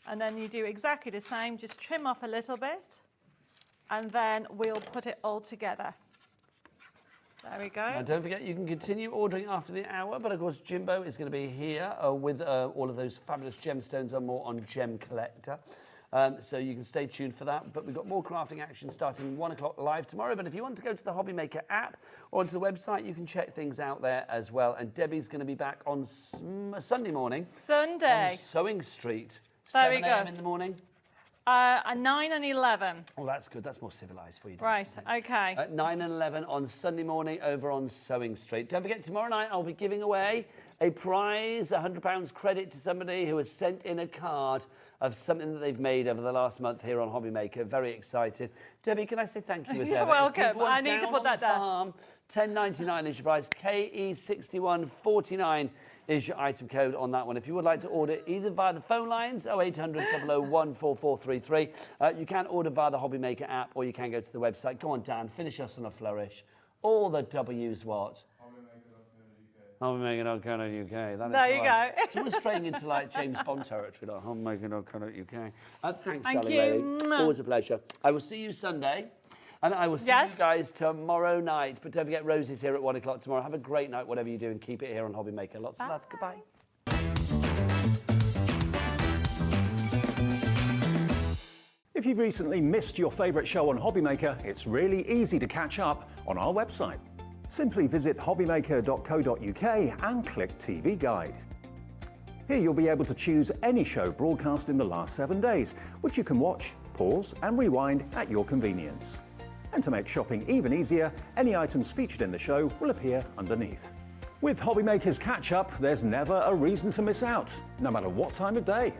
And then you do exactly the same, just trim off a little bit, and then we'll put it all together. There we go.
Now, don't forget, you can continue ordering after the hour, but of course, Jimbo is going to be here with all of those fabulous gemstones and more on Gem Collector. So you can stay tuned for that. But we've got more crafting action starting 1 o'clock live tomorrow. But if you want to go to the HobbyMaker app or onto the website, you can check things out there as well. And Debbie's going to be back on Sunday morning.
Sunday.
On Sewing Street.
There we
7
go.
a.m. in the morning.
9 and 11.
Oh, that's good. That's more civilised for you.
Right, okay.
At 9 and 11 on Sunday morning over on Sewing Street. Don't forget, tomorrow night I'll be giving away a prize, £100 credit to somebody who has sent in a card of something that they've made over the last month here on HobbyMaker. Very excited. Debbie, can I say thank you as
You're
ever?
welcome. I need to put that down.
Farm, $10.99 is your price. KE6149 is your item code on that one. If you would like to order either via the phone lines, 0800 001 4433, you can order via the HobbyMaker app, or you can go to the website. Go on, Dan, finish us on a flourish. All the W's what? HobbyMaker.co.uk.
There you go.
It's almost straying into like James Bond territory, like HobbyMaker.co.uk. Thanks,
Thank
darling
you.
lady. Always a pleasure. I will see you Sunday. And I will see you guys tomorrow night. But don't forget, Rosie's here at 1 o'clock tomorrow. Have a great night, whatever you do, and keep it here on HobbyMaker. Lots of love. Goodbye.
If you've recently missed your favourite show on HobbyMaker, it's really easy to catch up on our website. Simply visit hobbymaker.co.uk and click TV Guide. Here you'll be able to choose any show broadcast in the last 7 days, which you can watch, pause and rewind at your convenience. And to make shopping even easier, any items featured in the show will appear underneath. With HobbyMaker's Catch Up, there's never a reason to miss out, no matter what time of day.